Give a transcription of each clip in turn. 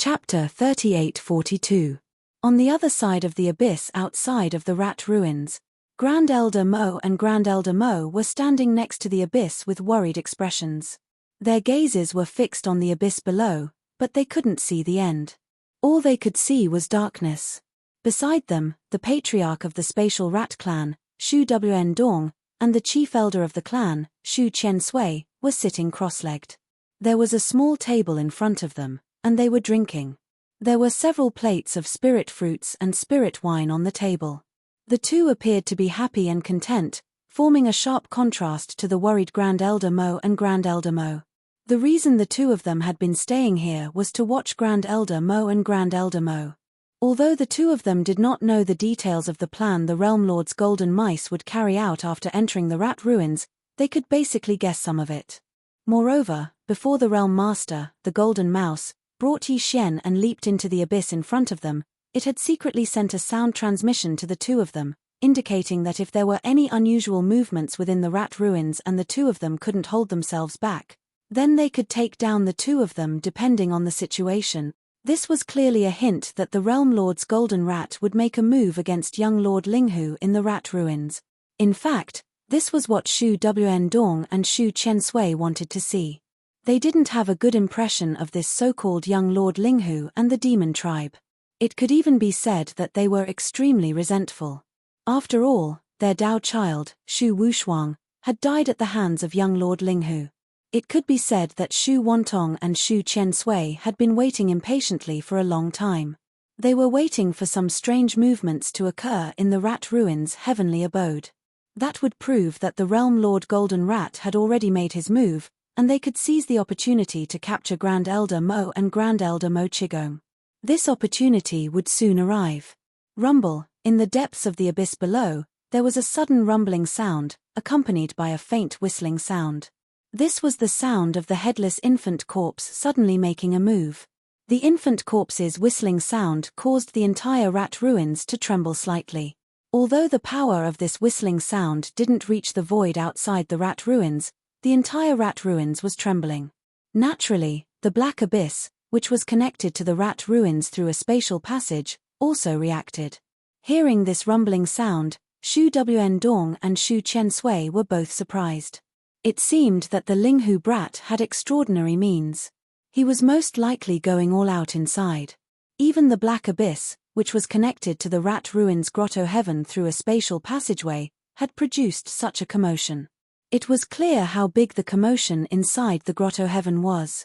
Chapter 38-42. On the other side of the abyss outside of the rat ruins, Grand Elder Mo and Grand Elder Mo were standing next to the abyss with worried expressions. Their gazes were fixed on the abyss below, but they couldn't see the end. All they could see was darkness. Beside them, the patriarch of the spatial rat clan, Shu Wn Dong, and the chief elder of the clan, Shu Chen Sui, were sitting cross-legged. There was a small table in front of them, and they were drinking. There were several plates of spirit fruits and spirit wine on the table. The two appeared to be happy and content, forming a sharp contrast to the worried Grand Elder Mo and Grand Elder Mo. The reason the two of them had been staying here was to watch Grand Elder Mo and Grand Elder Mo. Although the two of them did not know the details of the plan the Realm Lord's golden mice would carry out after entering the rat ruins, they could basically guess some of it. Moreover, before the Realm Master, the Golden Mouse, brought Yi Xian and leaped into the abyss in front of them, it had secretly sent a sound transmission to the two of them, indicating that if there were any unusual movements within the rat ruins and the two of them couldn't hold themselves back, then they could take down the two of them depending on the situation. This was clearly a hint that the Realm Lord's golden rat would make a move against young Lord Linghu in the rat ruins. In fact, this was what Shu Wn Dong and Shu Chen Sui wanted to see. They didn't have a good impression of this so-called young Lord Linghu and the demon tribe. It could even be said that they were extremely resentful. After all, their Dao child, Shu Wushuang, had died at the hands of young Lord Linghu. It could be said that Shu Wantong and Shu Chen Sui had been waiting impatiently for a long time. They were waiting for some strange movements to occur in the rat ruins' heavenly abode. That would prove that the Realm Lord Golden Rat had already made his move, and they could seize the opportunity to capture Grand Elder Mo and Grand Elder Mo Qigong. This opportunity would soon arrive. Rumble, in the depths of the abyss below, there was a sudden rumbling sound, accompanied by a faint whistling sound. This was the sound of the headless infant corpse suddenly making a move. The infant corpse's whistling sound caused the entire rat ruins to tremble slightly. Although the power of this whistling sound didn't reach the void outside the rat ruins, the entire rat ruins was trembling. Naturally, the black abyss, which was connected to the rat ruins through a spatial passage, also reacted. Hearing this rumbling sound, Shu Wn Dong and Shu Chen Sui were both surprised. It seemed that the Linghu brat had extraordinary means. He was most likely going all out inside. Even the black abyss, which was connected to the rat ruins' grotto heaven through a spatial passageway, had produced such a commotion. It was clear how big the commotion inside the grotto heaven was.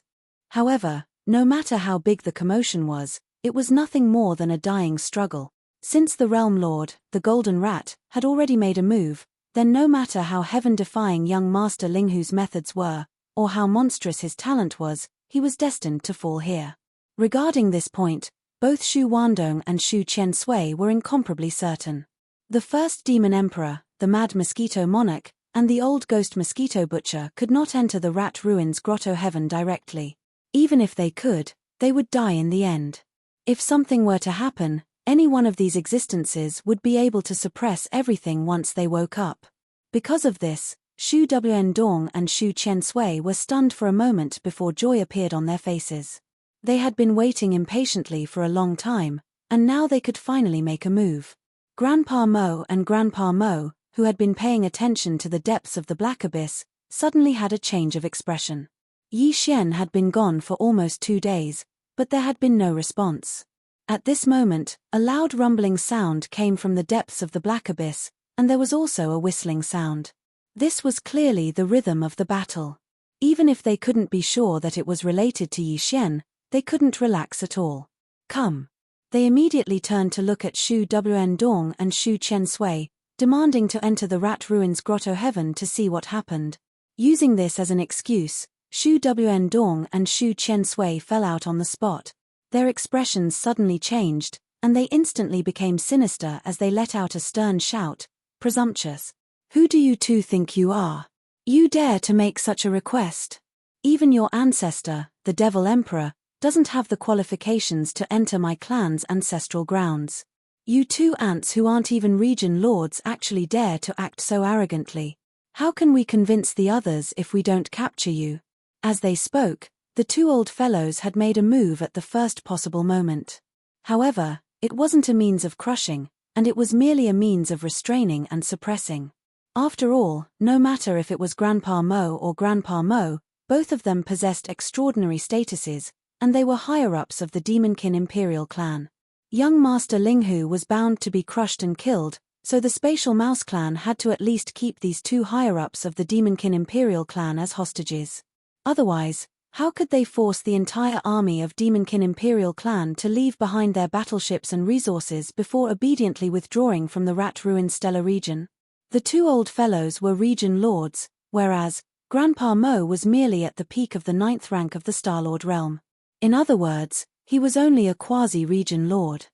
However, no matter how big the commotion was, it was nothing more than a dying struggle. Since the Realm Lord, the Golden Rat, had already made a move, then no matter how heaven-defying young Master Linghu's methods were, or how monstrous his talent was, he was destined to fall here. Regarding this point, both Shu Wandong and Shu Chen Sui were incomparably certain. The first Demon Emperor, the Mad Mosquito Monarch, and the Old Ghost Mosquito Butcher could not enter the rat ruins' grotto heaven directly. Even if they could, they would die in the end. If something were to happen, any one of these existences would be able to suppress everything once they woke up. Because of this, Shu Wn Dong and Shu Chen Sui were stunned for a moment before joy appeared on their faces. They had been waiting impatiently for a long time, and now they could finally make a move. Grandpa Mo and Grandpa Mo, who had been paying attention to the depths of the black abyss, suddenly had a change of expression. Yi Xian had been gone for almost 2 days, but there had been no response. At this moment, a loud rumbling sound came from the depths of the black abyss, and there was also a whistling sound. This was clearly the rhythm of the battle. Even if they couldn't be sure that it was related to Yi Xian, they couldn't relax at all. Come. They immediately turned to look at Shu Wn Dong and Shu Chen Sui, demanding to enter the rat ruins' grotto heaven to see what happened. Using this as an excuse, Shu Wn Dong and Shu Chen Sui fell out on the spot. Their expressions suddenly changed, and they instantly became sinister as they let out a stern shout, "Presumptuous! Who do you two think you are? You dare to make such a request? Even your ancestor, the Devil Emperor, doesn't have the qualifications to enter my clan's ancestral grounds. You two ants who aren't even region lords actually dare to act so arrogantly. How can we convince the others if we don't capture you?" As they spoke, The two old fellows had made a move at the first possible moment. However, it wasn't a means of crushing, and it was merely a means of restraining and suppressing. After all, no matter if it was Grandpa Mo or Grandpa Mo, both of them possessed extraordinary statuses, and they were higher-ups of the Demonkin Imperial clan. Young Master Linghu was bound to be crushed and killed, so the Spatial Mouse clan had to at least keep these two higher-ups of the Demonkin Imperial clan as hostages. Otherwise, how could they force the entire army of Demonkin Imperial clan to leave behind their battleships and resources before obediently withdrawing from the Rat Ruin Stellar region? The two old fellows were region lords, whereas Grandpa Mo was merely at the peak of the 9th rank of the Starlord realm. In other words, he was only a quasi-region lord.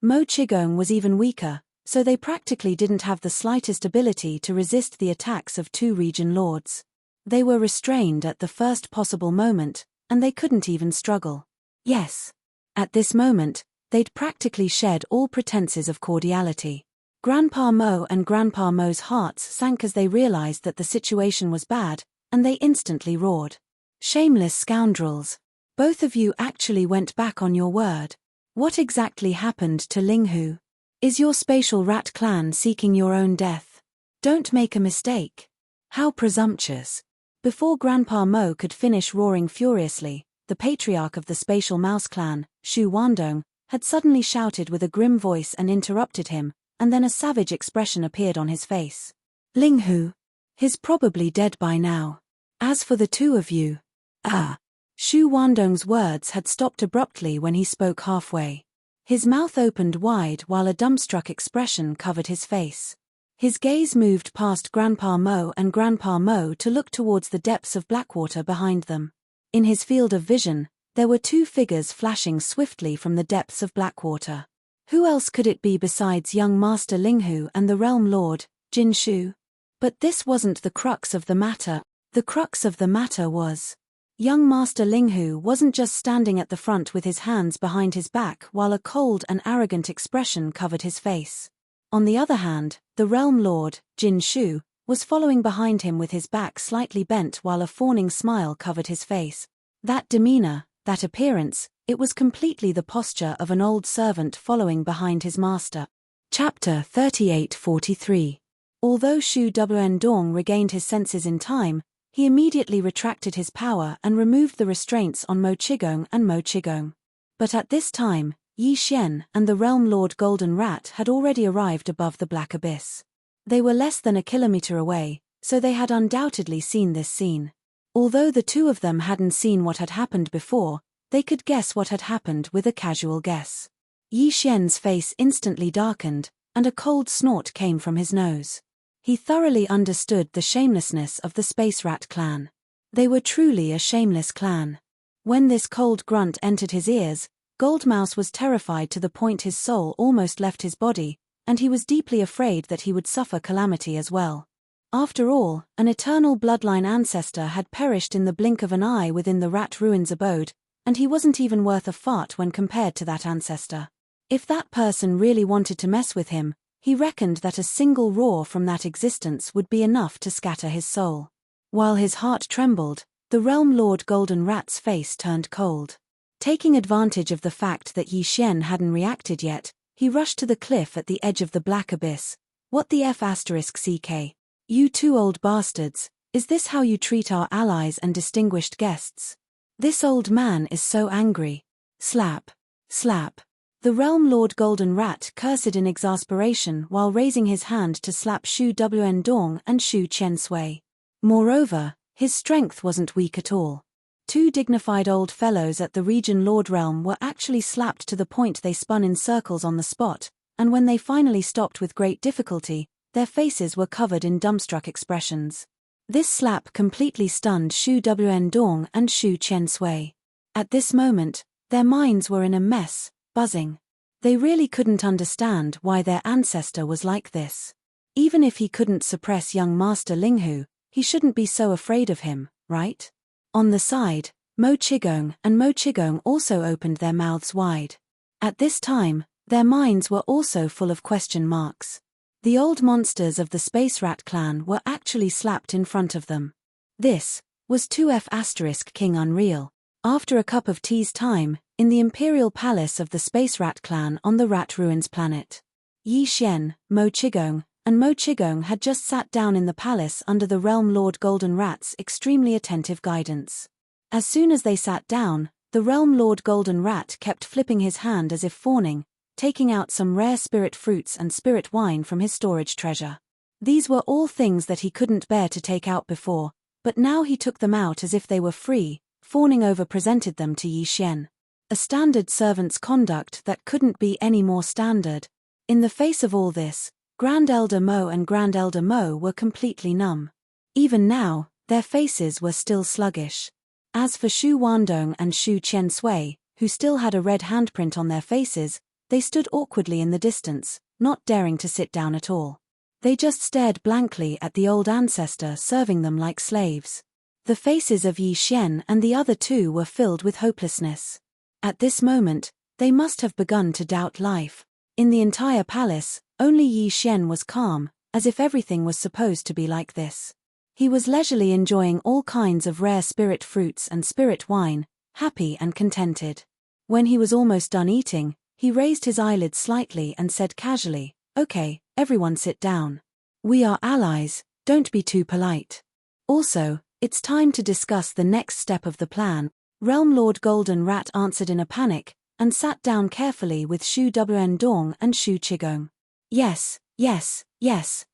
Mo Qigong was even weaker, so they practically didn't have the slightest ability to resist the attacks of two region lords. They were restrained at the first possible moment, and they couldn't even struggle. Yes. At this moment, they'd practically shed all pretenses of cordiality. Grandpa Mo and Grandpa Mo's hearts sank as they realized that the situation was bad, and they instantly roared. Shameless scoundrels! Both of you actually went back on your word. What exactly happened to Linghu? Is your spatial rat clan seeking your own death? Don't make a mistake. How presumptuous. Before Grandpa Mo could finish roaring furiously, the patriarch of the Spatial Mouse clan, Shu Wandong, had suddenly shouted with a grim voice and interrupted him, and then a savage expression appeared on his face. Linghu? He's probably dead by now. As for the two of you... Shu Wandong's words had stopped abruptly when he spoke halfway. His mouth opened wide while a dumbstruck expression covered his face. His gaze moved past Grandpa Mo and Grandpa Mo to look towards the depths of Blackwater behind them. In his field of vision, there were two figures flashing swiftly from the depths of Blackwater. Who else could it be besides young Master Linghu and the Realm Lord, Jin Shu? But this wasn't the crux of the matter. The crux of the matter was... Young Master Linghu wasn't just standing at the front with his hands behind his back while a cold and arrogant expression covered his face. On the other hand, the Realm Lord, Jin Shu, was following behind him with his back slightly bent while a fawning smile covered his face. That demeanor, that appearance, it was completely the posture of an old servant following behind his master. Chapter 38-43. Although Shu Wendong regained his senses in time, he immediately retracted his power and removed the restraints on Mo Qigong and Mo Qigong. But at this time, Yi Xian and the Realm Lord Golden Rat had already arrived above the Black Abyss. They were less than a kilometer away, so they had undoubtedly seen this scene. Although the two of them hadn't seen what had happened before, they could guess what had happened with a casual guess. Yi Xian's face instantly darkened, and a cold snort came from his nose. He thoroughly understood the shamelessness of the Space Rat clan. They were truly a shameless clan. When this cold grunt entered his ears, Goldmouse was terrified to the point his soul almost left his body, and he was deeply afraid that he would suffer calamity as well. After all, an eternal bloodline ancestor had perished in the blink of an eye within the Rat Ruins abode, and he wasn't even worth a fart when compared to that ancestor. If that person really wanted to mess with him, he reckoned that a single roar from that existence would be enough to scatter his soul. While his heart trembled, the Realm Lord Golden Rat's face turned cold. Taking advantage of the fact that Yi Xian hadn't reacted yet, he rushed to the cliff at the edge of the Black Abyss. What the F***CK? You two old bastards, is this how you treat our allies and distinguished guests? This old man is so angry. Slap. Slap. The Realm Lord Golden Rat cursed in exasperation while raising his hand to slap Shu Wendong and Shu Qiansui. Moreover, his strength wasn't weak at all. Two dignified old fellows at the Region Lord realm were actually slapped to the point they spun in circles on the spot, and when they finally stopped with great difficulty, their faces were covered in dumbstruck expressions. This slap completely stunned Shu Wendong and Shu Qiansui. At this moment, their minds were in a mess, buzzing. They really couldn't understand why their ancestor was like this. Even if he couldn't suppress young Master Linghu, he shouldn't be so afraid of him, right? On the side, Mo Qigong and Mo Qigong also opened their mouths wide. At this time, their minds were also full of question marks. The old monsters of the Space Rat clan were actually slapped in front of them. This was 2F** King unreal. After a cup of tea's time, in the imperial palace of the Space Rat clan on the Rat Ruins planet. Yi Xian, Mo Qigong, and Mo Qigong had just sat down in the palace under the Realm Lord Golden Rat's extremely attentive guidance. As soon as they sat down, the Realm Lord Golden Rat kept flipping his hand as if fawning, taking out some rare spirit fruits and spirit wine from his storage treasure. These were all things that he couldn't bear to take out before, but now he took them out as if they were free, fawning over presented them to Yi Xian. A standard servant's conduct that couldn't be any more standard. In the face of all this, Grand Elder Mo and Grand Elder Mo were completely numb. Even now, their faces were still sluggish. As for Shu Wandong and Shu Qiansui, who still had a red handprint on their faces, they stood awkwardly in the distance, not daring to sit down at all. They just stared blankly at the old ancestor serving them like slaves. The faces of Yi Xian and the other two were filled with hopelessness. At this moment, they must have begun to doubt life. In the entire palace, only Yi Xian was calm, as if everything was supposed to be like this. He was leisurely enjoying all kinds of rare spirit fruits and spirit wine, happy and contented. When he was almost done eating, he raised his eyelids slightly and said casually, "Okay, everyone sit down. We are allies, don't be too polite. Also, it's time to discuss the next step of the plan." Realm Lord Golden Rat answered in a panic, and sat down carefully with Shu Wendong and Shu Qigong. Yes,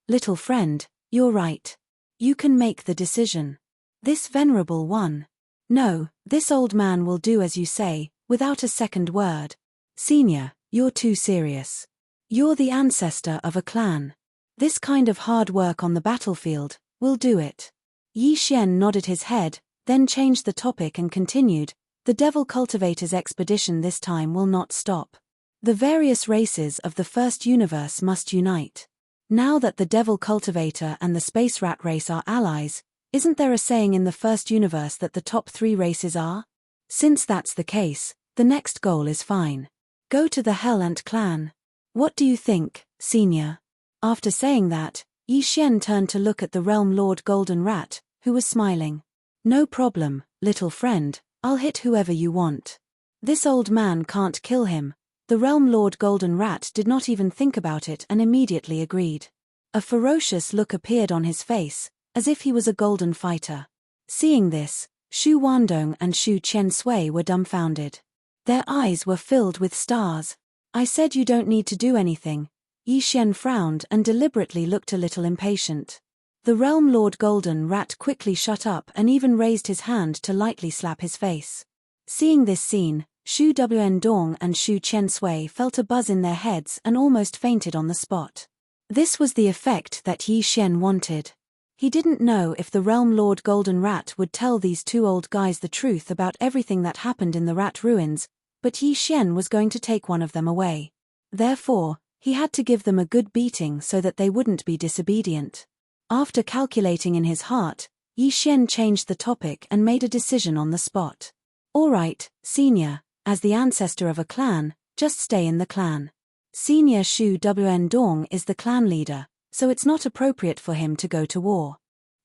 little friend, you're right. You can make the decision. This venerable one. No, this old man will do as you say, without a second word. Senior, you're too serious. You're the ancestor of a clan. This kind of hard work on the battlefield will do it. Yi Xian nodded his head, then changed the topic and continued, "The Devil Cultivator's expedition this time will not stop. The various races of the first universe must unite. Now that the Devil Cultivator and the Space Rat race are allies, isn't there a saying in the first universe that the top 3 races are? Since that's the case, the next goal is fine. Go to the Hell Ant clan. What do you think, Senior?" After saying that, Yi Xian turned to look at the Realm Lord Golden Rat, who was smiling. "No problem, little friend, I'll hit whoever you want. This old man can't kill him." The Realm Lord Golden Rat did not even think about it and immediately agreed. A ferocious look appeared on his face, as if he was a golden fighter. Seeing this, Shu Wandong and Shu Qiansui were dumbfounded. Their eyes were filled with stars. "I said you don't need to do anything." Yi Xian frowned and deliberately looked a little impatient. The Realm Lord Golden Rat quickly shut up and even raised his hand to lightly slap his face. Seeing this scene, Shu Wendong and Shu Qiansui felt a buzz in their heads and almost fainted on the spot. This was the effect that Yi Xian wanted. He didn't know if the Realm Lord Golden Rat would tell these two old guys the truth about everything that happened in the Rat Ruins, but Yi Xian was going to take one of them away. Therefore, he had to give them a good beating so that they wouldn't be disobedient. After calculating in his heart, Yi Xian changed the topic and made a decision on the spot. "All right, Senior, as the ancestor of a clan, just stay in the clan. Senior Shu Wendong is the clan leader, so it's not appropriate for him to go to war.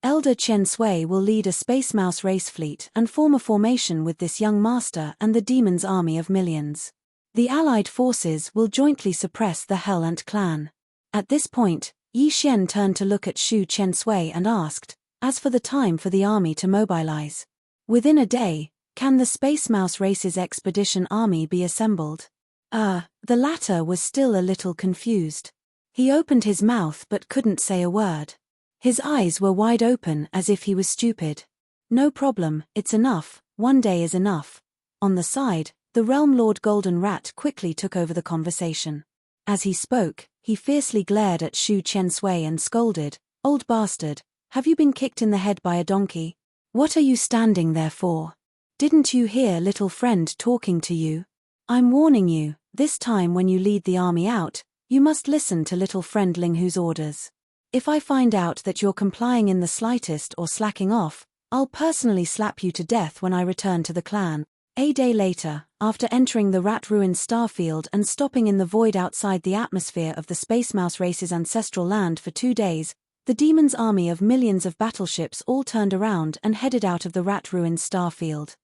Elder Qiansui will lead a Space Mouse race fleet and form a formation with this young master and the demon's army of millions. The allied forces will jointly suppress the Hell Ant clan." At this point, Yi Xian turned to look at Shu Qiansui and asked, "As for the time for the army to mobilize? Within a day, can the Space Mouse race's expedition army be assembled?" The latter was still a little confused. He opened his mouth but couldn't say a word. His eyes were wide open as if he was stupid. "No problem, it's enough, one day is enough." On the side, the Realm Lord Golden Rat quickly took over the conversation. As he spoke, he fiercely glared at Shu Qiansui and scolded, "Old bastard, have you been kicked in the head by a donkey? What are you standing there for? Didn't you hear little friend talking to you? I'm warning you, this time when you lead the army out, you must listen to little friend Linghu's orders. If I find out that you're complying in the slightest or slacking off, I'll personally slap you to death when I return to the clan." A day later, after entering the Rat Ruins starfield and stopping in the void outside the atmosphere of the Space Mouse race's ancestral land for 2 days, the demon's army of millions of battleships all turned around and headed out of the Rat Ruins starfield.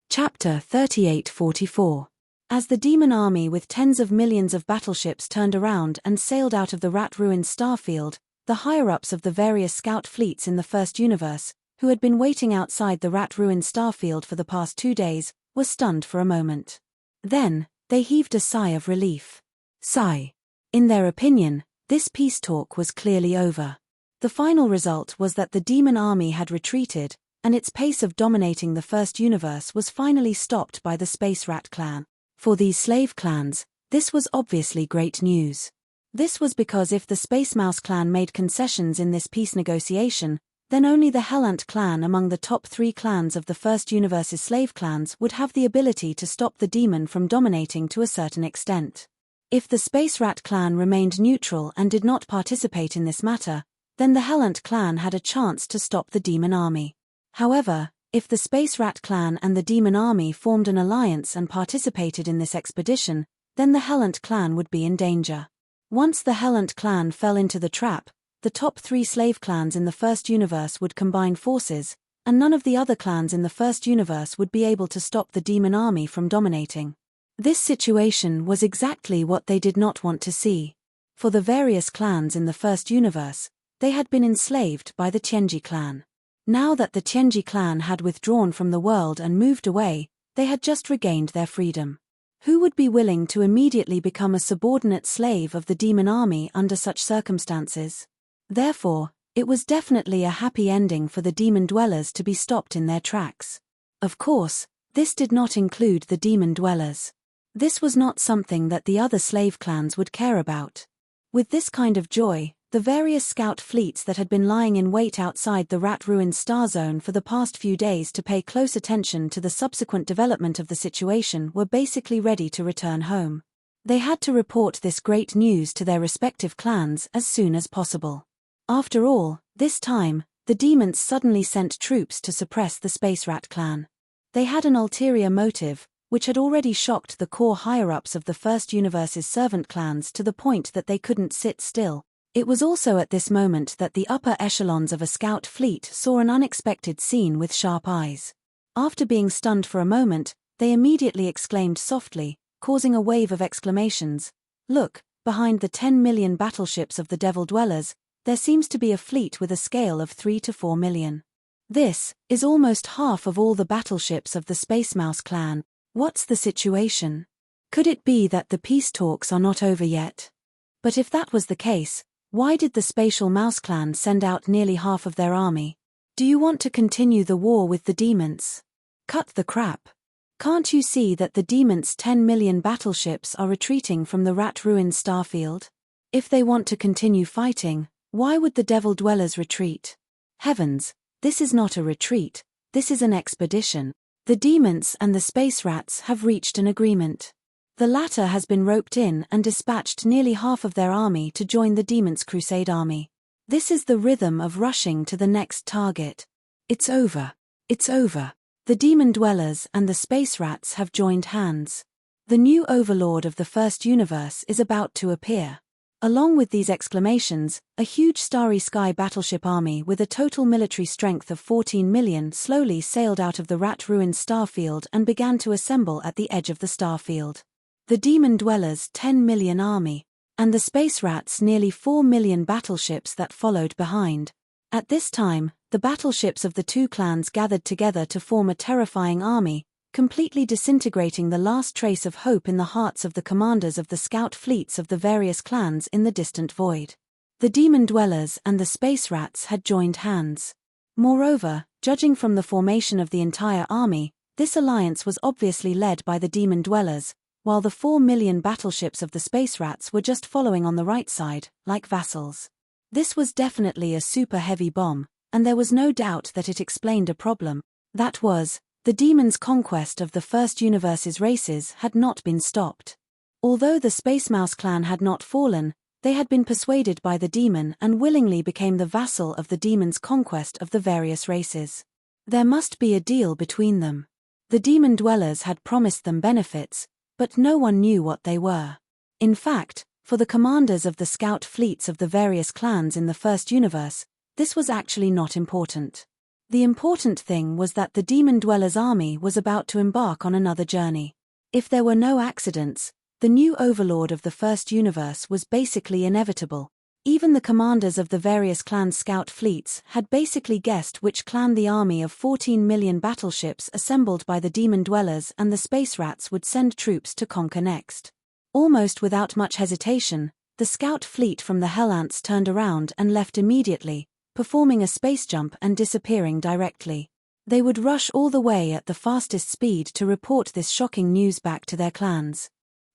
Chapter 3844. As the demon army with tens of millions of battleships turned around and sailed out of the rat-ruined starfield, the higher-ups of the various scout fleets in the First Universe, who had been waiting outside the rat-ruined starfield for the past 2 days, were stunned for a moment. Then, they heaved a sigh of relief. Sigh. In their opinion, this peace talk was clearly over. The final result was that the demon army had retreated, and its pace of dominating the First Universe was finally stopped by the Space Rat clan. For these slave clans, this was obviously great news. This was because if the Space Mouse clan made concessions in this peace negotiation, then only the Hellant clan among the top 3 clans of the First Universe's slave clans would have the ability to stop the demon from dominating to a certain extent. If the Space Rat clan remained neutral and did not participate in this matter, then the Hellant clan had a chance to stop the demon army. However, if the Space Rat clan and the demon army formed an alliance and participated in this expedition, then the Hellant clan would be in danger. Once the Hellant clan fell into the trap, the top 3 slave clans in the First Universe would combine forces, and none of the other clans in the First Universe would be able to stop the demon army from dominating. This situation was exactly what they did not want to see. For the various clans in the First Universe, they had been enslaved by the Tianji clan. Now that the Tianji clan had withdrawn from the world and moved away, they had just regained their freedom. Who would be willing to immediately become a subordinate slave of the demon army under such circumstances? Therefore, it was definitely a happy ending for the demon dwellers to be stopped in their tracks. Of course, this did not include the demon dwellers. This was not something that the other slave clans would care about. With this kind of joy, the various scout fleets that had been lying in wait outside the rat-ruined star zone for the past few days to pay close attention to the subsequent development of the situation were basically ready to return home. They had to report this great news to their respective clans as soon as possible. After all, this time, the demons suddenly sent troops to suppress the Space Rat clan. They had an ulterior motive, which had already shocked the core higher-ups of the First Universe's servant clans to the point that they couldn't sit still. It was also at this moment that the upper echelons of a scout fleet saw an unexpected scene with sharp eyes. After being stunned for a moment, they immediately exclaimed softly, causing a wave of exclamations. Look, behind the 10 million battleships of the Devil Dwellers, there seems to be a fleet with a scale of 3 to 4 million. This is almost half of all the battleships of the Space Mouse clan. What's the situation? Could it be that the peace talks are not over yet? But if that was the case, why did the Spatial Mouse clan send out nearly half of their army? Do you want to continue the war with the demons? Cut the crap. Can't you see that the demons' 10 million battleships are retreating from the rat-ruined starfield? If they want to continue fighting, why would the Devil Dwellers retreat? Heavens, this is not a retreat, this is an expedition. The demons and the space rats have reached an agreement. The latter has been roped in and dispatched nearly half of their army to join the Demons' Crusade army. This is the rhythm of rushing to the next target. It's over. It's over. The demon dwellers and the space rats have joined hands. The new overlord of the First Universe is about to appear. Along with these exclamations, a huge Starry Sky battleship army with a total military strength of 14 million slowly sailed out of the rat-ruined starfield and began to assemble at the edge of the starfield. The demon dwellers' 10 million army, and the space rats' nearly 4 million battleships that followed behind. At this time, the battleships of the two clans gathered together to form a terrifying army, completely disintegrating the last trace of hope in the hearts of the commanders of the scout fleets of the various clans in the distant void. The demon dwellers and the space rats had joined hands. Moreover, judging from the formation of the entire army, this alliance was obviously led by the demon dwellers, while the 4 million battleships of the space rats were just following on the right side, like vassals. This was definitely a super heavy bomb, and there was no doubt that it explained a problem. That was, the demons' conquest of the First Universe's races had not been stopped. Although the Space Mouse clan had not fallen, they had been persuaded by the demon and willingly became the vassal of the demon's conquest of the various races. There must be a deal between them. The demon dwellers had promised them benefits, but no one knew what they were. In fact, for the commanders of the scout fleets of the various clans in the First Universe, this was actually not important. The important thing was that the Demon Dwellers' army was about to embark on another journey. If there were no accidents, the new overlord of the first universe was basically inevitable. Even the commanders of the various clans' scout fleets had basically guessed which clan the army of 14 million battleships assembled by the Demon Dwellers and the Space Rats would send troops to conquer next. Almost without much hesitation, the scout fleet from the Hell Ants turned around and left immediately, performing a space jump and disappearing directly. They would rush all the way at the fastest speed to report this shocking news back to their clans.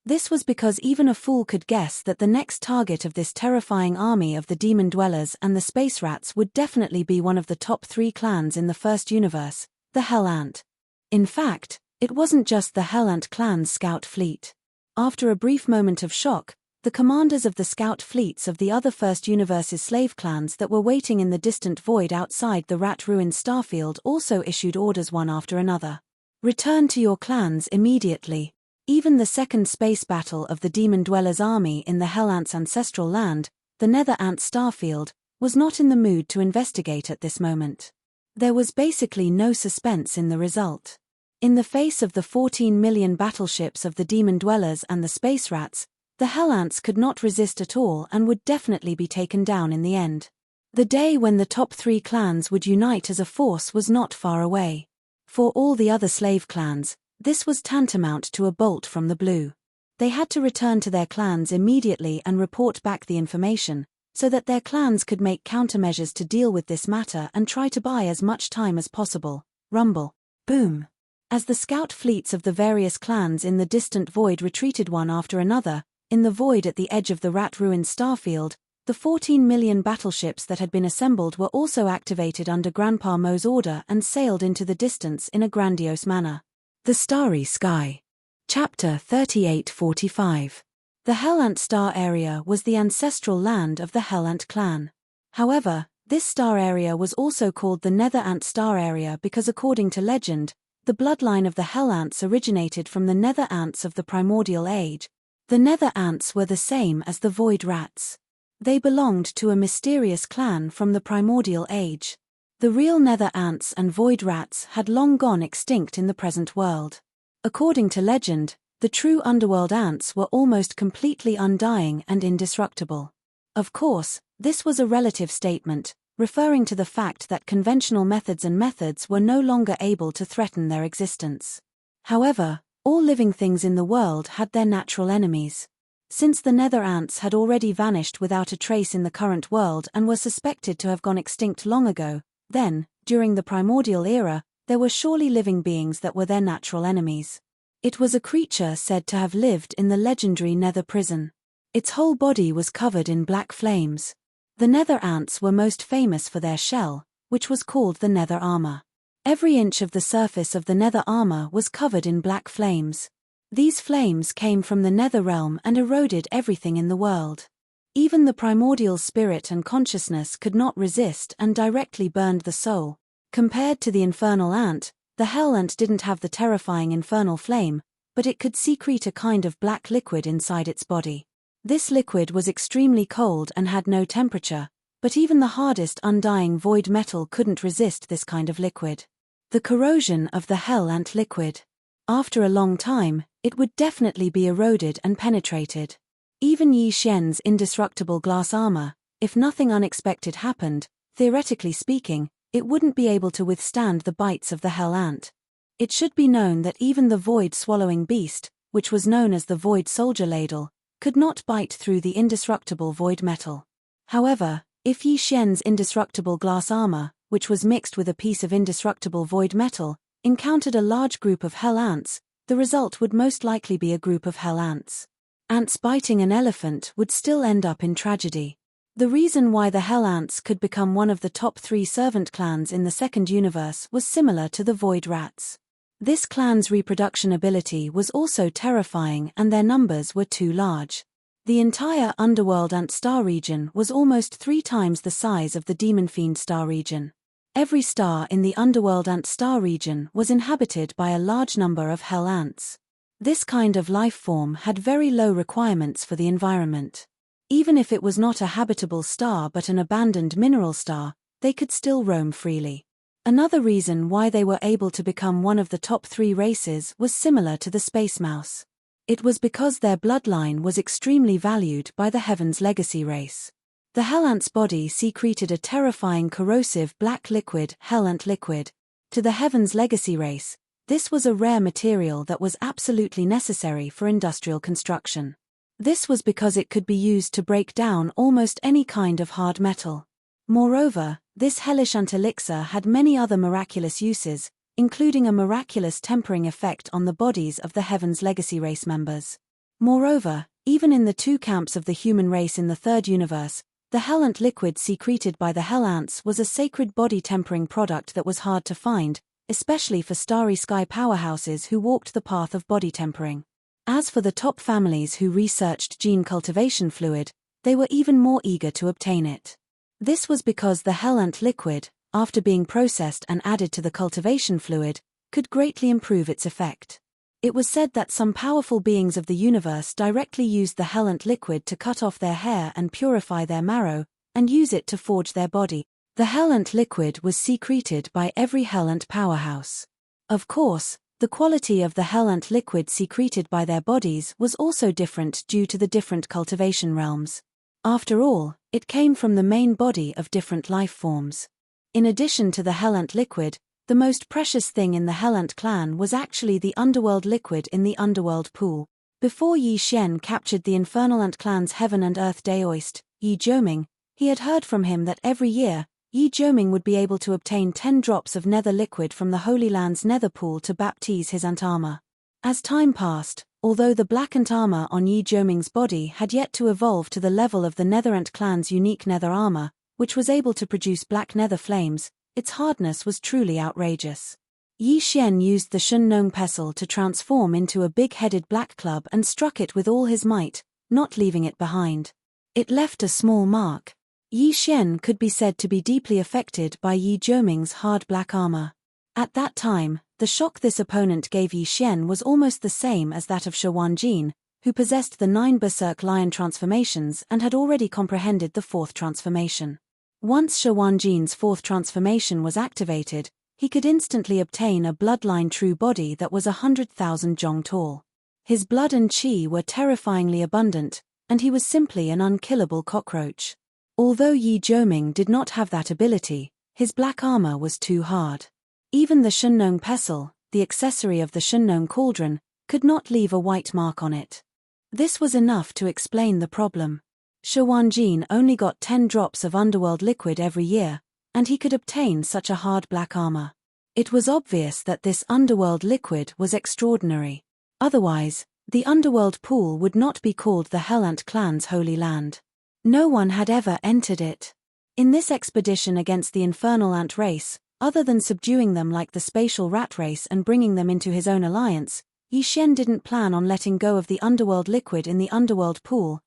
This was because even a fool could guess that the next target of this terrifying army of the Demon Dwellers and the Space Rats would definitely be one of the top 3 clans in the first universe, the Hell Ant. In fact, it wasn't just the Hell Ant clan's scout fleet. After a brief moment of shock, the commanders of the scout fleets of the other First Universe's slave clans that were waiting in the distant void outside the Rat Ruin starfield also issued orders one after another. Return to your clans immediately. Even the second space battle of the Demon Dwellers' army in the Hell Ant's ancestral land, the Nether Ant starfield, was not in the mood to investigate at this moment. There was basically no suspense in the result. In the face of the 14 million battleships of the Demon Dwellers and the Space Rats, the Hell Ants could not resist at all and would definitely be taken down in the end. The day when the top 3 clans would unite as a force was not far away. For all the other slave clans, this was tantamount to a bolt from the blue. They had to return to their clans immediately and report back the information, so that their clans could make countermeasures to deal with this matter and try to buy as much time as possible. Rumble. Boom. As the scout fleets of the various clans in the distant void retreated one after another, in the void at the edge of the Rat Ruin starfield, the 14 million battleships that had been assembled were also activated under Grandpa Mo's order and sailed into the distance in a grandiose manner. The Starry Sky. Chapter 3845. The Hell Ant star area was the ancestral land of the Hell Ant clan. However, this star area was also called the Nether Ant star area because according to legend, the bloodline of the Hell Ants originated from the Nether Ants of the Primordial Age. The Nether Ants were the same as the Void Rats. They belonged to a mysterious clan from the Primordial Age. The real Nether Ants and Void Rats had long gone extinct in the present world. According to legend, the true underworld ants were almost completely undying and indestructible. Of course, this was a relative statement, referring to the fact that conventional methods were no longer able to threaten their existence. However, all living things in the world had their natural enemies. Since the Nether Ants had already vanished without a trace in the current world and were suspected to have gone extinct long ago, then, during the primordial era, there were surely living beings that were their natural enemies. It was a creature said to have lived in the legendary Nether prison. Its whole body was covered in black flames. The Nether Ants were most famous for their shell, which was called the Nether armor. Every inch of the surface of the Nether armor was covered in black flames. These flames came from the Nether realm and eroded everything in the world. Even the primordial spirit and consciousness could not resist and directly burned the soul. Compared to the infernal ant, the Hell Ant didn't have the terrifying infernal flame, but it could secrete a kind of black liquid inside its body. This liquid was extremely cold and had no temperature, but even the hardest undying void metal couldn't resist this kind of liquid. The corrosion of the Hell Ant liquid. After a long time, it would definitely be eroded and penetrated. Even Yi Xian's indestructible glass armor, if nothing unexpected happened, theoretically speaking, it wouldn't be able to withstand the bites of the Hell Ant. It should be known that even the void-swallowing beast, which was known as the Void Soldier Ladle, could not bite through the indestructible void metal. However, if Yi Xian's indestructible glass armor, which was mixed with a piece of indestructible void metal, encountered a large group of Hell Ants, the result would most likely be a group of Hell Ants. Ants biting an elephant would still end up in tragedy. The reason why the Hell Ants could become one of the top 3 servant clans in the second universe was similar to the Void Rats. This clan's reproduction ability was also terrifying and their numbers were too large. The entire Underworld Ant star region was almost 3 times the size of the Demon Fiend star region. Every star in the Underworld Ant star region was inhabited by a large number of Hell Ants. This kind of life form had very low requirements for the environment. Even if it was not a habitable star but an abandoned mineral star, they could still roam freely. Another reason why they were able to become one of the top 3 races was similar to the space mouse. It was because their bloodline was extremely valued by the Heaven's Legacy race. The hell ant's body secreted a terrifying corrosive black liquid, hell ant liquid. To the Heaven's Legacy race, this was a rare material that was absolutely necessary for industrial construction. This was because it could be used to break down almost any kind of hard metal. Moreover, this hellish ant elixir had many other miraculous uses, including a miraculous tempering effect on the bodies of the Heaven's Legacy race members. Moreover, even in the 2 camps of the human race in the 3rd universe, the hell ant liquid secreted by the hell ants was a sacred body tempering product that was hard to find, especially for starry sky powerhouses who walked the path of body tempering. As for the top families who researched gene cultivation fluid, they were even more eager to obtain it. This was because the hell ant liquid, after being processed and added to the cultivation fluid, could greatly improve its effect. It was said that some powerful beings of the universe directly used the hell ant liquid to cut off their hair and purify their marrow, and use it to forge their body. The hell ant liquid was secreted by every hell ant powerhouse. Of course, the quality of the hell ant liquid secreted by their bodies was also different due to the different cultivation realms. After all, it came from the main body of different life forms. In addition to the hell ant liquid, the most precious thing in the hell ant clan was actually the underworld liquid in the underworld pool. Before Yi Xian captured the infernal ant clan's heaven and earth daoist, Yi Jiuming, he had heard from him that every year, Yi Jiuming would be able to obtain 10 drops of nether liquid from the Holy Land's nether pool to baptize his ant armor. As time passed, although the black ant armor on Yi Jiuming's body had yet to evolve to the level of the nether ant clan's unique nether armor, which was able to produce black nether flames, its hardness was truly outrageous. Yi Xian used the Shennong pestle to transform into a big-headed black club and struck it with all his might, not leaving it behind. It left a small mark. Yi Xian could be said to be deeply affected by Yi Jiuming's hard black armor. At that time, the shock this opponent gave Yi Xian was almost the same as that of Shi Wanjin, who possessed the 9 Berserk Lion transformations and had already comprehended the 4th transformation. Once Shi Wanjin's 4th transformation was activated, he could instantly obtain a bloodline true body that was 100,000 zhong tall. His blood and qi were terrifyingly abundant, and he was simply an unkillable cockroach. Although Yi Jiuming did not have that ability, his black armor was too hard. Even the Shennong pestle, the accessory of the Shennong cauldron, could not leave a white mark on it. This was enough to explain the problem. Shi Wanjin only got 10 drops of underworld liquid every year, and he could obtain such a hard black armor. It was obvious that this underworld liquid was extraordinary. Otherwise, the underworld pool would not be called the Hell Ant clan's holy land. No one had ever entered it. In this expedition against the infernal ant race, other than subduing them like the spatial rat race and bringing them into his own alliance, Yi Xian didn't plan on letting go of the underworld liquid in the underworld pool,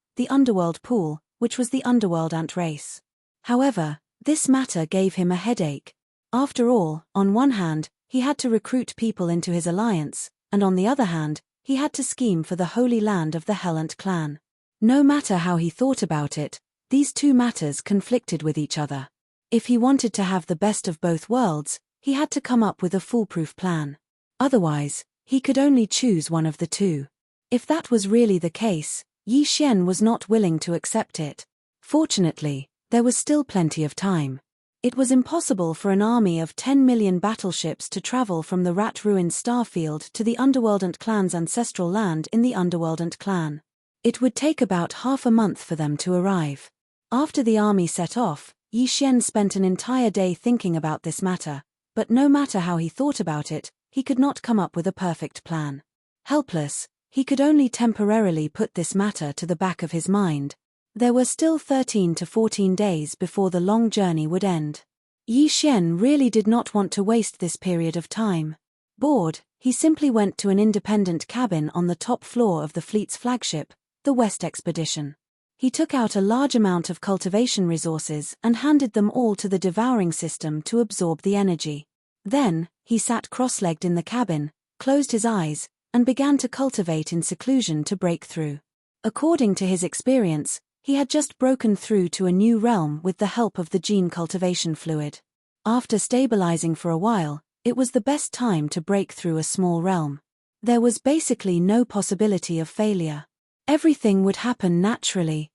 which was the underworld ant race. However, this matter gave him a headache. After all, on one hand, he had to recruit people into his alliance, and on the other hand, he had to scheme for the holy land of the Hell Ant clan. No matter how he thought about it, these 2 matters conflicted with each other. If he wanted to have the best of both worlds, he had to come up with a foolproof plan. Otherwise, he could only choose one of the 2. If that was really the case, Yi Xian was not willing to accept it. Fortunately, there was still plenty of time. It was impossible for an army of 10 million battleships to travel from the Rat Ruined Starfield to the Underworld Ant clan's ancestral land in the Underworld Ant clan. It would take about half a month for them to arrive. After the army set off, Yi Xian spent an entire day thinking about this matter, but no matter how he thought about it, he could not come up with a perfect plan. Helpless, he could only temporarily put this matter to the back of his mind. There were still 13 to 14 days before the long journey would end. Yi Xian really did not want to waste this period of time. Bored, he simply went to an independent cabin on the top floor of the fleet's flagship, the West Expedition. He took out a large amount of cultivation resources and handed them all to the devouring system to absorb the energy. Then, he sat cross-legged in the cabin, closed his eyes, and began to cultivate in seclusion to break through. According to his experience, he had just broken through to a new realm with the help of the gene cultivation fluid. After stabilizing for a while, it was the best time to break through a small realm. There was basically no possibility of failure. Everything would happen naturally.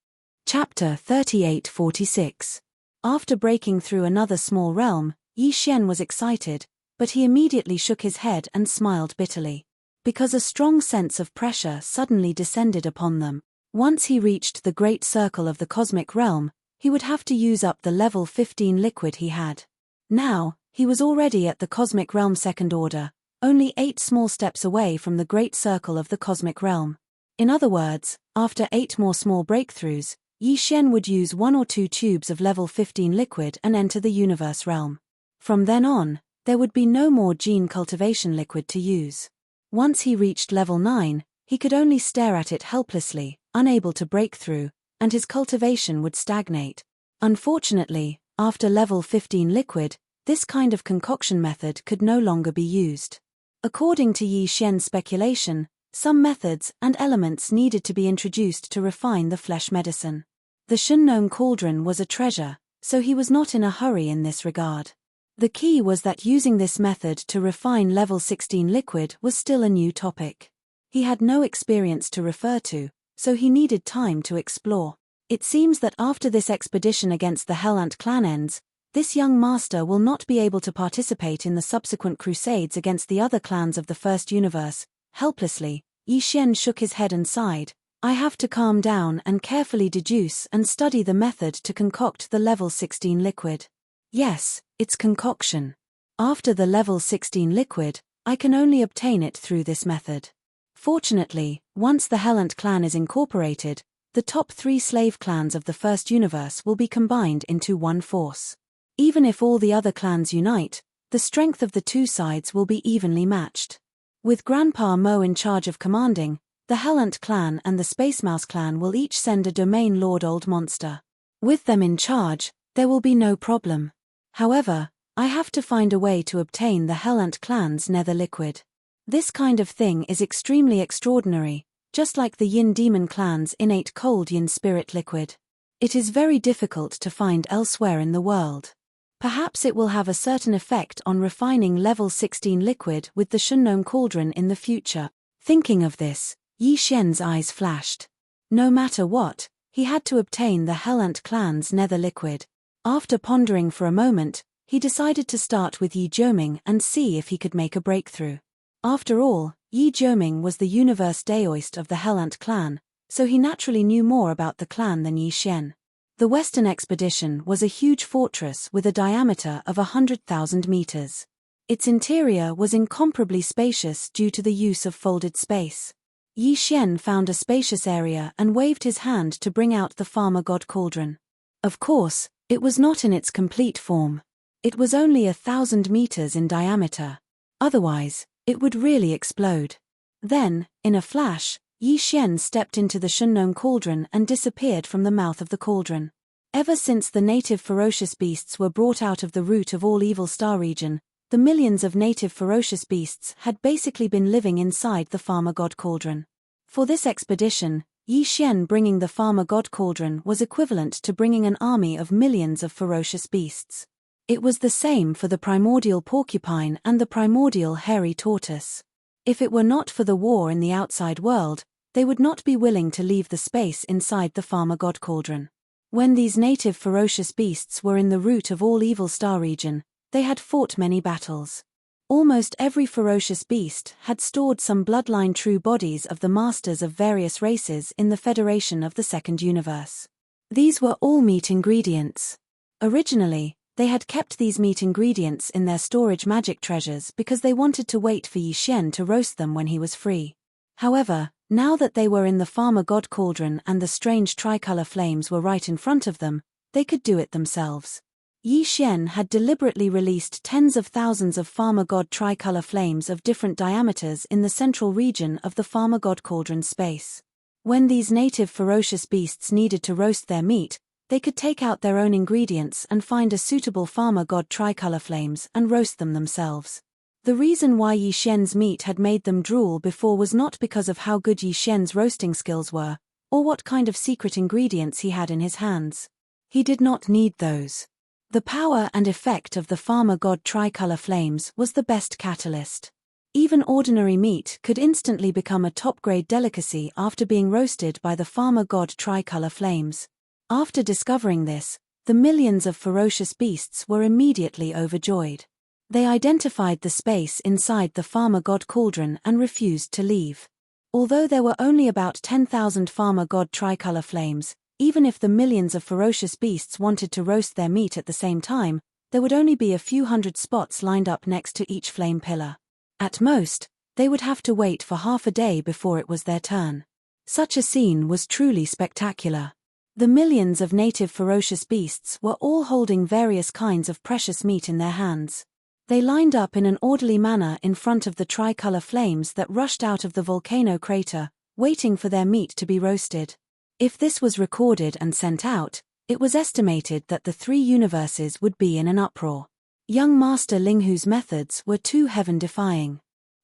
Chapter 38:46. After breaking through another small realm, Yi Xian was excited, but he immediately shook his head and smiled bitterly. Because a strong sense of pressure suddenly descended upon them. Once he reached the great circle of the cosmic realm, he would have to use up the level 15 liquid he had. Now, he was already at the cosmic realm second order, only 8 small steps away from the great circle of the cosmic realm. In other words, after 8 more small breakthroughs, Yi Xian would use 1 or 2 tubes of level 15 liquid and enter the universe realm. From then on, there would be no more gene cultivation liquid to use. Once he reached level 9, he could only stare at it helplessly, unable to break through, and his cultivation would stagnate. Unfortunately, after level 15 liquid, this kind of concoction method could no longer be used. According to Yi Xian's speculation, some methods and elements needed to be introduced to refine the flesh medicine. The Shunnong cauldron was a treasure, so he was not in a hurry in this regard. The key was that using this method to refine level 16 liquid was still a new topic. He had no experience to refer to, so he needed time to explore. It seems that after this expedition against the Hell Ant clan ends, this young master will not be able to participate in the subsequent crusades against the other clans of the First Universe. Helplessly, Yi Xian shook his head and sighed. I have to calm down and carefully deduce and study the method to concoct the level 16 liquid. Yes, it's concoction. After the level 16 liquid, I can only obtain it through this method. Fortunately, once the Hell Ant clan is incorporated, the top 3 slave clans of the First Universe will be combined into one force. Even if all the other clans unite, the strength of the 2 sides will be evenly matched. With Grandpa Mo in charge of commanding, the Hell Ant clan and the Space Mouse clan will each send a domain lord old monster. With them in charge, there will be no problem. However, I have to find a way to obtain the Hell Ant clan's nether liquid. This kind of thing is extremely extraordinary, just like the Yin Demon clan's innate cold Yin spirit liquid. It is very difficult to find elsewhere in the world. Perhaps it will have a certain effect on refining level 16 liquid with the Shunnong cauldron in the future. Thinking of this, Yi Xian's eyes flashed. No matter what, he had to obtain the Hell Ant clan's nether liquid. After pondering for a moment, he decided to start with Yi Jiuming and see if he could make a breakthrough. After all, Yi Jiuming was the universe daoist of the Hell Ant clan, so he naturally knew more about the clan than Yi Xian. The Western expedition was a huge fortress with a diameter of 100,000 meters. Its interior was incomparably spacious due to the use of folded space. Yi Xian found a spacious area and waved his hand to bring out the Farmer God cauldron. Of course, it was not in its complete form. It was only 1,000 meters in diameter. Otherwise, it would really explode. Then, in a flash, Yi Xian stepped into the Shunnong cauldron and disappeared from the mouth of the cauldron. Ever since the native ferocious beasts were brought out of the root of all evil star region, the millions of native ferocious beasts had basically been living inside the Farmer God cauldron. For this expedition, Yi Xian bringing the Farmer God cauldron was equivalent to bringing an army of millions of ferocious beasts. It was the same for the primordial porcupine and the primordial hairy tortoise. If it were not for the war in the outside world, they would not be willing to leave the space inside the Farmer God cauldron. When these native ferocious beasts were in the root of all evil star region, they had fought many battles. Almost every ferocious beast had stored some bloodline true bodies of the masters of various races in the Federation of the Second Universe. These were all meat ingredients. Originally, they had kept these meat ingredients in their storage magic treasures because they wanted to wait for Yi Xian to roast them when he was free. However, now that they were in the Farmer God cauldron and the strange tricolor flames were right in front of them, they could do it themselves. Yi Xian had deliberately released tens of thousands of Farmer God tricolor flames of different diameters in the central region of the Farmer God cauldron space. When these native ferocious beasts needed to roast their meat, they could take out their own ingredients and find a suitable Farmer God tricolor flames and roast them themselves. The reason why Yi Xian's meat had made them drool before was not because of how good Yi Xian's roasting skills were, or what kind of secret ingredients he had in his hands. He did not need those. The power and effect of the farmer god tricolor flames was the best catalyst. Even ordinary meat could instantly become a top-grade delicacy after being roasted by the farmer god tricolor flames. After discovering this, the millions of ferocious beasts were immediately overjoyed. They identified the space inside the farmer god cauldron and refused to leave. Although there were only about 10,000 farmer god tricolor flames, even if the millions of ferocious beasts wanted to roast their meat at the same time, there would only be a few hundred spots lined up next to each flame pillar. At most, they would have to wait for half a day before it was their turn. Such a scene was truly spectacular. The millions of native ferocious beasts were all holding various kinds of precious meat in their hands. They lined up in an orderly manner in front of the tricolor flames that rushed out of the volcano crater, waiting for their meat to be roasted. If this was recorded and sent out, it was estimated that the three universes would be in an uproar. Young Master Linghu's methods were too heaven-defying.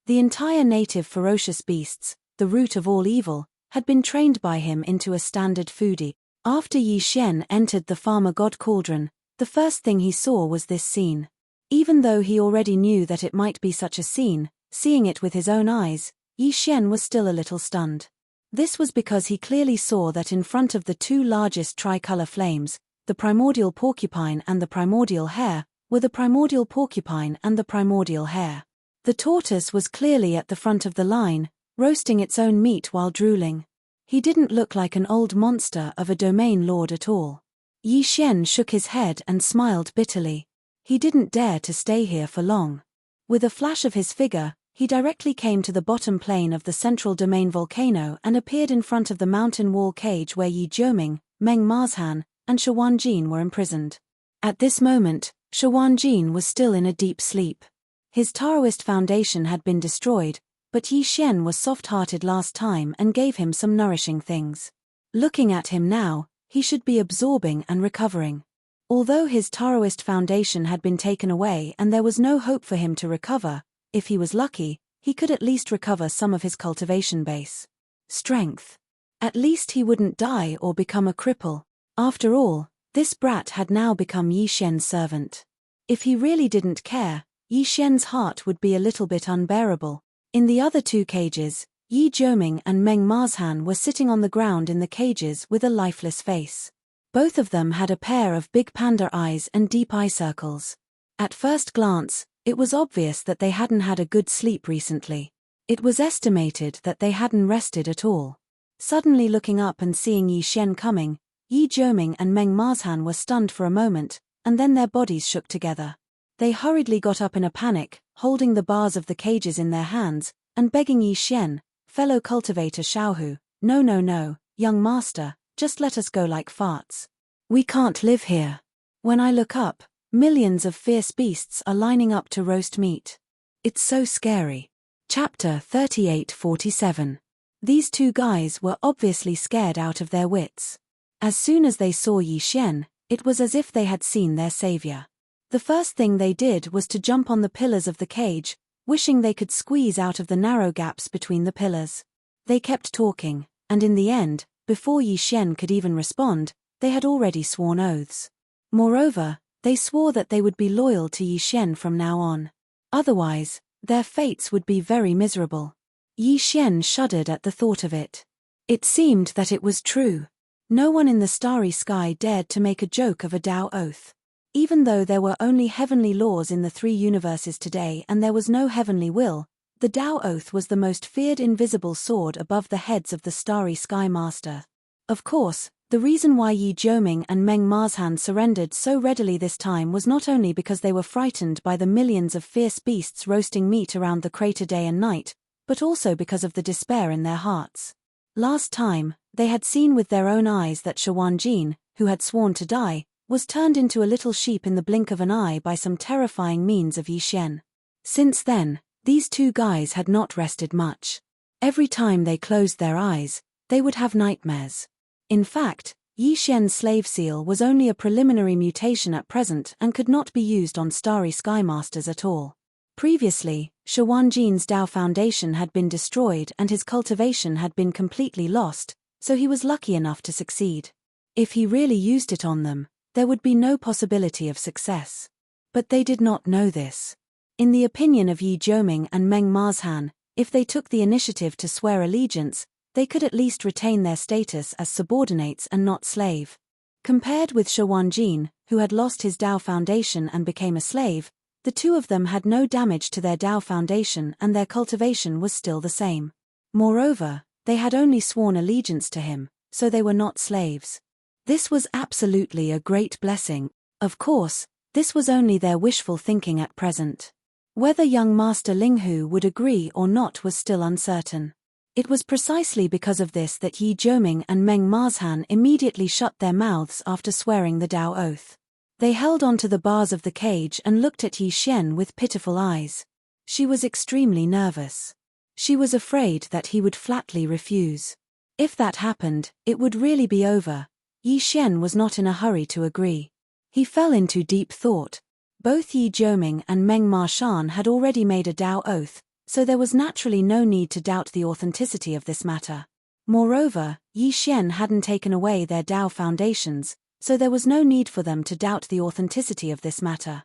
The entire native ferocious beasts, the root of all evil, had been trained by him into a standard foodie. After Yi Xian entered the farmer god cauldron, the first thing he saw was this scene. Even though he already knew that it might be such a scene, seeing it with his own eyes, Yi Xian was still a little stunned. This was because he clearly saw that in front of the two largest tricolor flames, the primordial porcupine and the primordial hare, were the primordial porcupine and the primordial hare. The tortoise was clearly at the front of the line, roasting its own meat while drooling. He didn't look like an old monster of a domain lord at all. Yi Xian shook his head and smiled bitterly. He didn't dare to stay here for long. With a flash of his figure, he directly came to the bottom plane of the central domain volcano and appeared in front of the mountain wall cage where Yi Jiuming, Meng Marzhan, and Shawanjin were imprisoned. At this moment, Shawanjin was still in a deep sleep. His Taoist foundation had been destroyed, but Yi Xian was soft-hearted last time and gave him some nourishing things. Looking at him now, he should be absorbing and recovering. Although his Taoist foundation had been taken away and there was no hope for him to recover, if he was lucky, he could at least recover some of his cultivation base. Strength. At least he wouldn't die or become a cripple. After all, this brat had now become Yi Xian's servant. If he really didn't care, Yi Xian's heart would be a little bit unbearable. In the other two cages, Yi Jiuming and Meng Marzhan were sitting on the ground in the cages with a lifeless face. Both of them had a pair of big panda eyes and deep eye circles. At first glance, it was obvious that they hadn't had a good sleep recently. It was estimated that they hadn't rested at all. Suddenly looking up and seeing Yi Xian coming, Yi Jiuming and Meng Marzhan were stunned for a moment, and then their bodies shook together. They hurriedly got up in a panic, holding the bars of the cages in their hands, and begging Yi Xian, fellow cultivator Xiaohu, no, young master, just let us go like farts. We can't live here. When I look up, millions of fierce beasts are lining up to roast meat. It's so scary. Chapter 3847. These two guys were obviously scared out of their wits. As soon as they saw Yi Xian, it was as if they had seen their savior. The first thing they did was to jump on the pillars of the cage, wishing they could squeeze out of the narrow gaps between the pillars. They kept talking, and in the end, before Yi Xian could even respond, they had already sworn oaths. Moreover, they swore that they would be loyal to Yi Xian from now on. Otherwise, their fates would be very miserable. Yi Xian shuddered at the thought of it. It seemed that it was true. No one in the starry sky dared to make a joke of a Tao oath. Even though there were only heavenly laws in the three universes today and there was no heavenly will, the Tao oath was the most feared invisible sword above the heads of the starry sky master. Of course, the reason why Yi Jiuming and Meng Marzhan surrendered so readily this time was not only because they were frightened by the millions of fierce beasts roasting meat around the crater day and night, but also because of the despair in their hearts. Last time, they had seen with their own eyes that Shawanjin, who had sworn to die, was turned into a little sheep in the blink of an eye by some terrifying means of Yi Xian. Since then, these two guys had not rested much. Every time they closed their eyes, they would have nightmares. In fact, Yi Xian's slave seal was only a preliminary mutation at present and could not be used on starry sky masters at all. Previously, Shawanjin's Tao foundation had been destroyed and his cultivation had been completely lost, so he was lucky enough to succeed. If he really used it on them, there would be no possibility of success. But they did not know this. In the opinion of Yi Jiuming and Meng Marzhan, if they took the initiative to swear allegiance, they could at least retain their status as subordinates and not slave. Compared with Shi Wanjin, who had lost his Dao foundation and became a slave, the two of them had no damage to their Dao foundation and their cultivation was still the same. Moreover, they had only sworn allegiance to him, so they were not slaves. This was absolutely a great blessing. Of course, this was only their wishful thinking at present. Whether young Master Linghu would agree or not was still uncertain. It was precisely because of this that Yi Jiuming and Meng Marzhan immediately shut their mouths after swearing the Dao oath. They held onto the bars of the cage and looked at Yi Xian with pitiful eyes. She was extremely nervous. She was afraid that he would flatly refuse. If that happened, it would really be over. Yi Xian was not in a hurry to agree. He fell into deep thought. Both Yi Jiuming and Meng Marzhan had already made a Dao oath, so there was naturally no need to doubt the authenticity of this matter. Moreover, Yi Xian hadn't taken away their Dao foundations, so there was no need for them to doubt the authenticity of this matter.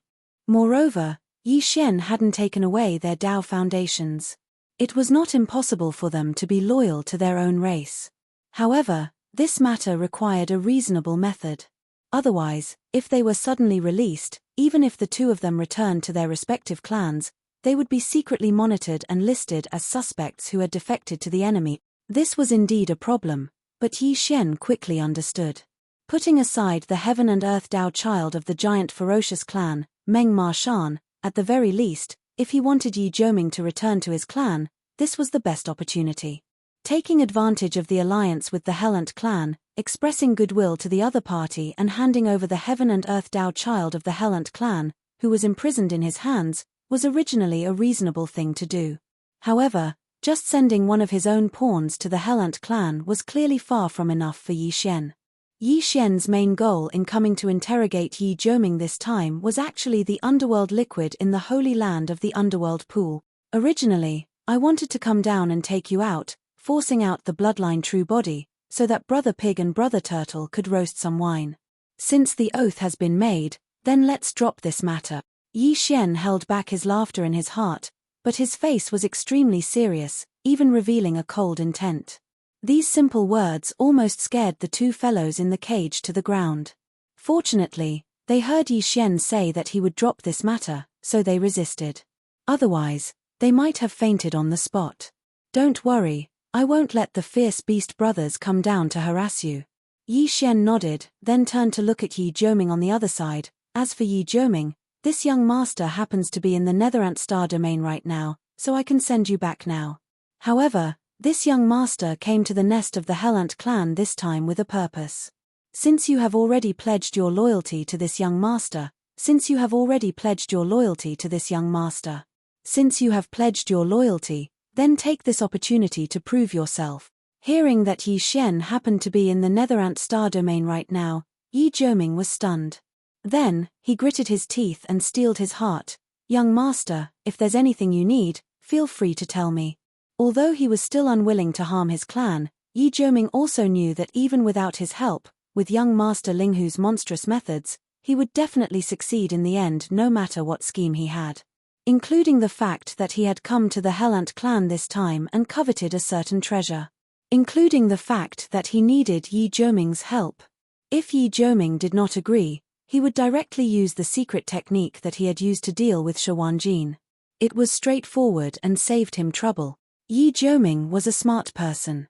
Moreover, Yi Xian hadn't taken away their Dao foundations. It was not impossible for them to be loyal to their own race. However, this matter required a reasonable method. Otherwise, if they were suddenly released, even if the two of them returned to their respective clans, they would be secretly monitored and listed as suspects who had defected to the enemy. This was indeed a problem, but Yi Xian quickly understood. Putting aside the heaven and earth Dao child of the giant ferocious clan, Meng Marzhan, at the very least, if he wanted Yi Jiuming to return to his clan, this was the best opportunity. Taking advantage of the alliance with the Hellant clan, expressing goodwill to the other party and handing over the heaven and earth Dao child of the Hellant clan, who was imprisoned in his hands, was originally a reasonable thing to do. However, just sending one of his own pawns to the Hellant clan was clearly far from enough for Yi Xian. Yi Xian's main goal in coming to interrogate Yi Jiuming this time was actually the underworld liquid in the holy land of the underworld pool. Originally, I wanted to come down and take you out, forcing out the bloodline true body, so that Brother Pig and Brother Turtle could roast some wine. Since the oath has been made, then let's drop this matter. Yi Xian held back his laughter in his heart, but his face was extremely serious, even revealing a cold intent. These simple words almost scared the two fellows in the cage to the ground. Fortunately, they heard Yi Xian say that he would drop this matter, so they resisted. Otherwise, they might have fainted on the spot. Don't worry, I won't let the fierce beast brothers come down to harass you. Yi Xian nodded, then turned to look at Yi Jiuming on the other side. As for Yi Jiuming, this young master happens to be in the Netherant star domain right now, so I can send you back now. However, this young master came to the nest of the Hellant clan this time with a purpose. Since you have already pledged your loyalty to this young master, since you have pledged your loyalty, then take this opportunity to prove yourself. Hearing that Yi Xian happened to be in the Netherant star domain right now, Yi Jiuming was stunned. Then, he gritted his teeth and steeled his heart. Young master, if there's anything you need, feel free to tell me. Although he was still unwilling to harm his clan, Yi Jiuming also knew that even without his help, with young Master Linghu's monstrous methods, he would definitely succeed in the end no matter what scheme he had. Including the fact that he had come to the Hellant clan this time and coveted a certain treasure. Including the fact that he needed Yi Jiuming's help. If Yi Jiuming did not agree, he would directly use the secret technique that he had used to deal with Shi Wanjin. It was straightforward and saved him trouble. Yi Jiuming was a smart person.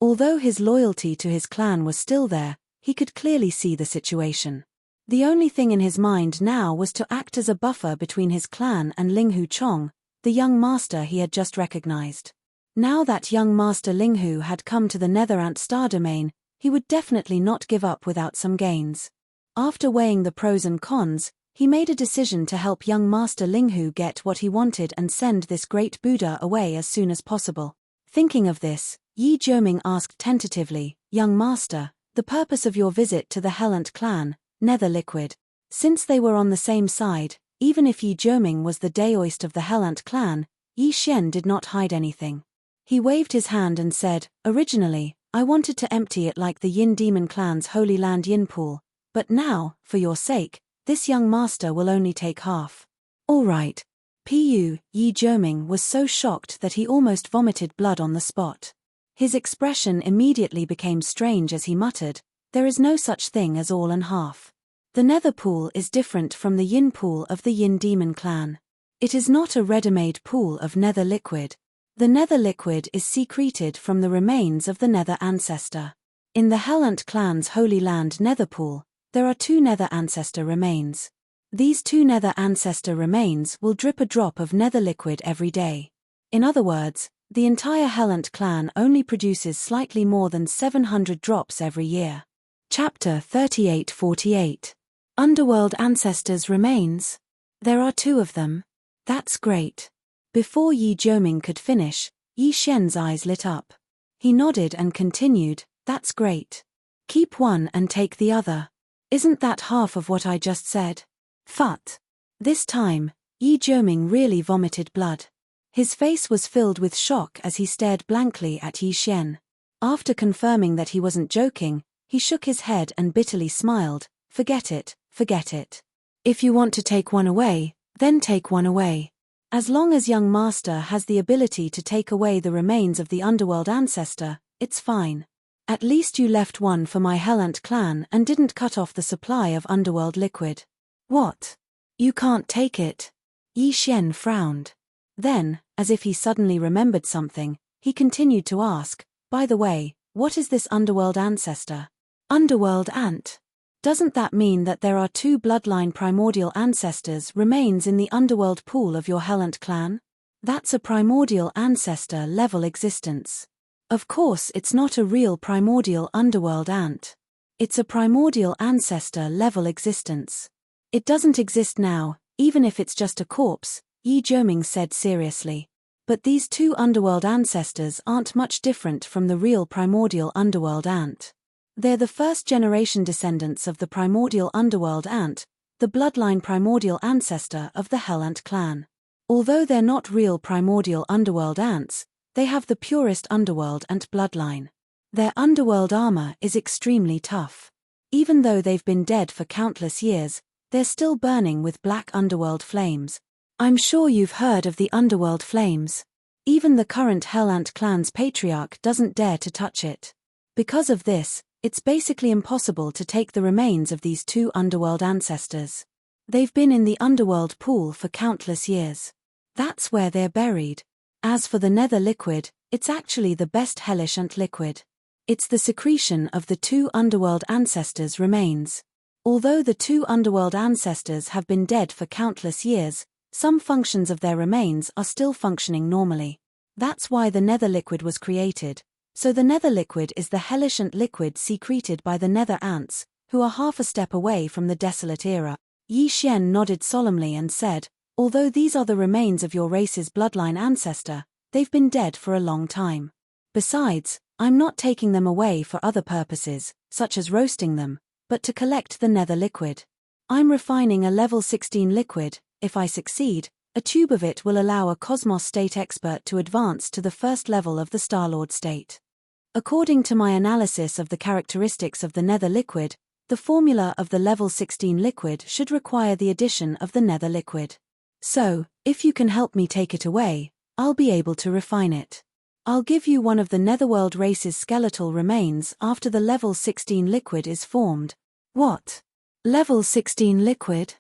Although his loyalty to his clan was still there, he could clearly see the situation. The only thing in his mind now was to act as a buffer between his clan and Linghu Chong, the young master he had just recognized. Now that young Master Linghu had come to the Netherant star domain, he would definitely not give up without some gains. After weighing the pros and cons, he made a decision to help young Master Linghu get what he wanted and send this great Buddha away as soon as possible. Thinking of this, Yi Jiuming asked tentatively, "Young master, the purpose of your visit to the Hellant clan, Nether Liquid." Since they were on the same side, even if Yi Jiuming was the daoist of the Hellant clan, Yi Xian did not hide anything. He waved his hand and said, "Originally, I wanted to empty it like the Yin Demon clan's Holy Land Yin Pool, But now, for your sake, this young master will only take half. All right. Pu Yi Jiuming was so shocked that he almost vomited blood on the spot. His expression immediately became strange as he muttered, "There is no such thing as all and half. The nether pool is different from the yin pool of the yin demon clan. It is not a ready-made pool of nether liquid. The nether liquid is secreted from the remains of the nether ancestor. In the Hellant clan's Holy Land nether pool, there are 2 nether ancestor remains. These 2 nether ancestor remains will drip a drop of nether liquid every day. In other words, the entire Hellant clan only produces slightly more than 700 drops every year." Chapter 38-48. Underworld Ancestors Remains. There are 2 of them. That's great. Before Yi Jiuming could finish, Yi Xian's eyes lit up. He nodded and continued, "That's great. Keep one and take the other. Isn't that half of what I just said?" Phut. This time, Yi Jiuming really vomited blood. His face was filled with shock as he stared blankly at Yi Xian. After confirming that he wasn't joking, he shook his head and bitterly smiled, "Forget it, forget it. If you want to take one away, then take one away. As long as young master has the ability to take away the remains of the underworld ancestor, it's fine. At least you left one for my Hellant clan and didn't cut off the supply of underworld liquid." "What? You can't take it?" Yi Xian frowned. Then, as if he suddenly remembered something, he continued to ask, "By the way, what is this underworld ancestor?" "Underworld ant. Doesn't that mean that there are 2 bloodline primordial ancestors remains in the underworld pool of your Hellant clan? That's a primordial ancestor level existence. Of course it's not a real primordial underworld ant. It's a primordial ancestor level existence. It doesn't exist now, even if it's just a corpse," Yi Jiuming said seriously. "But these 2 underworld ancestors aren't much different from the real primordial underworld ant. They're the first-generation descendants of the primordial underworld ant, the bloodline primordial ancestor of the Hellant clan. Although they're not real primordial underworld ants, they have the purest underworld ant bloodline. Their underworld armor is extremely tough. Even though they've been dead for countless years, they're still burning with black underworld flames. I'm sure you've heard of the underworld flames. Even the current Hellant clan's patriarch doesn't dare to touch it. Because of this, it's basically impossible to take the remains of these 2 underworld ancestors. They've been in the underworld pool for countless years. That's where they're buried. As for the nether liquid, it's actually the best hellish ant liquid. It's the secretion of the 2 underworld ancestors' remains. Although the 2 underworld ancestors have been dead for countless years, some functions of their remains are still functioning normally. That's why the nether liquid was created. So the nether liquid is the hellish ant liquid secreted by the nether ants, who are half a step away from the desolate era. Yi Xian nodded solemnly and said, "Although these are the remains of your race's bloodline ancestor, they've been dead for a long time. Besides, I'm not taking them away for other purposes, such as roasting them, but to collect the nether liquid. I'm refining a level 16 liquid. If I succeed, a tube of it will allow a Cosmos state expert to advance to the first level of the Starlord state. According to my analysis of the characteristics of the nether liquid, the formula of the level 16 liquid should require the addition of the nether liquid. So, if you can help me take it away, I'll be able to refine it. I'll give you one of the netherworld race's skeletal remains after the level 16 liquid is formed." "What? Level 16 liquid?"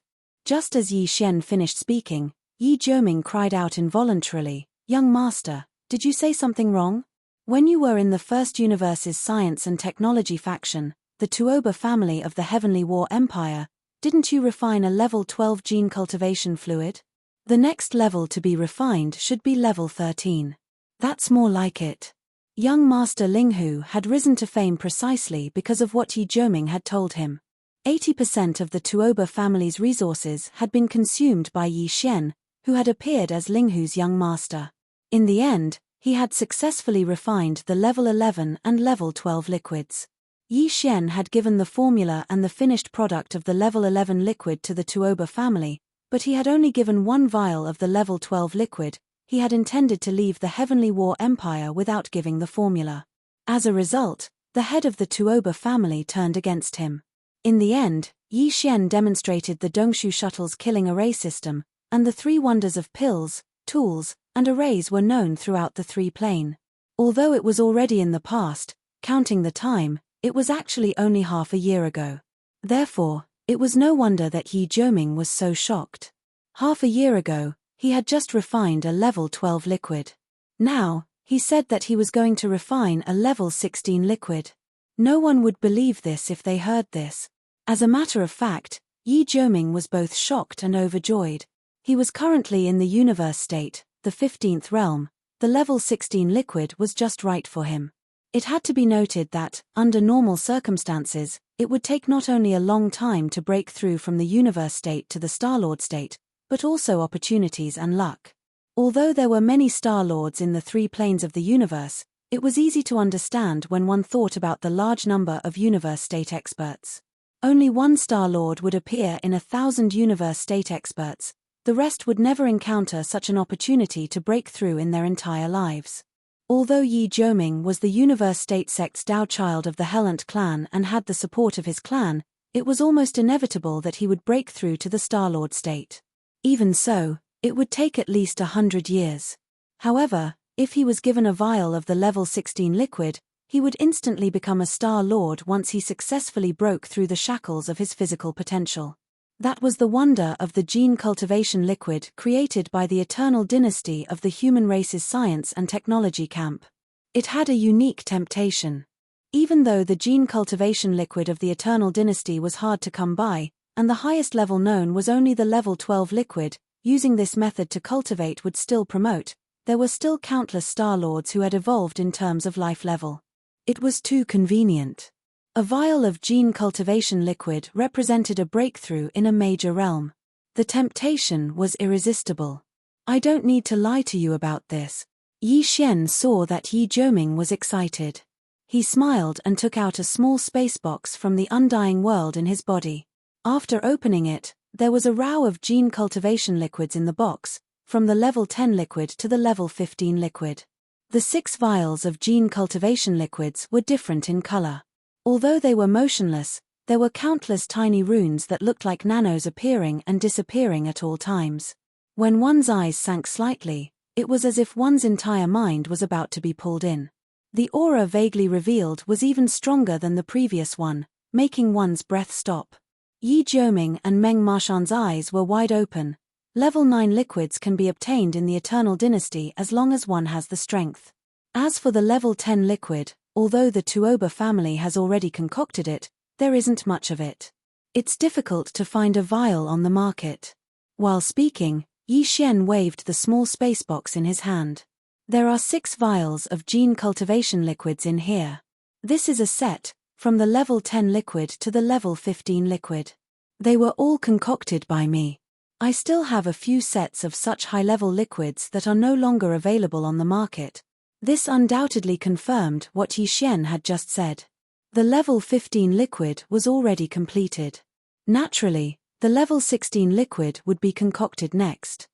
Just as Yi Xian finished speaking, Yi Jiuming cried out involuntarily, "Young master, did you say something wrong? When you were in the First Universe's science and technology faction, the Tuoba family of the Heavenly War Empire, didn't you refine a level 12 gene cultivation fluid? The next level to be refined should be level 13. That's more like it." Young Master Linghu had risen to fame precisely because of what Yi Jiuming had told him. 80% of the Tuoba family's resources had been consumed by Yi Xian, who had appeared as Linghu's young master. In the end, he had successfully refined the level 11 and level 12 liquids. Yi Xian had given the formula and the finished product of the level 11 liquid to the Tuoba family, but he had only given one vial of the level 12 liquid. He had intended to leave the Heavenly War Empire without giving the formula. As a result, the head of the Tuoba family turned against him. In the end, Yi Xian demonstrated the Dongshu shuttle's killing array system, and the three wonders of pills, tools, and arrays were known throughout the three plane. Although it was already in the past, counting the time, it was actually only half a year ago. Therefore, it was no wonder that Yi Jiuming was so shocked. Half a year ago, he had just refined a level 12 liquid. Now, he said that he was going to refine a level 16 liquid. No one would believe this if they heard this. As a matter of fact, Yi Jiuming was both shocked and overjoyed. He was currently in the universe state, the 15th realm. The level 16 liquid was just right for him. It had to be noted that, under normal circumstances, it would take not only a long time to break through from the universe state to the Star-Lord state, but also opportunities and luck. Although there were many Star-Lords in the three planes of the universe, it was easy to understand when one thought about the large number of universe state experts. Only one Star-Lord would appear in 1,000 universe state experts. The rest would never encounter such an opportunity to break through in their entire lives. Although Yi Jiuming was the universe state sect's Dao child of the Hellant clan and had the support of his clan, it was almost inevitable that he would break through to the Star-Lord state. Even so, it would take at least 100 years. However, if he was given a vial of the level 16 liquid, he would instantly become a Star-Lord once he successfully broke through the shackles of his physical potential. That was the wonder of the gene cultivation liquid created by the eternal dynasty of the human race's science and technology camp. It had a unique temptation. Even though the gene cultivation liquid of the eternal dynasty was hard to come by, and the highest level known was only the level 12 liquid, using this method to cultivate would still promote, there were still countless Star-Lords who had evolved in terms of life level. It was too convenient. A vial of gene cultivation liquid represented a breakthrough in a major realm. The temptation was irresistible. I don't need to lie to you about this. Yi Xian saw that Yi Jiuming was excited. He smiled and took out a small space box from the undying world in his body. After opening it, there was a row of gene cultivation liquids in the box, from the level 10 liquid to the level 15 liquid. The 6 vials of gene cultivation liquids were different in color. Although they were motionless, there were countless tiny runes that looked like nanos appearing and disappearing at all times. When one's eyes sank slightly, it was as if one's entire mind was about to be pulled in. The aura vaguely revealed was even stronger than the previous one, making one's breath stop. Yi Jiuming and Meng Marshan's eyes were wide open. Level 9 liquids can be obtained in the Eternal Dynasty as long as one has the strength. As for the level 10 liquid, although the Tuoba family has already concocted it, there isn't much of it. It's difficult to find a vial on the market. While speaking, Yi Xian waved the small space box in his hand. There are 6 vials of gene cultivation liquids in here. This is a set, from the level 10 liquid to the level 15 liquid. They were all concocted by me. I still have a few sets of such high-level liquids that are no longer available on the market. This undoubtedly confirmed what Yi Xian had just said. The level 15 liquid was already completed. Naturally, the level 16 liquid would be concocted next.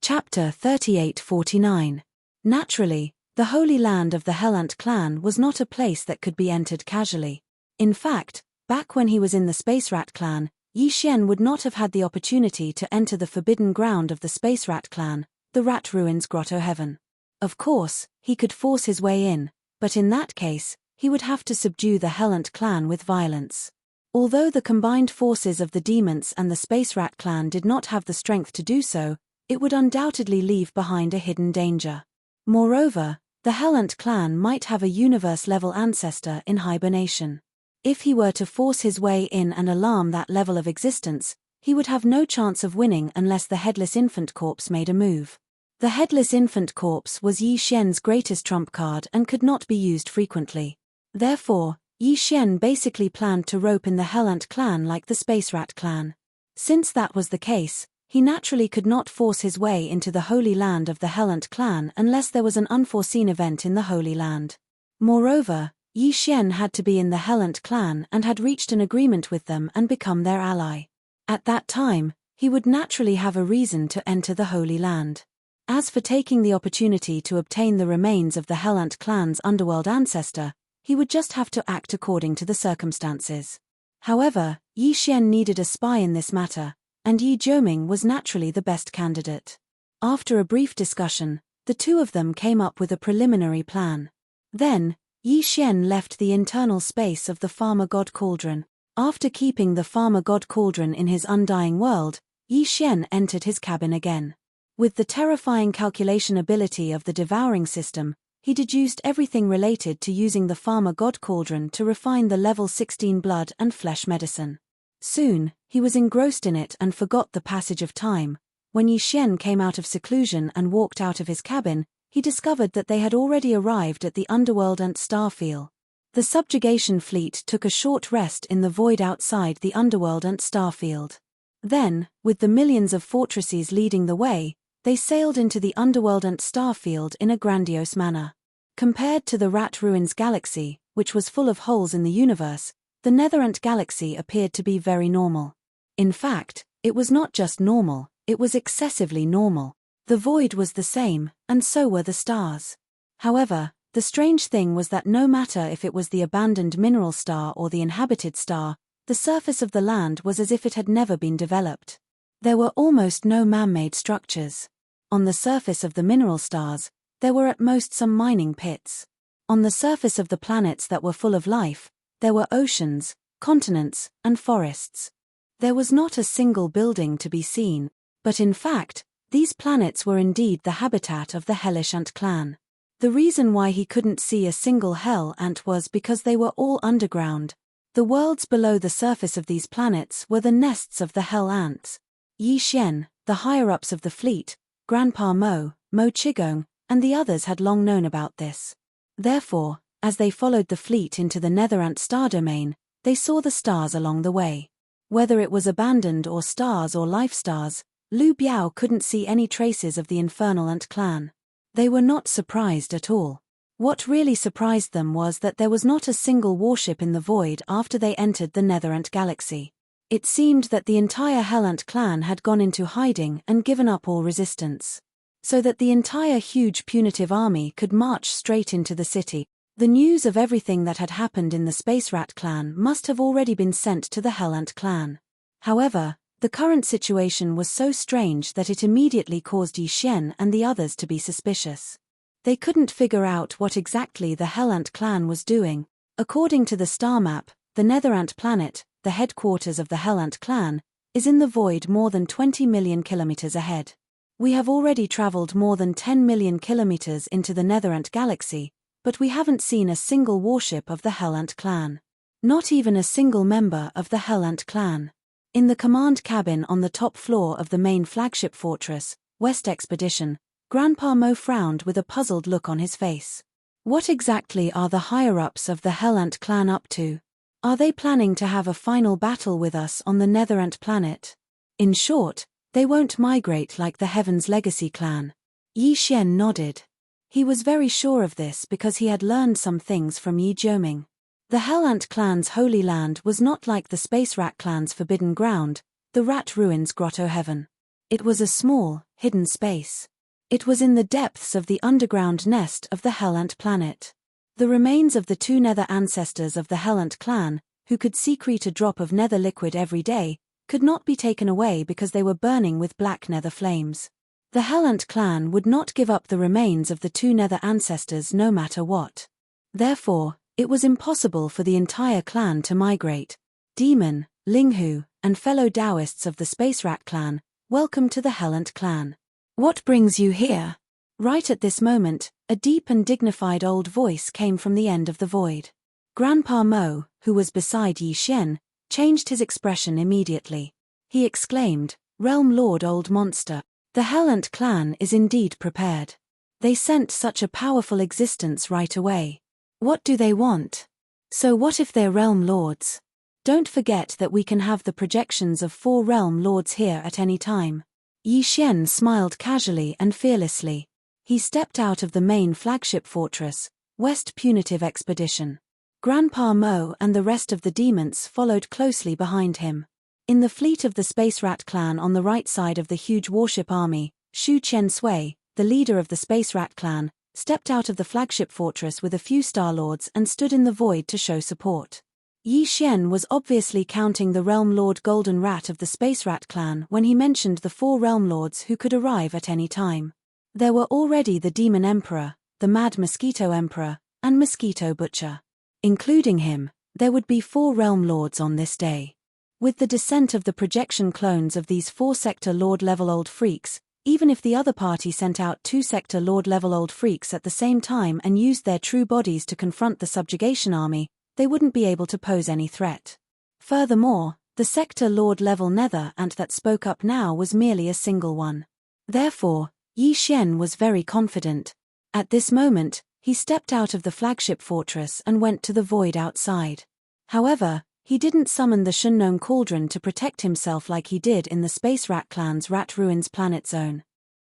Chapter 3849. Naturally, the Holy Land of the Hellant clan was not a place that could be entered casually. In fact, back when he was in the Space Rat clan, Yi Xian would not have had the opportunity to enter the forbidden ground of the Space Rat clan, the Rat Ruins Grotto Heaven. Of course, he could force his way in, but in that case, he would have to subdue the Hellant clan with violence. Although the combined forces of the Demons and the Space Rat clan did not have the strength to do so, it would undoubtedly leave behind a hidden danger. Moreover, the Hellant clan might have a universe-level ancestor in hibernation. If he were to force his way in and alarm that level of existence, he would have no chance of winning unless the Headless Infant Corpse made a move. The Headless Infant Corpse was Yi Xian's greatest trump card and could not be used frequently. Therefore, Yi Xian basically planned to rope in the Hellant clan like the Space Rat clan. Since that was the case, he naturally could not force his way into the Holy Land of the Hellant clan unless there was an unforeseen event in the Holy Land. Moreover, Yi Xian had to be in the Hellant clan and had reached an agreement with them and become their ally. At that time, he would naturally have a reason to enter the Holy Land. As for taking the opportunity to obtain the remains of the Hellant clan's underworld ancestor, he would just have to act according to the circumstances. However, Yi Xian needed a spy in this matter, and Yi Jiuming was naturally the best candidate. After a brief discussion, the two of them came up with a preliminary plan. Then, Yi Xian left the internal space of the Farmer God Cauldron. After keeping the Farmer God Cauldron in his undying world, Yi Xian entered his cabin again. With the terrifying calculation ability of the devouring system, he deduced everything related to using the Farmer God Cauldron to refine the level 16 blood and flesh medicine. Soon, he was engrossed in it and forgot the passage of time. When Yi Xian came out of seclusion and walked out of his cabin, he discovered that they had already arrived at the underworld and starfield. The subjugation fleet took a short rest in the void outside the underworld and starfield. Then, with the millions of fortresses leading the way, they sailed into the underworld and starfield in a grandiose manner. Compared to the Rat Ruins galaxy, which was full of holes in the universe, the Netherant galaxy appeared to be very normal. In fact, it was not just normal, it was excessively normal. The void was the same, and so were the stars. However, the strange thing was that no matter if it was the abandoned mineral star or the inhabited star, the surface of the land was as if it had never been developed. There were almost no man-made structures. On the surface of the mineral stars, there were at most some mining pits. On the surface of the planets that were full of life, there were oceans, continents, and forests. There was not a single building to be seen, but in fact, these planets were indeed the habitat of the hellish ant clan. The reason why he couldn't see a single hell ant was because they were all underground. The worlds below the surface of these planets were the nests of the hell ants. Yi Xian, the higher-ups of the fleet, Grandpa Mo, Mo Qigong, and the others had long known about this. Therefore, as they followed the fleet into the Netherant star domain, they saw the stars along the way. Whether it was abandoned or stars or life stars, Lu Biao couldn't see any traces of the infernal ant clan. They were not surprised at all. What really surprised them was that there was not a single warship in the void after they entered the Netherant galaxy. It seemed that the entire Hellant clan had gone into hiding and given up all resistance. So that the entire huge punitive army could march straight into the city. The news of everything that had happened in the Space Rat clan must have already been sent to the Hellant clan. However, the current situation was so strange that it immediately caused Yi Xian and the others to be suspicious. They couldn't figure out what exactly the Hellant clan was doing. According to the star map, the Netherant planet, the headquarters of the Hellant clan, is in the void more than 20 million kilometers ahead. We have already traveled more than 10 million kilometers into the Netherant galaxy, but we haven't seen a single warship of the Hellant clan. Not even a single member of the Hellant clan. In the command cabin on the top floor of the main flagship fortress, West Expedition, Grandpa Mo frowned with a puzzled look on his face. What exactly are the higher-ups of the Hellant clan up to? Are they planning to have a final battle with us on the Netherant planet? In short, they won't migrate like the Heaven's Legacy clan. Yi Xian nodded. He was very sure of this because he had learned some things from Yi Jiuming. The Hellant clan's holy land was not like the Space Rat clan's forbidden ground, the Rat Ruins Grotto Heaven. It was a small, hidden space. It was in the depths of the underground nest of the Hellant planet. The remains of the two nether ancestors of the Hellant clan, who could secrete a drop of nether liquid every day, could not be taken away because they were burning with black nether flames. The Hellant clan would not give up the remains of the two nether ancestors no matter what. Therefore, it was impossible for the entire clan to migrate. Demon, Linghu, and fellow Taoists of the Space Rat clan, welcome to the Hellant clan. What brings you here? Right at this moment, a deep and dignified old voice came from the end of the void. Grandpa Mo, who was beside Yi Xian, changed his expression immediately. He exclaimed, "Realm Lord Old Monster, the Hellant clan is indeed prepared. They sent such a powerful existence right away. What do they want? So what if they're Realm Lords? Don't forget that we can have the projections of 4 Realm Lords here at any time." Yi Xian smiled casually and fearlessly. He stepped out of the main flagship fortress, West Punitive Expedition. Grandpa Mo and the rest of the demons followed closely behind him. In the fleet of the Space Rat clan on the right side of the huge warship army, Shu Chen Sui, the leader of the Space Rat clan, stepped out of the flagship fortress with a few Star Lords and stood in the void to show support. Yi Xian was obviously counting the Realm Lord Golden Rat of the Space Rat clan when he mentioned the 4 Realm Lords who could arrive at any time. There were already the Demon Emperor, the Mad Mosquito Emperor, and Mosquito Butcher. Including him, there would be 4 Realm Lords on this day. With the descent of the projection clones of these 4 Sector Lord level old freaks, even if the other party sent out 2 Sector Lord level old freaks at the same time and used their true bodies to confront the subjugation army, they wouldn't be able to pose any threat. Furthermore, the Sector Lord level Nether Ant that spoke up now was merely a single one. Therefore, Yi Xian was very confident. At this moment, he stepped out of the flagship fortress and went to the void outside. However, he didn't summon the Shunnong Cauldron to protect himself like he did in the Space Rat Clan's Rat Ruins planet zone.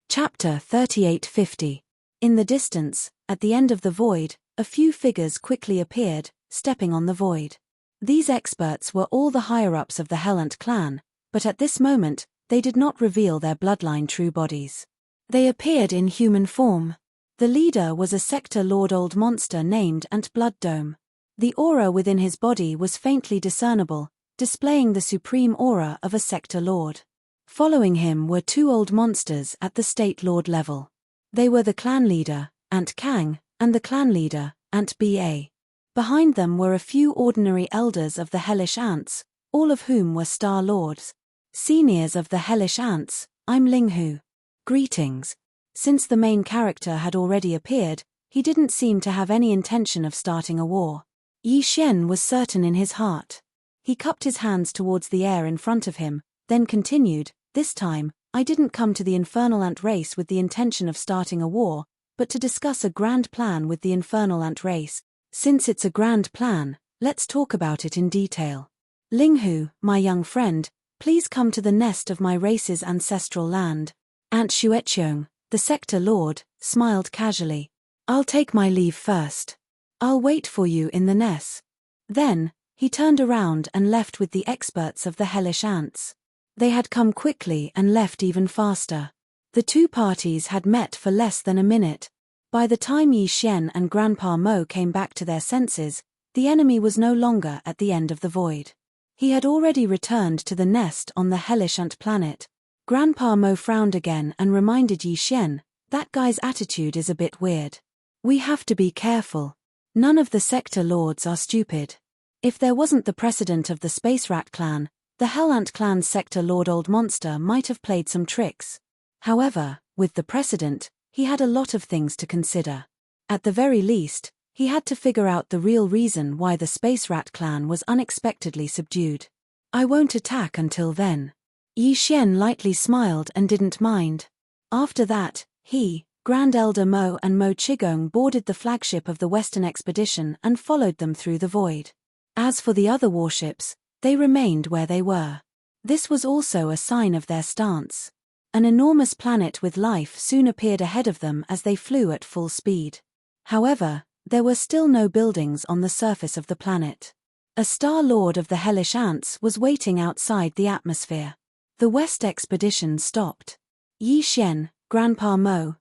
Chapter 3850. In the distance, at the end of the void, a few figures quickly appeared, stepping on the void. These experts were all the higher-ups of the Hellant clan, but at this moment, they did not reveal their bloodline true bodies. They appeared in human form. The leader was a Sector Lord Old Monster named Ant Blood Dome. The aura within his body was faintly discernible, displaying the supreme aura of a Sector Lord. Following him were 2 old monsters at the State Lord level. They were the clan leader, Ant Kang, and the clan leader, Ant Ba. Behind them were a few ordinary elders of the Hellish Ants, all of whom were Star Lords. Seniors of the Hellish Ants, I'm Linghu. Greetings. Since the main character had already appeared, he didn't seem to have any intention of starting a war. Yi Xian was certain in his heart. He cupped his hands towards the air in front of him, then continued, "This time, I didn't come to the Infernal Ant race with the intention of starting a war, but to discuss a grand plan with the Infernal Ant race. Since it's a grand plan, let's talk about it in detail. Linghu, my young friend, please come to the nest of my race's ancestral land." Ant Xueqiong, the Sector Lord, smiled casually. "I'll take my leave first. I'll wait for you in the nest." Then, he turned around and left with the experts of the Hellish Ants. They had come quickly and left even faster. The 2 parties had met for less than a minute. By the time Yi Xian and Grandpa Mo came back to their senses, the enemy was no longer at the end of the void. He had already returned to the nest on the Hellish Ant planet. Grandpa Mo frowned again and reminded Yi Xian, "That guy's attitude is a bit weird. We have to be careful. None of the Sector Lords are stupid." If there wasn't the precedent of the Space Rat clan, the Hellant clan's Sector Lord Old Monster might have played some tricks. However, with the precedent, he had a lot of things to consider. At the very least, he had to figure out the real reason why the Space Rat clan was unexpectedly subdued. "I won't attack until then." Yi Xian lightly smiled and didn't mind. After that, he, Grand Elder Mo and Mo Qigong boarded the flagship of the Western expedition and followed them through the void. As for the other warships, they remained where they were. This was also a sign of their stance. An enormous planet with life soon appeared ahead of them as they flew at full speed. However, there were still no buildings on the surface of the planet. A Star Lord of the Hellish Ants was waiting outside the atmosphere. The West expedition stopped. Yi Xian, Grandpa Mo,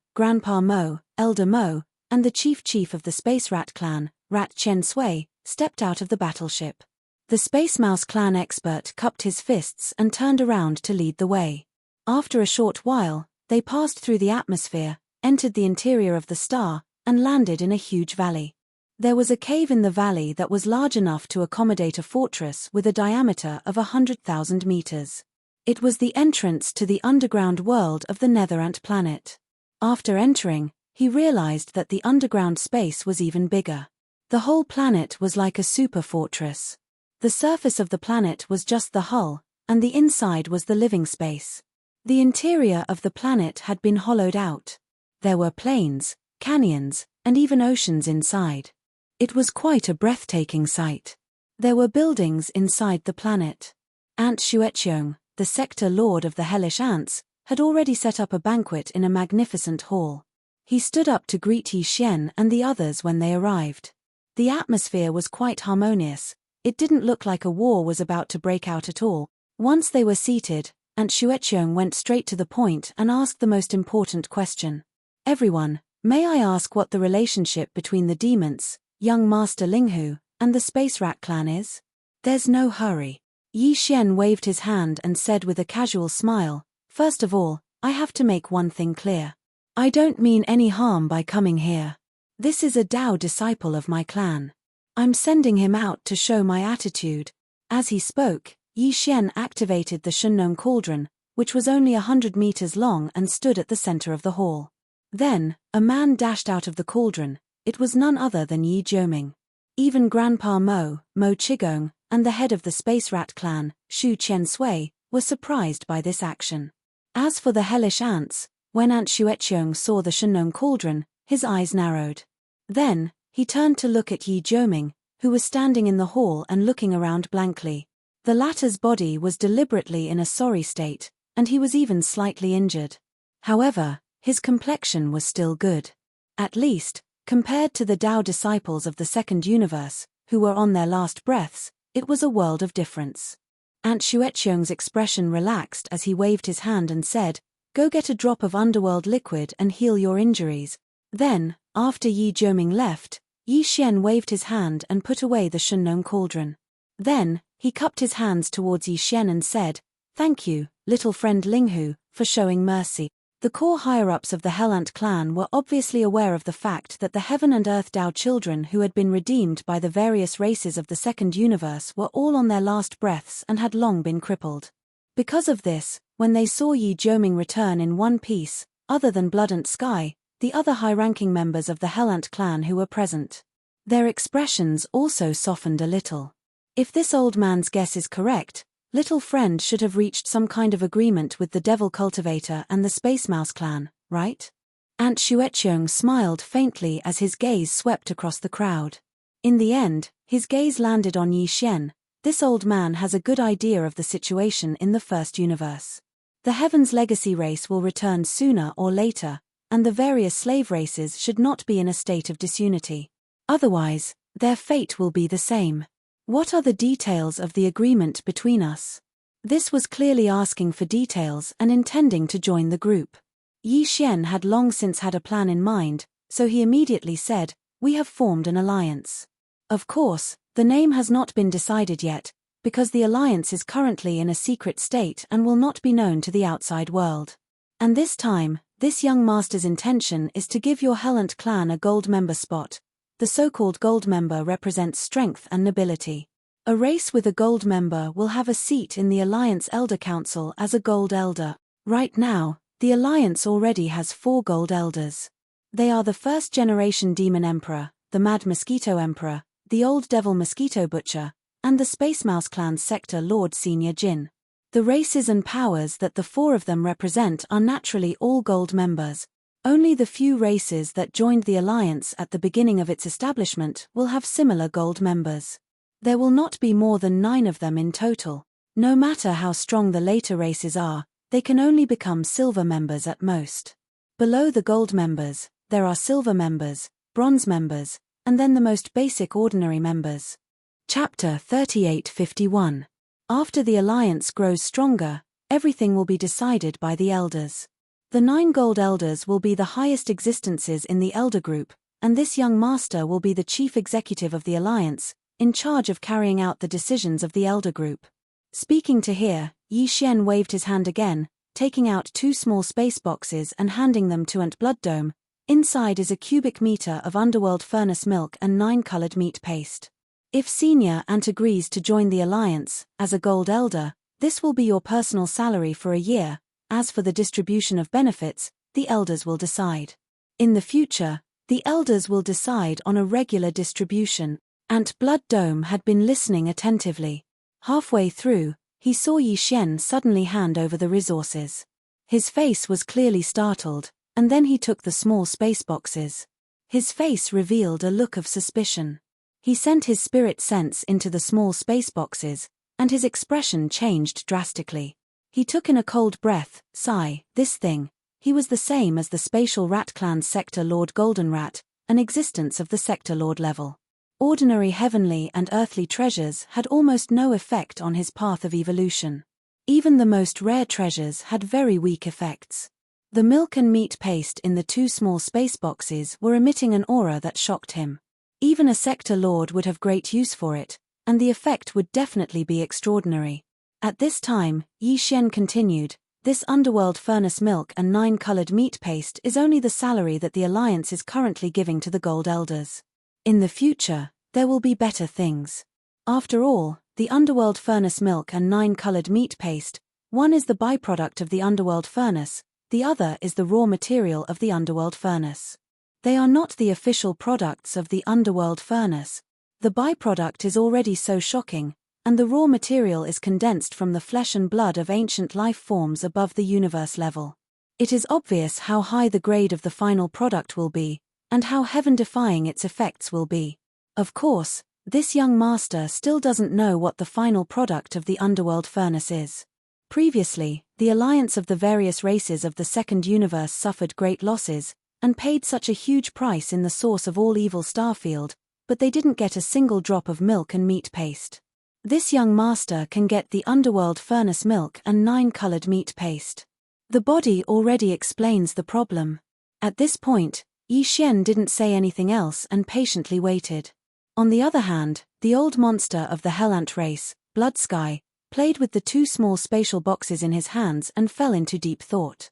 Elder Mo, and the Chief of the Space Rat clan, Rat Chen Sui, stepped out of the battleship. The Space Mouse clan expert cupped his fists and turned around to lead the way. After a short while, they passed through the atmosphere, entered the interior of the star, and landed in a huge valley. There was a cave in the valley that was large enough to accommodate a fortress with a diameter of 100,000 meters. It was the entrance to the underground world of the Nether Ant planet. After entering, he realized that the underground space was even bigger. The whole planet was like a super fortress. The surface of the planet was just the hull, and the inside was the living space. The interior of the planet had been hollowed out. There were plains, canyons, and even oceans inside. It was quite a breathtaking sight. There were buildings inside the planet. Ant Xueqiong, the Sector Lord of the Hellish Ants, had already set up a banquet in a magnificent hall. He stood up to greet Yi Xian and the others when they arrived. The atmosphere was quite harmonious. It didn't look like a war was about to break out at all. Once they were seated, Ant Xueqiong went straight to the point and asked the most important question. "Everyone, may I ask what the relationship between the demons, young Master Linghu, and the Space Rat clan is?" There's no hurry. Yi Xian waved his hand and said with a casual smile, "First of all, I have to make one thing clear. I don't mean any harm by coming here. This is a Dao disciple of my clan. I'm sending him out to show my attitude." As he spoke, Yi Xian activated the Shunnong cauldron, which was only 100 meters long and stood at the center of the hall. Then, a man dashed out of the cauldron. It was none other than Yi Jiuming. Even Grandpa Mo Qigong, and the head of the Space Rat clan, Shu Qiansui, were surprised by this action. As for the hellish ants, when Ant Xueqiong saw the Shunnong cauldron, his eyes narrowed. Then, he turned to look at Yi Jiuming, who was standing in the hall and looking around blankly. The latter's body was deliberately in a sorry state, and he was even slightly injured. However, his complexion was still good. At least, compared to the Dao disciples of the second universe, who were on their last breaths, it was a world of difference. Ant Xueqiong's expression relaxed as he waved his hand and said, "Go get a drop of underworld liquid and heal your injuries." Then, after Yi Jiuming left, Yi Xian waved his hand and put away the Shunnong cauldron. Then, he cupped his hands towards Yi Xian and said, "Thank you, little friend Linghu, for showing mercy." The core higher-ups of the Hellant clan were obviously aware of the fact that the Heaven and Earth Dao children who had been redeemed by the various races of the second universe were all on their last breaths and had long been crippled. Because of this, when they saw Yi Jiuming return in one piece, other than blood and sky, the other high-ranking members of the Hellant clan who were present, their expressions also softened a little. If this old man's guess is correct, little friend should have reached some kind of agreement with the Devil Cultivator and the Space Mouse clan, right? Ant Xueqiong smiled faintly as his gaze swept across the crowd. In the end, his gaze landed on Yi Xian. This old man has a good idea of the situation in the first universe. The Heaven's legacy race will return sooner or later, and the various slave races should not be in a state of disunity. Otherwise, their fate will be the same. What are the details of the agreement between us? This was clearly asking for details and intending to join the group. Yi Xian had long since had a plan in mind, so he immediately said, "We have formed an alliance." Of course, the name has not been decided yet, because the alliance is currently in a secret state and will not be known to the outside world. And this time, this young master's intention is to give your Hellant clan a gold member spot. The so-called gold member represents strength and nobility. A race with a gold member will have a seat in the Alliance Elder Council as a gold elder. Right now, the Alliance already has 4 gold elders. They are the first-generation Demon Emperor, the Mad Mosquito Emperor, the Old Devil Mosquito Butcher, and the Space Mouse Clan's Sector Lord Senior Jin. The races and powers that the 4 of them represent are naturally all gold members. Only the few races that joined the alliance at the beginning of its establishment will have similar gold members. There will not be more than 9 of them in total. No matter how strong the later races are, they can only become silver members at most. Below the gold members, there are silver members, bronze members, and then the most basic ordinary members. Chapter 3851. After the alliance grows stronger, everything will be decided by the elders. The 9 gold elders will be the highest existences in the elder group, and this young master will be the chief executive of the alliance, in charge of carrying out the decisions of the elder group. Speaking to here, Yi Xian waved his hand again, taking out 2 small space boxes and handing them to Ant Blood Dome. Inside is a cubic meter of underworld furnace milk and 9 colored meat paste. If Senior Ant agrees to join the alliance, as a gold elder, this will be your personal salary for a year. As for the distribution of benefits, the elders will decide. In the future, the elders will decide on a regular distribution. Ant Blood Dome had been listening attentively. Halfway through, he saw Yi Xian suddenly hand over the resources. His face was clearly startled, and then he took the small space boxes. His face revealed a look of suspicion. He sent his spirit sense into the small space boxes, and his expression changed drastically. He took in a cold breath, sigh, this thing. He was the same as the Spatial Rat Clan's Sector Lord Golden Rat, an existence of the Sector Lord level. Ordinary heavenly and earthly treasures had almost no effect on his path of evolution. Even the most rare treasures had very weak effects. The milk and meat paste in the 2 small space boxes were emitting an aura that shocked him. Even a Sector Lord would have great use for it, and the effect would definitely be extraordinary. At this time, Yi Xian continued, "This underworld furnace milk and 9-colored meat paste is only the salary that the Alliance is currently giving to the Gold Elders. In the future, there will be better things. After all, the underworld furnace milk and 9-colored meat paste, one is the byproduct of the underworld furnace, the other is the raw material of the underworld furnace. They are not the official products of the underworld furnace. The byproduct is already so shocking, and the raw material is condensed from the flesh and blood of ancient life forms above the universe level. It is obvious how high the grade of the final product will be, and how heaven-defying its effects will be. Of course, this young master still doesn't know what the final product of the underworld furnace is. Previously, the alliance of the various races of the second universe suffered great losses, and paid such a huge price in the source of all evil starfield, but they didn't get a single drop of milk and meat paste. This young master can get the underworld furnace milk and 9-colored meat paste. The body already explains the problem. At this point, Yi Xian didn't say anything else and patiently waited. On the other hand, the old monster of the Hellant race, Blood Sky, played with the 2 small spatial boxes in his hands and fell into deep thought.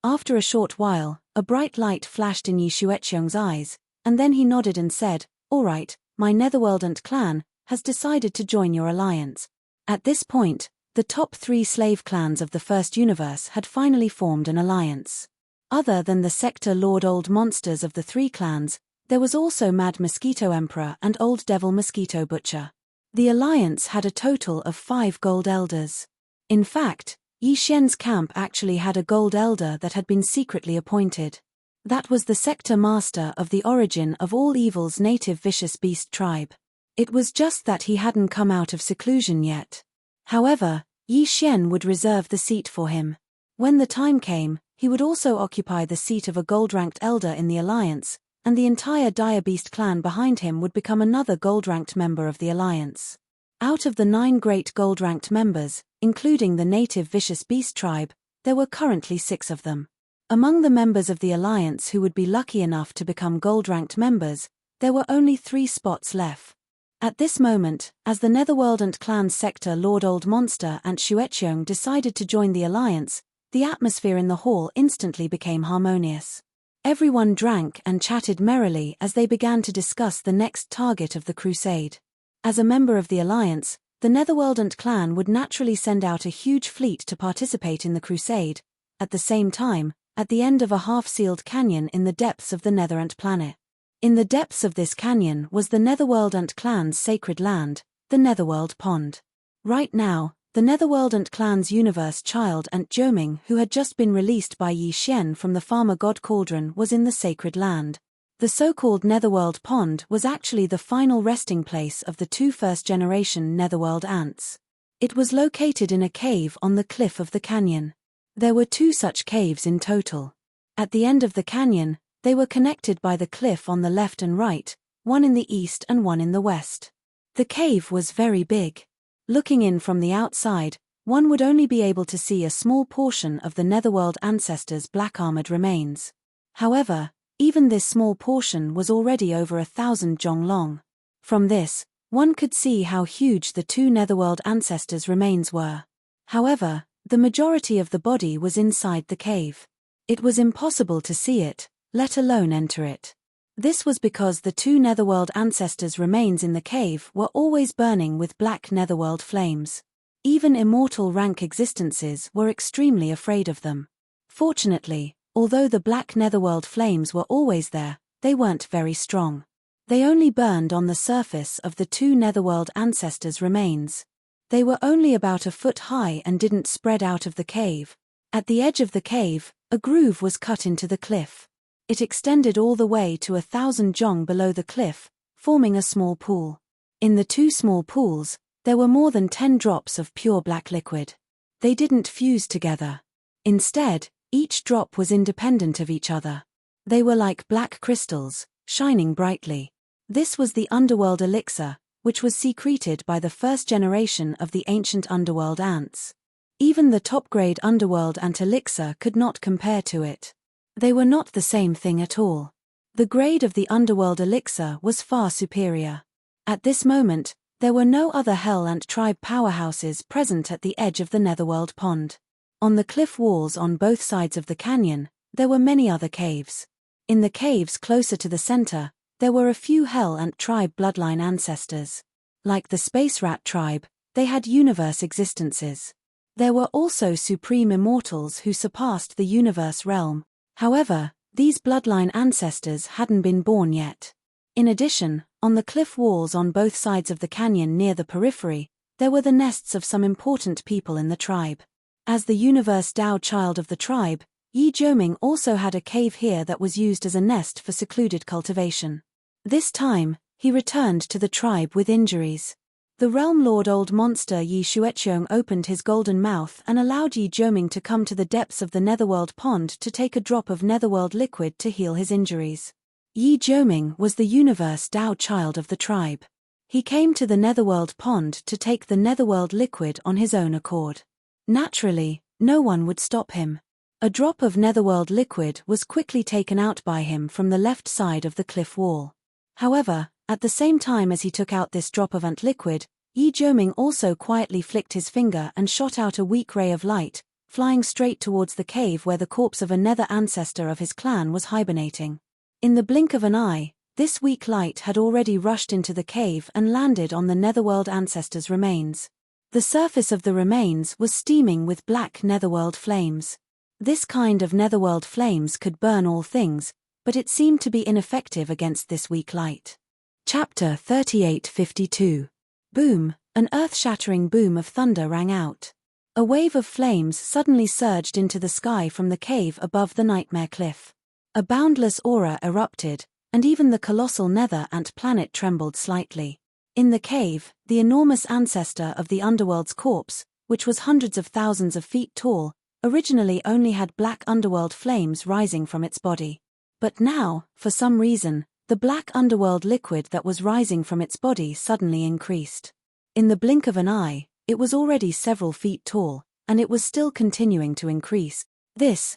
After a short while, a bright light flashed in Yi Xueqiong's eyes, and then he nodded and said, "All right, my Netherworldant clan has decided to join your alliance." At this point, the top 3 slave clans of the first universe had finally formed an alliance. Other than the Sector Lord Old Monsters of the 3 clans, there was also Mad Mosquito Emperor and Old Devil Mosquito Butcher. The alliance had a total of 5 Gold Elders. In fact, Yi Xian's camp actually had a Gold Elder that had been secretly appointed. That was the Sector Master of the Origin of All Evil's native Vicious Beast tribe. It was just that he hadn't come out of seclusion yet. However, Yi Xian would reserve the seat for him. When the time came, he would also occupy the seat of a gold-ranked elder in the alliance, and the entire Dire Beast clan behind him would become another gold-ranked member of the alliance. Out of the 9 great gold-ranked members, including the native Vicious Beast tribe, there were currently 6 of them. Among the members of the alliance who would be lucky enough to become gold-ranked members, there were only 3 spots left. At this moment, as the Netherworldant clan sector Lord Old Monster and Xueqiong decided to join the alliance, the atmosphere in the hall instantly became harmonious. Everyone drank and chatted merrily as they began to discuss the next target of the crusade. As a member of the alliance, the Netherworldant clan would naturally send out a huge fleet to participate in the crusade. At the same time, at the end of a half-sealed canyon in the depths of the Netherant planet. In the depths of this canyon was the Netherworldant clan's sacred land, the Netherworld Pond. Right now, the Netherworldant clan's universe child Aunt Jioming, who had just been released by Yi Xian from the Farmer God Cauldron, was in the sacred land. The so-called Netherworld Pond was actually the final resting place of the 2 first-generation Netherworld ants. It was located in a cave on the cliff of the canyon. There were 2 such caves in total. At the end of the canyon, they were connected by the cliff on the left and right, one in the east and one in the west. The cave was very big. Looking in from the outside, one would only be able to see a small portion of the Netherworld ancestors' black-armored remains. However, even this small portion was already over 1,000 zhong long. From this, one could see how huge the 2 Netherworld ancestors' remains were. However, the majority of the body was inside the cave. It was impossible to see it, let alone enter it. This was because the 2 Netherworld ancestors' remains in the cave were always burning with black Netherworld flames. Even immortal rank existences were extremely afraid of them. Fortunately, although the black Netherworld flames were always there, they weren't very strong. They only burned on the surface of the 2 Netherworld ancestors' remains. They were only about a foot high and didn't spread out of the cave. At the edge of the cave, a groove was cut into the cliff. It extended all the way to 1,000 zhong below the cliff, forming a small pool. In the 2 small pools, there were more than 10 drops of pure black liquid. They didn't fuse together. Instead, each drop was independent of each other. They were like black crystals, shining brightly. This was the underworld elixir, which was secreted by the first generation of the ancient underworld ants. Even the top-grade underworld ant elixir could not compare to it. They were not the same thing at all. The grade of the underworld elixir was far superior. At this moment, There were no other Hell Ant tribe powerhouses present at the edge of the Netherworld pond. On the cliff walls on both sides of the canyon, there were many other caves. In the caves closer to the center, there were a few Hell Ant tribe bloodline ancestors. Like the Space Rat tribe, they had universe existences. There were also supreme immortals who surpassed the universe realm. However, these bloodline ancestors hadn't been born yet. In addition, on the cliff walls on both sides of the canyon near the periphery, there were the nests of some important people in the tribe. As the universe Tao child of the tribe, Yi Jiuming also had a cave here that was used as a nest for secluded cultivation. This time, he returned to the tribe with injuries. The Realm Lord Old Monster Yi Xueqiong opened his golden mouth and allowed Yi Jiuming to come to the depths of the Netherworld pond to take a drop of Netherworld liquid to heal his injuries. Yi Jiuming was the universe Tao child of the tribe. He came to the Netherworld pond to take the Netherworld liquid on his own accord. Naturally, no one would stop him. A drop of Netherworld liquid was quickly taken out by him from the left side of the cliff wall. However, at the same time as he took out this drop of ant liquid, Yi Jiuming also quietly flicked his finger and shot out a weak ray of light, flying straight towards the cave where the corpse of a nether ancestor of his clan was hibernating. In the blink of an eye, this weak light had already rushed into the cave and landed on the Netherworld ancestor's remains. The surface of the remains was steaming with black Netherworld flames. This kind of Netherworld flames could burn all things, but it seemed to be ineffective against this weak light. Chapter 3852. Boom, an earth-shattering boom of thunder rang out. A wave of flames suddenly surged into the sky from the cave above the Nightmare Cliff. A boundless aura erupted, and even the colossal nether ant planet trembled slightly. In the cave, the enormous ancestor of the underworld's corpse, which was hundreds of thousands of feet tall, originally only had black underworld flames rising from its body. But now, for some reason, the black underworld liquid that was rising from its body suddenly increased. In the blink of an eye, it was already several feet tall, and it was still continuing to increase. This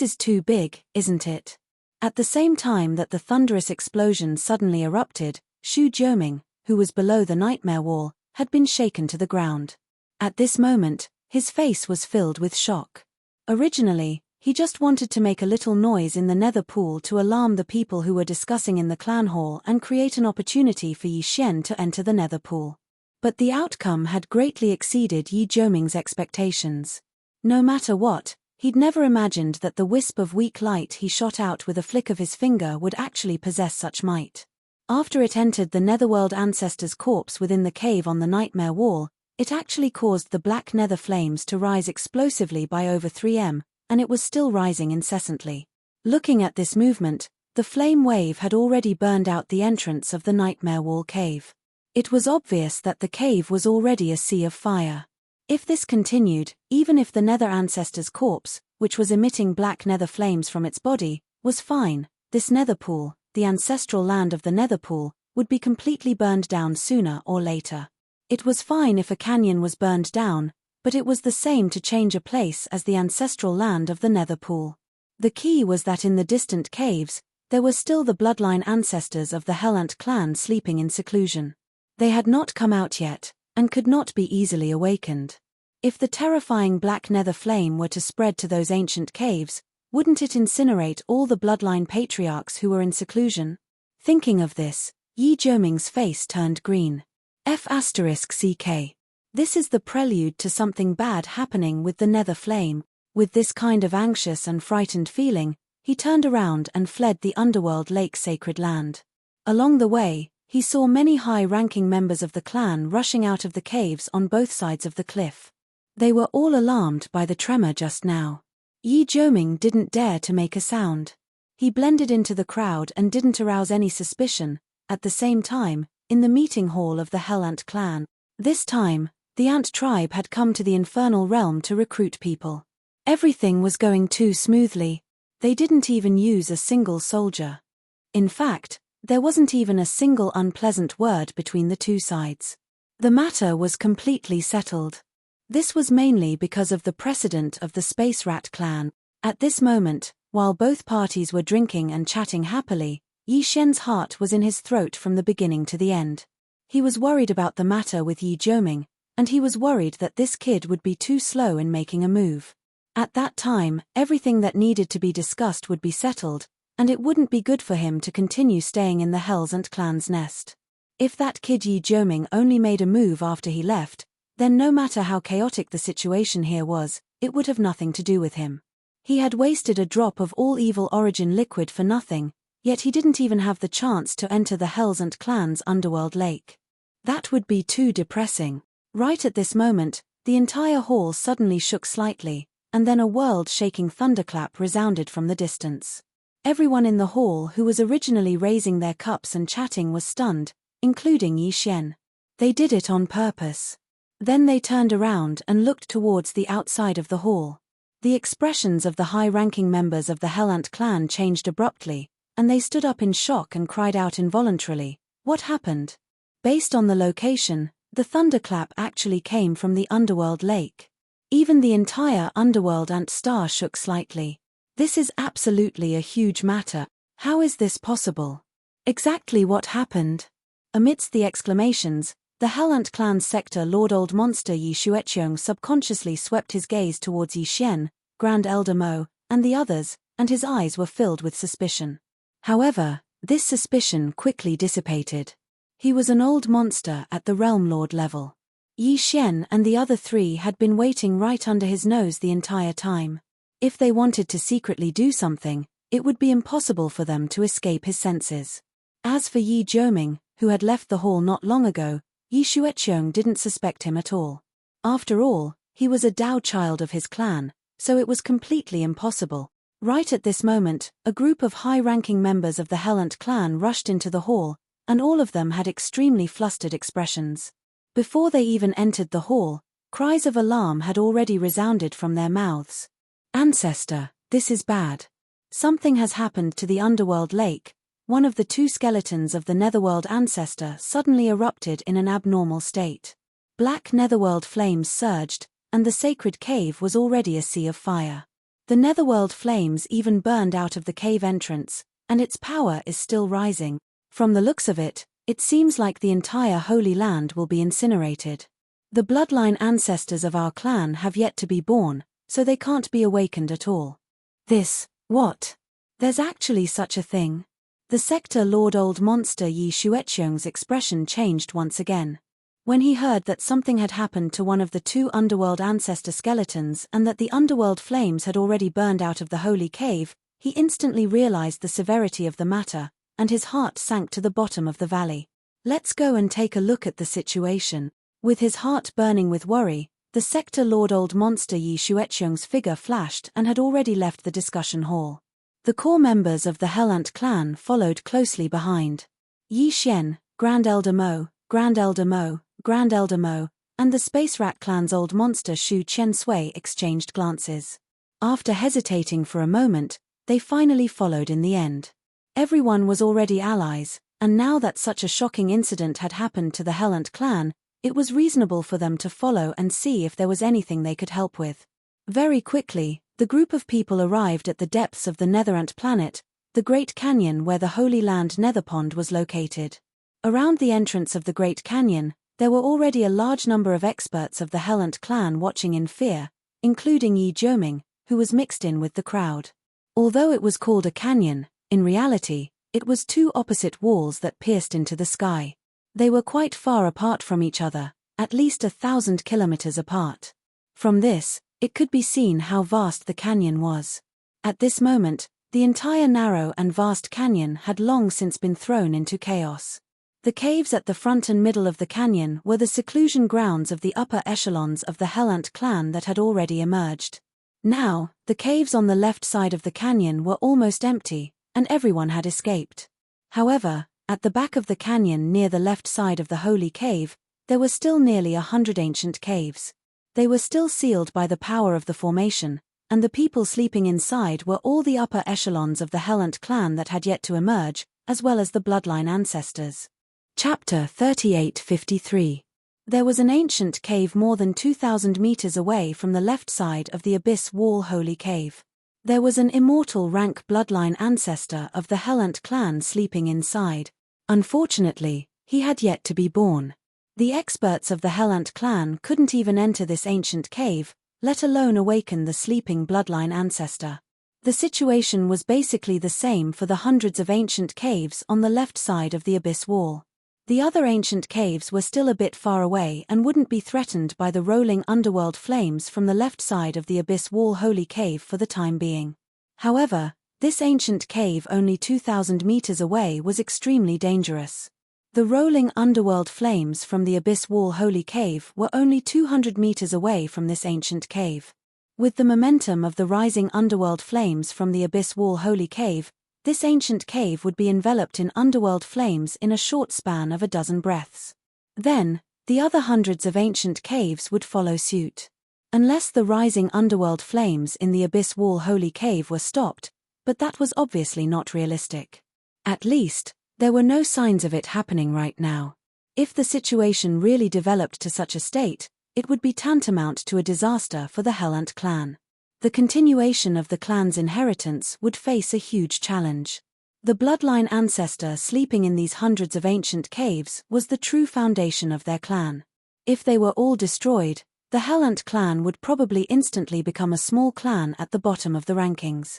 is too big, isn't it? At the same time that the thunderous explosion suddenly erupted, Xu Jiuming, who was below the nightmare wall, had been shaken to the ground. At this moment, his face was filled with shock. Originally, he just wanted to make a little noise in the nether pool to alarm the people who were discussing in the clan hall and create an opportunity for Yi Xian to enter the nether pool. But the outcome had greatly exceeded Yi Jiuming's expectations. No matter what, he'd never imagined that the wisp of weak light he shot out with a flick of his finger would actually possess such might. After it entered the Netherworld ancestor's corpse within the cave on the nightmare wall, it actually caused the black nether flames to rise explosively by over 3 m, and it was still rising incessantly. Looking at this movement, the flame wave had already burned out the entrance of the nightmare wall cave. It was obvious that the cave was already a sea of fire. If this continued, even if the nether ancestor's corpse, which was emitting black nether flames from its body, was fine, this nether pool, the ancestral land of the nether pool, would be completely burned down sooner or later. It was fine if a canyon was burned down, but it was the same to change a place as the ancestral land of the nether pool. The key was that in the distant caves, there were still the bloodline ancestors of the Hellant clan sleeping in seclusion. They had not come out yet, and could not be easily awakened. If the terrifying black nether flame were to spread to those ancient caves, wouldn't it incinerate all the bloodline patriarchs who were in seclusion? Thinking of this, Yi Jiuming's face turned green. F***CK. This is the prelude to something bad happening with the nether flame. With this kind of anxious and frightened feeling, he turned around and fled the underworld lake sacred land. Along the way, he saw many high-ranking members of the clan rushing out of the caves on both sides of the cliff. They were all alarmed by the tremor just now. Yi Jiuming didn't dare to make a sound. He blended into the crowd and didn't arouse any suspicion. At the same time, in the meeting hall of the Hellant clan, this time, the Ant tribe had come to the infernal realm to recruit people. Everything was going too smoothly. They didn't even use a single soldier. In fact, there wasn't even a single unpleasant word between the two sides. The matter was completely settled. This was mainly because of the precedent of the Space Rat clan. At this moment, while both parties were drinking and chatting happily, Yi Xian's heart was in his throat from the beginning to the end. He was worried about the matter with Yi Jiuming, and he was worried that this kid would be too slow in making a move. At that time, everything that needed to be discussed would be settled, and it wouldn't be good for him to continue staying in the Hells and Clan's nest. If that kid Yi Jiuming only made a move after he left, then no matter how chaotic the situation here was, it would have nothing to do with him. He had wasted a drop of all evil origin liquid for nothing, yet he didn't even have the chance to enter the Hells and Clan's underworld lake. That would be too depressing. Right at this moment, the entire hall suddenly shook slightly, and then a world-shaking thunderclap resounded from the distance. Everyone in the hall who was originally raising their cups and chatting was stunned, including Yi Xian. They did it on purpose. Then they turned around and looked towards the outside of the hall. The expressions of the high-ranking members of the Hellant clan changed abruptly, and they stood up in shock and cried out involuntarily, "What happened?" Based on the location, the thunderclap actually came from the underworld lake. Even the entire underworld ant star shook slightly. This is absolutely a huge matter. How is this possible? Exactly what happened? Amidst the exclamations, the Hellant clan's sector Lord Old Monster Yi Xueqiong subconsciously swept his gaze towards Yi Xian, Grand Elder Mo, and the others, and his eyes were filled with suspicion. However, this suspicion quickly dissipated. He was an old monster at the Realm Lord level. Yi Xian and the other three had been waiting right under his nose the entire time. If they wanted to secretly do something, it would be impossible for them to escape his senses. As for Yi Jiuming, who had left the hall not long ago, Yi Xueqiong didn't suspect him at all. After all, he was a Dao child of his clan, so it was completely impossible. Right at this moment, a group of high-ranking members of the Hellant clan rushed into the hall, and all of them had extremely flustered expressions. Before they even entered the hall, cries of alarm had already resounded from their mouths. "Ancestor, this is bad. Something has happened to the underworld lake." One of the two skeletons of the Netherworld ancestor suddenly erupted in an abnormal state. Black Netherworld flames surged, and the sacred cave was already a sea of fire. The Netherworld flames even burned out of the cave entrance, and its power is still rising. From the looks of it, it seems like the entire Holy Land will be incinerated. The bloodline ancestors of our clan have yet to be born, so they can't be awakened at all. What? There's actually such a thing? The sector Lord Old Monster Yi Xueqiong's expression changed once again. When he heard that something had happened to one of the two underworld ancestor skeletons and that the underworld flames had already burned out of the holy cave, he instantly realized the severity of the matter, and his heart sank to the bottom of the valley. Let's go and take a look at the situation. With his heart burning with worry, the sector Lord Old Monster Yi Xueqiong's figure flashed and had already left the discussion hall. The core members of the Hellant clan followed closely behind. Yi Xian, Grand Elder Mo, Grand Elder Mo, Grand Elder Mo, and the Space Rat clan's old monster Shu Qiansui exchanged glances. After hesitating for a moment, they finally followed in the end. Everyone was already allies, and now that such a shocking incident had happened to the Hellant clan, it was reasonable for them to follow and see if there was anything they could help with. Very quickly, the group of people arrived at the depths of the Netherant planet, the Great Canyon where the Holy Land Netherpond was located. Around the entrance of the Great Canyon, there were already a large number of experts of the Hellant clan watching in fear, including Yi Jiuming, who was mixed in with the crowd. Although it was called a canyon, in reality, it was two opposite walls that pierced into the sky. They were quite far apart from each other, at least 1,000 kilometers apart. From this, it could be seen how vast the canyon was. At this moment, the entire narrow and vast canyon had long since been thrown into chaos. The caves at the front and middle of the canyon were the seclusion grounds of the upper echelons of the Hellant clan that had already emerged. Now, the caves on the left side of the canyon were almost empty, and everyone had escaped. However, at the back of the canyon near the left side of the holy cave, there were still nearly 100 ancient caves. They were still sealed by the power of the formation, and the people sleeping inside were all the upper echelons of the Hellant clan that had yet to emerge, as well as the bloodline ancestors. Chapter 3853. There was an ancient cave more than 2,000 meters away from the left side of the Abyss Wall Holy Cave. There was an immortal rank bloodline ancestor of the Hellant clan sleeping inside. Unfortunately, He had yet to be born. The experts of the Hellant clan couldn't even enter this ancient cave, let alone awaken the sleeping bloodline ancestor. The situation was basically the same for the hundreds of ancient caves on the left side of the abyss wall. The other ancient caves were still a bit far away and wouldn't be threatened by the rolling underworld flames from the left side of the abyss wall holy cave for the time being. However, this ancient cave only 2,000 meters away was extremely dangerous. The rolling underworld flames from the abyss wall holy cave were only 200 meters away from this ancient cave. With the momentum of the rising underworld flames from the abyss wall holy cave, this ancient cave would be enveloped in underworld flames in a short span of a dozen breaths. Then, the other hundreds of ancient caves would follow suit. Unless the rising underworld flames in the abyss wall holy cave were stopped, but that was obviously not realistic. At least, there were no signs of it happening right now. If the situation really developed to such a state, it would be tantamount to a disaster for the Hellant clan. The continuation of the clan's inheritance would face a huge challenge. The bloodline ancestor sleeping in these hundreds of ancient caves was the true foundation of their clan. If they were all destroyed, the Hellant clan would probably instantly become a small clan at the bottom of the rankings.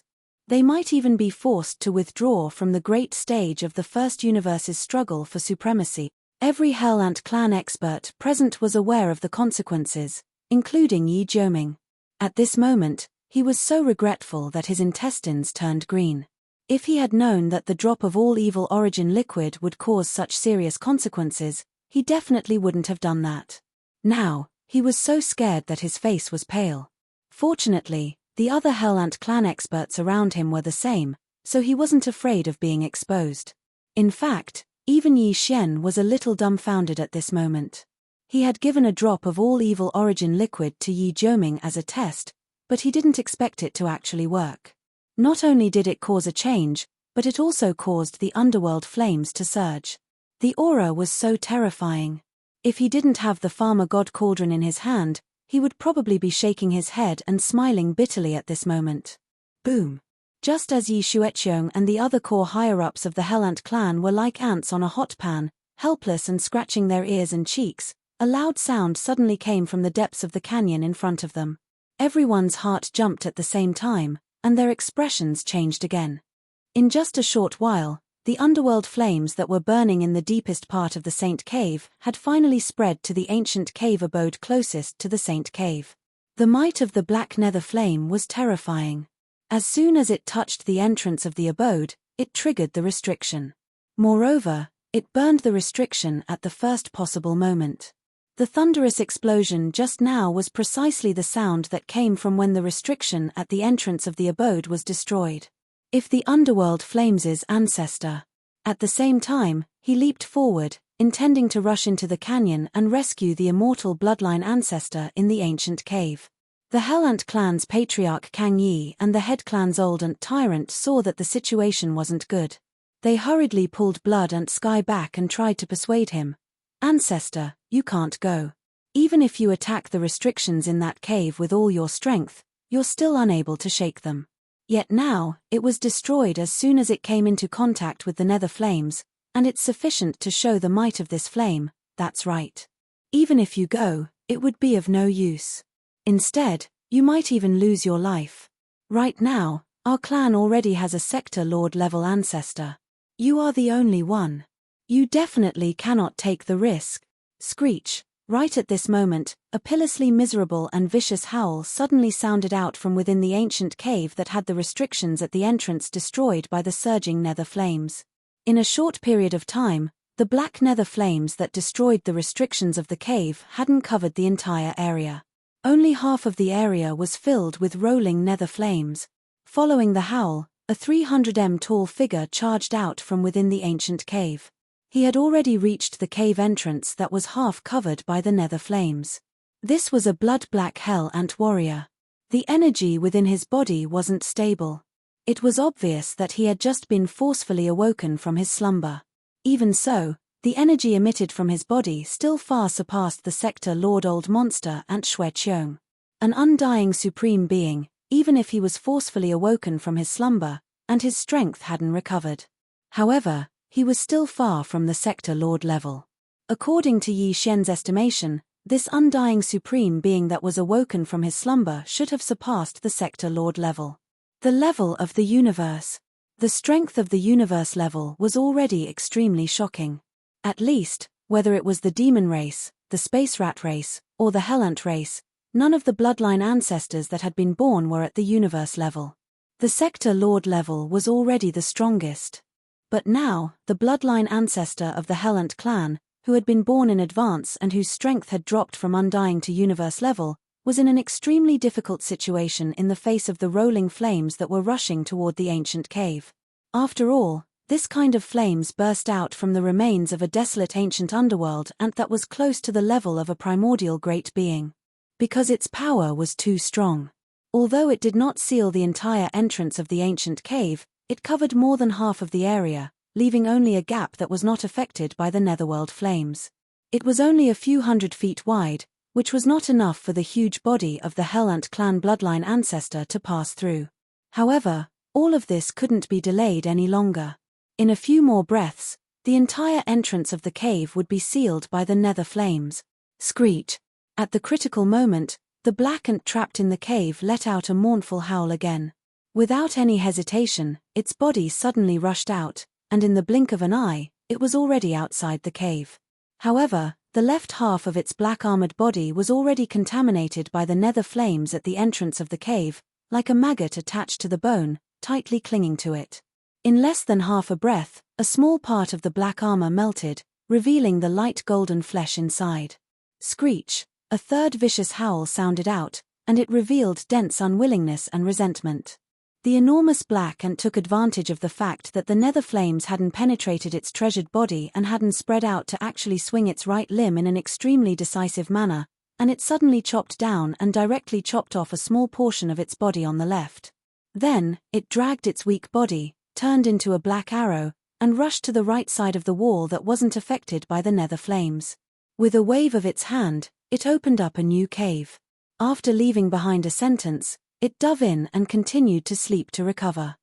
They might even be forced to withdraw from the great stage of the First Universe's struggle for supremacy. Every Hellant clan expert present was aware of the consequences, including Yi Jioming. At this moment, he was so regretful that his intestines turned green. If he had known that the drop of all evil origin liquid would cause such serious consequences, he definitely wouldn't have done that. Now, he was so scared that his face was pale. Fortunately, the other Hellant clan experts around him were the same, so he wasn't afraid of being exposed. In fact, even Yi Xian was a little dumbfounded at this moment. He had given a drop of all evil origin liquid to Yi Jioming as a test, but he didn't expect it to actually work. Not only did it cause a change, but it also caused the underworld flames to surge. The aura was so terrifying. If he didn't have the Farmer God Cauldron in his hand, he would probably be shaking his head and smiling bitterly at this moment. Boom! Just as Yi Xueqiong and the other core higher-ups of the Hellant clan were like ants on a hot pan, helpless and scratching their ears and cheeks, a loud sound suddenly came from the depths of the canyon in front of them. Everyone's heart jumped at the same time, and their expressions changed again. In just a short while, the underworld flames that were burning in the deepest part of the Saint Cave had finally spread to the ancient cave abode closest to the Saint Cave. The might of the black nether flame was terrifying. As soon as it touched the entrance of the abode, it triggered the restriction. Moreover, it burned the restriction at the first possible moment. The thunderous explosion just now was precisely the sound that came from when the restriction at the entrance of the abode was destroyed. If the underworld flames' ancestor. At the same time, he leaped forward, intending to rush into the canyon and rescue the immortal bloodline ancestor in the ancient cave. The Hellant clan's patriarch Kang Yi and the head clan's old ant tyrant saw that the situation wasn't good. They hurriedly pulled Blood Ant Sky back and tried to persuade him. Ancestor, you can't go. Even if you attack the restrictions in that cave with all your strength, you're still unable to shake them. Yet now, it was destroyed as soon as it came into contact with the nether flames, and it's sufficient to show the might of this flame. That's right. Even if you go, it would be of no use. Instead, you might even lose your life. Right now, our clan already has a sector lord level ancestor. You are the only one. You definitely cannot take the risk. Screech. Right at this moment, a pitilessly miserable and vicious howl suddenly sounded out from within the ancient cave that had the restrictions at the entrance destroyed by the surging nether flames. In a short period of time, the black nether flames that destroyed the restrictions of the cave hadn't covered the entire area. Only half of the area was filled with rolling nether flames. Following the howl, a 300 tall figure charged out from within the ancient cave. He had already reached the cave entrance that was half covered by the nether flames. This was a blood-black hell ant warrior. The energy within his body wasn't stable. It was obvious that he had just been forcefully awoken from his slumber. Even so, the energy emitted from his body still far surpassed the sector Lord Old Monster Ant Xueqiong. An undying supreme being, even if he was forcefully awoken from his slumber, and his strength hadn't recovered. However, he was still far from the Sector Lord level. According to Yi Xian's estimation, this undying supreme being that was awoken from his slumber should have surpassed the Sector Lord level. The level of the universe. The strength of the universe level was already extremely shocking. At least, whether it was the demon race, the space rat race, or the Hellant race, none of the bloodline ancestors that had been born were at the universe level. The Sector Lord level was already the strongest. But now, the bloodline ancestor of the Hellant clan, who had been born in advance and whose strength had dropped from undying to universe level, was in an extremely difficult situation in the face of the rolling flames that were rushing toward the ancient cave. After all, this kind of flames burst out from the remains of a desolate ancient underworld and that was close to the level of a primordial great being. Because its power was too strong. Although it did not seal the entire entrance of the ancient cave, it covered more than half of the area, leaving only a gap that was not affected by the netherworld flames. It was only a few 100 feet wide, which was not enough for the huge body of the Hellant clan bloodline ancestor to pass through. However, all of this couldn't be delayed any longer. In a few more breaths, the entire entrance of the cave would be sealed by the nether flames. Screech. At the critical moment, the black ant trapped in the cave let out a mournful howl again. Without any hesitation, its body suddenly rushed out, and in the blink of an eye, it was already outside the cave. However, the left half of its black-armored body was already contaminated by the nether flames at the entrance of the cave, like a maggot attached to the bone, tightly clinging to it. In less than half a breath, a small part of the black armor melted, revealing the light golden flesh inside. Screech, a third vicious howl sounded out, and it revealed dense unwillingness and resentment. The enormous black ant took advantage of the fact that the nether flames hadn't penetrated its treasured body and hadn't spread out to actually swing its right limb in an extremely decisive manner, and it suddenly chopped down and directly chopped off a small portion of its body on the left. Then, it dragged its weak body, turned into a black arrow, and rushed to the right side of the wall that wasn't affected by the nether flames. With a wave of its hand, it opened up a new cave. After leaving behind a sentence, it dove in and continued to sleep to recover.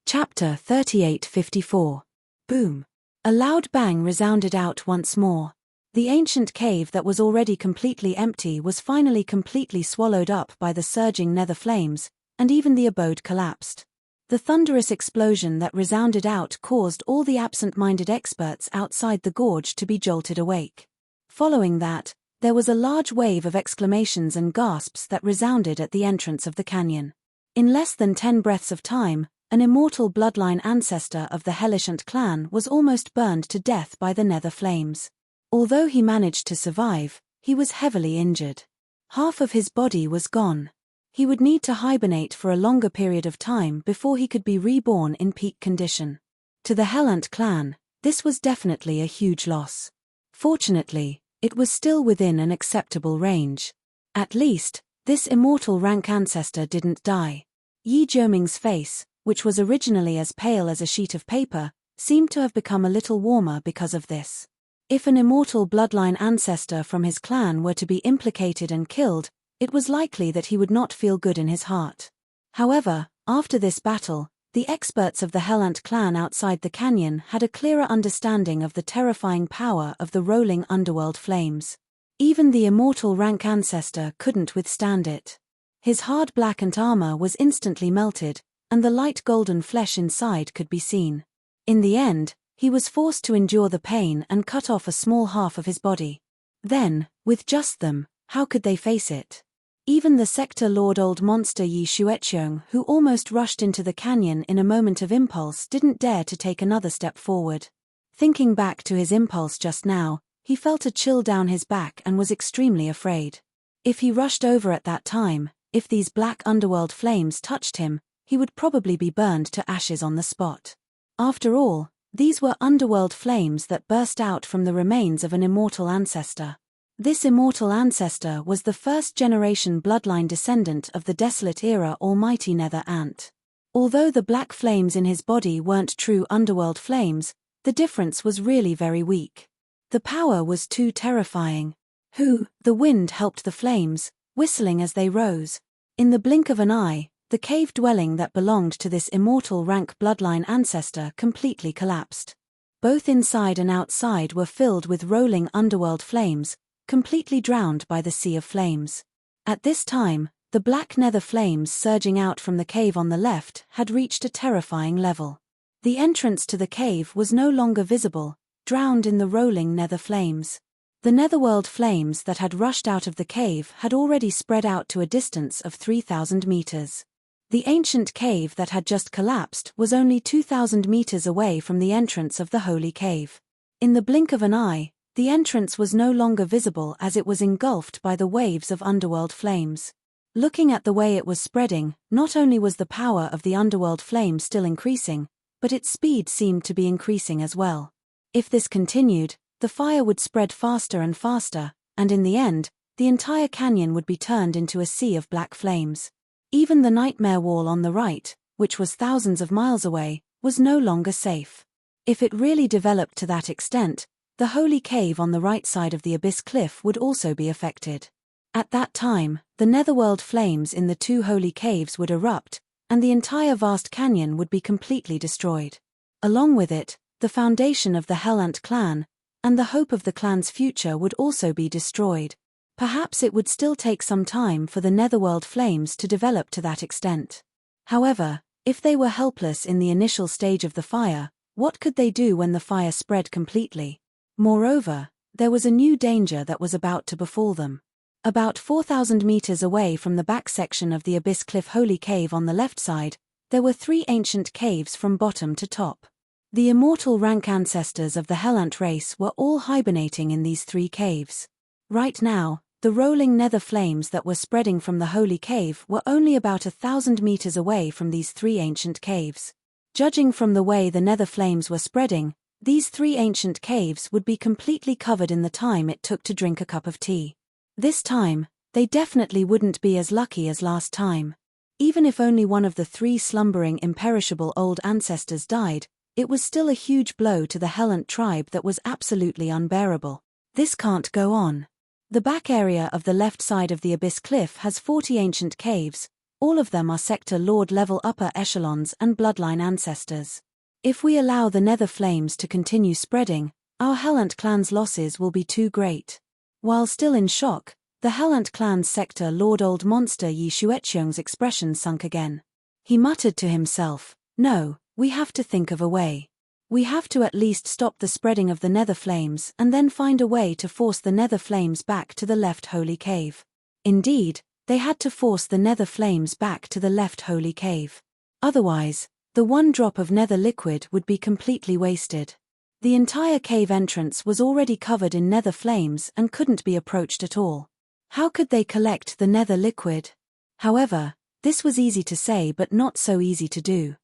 Chapter 38:54. Boom. A loud bang resounded out once more. The ancient cave that was already completely empty was finally completely swallowed up by the surging nether flames, and even the abode collapsed. The thunderous explosion that resounded out caused all the absent-minded experts outside the gorge to be jolted awake. Following that, there was a large wave of exclamations and gasps that resounded at the entrance of the canyon. In less than 10 breaths of time, an immortal bloodline ancestor of the Hellish clan was almost burned to death by the nether flames. Although he managed to survive, he was heavily injured. Half of his body was gone. He would need to hibernate for a longer period of time before he could be reborn in peak condition. To the Hellant clan, this was definitely a huge loss. Fortunately, it was still within an acceptable range. At least, this immortal rank ancestor didn't die. Yi Jiuming's face, which was originally as pale as a sheet of paper, seemed to have become a little warmer because of this. If an immortal bloodline ancestor from his clan were to be implicated and killed, it was likely that he would not feel good in his heart. However, after this battle, the experts of the Hellant clan outside the canyon had a clearer understanding of the terrifying power of the rolling underworld flames. Even the immortal rank ancestor couldn't withstand it. His hard blackened armor was instantly melted, and the light golden flesh inside could be seen. In the end, he was forced to endure the pain and cut off a small half of his body. Then, with just them, how could they face it? Even the Sector Lord Old Monster Yi Xueqiong, who almost rushed into the canyon in a moment of impulse, didn't dare to take another step forward. Thinking back to his impulse just now, he felt a chill down his back and was extremely afraid. If he rushed over at that time, if these black underworld flames touched him, he would probably be burned to ashes on the spot. After all, these were underworld flames that burst out from the remains of an immortal ancestor. This immortal ancestor was the first-generation bloodline descendant of the Desolate-era almighty Nether Ant. Although the black flames in his body weren't true underworld flames, the difference was really very weak. The power was too terrifying. The wind helped the flames, whistling as they rose. In the blink of an eye, the cave dwelling that belonged to this immortal rank bloodline ancestor completely collapsed. Both inside and outside were filled with rolling underworld flames, completely drowned by the sea of flames. At this time, the black nether flames surging out from the cave on the left had reached a terrifying level. The entrance to the cave was no longer visible, drowned in the rolling nether flames. The netherworld flames that had rushed out of the cave had already spread out to a distance of 3,000 meters. The ancient cave that had just collapsed was only 2,000 meters away from the entrance of the holy cave. In the blink of an eye, the entrance was no longer visible as it was engulfed by the waves of underworld flames. Looking at the way it was spreading, not only was the power of the underworld flame still increasing, but its speed seemed to be increasing as well. If this continued, the fire would spread faster and faster, and in the end, the entire canyon would be turned into a sea of black flames. Even the nightmare wall on the right, which was thousands of miles away, was no longer safe. If it really developed to that extent, the holy cave on the right side of the abyss cliff would also be affected. At that time, the netherworld flames in the two holy caves would erupt, and the entire vast canyon would be completely destroyed. Along with it, the foundation of the Hellant clan, and the hope of the clan's future would also be destroyed. Perhaps it would still take some time for the netherworld flames to develop to that extent. However, if they were helpless in the initial stage of the fire, what could they do when the fire spread completely? Moreover, there was a new danger that was about to befall them. About 4,000 meters away from the back section of the Abyss Cliff Holy Cave on the left side, there were 3 ancient caves from bottom to top. The immortal rank ancestors of the Hellant race were all hibernating in these 3 caves. Right now, the rolling nether flames that were spreading from the Holy Cave were only about 1,000 meters away from these 3 ancient caves. Judging from the way the nether flames were spreading, these 3 ancient caves would be completely covered in the time it took to drink a cup of tea. This time, they definitely wouldn't be as lucky as last time. Even if only one of the 3 slumbering imperishable old ancestors died, it was still a huge blow to the Hellant tribe that was absolutely unbearable. This can't go on. The back area of the left side of the Abyss Cliff has 40 ancient caves, all of them are Sector Lord level upper echelons and bloodline ancestors. If we allow the nether flames to continue spreading, our Hellant clan's losses will be too great. While still in shock, the Hellant clan's Sector Lord Old Monster Yi Xueqiong's expression sunk again. He muttered to himself, "No, we have to think of a way. We have to at least stop the spreading of the nether flames and then find a way to force the nether flames back to the left holy cave." Indeed, they had to force the nether flames back to the left holy cave. Otherwise, the one drop of nether liquid would be completely wasted. The entire cave entrance was already covered in nether flames and couldn't be approached at all. How could they collect the nether liquid? However, this was easy to say but not so easy to do.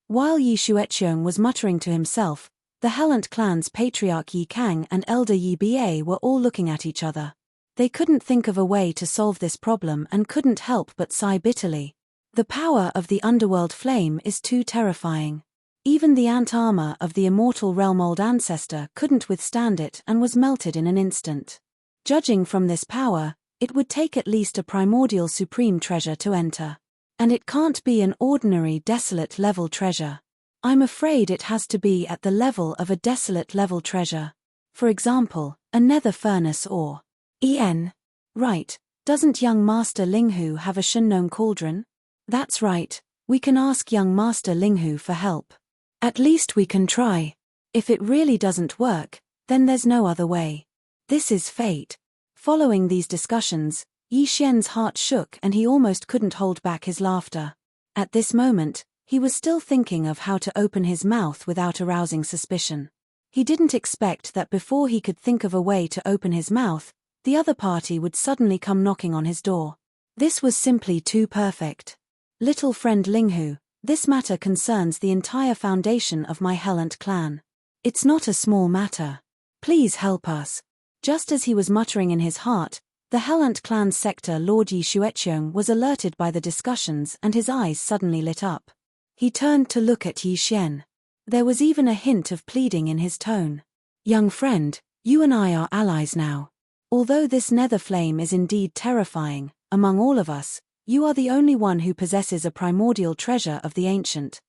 While Yi Xueqiong was muttering to himself, the Hellant clan's patriarch Yi Kang and elder Yi Ba were all looking at each other. They couldn't think of a way to solve this problem and couldn't help but sigh bitterly. The power of the underworld flame is too terrifying. Even the ant armor of the immortal realm old ancestor couldn't withstand it and was melted in an instant. Judging from this power, it would take at least a primordial supreme treasure to enter. And it can't be an ordinary desolate level treasure. I'm afraid it has to be at the level of a desolate level treasure. For example, a nether furnace or Right, doesn't young Master Linghu have a Shengnome cauldron? That's right, we can ask young Master Linghu for help. At least we can try. If it really doesn't work, then there's no other way. This is fate. Following these discussions, Yi Xian's heart shook and he almost couldn't hold back his laughter. At this moment, he was still thinking of how to open his mouth without arousing suspicion. He didn't expect that before he could think of a way to open his mouth, the other party would suddenly come knocking on his door. This was simply too perfect. Little friend Linghu, this matter concerns the entire foundation of my Hellant clan. It's not a small matter. Please help us. Just as he was muttering in his heart, the Hellant clan's sector Lord Yi Xueqiong was alerted by the discussions and his eyes suddenly lit up. He turned to look at Yi Xian. There was even a hint of pleading in his tone. Young friend, you and I are allies now. Although this nether flame is indeed terrifying, among all of us, you are the only one who possesses a primordial treasure of the ancient.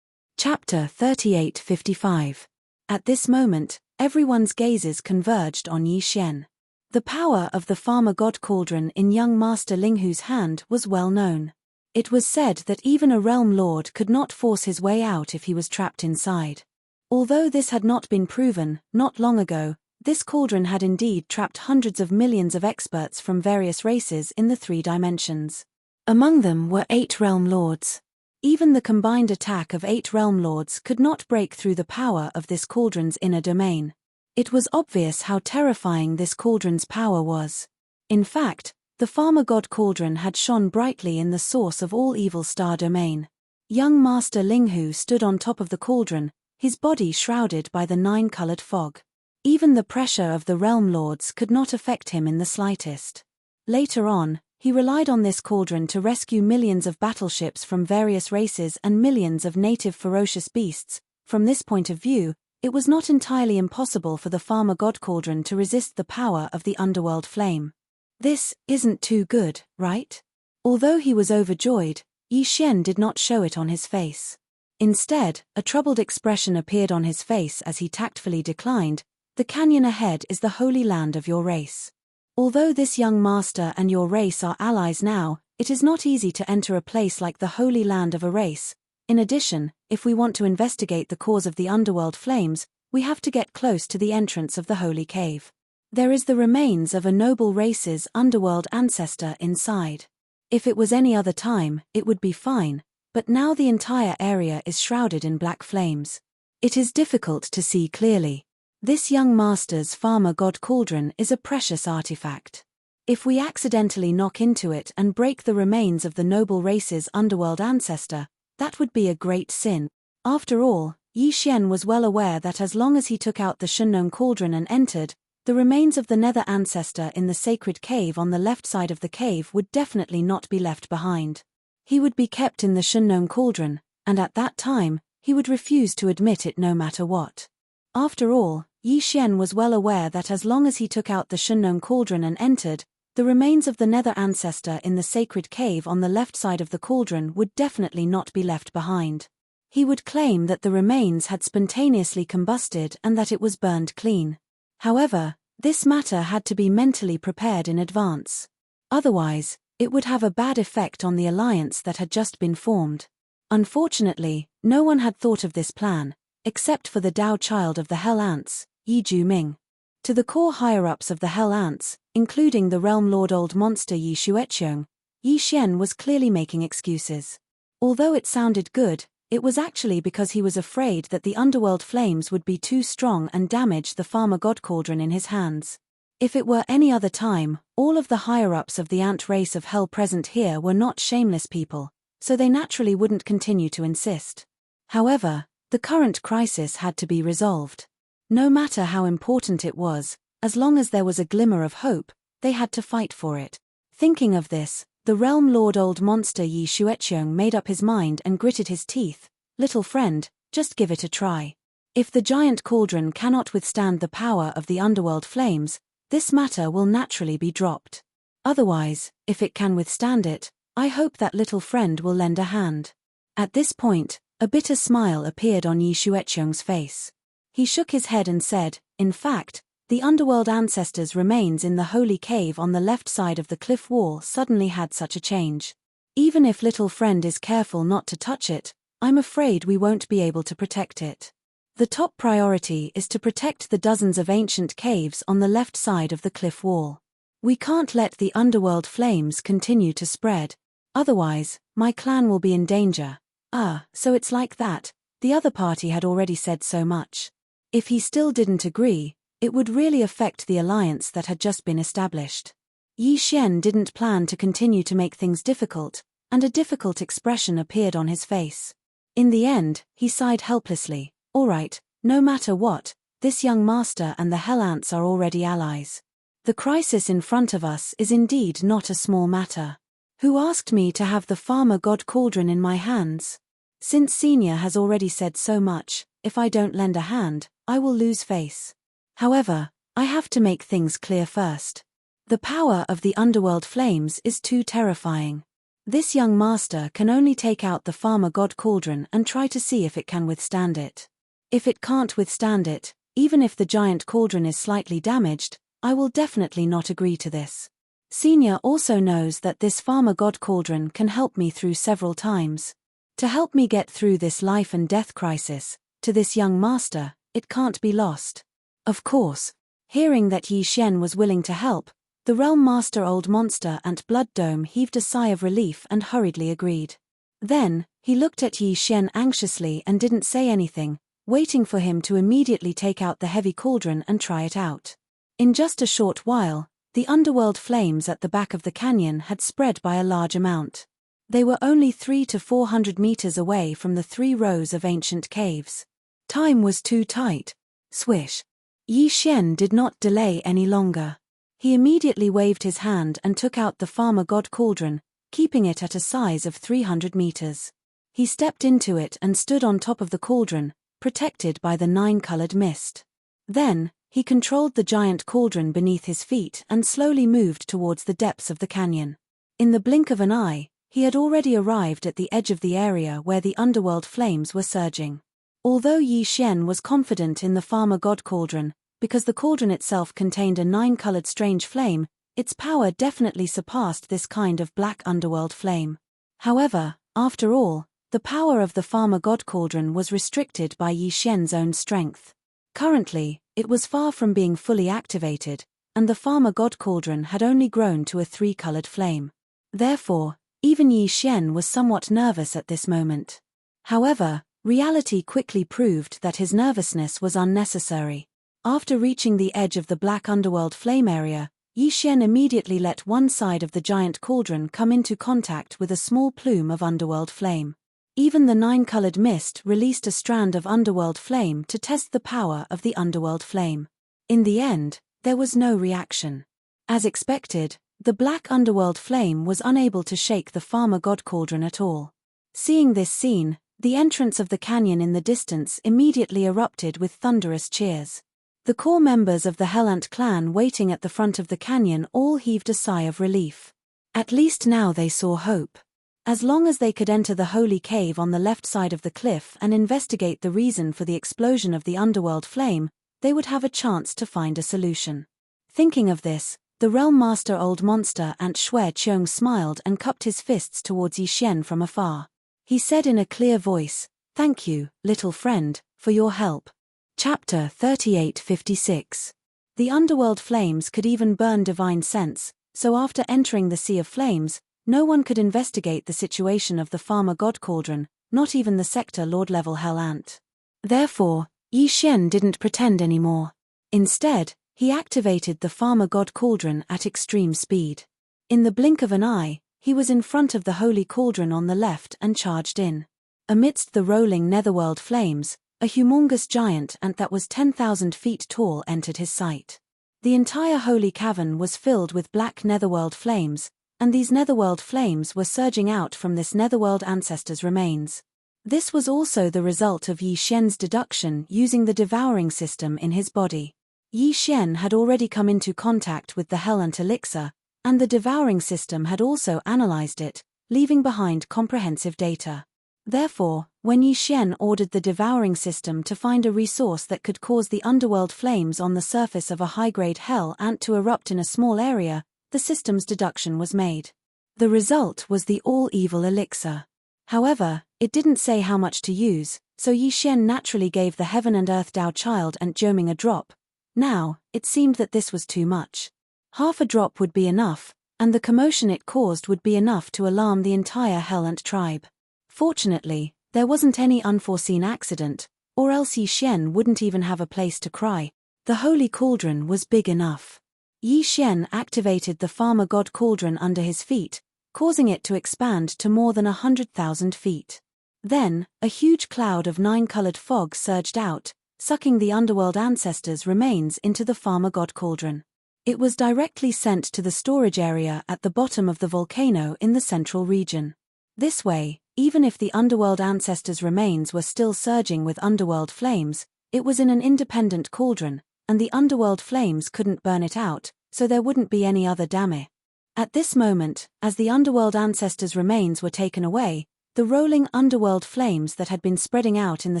Chapter 38:55. At this moment, everyone's gazes converged on Yi Xian. The power of the farmer god cauldron in young Master Linghu's hand was well known. It was said that even a realm lord could not force his way out if he was trapped inside. Although this had not been proven, not long ago, this cauldron had indeed trapped hundreds of millions of experts from various races in the 3 dimensions. Among them were 8 realm lords. Even the combined attack of 8 realm lords could not break through the power of this cauldron's inner domain. It was obvious how terrifying this cauldron's power was. In fact, the farmer god cauldron had shone brightly in the source of all evil star domain. Young Master Linghu stood on top of the cauldron, his body shrouded by the 9-colored fog. Even the pressure of the realm lords could not affect him in the slightest. Later on, he relied on this cauldron to rescue millions of battleships from various races and millions of native ferocious beasts. From this point of view, it was not entirely impossible for the farmer god cauldron to resist the power of the underworld flame. This isn't too good, right? Although he was overjoyed, Yi Xian did not show it on his face. Instead, a troubled expression appeared on his face as he tactfully declined, "The canyon ahead is the holy land of your race. Although this young master and your race are allies now, it is not easy to enter a place like the holy land of a race. In addition, if we want to investigate the cause of the underworld flames, we have to get close to the entrance of the holy cave. There is the remains of a noble race's underworld ancestor inside. If it was any other time, it would be fine, but now the entire area is shrouded in black flames. It is difficult to see clearly. This young master's farmer god cauldron is a precious artifact. If we accidentally knock into it and break the remains of the noble race's underworld ancestor, that would be a great sin. After all, Yi Xian was well aware that as long as he took out the Shunnong cauldron and entered, the remains of the nether ancestor in the sacred cave on the left side of the cave would definitely not be left behind. He would be kept in the Shunnong cauldron, and at that time, he would refuse to admit it no matter what. After all, Yi Xian was well aware that as long as he took out the Shunnong cauldron and entered, the remains of the nether ancestor in the sacred cave on the left side of the cauldron would definitely not be left behind. He would claim that the remains had spontaneously combusted and that it was burned clean. However, this matter had to be mentally prepared in advance. Otherwise, it would have a bad effect on the alliance that had just been formed. Unfortunately, no one had thought of this plan, except for the Tao child of the Hell Ants, Yi Juming. To the core higher-ups of the Hell Ants, including the Realm Lord Old Monster Yi Xueqiong, Yi Xian was clearly making excuses. Although it sounded good, it was actually because he was afraid that the underworld flames would be too strong and damage the farmer god cauldron in his hands. If it were any other time, all of the higher-ups of the ant race of hell present here were not shameless people, so they naturally wouldn't continue to insist. However, the current crisis had to be resolved. No matter how important it was, as long as there was a glimmer of hope, they had to fight for it. Thinking of this, the Realm Lord Old Monster Yi Xueqiong made up his mind and gritted his teeth. "Little friend, just give it a try. If the giant cauldron cannot withstand the power of the underworld flames, this matter will naturally be dropped. Otherwise, if it can withstand it, I hope that little friend will lend a hand." At this point, a bitter smile appeared on Yi Xueqiong's face. He shook his head and said, "In fact, the underworld ancestors' remains in the holy cave on the left side of the cliff wall suddenly had such a change. Even if little friend is careful not to touch it, I'm afraid we won't be able to protect it. The top priority is to protect the dozens of ancient caves on the left side of the cliff wall. We can't let the underworld flames continue to spread. Otherwise, my clan will be in danger." "Ah, so it's like that." The other party had already said so much. If he still didn't agree, it would really affect the alliance that had just been established. Yi Xian didn't plan to continue to make things difficult, and a difficult expression appeared on his face. In the end, he sighed helplessly. "All right, no matter what, this young master and the Hell Ants are already allies. The crisis in front of us is indeed not a small matter. Who asked me to have the farmer god cauldron in my hands? Since Senior has already said so much, if I don't lend a hand, I will lose face. However, I have to make things clear first. The power of the underworld flames is too terrifying. This young master can only take out the farmer god cauldron and try to see if it can withstand it. If it can't withstand it, even if the giant cauldron is slightly damaged, I will definitely not agree to this. Senior also knows that this farmer god cauldron can help me through several times. To help me get through this life and death crisis, to this young master, it can't be lost. Of course, hearing that Yi Xian was willing to help, the realm master Old Monster and Blood Dome heaved a sigh of relief and hurriedly agreed. Then, he looked at Yi Xian anxiously and didn't say anything, waiting for him to immediately take out the heavy cauldron and try it out. In just a short while, the underworld flames at the back of the canyon had spread by a large amount. They were only 300 to 400 meters away from the 3 rows of ancient caves. Time was too tight. Swish. Yi Xian did not delay any longer. He immediately waved his hand and took out the farmer god cauldron, keeping it at a size of 300 meters. He stepped into it and stood on top of the cauldron, protected by the 9-colored mist. Then, he controlled the giant cauldron beneath his feet and slowly moved towards the depths of the canyon. In the blink of an eye, he had already arrived at the edge of the area where the underworld flames were surging. Although Yi Xian was confident in the farmer god cauldron, because the cauldron itself contained a 9-colored strange flame, its power definitely surpassed this kind of black underworld flame. However, after all, the power of the farmer god cauldron was restricted by Yi Xian's own strength. Currently, it was far from being fully activated, and the farmer god cauldron had only grown to a 3-colored flame. Therefore, even Yi Xian was somewhat nervous at this moment. However, reality quickly proved that his nervousness was unnecessary. After reaching the edge of the black underworld flame area, Yi Xian immediately let one side of the giant cauldron come into contact with a small plume of underworld flame. Even the 9-colored mist released a strand of underworld flame to test the power of the underworld flame. In the end, there was no reaction. As expected, the black underworld flame was unable to shake the farmer god cauldron at all. Seeing this scene, the entrance of the canyon in the distance immediately erupted with thunderous cheers. The core members of the Hellant clan waiting at the front of the canyon all heaved a sigh of relief. At least now they saw hope. As long as they could enter the holy cave on the left side of the cliff and investigate the reason for the explosion of the underworld flame, they would have a chance to find a solution. Thinking of this, the realm master Old Monster and Shui Qiong smiled and cupped his fists towards Yi Xian from afar. He said in a clear voice, "Thank you, little friend, for your help." Chapter 3856. The underworld flames could even burn divine sense, so after entering the sea of flames, no one could investigate the situation of the farmer god cauldron, not even the sector lord-level hell ant. Therefore, Yi Xian didn't pretend anymore. Instead, he activated the farmer god cauldron at extreme speed. In the blink of an eye, he was in front of the holy cauldron on the left and charged in. Amidst the rolling netherworld flames, a humongous giant ant that was 10,000 feet tall entered his sight. The entire holy cavern was filled with black netherworld flames, and these netherworld flames were surging out from this netherworld ancestor's remains. This was also the result of Yi Xian's deduction using the devouring system in his body. Yi Xian had already come into contact with the Hellant elixir, and the devouring system had also analyzed it, leaving behind comprehensive data. Therefore, when Yi Xian ordered the devouring system to find a resource that could cause the underworld flames on the surface of a high-grade hell ant to erupt in a small area, the system's deduction was made. The result was the all-evil elixir. However, it didn't say how much to use, so Yi Xian naturally gave the Heaven and Earth Dao child and Jiuming a drop. Now, it seemed that this was too much. Half a drop would be enough, and the commotion it caused would be enough to alarm the entire Hellant tribe. Fortunately, there wasn't any unforeseen accident, or else Yi Xian wouldn't even have a place to cry. The holy cauldron was big enough. Yi Xian activated the farmer god cauldron under his feet, causing it to expand to more than 100,000 feet. Then, a huge cloud of 9-colored fog surged out, sucking the underworld ancestors' remains into the farmer god cauldron. It was directly sent to the storage area at the bottom of the volcano in the central region. This way, even if the underworld ancestors' remains were still surging with underworld flames, it was in an independent cauldron, and the underworld flames couldn't burn it out, so there wouldn't be any other damage. At this moment, as the underworld ancestors' remains were taken away, The rolling underworld flames that had been spreading out in the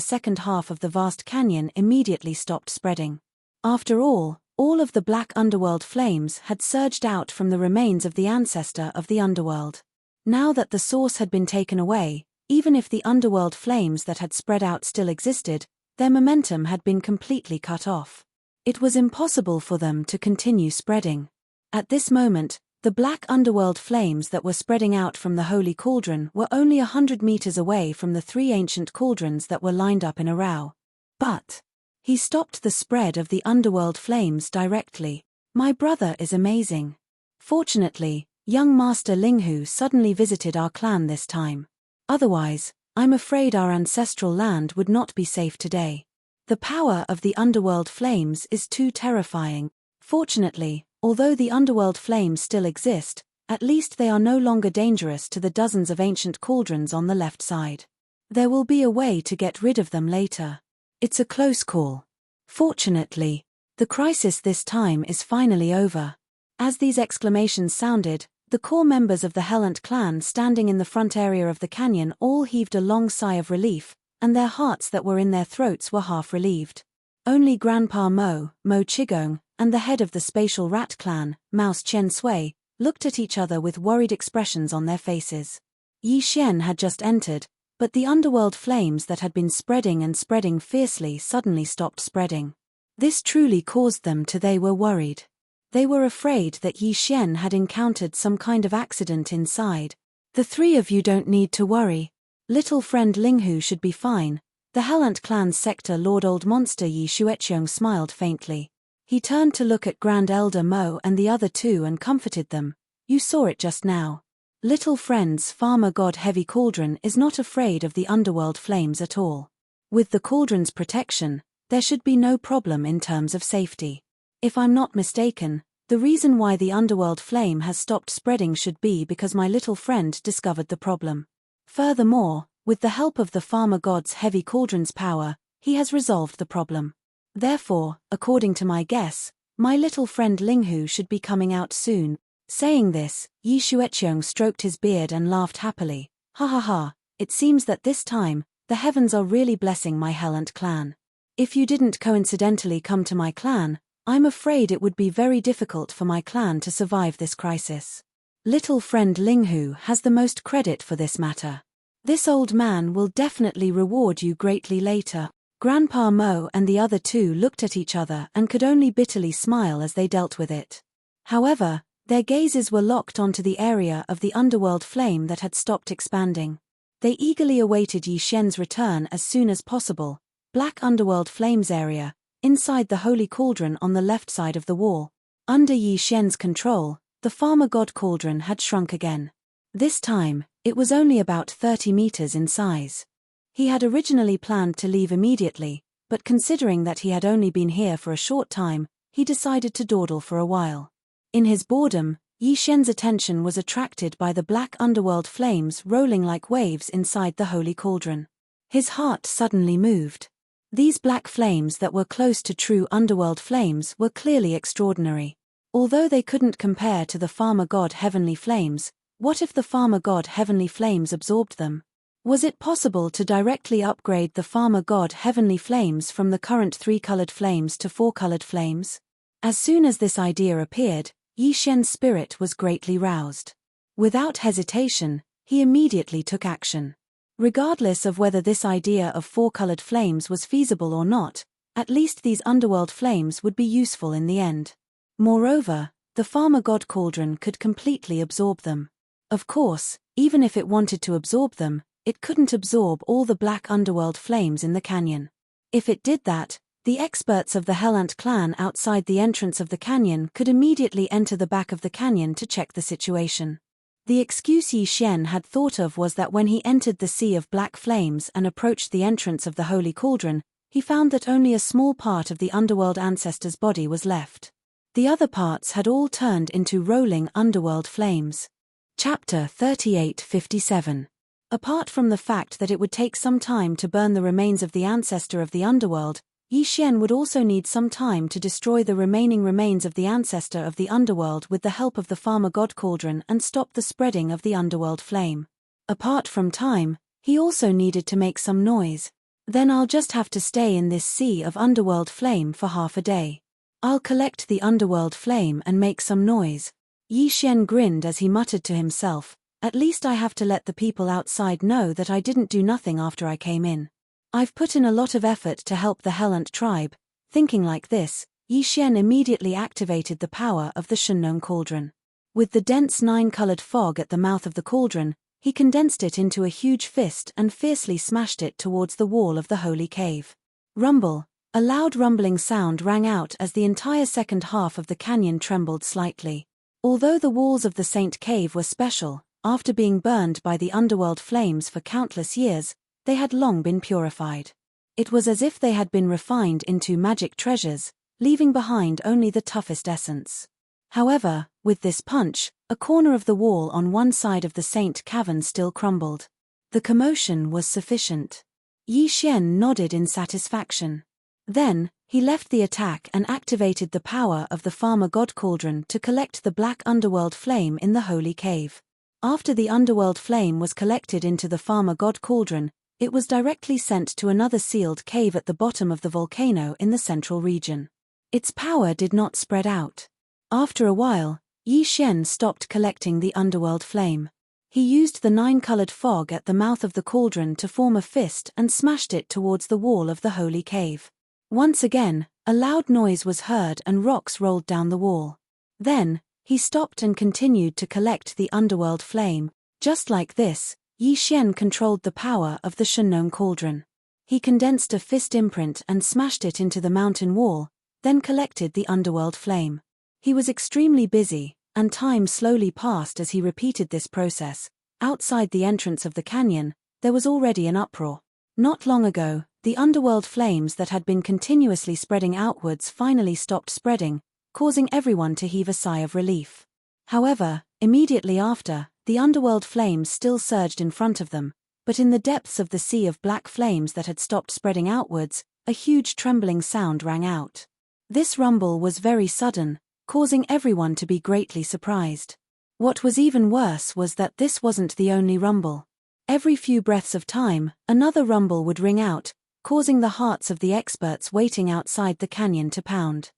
second half of the vast canyon immediately stopped spreading. After all of the black underworld flames had surged out from the remains of the ancestor of the underworld. Now that the source had been taken away, even if the underworld flames that had spread out still existed, their momentum had been completely cut off. It was impossible for them to continue spreading. At this moment, the black underworld flames that were spreading out from the holy cauldron were only 100 meters away from the 3 ancient cauldrons that were lined up in a row. But he stopped the spread of the underworld flames directly. My brother is amazing. Fortunately, young Master Linghu suddenly visited our clan this time. Otherwise, I'm afraid our ancestral land would not be safe today. The power of the underworld flames is too terrifying. Fortunately, although the underworld flames still exist, at least they are no longer dangerous to the dozens of ancient cauldrons on the left side. There will be a way to get rid of them later. It's a close call. Fortunately, the crisis this time is finally over. As these exclamations sounded, the core members of the Hellant clan standing in the front area of the canyon all heaved a long sigh of relief, and their hearts that were in their throats were half relieved. Only Grandpa Mo Chigong, and the head of the spatial rat clan, Mouse Chen Sui, looked at each other with worried expressions on their faces. Yi Xian had just entered, but the underworld flames that had been spreading and spreading fiercely suddenly stopped spreading. This truly caused them to they were worried. They were afraid that Yi Xian had encountered some kind of accident inside. The 3 of you don't need to worry. Little friend Linghu should be fine. The Hellant clan's sector Lord Old Monster Yi Xueqiong smiled faintly. He turned to look at Grand Elder Mo and the other 2 and comforted them. You saw it just now. Little friend's farmer god Heavy Cauldron is not afraid of the underworld flames at all. With the cauldron's protection, there should be no problem in terms of safety. If I'm not mistaken, the reason why the underworld flame has stopped spreading should be because my little friend discovered the problem. Furthermore, with the help of the farmer god's Heavy Cauldron's power, he has resolved the problem. Therefore, according to my guess, my little friend Linghu should be coming out soon. Saying this, Yi Xueqiong stroked his beard and laughed happily. Ha ha ha, it seems that this time, the heavens are really blessing my Hellant clan. If you didn't coincidentally come to my clan, I'm afraid it would be very difficult for my clan to survive this crisis. Little friend Linghu has the most credit for this matter. This old man will definitely reward you greatly later. Grandpa Mo and the other 2 looked at each other and could only bitterly smile as they dealt with it. However, their gazes were locked onto the area of the underworld flame that had stopped expanding. They eagerly awaited Yi Xian's return as soon as possible. Black underworld flames area, inside the holy cauldron on the left side of the wall. Under Yi Xian's control, the farmer god cauldron had shrunk again. This time, it was only about 30 meters in size. He had originally planned to leave immediately, but considering that he had only been here for a short time, he decided to dawdle for a while. In his boredom, Yi Xian's attention was attracted by the black underworld flames rolling like waves inside the holy cauldron. His heart suddenly moved. These black flames that were close to true underworld flames were clearly extraordinary. Although they couldn't compare to the farmer god heavenly flames, what if the farmer god heavenly flames absorbed them? Was it possible to directly upgrade the farmer god heavenly flames from the current 3-colored flames to 4-colored flames? As soon as this idea appeared, Yi Xian's spirit was greatly roused. Without hesitation, he immediately took action. Regardless of whether this idea of 4-colored flames was feasible or not, at least these underworld flames would be useful in the end. Moreover, the farmer god cauldron could completely absorb them. Of course, even if it wanted to absorb them, it couldn't absorb all the black underworld flames in the canyon. If it did that, the experts of the Hellant clan outside the entrance of the canyon could immediately enter the back of the canyon to check the situation. The excuse Yi Xian had thought of was that when he entered the sea of black flames and approached the entrance of the holy cauldron, he found that only a small part of the underworld ancestor's body was left. The other parts had all turned into rolling underworld flames. Chapter 3857. Apart from the fact that it would take some time to burn the remains of the ancestor of the underworld, Yi Xian would also need some time to destroy the remaining remains of the ancestor of the underworld with the help of the farmer god cauldron and stop the spreading of the underworld flame. Apart from time, He also needed to make some noise. Then I'll just have to stay in this sea of underworld flame for half a day. I'll collect the underworld flame and make some noise. Yi Xian grinned as he muttered to himself, at least I have to let the people outside know that I didn't do nothing after I came in. I've put in a lot of effort to help the Hellant tribe. Thinking like this, Yi Xian immediately activated the power of the Shunnong cauldron. With the dense 9-colored fog at the mouth of the cauldron, he condensed it into a huge fist and fiercely smashed it towards the wall of the holy cave. Rumble! A loud rumbling sound rang out as the entire second half of the canyon trembled slightly. Although the walls of the Saint Cave were special, after being burned by the underworld flames for countless years, they had long been purified. It was as if they had been refined into magic treasures, leaving behind only the toughest essence. However, with this punch, a corner of the wall on one side of the Saint Cavern still crumbled. The commotion was sufficient. Yi Xian nodded in satisfaction. Then, he left the attack and activated the power of the Farmer God Cauldron to collect the black underworld flame in the holy cave. After the underworld flame was collected into the Farmer God Cauldron, it was directly sent to another sealed cave at the bottom of the volcano in the central region. Its power did not spread out. After a while, Yi Xian stopped collecting the underworld flame. He used the 9-colored fog at the mouth of the cauldron to form a fist and smashed it towards the wall of the holy cave. Once again, a loud noise was heard and rocks rolled down the wall. Then, he stopped and continued to collect the underworld flame. Just like this, Yi Xian controlled the power of the Shunnong cauldron. He condensed a fist imprint and smashed it into the mountain wall, then collected the underworld flame. He was extremely busy, and time slowly passed as he repeated this process. Outside the entrance of the canyon, there was already an uproar. Not long ago, the underworld flames that had been continuously spreading outwards finally stopped spreading, causing everyone to heave a sigh of relief. However, immediately after, the underworld flames still surged in front of them, but in the depths of the sea of black flames that had stopped spreading outwards, a huge trembling sound rang out. This rumble was very sudden, causing everyone to be greatly surprised. What was even worse was that this wasn't the only rumble. Every few breaths of time, another rumble would ring out, causing the hearts of the experts waiting outside the canyon to pound.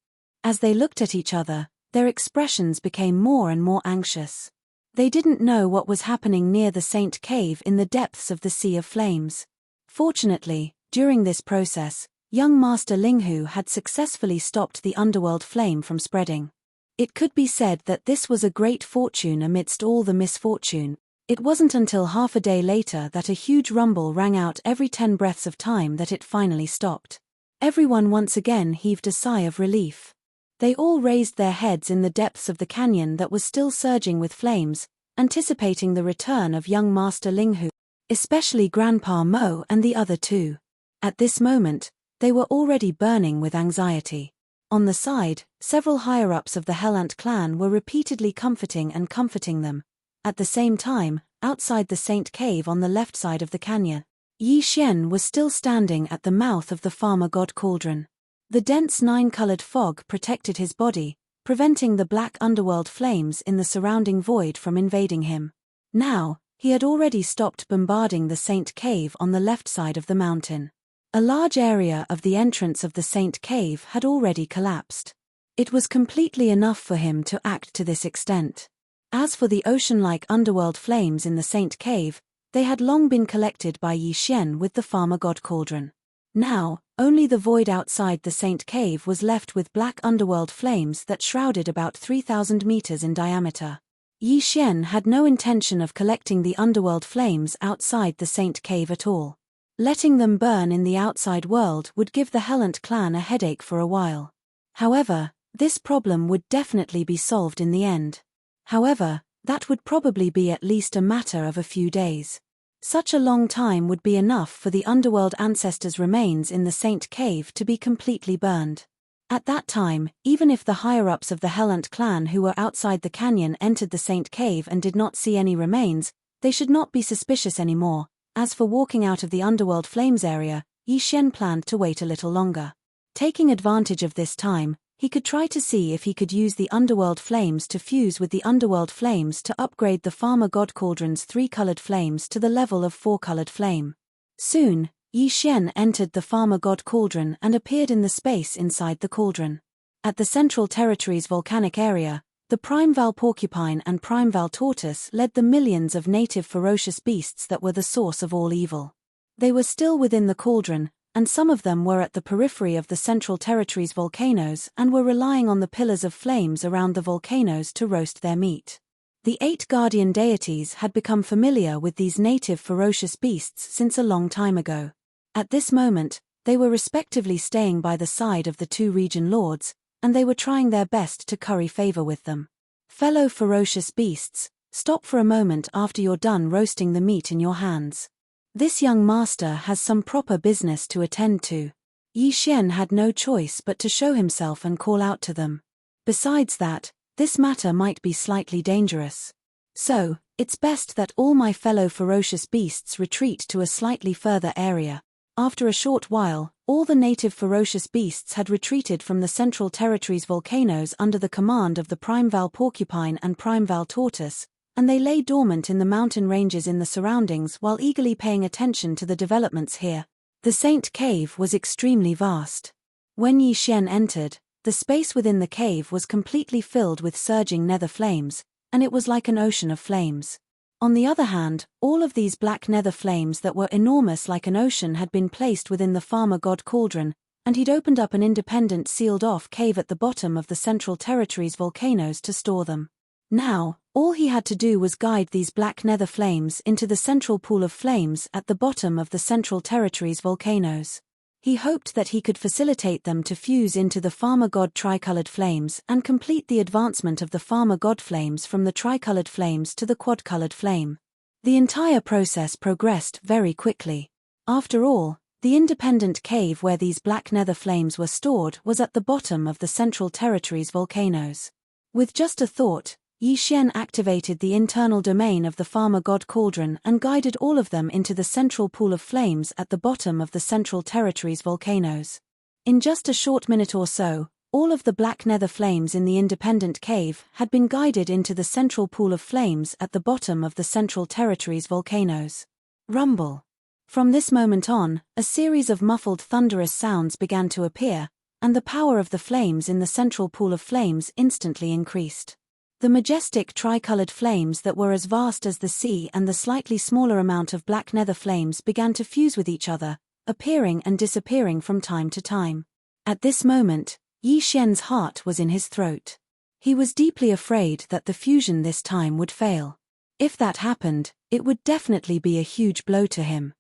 As they looked at each other, their expressions became more and more anxious. They didn't know what was happening near the Saint Cave in the depths of the Sea of Flames. Fortunately, during this process, young Master Linghu had successfully stopped the underworld flame from spreading. It could be said that this was a great fortune amidst all the misfortune. It wasn't until half a day later that a huge rumble rang out every 10 breaths of time that it finally stopped. Everyone once again heaved a sigh of relief. They all raised their heads in the depths of the canyon that was still surging with flames, anticipating the return of young Master Linghu, especially Grandpa Mo and the other two. At this moment, they were already burning with anxiety. On the side, several higher-ups of the Hellant clan were repeatedly comforting them. At the same time, outside the Saint Cave on the left side of the canyon, Yi Xian was still standing at the mouth of the Farmer God Cauldron. The dense 9-colored fog protected his body, preventing the black underworld flames in the surrounding void from invading him. Now, he had already stopped bombarding the Saint Cave on the left side of the mountain. A large area of the entrance of the Saint Cave had already collapsed. It was completely enough for him to act to this extent. As for the ocean-like underworld flames in the Saint Cave, they had long been collected by Yi Xian with the Farmer God Cauldron. Now, only the void outside the Saint Cave was left with black underworld flames that shrouded about 3,000 meters in diameter. Yi Xian had no intention of collecting the underworld flames outside the Saint Cave at all. Letting them burn in the outside world would give the Hellant clan a headache for a while. However, this problem would definitely be solved in the end. However, that would probably be at least a matter of a few days. Such a long time would be enough for the underworld ancestors' remains in the Saint Cave to be completely burned. At that time, even if the higher-ups of the Hellant clan who were outside the canyon entered the Saint Cave and did not see any remains, they should not be suspicious anymore. As for walking out of the underworld flames area, Yi Xian planned to wait a little longer. Taking advantage of this time, He could try to see if he could use the underworld flames to fuse with the underworld flames to upgrade the farmer god cauldron's 3-colored flames to the level of 4-colored flame. Soon, Yi Xian entered the farmer god cauldron and appeared in the space inside the cauldron. At the Central Territory's volcanic area, the Primeval porcupine and Primeval tortoise led the millions of native ferocious beasts that were the source of all evil. They were still within the cauldron, and some of them were at the periphery of the Central Territory's volcanoes and were relying on the pillars of flames around the volcanoes to roast their meat. The 8 guardian deities had become familiar with these native ferocious beasts since a long time ago. At this moment, they were respectively staying by the side of the 2 region lords, and they were trying their best to curry favor with them. Fellow ferocious beasts, stop for a moment after you're done roasting the meat in your hands. This young master has some proper business to attend to. Yi Xian had no choice but to show himself and call out to them. Besides that, this matter might be slightly dangerous. So, it's best that all my fellow ferocious beasts retreat to a slightly further area. After a short while, all the native ferocious beasts had retreated from the Central Territory's volcanoes under the command of the Primeval porcupine and Primeval tortoise, and they lay dormant in the mountain ranges in the surroundings while eagerly paying attention to the developments here. The Saint Cave was extremely vast. When Yi Xian entered, the space within the cave was completely filled with surging nether flames, and it was like an ocean of flames. On the other hand, all of these black nether flames that were enormous like an ocean had been placed within the farmer god cauldron, and he'd opened up an independent sealed-off cave at the bottom of the Central Territory's volcanoes to store them. Now, all he had to do was guide these black nether flames into the central pool of flames at the bottom of the Central Territory's volcanoes. He hoped that he could facilitate them to fuse into the farmer god tricolored flames and complete the advancement of the farmer god flames from the tricolored flames to the quad-colored flame. The entire process progressed very quickly. After all, the independent cave where these black nether flames were stored was at the bottom of the Central Territory's volcanoes. With just a thought, Yi Xian activated the internal domain of the farmer god cauldron and guided all of them into the central pool of flames at the bottom of the Central Territory's volcanoes. In just a short minute or so, all of the black nether flames in the independent cave had been guided into the central pool of flames at the bottom of the Central Territory's volcanoes. Rumble. From this moment on, a series of muffled thunderous sounds began to appear, and the power of the flames in the central pool of flames instantly increased. The majestic tricolored flames that were as vast as the sea and the slightly smaller amount of black nether flames began to fuse with each other, appearing and disappearing from time to time. At this moment, Yi Xian's heart was in his throat. He was deeply afraid that the fusion this time would fail. If that happened, it would definitely be a huge blow to him.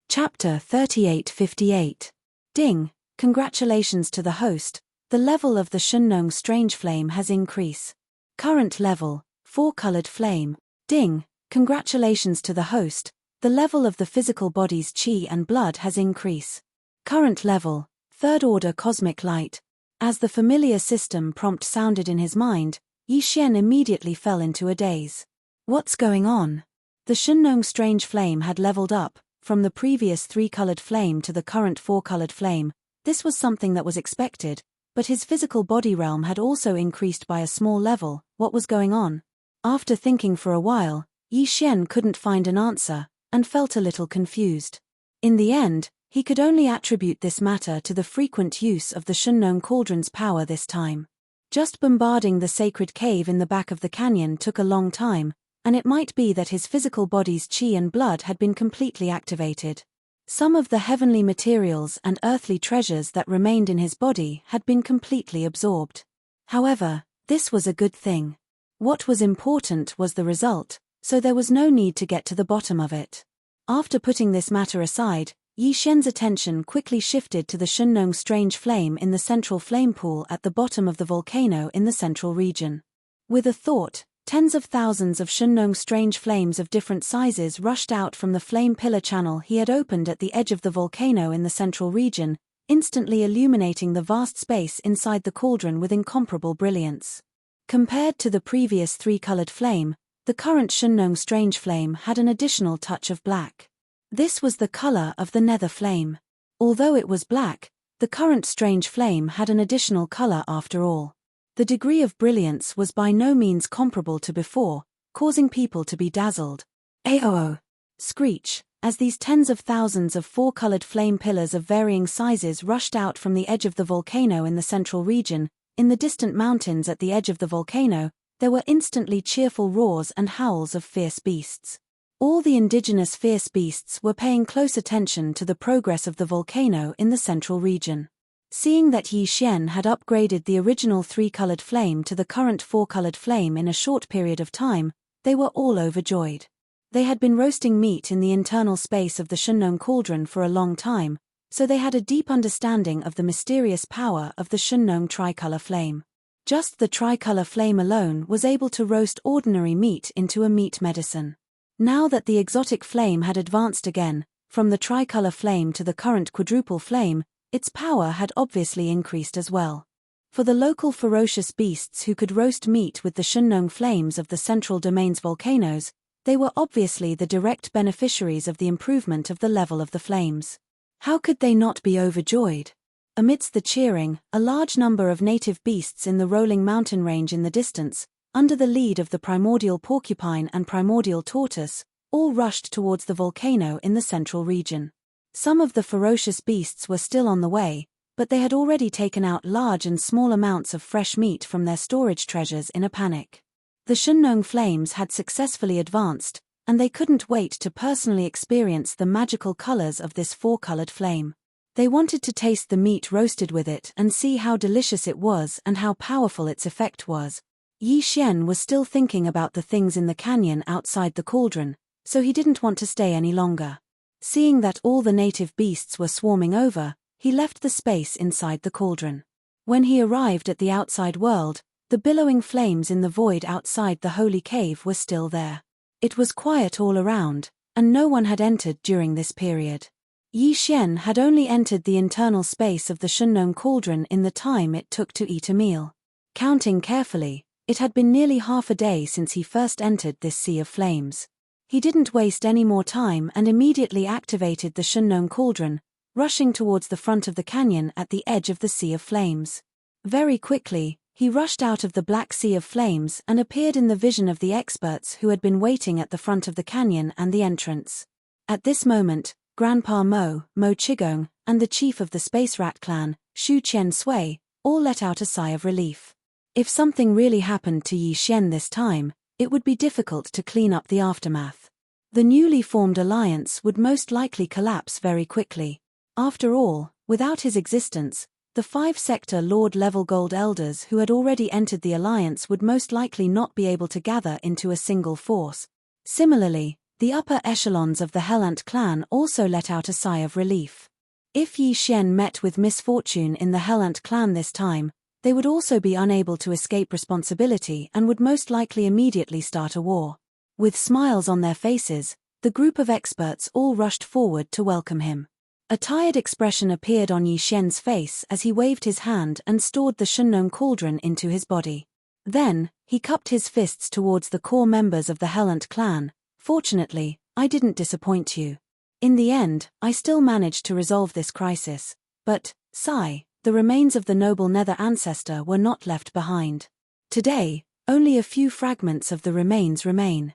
Chapter 3858. Ding, congratulations to the host, the level of the Shunnong Strange Flame has increased. Current level, 4-colored flame. Ding, congratulations to the host, the level of the physical body's qi and blood has increased. Current level, 3rd order cosmic light. As the familiar system prompt sounded in his mind, Yi Xian immediately fell into a daze. What's going on? The Shunnong Strange Flame had leveled up, from the previous 3-colored flame to the current 4-colored flame. This was something that was expected, but his physical body realm had also increased by a small level. What was going on? After thinking for a while, Yi Xian couldn't find an answer, and felt a little confused. In the end, he could only attribute this matter to the frequent use of the Shunnong Cauldron's power this time. Just bombarding the sacred cave in the back of the canyon took a long time, and it might be that his physical body's qi and blood had been completely activated. Some of the heavenly materials and earthly treasures that remained in his body had been completely absorbed. However, this was a good thing. What was important was the result, so there was no need to get to the bottom of it. After putting this matter aside, Yi Xian's attention quickly shifted to the Shunnong Strange Flame in the central flame pool at the bottom of the volcano in the central region. With a thought, tens of thousands of Shunnong Strange Flames of different sizes rushed out from the flame pillar channel he had opened at the edge of the volcano in the central region, instantly illuminating the vast space inside the cauldron with incomparable brilliance. Compared to the previous 3-colored flame, the current Shunnong Strange Flame had an additional touch of black. This was the color of the nether flame. Although it was black, The current strange flame had an additional color after all. The degree of brilliance was by no means comparable to before, causing people to be dazzled. Aoo! Screech, as these tens of thousands of four-colored flame pillars of varying sizes rushed out from the edge of the volcano in the central region. In the distant mountains at the edge of the volcano, there were instantly cheerful roars and howls of fierce beasts. All the indigenous fierce beasts were paying close attention to the progress of the volcano in the central region. Seeing that Yi Xian had upgraded the original three-colored flame to the current four-colored flame in a short period of time, they were all overjoyed. They had been roasting meat in the internal space of the Shunnong cauldron for a long time, so they had a deep understanding of the mysterious power of the Shunnong tricolor flame. Just the tricolor flame alone was able to roast ordinary meat into a meat medicine. Now that the exotic flame had advanced again, from the tricolor flame to the current quadruple flame, its power had obviously increased as well. For the local ferocious beasts who could roast meat with the Shunnong flames of the central domain's volcanoes, they were obviously the direct beneficiaries of the improvement of the level of the flames. How could they not be overjoyed? Amidst the cheering, a large number of native beasts in the rolling mountain range in the distance, under the lead of the primordial porcupine and primordial tortoise, all rushed towards the volcano in the central region. Some of the ferocious beasts were still on the way, but they had already taken out large and small amounts of fresh meat from their storage treasures in a panic. The Shunnong flames had successfully advanced, and they couldn't wait to personally experience the magical colors of this four-colored flame. They wanted to taste the meat roasted with it and see how delicious it was and how powerful its effect was. Yi Xian was still thinking about the things in the canyon outside the cauldron, so he didn't want to stay any longer. Seeing that all the native beasts were swarming over, he left the space inside the cauldron. When he arrived at the outside world, the billowing flames in the void outside the holy cave were still there. It was quiet all around, and no one had entered during this period. Yi Xian had only entered the internal space of the Shunnong cauldron in the time it took to eat a meal. Counting carefully, it had been nearly half a day since he first entered this sea of flames. He didn't waste any more time and immediately activated the Shunnong cauldron, rushing towards the front of the canyon at the edge of the sea of flames. Very quickly, he rushed out of the black sea of flames and appeared in the vision of the experts who had been waiting at the front of the canyon and the entrance. At this moment, Grandpa Mo Qigong, and the chief of the Space Rat clan, Shu Qian Sui, all let out a sigh of relief. If something really happened to Yi Xian this time, it would be difficult to clean up the aftermath. The newly formed alliance would most likely collapse very quickly. After all, without his existence, the 5-sector Lord-level Gold Elders who had already entered the alliance would most likely not be able to gather into a single force. Similarly, the upper echelons of the Hellant clan also let out a sigh of relief. If Yi Xian met with misfortune in the Hellant clan this time, they would also be unable to escape responsibility and would most likely immediately start a war. With smiles on their faces, the group of experts all rushed forward to welcome him. A tired expression appeared on Yi Xian's face as he waved his hand and stored the Shunnong cauldron into his body. Then, he cupped his fists towards the core members of the Hellant clan. Fortunately, I didn't disappoint you. In the end, I still managed to resolve this crisis. But, sigh, the remains of the noble nether ancestor were not left behind. Today, only a few fragments of the remains remain.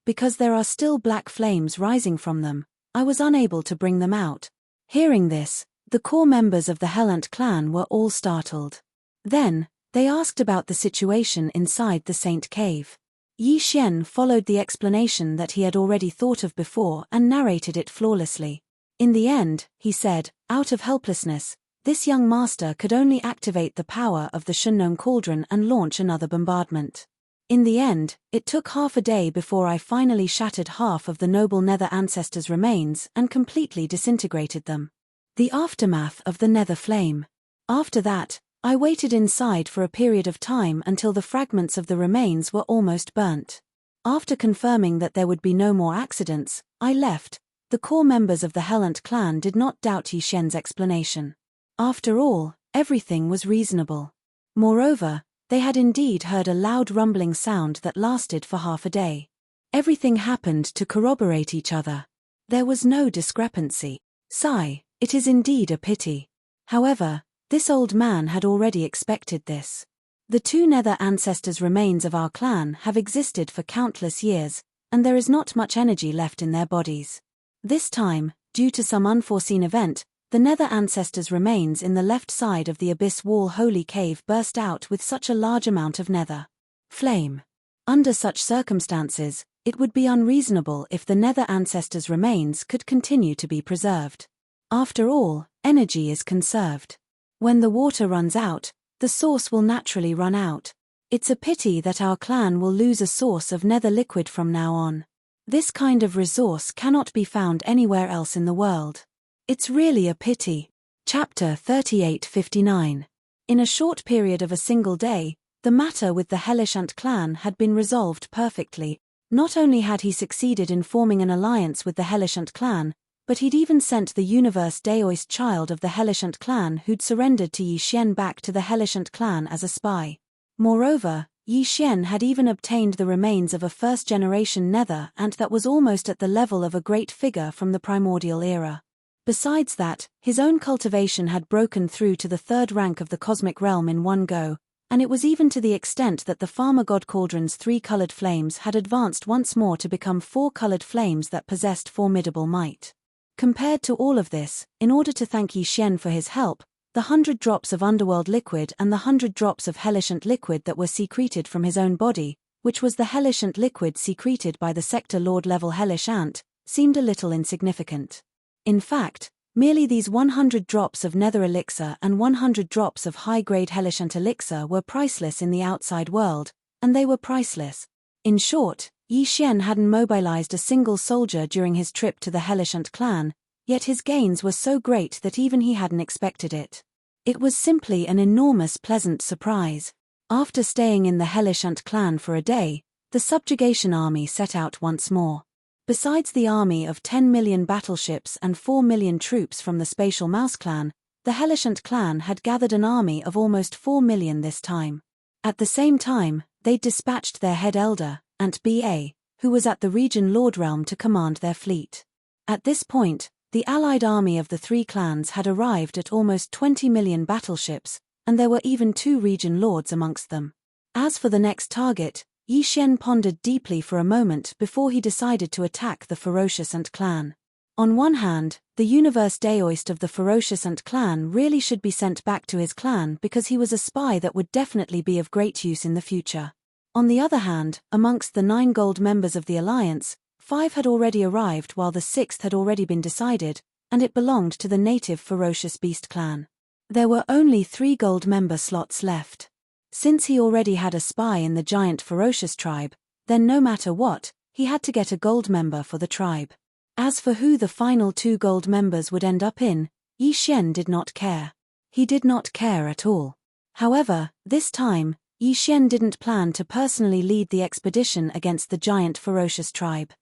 Because there are still black flames rising from them, I was unable to bring them out. Hearing this, the core members of the Hellant clan were all startled. Then, they asked about the situation inside the Saint Cave. Yi Xian followed the explanation that he had already thought of before and narrated it flawlessly. In the end, he said, out of helplessness, this young master could only activate the power of the Shunnong cauldron and launch another bombardment. In the end, it took half a day before I finally shattered half of the noble nether ancestor's remains and completely disintegrated them. The aftermath of the nether flame. After that, I waited inside for a period of time until the fragments of the remains were almost burnt. After confirming that there would be no more accidents, I left. The core members of the Hellant clan did not doubt Yi Xian's explanation. After all, everything was reasonable. Moreover, they had indeed heard a loud rumbling sound that lasted for half a day. Everything happened to corroborate each other. There was no discrepancy. Sigh, it is indeed a pity. However, this old man had already expected this. The two nether ancestors' remains of our clan have existed for countless years, and there is not much energy left in their bodies. This time, due to some unforeseen event, the nether ancestors' remains in the left side of the abyss wall holy cave burst out with such a large amount of nether flame. Under such circumstances, it would be unreasonable if the nether ancestors' remains could continue to be preserved. After all, energy is conserved. When the water runs out, the source will naturally run out. It's a pity that our clan will lose a source of nether liquid from now on. This kind of resource cannot be found anywhere else in the world. It's really a pity. Chapter 38:59. In a short period of a single day, the matter with the Hellish Ant clan had been resolved perfectly. Not only had he succeeded in forming an alliance with the Hellish Ant clan, but he'd even sent the Universe Daoist child of the Hellish Ant clan who'd surrendered to Yi Xian back to the Hellish Ant clan as a spy. Moreover, Yi Xian had even obtained the remains of a first-generation nether ant that was almost at the level of a great figure from the primordial era. Besides that, his own cultivation had broken through to the third rank of the cosmic realm in one go, and it was even to the extent that the farmer god cauldron's three-colored flames had advanced once more to become four-colored flames that possessed formidable might. Compared to all of this, in order to thank Yi Xian for his help, the 100 drops of underworld liquid and the 100 drops of hellish ant liquid that were secreted from his own body, which was the hellish ant liquid secreted by the sector lord level hellish ant, seemed a little insignificant. In fact, merely these 100 drops of nether elixir and 100 drops of high-grade hellish ant elixir were priceless in the outside world, and they were priceless. In short, Yi Xian hadn't mobilized a single soldier during his trip to the Hellish Ant clan, yet his gains were so great that even he hadn't expected it. It was simply an enormous pleasant surprise. After staying in the Hellish Ant clan for a day, the subjugation army set out once more. Besides the army of 10 million battleships and 4 million troops from the Spatial Mouse clan, the Hellish Ant clan had gathered an army of almost 4 million this time. At the same time, they'd dispatched their head elder, Ant Ba, who was at the region Lord Realm to command their fleet. At this point, the allied army of the three clans had arrived at almost 20 million battleships, and there were even 2 region lords amongst them. As for the next target, Yi Xian pondered deeply for a moment before he decided to attack the Ferocious Ant clan. On one hand, the Universe Daoist of the Ferocious Ant clan really should be sent back to his clan because he was a spy that would definitely be of great use in the future. On the other hand, amongst the 9 gold members of the alliance, 5 had already arrived while the 6th had already been decided, and it belonged to the native Ferocious Beast clan. There were only 3 gold member slots left. Since he already had a spy in the giant Ferocious tribe, then no matter what, he had to get a gold member for the tribe. As for who the final 2 gold members would end up in, Yi Xian did not care. He did not care at all. However, this time, Yi Xian didn't plan to personally lead the expedition against the giant Ferocious tribe.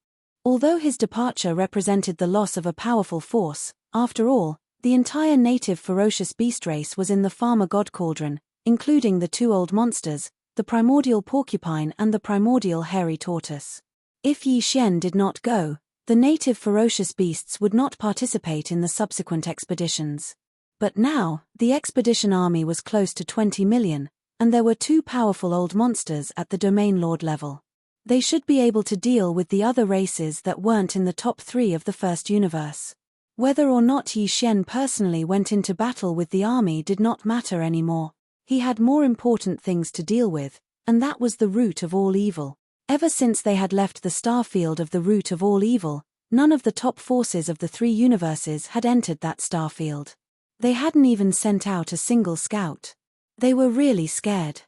Although his departure represented the loss of a powerful force, after all, the entire native Ferocious Beast race was in the farmer god cauldron, including the 2 old monsters, the primordial porcupine and the primordial hairy tortoise. If Yi Xian did not go, the native Ferocious Beasts would not participate in the subsequent expeditions. But now, the expedition army was close to 20 million, and there were 2 powerful old monsters at the domain lord level. They should be able to deal with the other races that weren't in the top 3 of the first universe. Whether or not Yi Xian personally went into battle with the army did not matter anymore. He had more important things to deal with, and that was the root of all evil. Ever since they had left the starfield of the root of all evil, none of the top forces of the 3 universes had entered that starfield. They hadn't even sent out a single scout. They were really scared.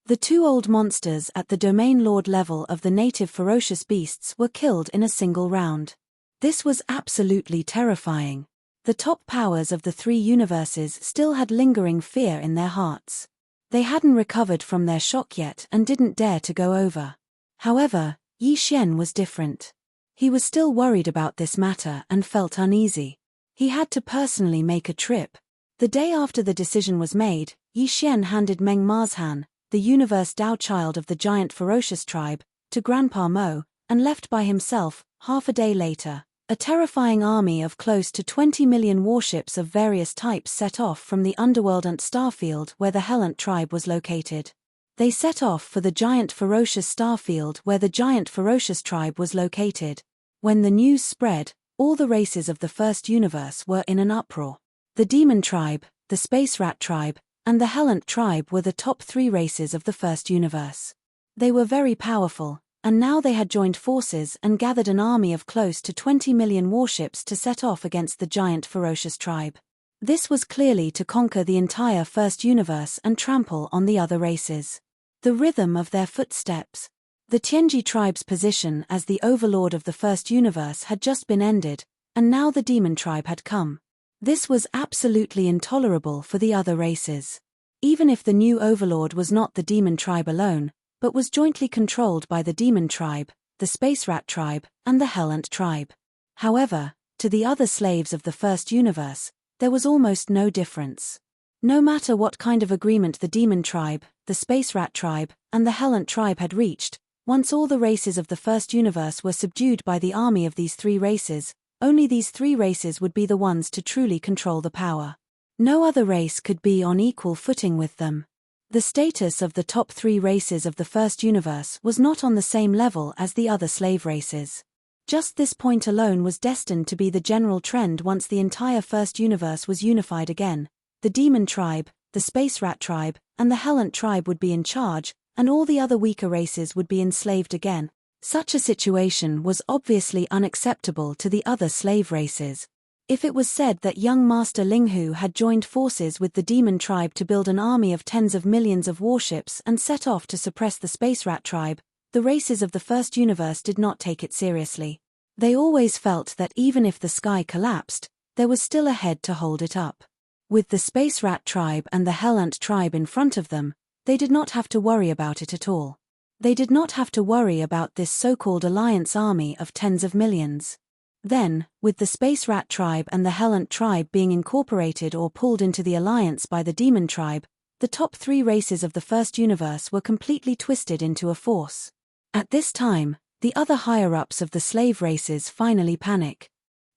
The 2 old monsters at the domain lord level of the native Ferocious Beasts were killed in a single round. This was absolutely terrifying. The top powers of the 3 universes still had lingering fear in their hearts. They hadn't recovered from their shock yet and didn't dare to go over. However, Yi Xian was different. He was still worried about this matter and felt uneasy. He had to personally make a trip. The day after the decision was made, Yi Xian handed Meng Marzhan, the Universe Dao child of the giant Ferocious tribe, to Grandpa Mo, and left by himself, half a day later, A terrifying army of close to 20 million warships of various types set off from the underworld Ant starfield where the Hellant tribe was located. They set off for the giant ferocious starfield where the giant ferocious tribe was located. When the news spread, all the races of the first universe were in an uproar. The demon tribe, the space rat tribe, and the Hellant tribe were the top 3 races of the first universe. They were very powerful, and now they had joined forces and gathered an army of close to 20 million warships to set off against the giant ferocious tribe. This was clearly to conquer the entire first universe and trample on the other races. The rhythm of their footsteps. The Tianji tribe's position as the overlord of the first universe had just been ended, and now the demon tribe had come. This was absolutely intolerable for the other races. Even if the new overlord was not the demon tribe alone, but was jointly controlled by the demon tribe, the space rat tribe, and the Hellant tribe. However, to the other slaves of the first universe, there was almost no difference. No matter what kind of agreement the demon tribe, the space rat tribe, and the Hellant tribe had reached, once all the races of the first universe were subdued by the army of these 3 races, only these 3 races would be the ones to truly control the power. No other race could be on equal footing with them. The status of the top 3 races of the first universe was not on the same level as the other slave races. Just this point alone was destined to be the general trend once the entire first universe was unified again. The demon tribe, the space rat tribe, and the Hellant tribe would be in charge, and all the other weaker races would be enslaved again. Such a situation was obviously unacceptable to the other slave races. If it was said that young Master Linghu had joined forces with the demon tribe to build an army of tens of millions of warships and set off to suppress the space rat tribe, the races of the first universe did not take it seriously. They always felt that even if the sky collapsed, there was still a head to hold it up. With the space rat tribe and the Hellant tribe in front of them, they did not have to worry about it at all. They did not have to worry about this so-called alliance army of tens of millions. Then, with the space rat tribe and the Hellant tribe being incorporated or pulled into the alliance by the demon tribe, the top 3 races of the first universe were completely twisted into a force. At this time, the other higher-ups of the slave races finally panic.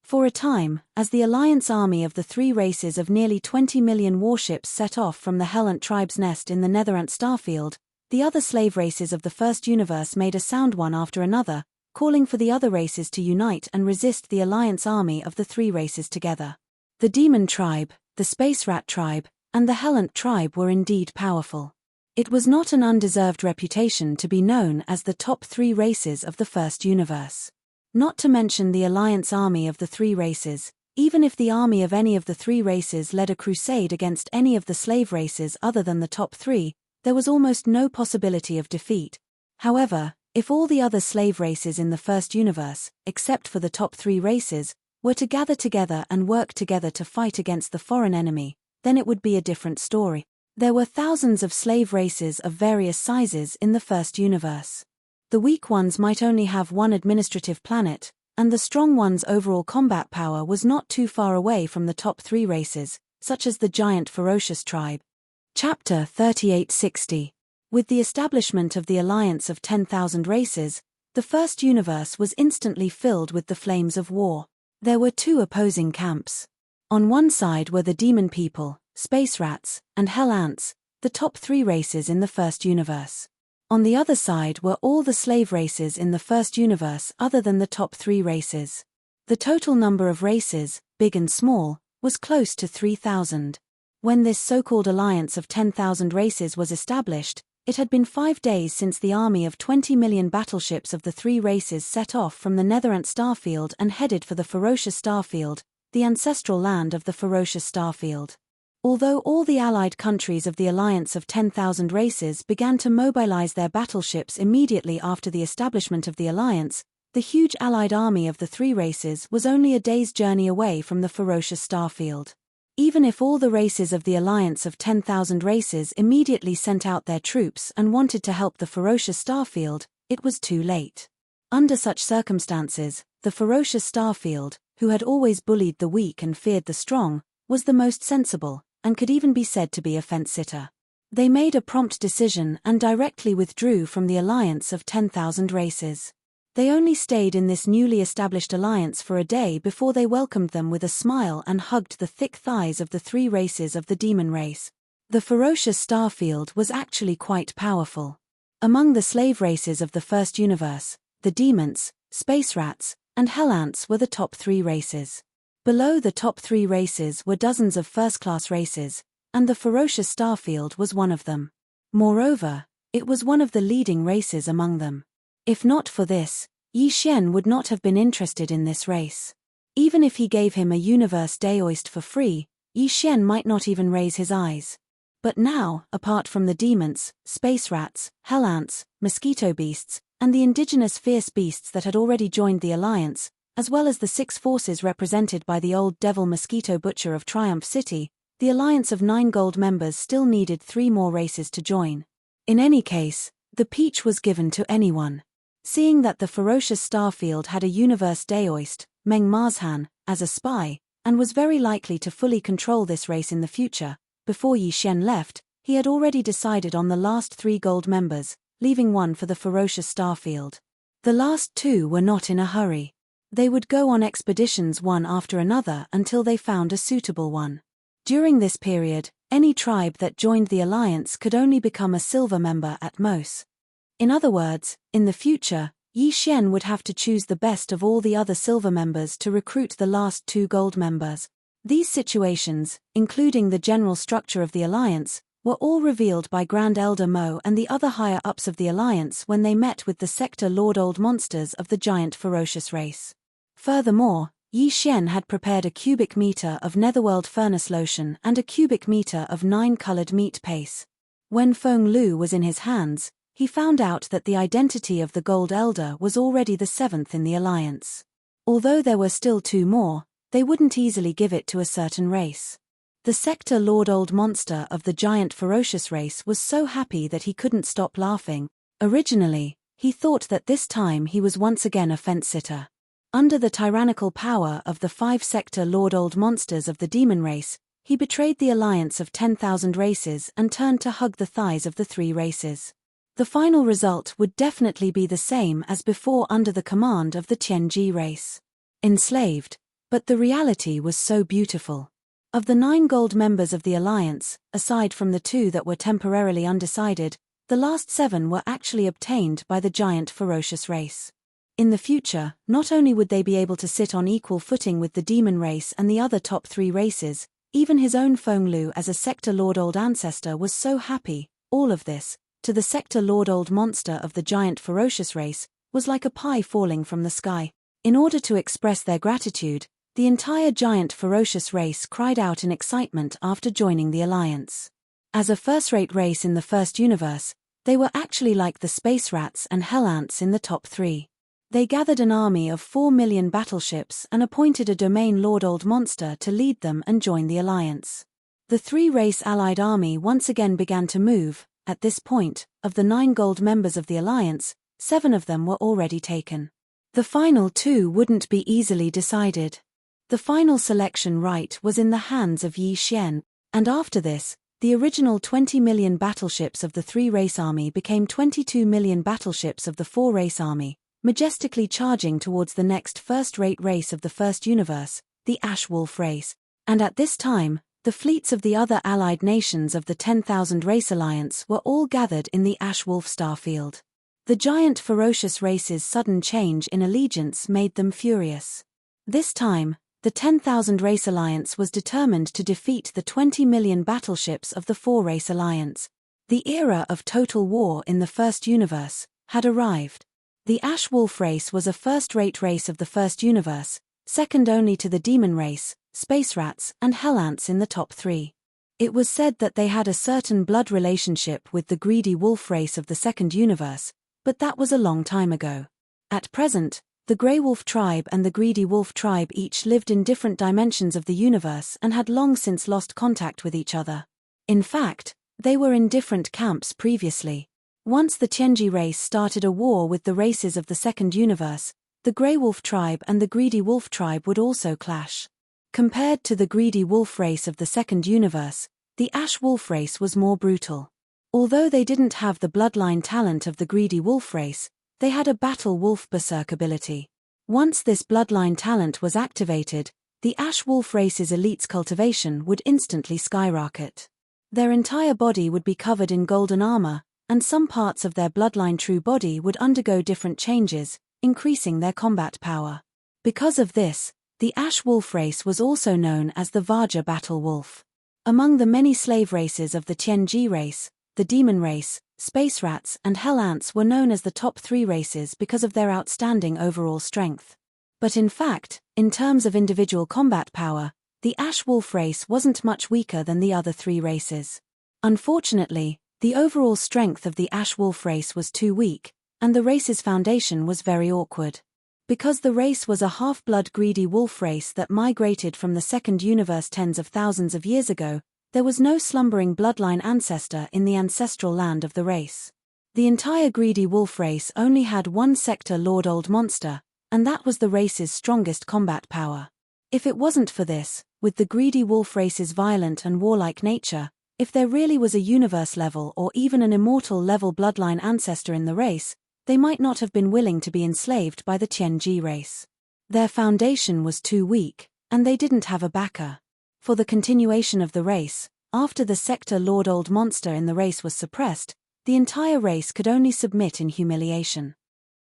For a time, as the alliance army of the 3 races of nearly 20 million warships set off from the Hellant tribe's nest in the Netherant starfield, the other slave races of the first universe made a sound one after another, calling for the other races to unite and resist the alliance army of the 3 races together. The demon tribe, the space rat tribe, and the Hellant tribe were indeed powerful. It was not an undeserved reputation to be known as the top 3 races of the first universe. Not to mention the alliance army of the 3 races, even if the army of any of the 3 races led a crusade against any of the slave races other than the top 3, there was almost no possibility of defeat. However, if all the other slave races in the first universe, except for the top 3 races, were to gather together and work together to fight against the foreign enemy, then it would be a different story. There were thousands of slave races of various sizes in the first universe. The weak ones might only have 1 administrative planet, and the strong ones' overall combat power was not too far away from the top 3 races, such as the giant ferocious tribe. Chapter 3860. With the establishment of the alliance of 10,000 races, the first universe was instantly filled with the flames of war. There were 2 opposing camps. On one side were the demon people, space rats, and hell ants, the top 3 races in the first universe. On the other side were all the slave races in the first universe other than the top 3 races. The total number of races, big and small, was close to 3,000. When this so-called alliance of 10,000 races was established, it had been 5 days since the army of 20 million battleships of the 3 races set off from the Netherant starfield and headed for the ferocious starfield, the ancestral land of the ferocious starfield. Although all the allied countries of the alliance of 10,000 races began to mobilize their battleships immediately after the establishment of the alliance, the huge allied army of the 3 races was only a day's journey away from the ferocious starfield. Even if all the races of the alliance of 10,000 races immediately sent out their troops and wanted to help the ferocious starfield, it was too late. Under such circumstances, the ferocious starfield, who had always bullied the weak and feared the strong, was the most sensible, and could even be said to be a fence-sitter. They made a prompt decision and directly withdrew from the alliance of 10,000 races. They only stayed in this newly established alliance for a day before they welcomed them with a smile and hugged the thick thighs of the three races of the demon race. The ferocious starfield was actually quite powerful. Among the slave races of the first universe, the demons, space rats, and hell ants were the top three races. Below the top three races were dozens of first-class races, and the ferocious starfield was one of them. Moreover, it was one of the leading races among them. If not for this, Yi Xian would not have been interested in this race. Even if he gave him a universe daoist for free, Yi Xian might not even raise his eyes. But now, apart from the demons, space rats, hell ants, mosquito beasts, and the indigenous fierce beasts that had already joined the alliance, as well as the 6 forces represented by the old devil mosquito butcher of Triumph City, the alliance of 9 gold members still needed 3 more races to join. In any case, the peach was given to anyone. Seeing that the ferocious starfield had a universe daoist, Meng Marzhan, as a spy, and was very likely to fully control this race in the future, before Yi Xian left, he had already decided on the last 3 gold members, leaving 1 for the ferocious starfield. The last 2 were not in a hurry. They would go on expeditions one after another until they found a suitable one. During this period, any tribe that joined the alliance could only become a silver member at most. In other words, in the future, Yi Xian would have to choose the best of all the other silver members to recruit the last 2 gold members. These situations, including the general structure of the alliance, were all revealed by Grand Elder Mo and the other higher-ups of the alliance when they met with the sector Lord Old Monsters of the giant ferocious race. Furthermore, Yi Xian had prepared a cubic meter of netherworld furnace lotion and a cubic meter of 9-colored meat paste. When Feng Lu was in his hands, he found out that the identity of the Gold Elder was already the 7th in the alliance. Although there were still 2 more, they wouldn't easily give it to a certain race. The sector Lord Old Monster of the giant ferocious race was so happy that he couldn't stop laughing. Originally, he thought that this time he was once again a fence-sitter. Under the tyrannical power of the 5-sector Lord Old Monsters of the demon race, he betrayed the alliance of 10,000 races and turned to hug the thighs of the 3 races. The final result would definitely be the same as before under the command of the Tianji race. Enslaved. But the reality was so beautiful. Of the 9 gold members of the alliance, aside from the 2 that were temporarily undecided, the last 7 were actually obtained by the giant ferocious race. In the future, not only would they be able to sit on equal footing with the demon race and the other top 3 races, even his own Feng Lu as a sector Lord Old Ancestor was so happy. All of this, to the sector Lord Old Monster of the giant ferocious race, was like a pie falling from the sky. In order to express their gratitude, the entire giant ferocious race cried out in excitement after joining the alliance. As a first-rate race in the first universe, they were actually like the space rats and hell ants in the top 3. They gathered an army of 4 million battleships and appointed a domain Lord Old Monster to lead them and join the alliance. The 3-race allied army once again began to move. At this point, of the 9 gold members of the alliance, 7 of them were already taken. The final 2 wouldn't be easily decided. The final selection right was in the hands of Yi Xian, and after this, the original 20 million battleships of the 3-race army became 22 million battleships of the 4-race army, majestically charging towards the next first-rate race of the first universe, the Ash Wolf race, and at this time, the fleets of the other allied nations of the 10,000 Race Alliance were all gathered in the Ash Wolf starfield. The giant ferocious race's sudden change in allegiance made them furious. This time, the 10,000 Race Alliance was determined to defeat the 20 million battleships of the 4-Race Alliance. The era of total war in the first universe had arrived. The Ash Wolf race was a first-rate race of the first universe, second only to the demon race, space rats, and hell ants in the top 3. It was said that they had a certain blood relationship with the greedy wolf race of the second universe, but that was a long time ago. At present, the Grey Wolf tribe and the Greedy Wolf tribe each lived in different dimensions of the universe and had long since lost contact with each other. In fact, they were in different camps previously. Once the Tianji race started a war with the races of the second universe, the Grey Wolf tribe and the Greedy Wolf tribe would also clash. Compared to the Greedy Wolf race of the second universe, the Ash Wolf race was more brutal. Although they didn't have the bloodline talent of the Greedy Wolf race, They had a Battle Wolf Berserk ability. Once this bloodline talent was activated, the Ash Wolf race's elite's cultivation would instantly skyrocket. Their entire body would be covered in golden armor, and some parts of their bloodline true body would undergo different changes, increasing their combat power. Because of this, the Ash Wolf race was also known as the Vaja Battle Wolf. Among the many slave races of the Tianji race, the Demon race, Space Rats and Hell Ants were known as the top 3 races because of their outstanding overall strength. But in fact, in terms of individual combat power, the Ash Wolf race wasn't much weaker than the other 3 races. Unfortunately, the overall strength of the Ash Wolf race was too weak, and the race's foundation was very awkward. Because the race was a half-blood greedy wolf race that migrated from the second universe tens of thousands of years ago, there was no slumbering bloodline ancestor in the ancestral land of the race. The entire greedy wolf race only had one sector Lord Old Monster, and that was the race's strongest combat power. If it wasn't for this, with the greedy wolf race's violent and warlike nature, if there really was a universe level or even an immortal level bloodline ancestor in the race, they might not have been willing to be enslaved by the Tianji race. Their foundation was too weak, and they didn't have a backer. For the continuation of the race, after the sector Lord Old Monster in the race was suppressed, the entire race could only submit in humiliation.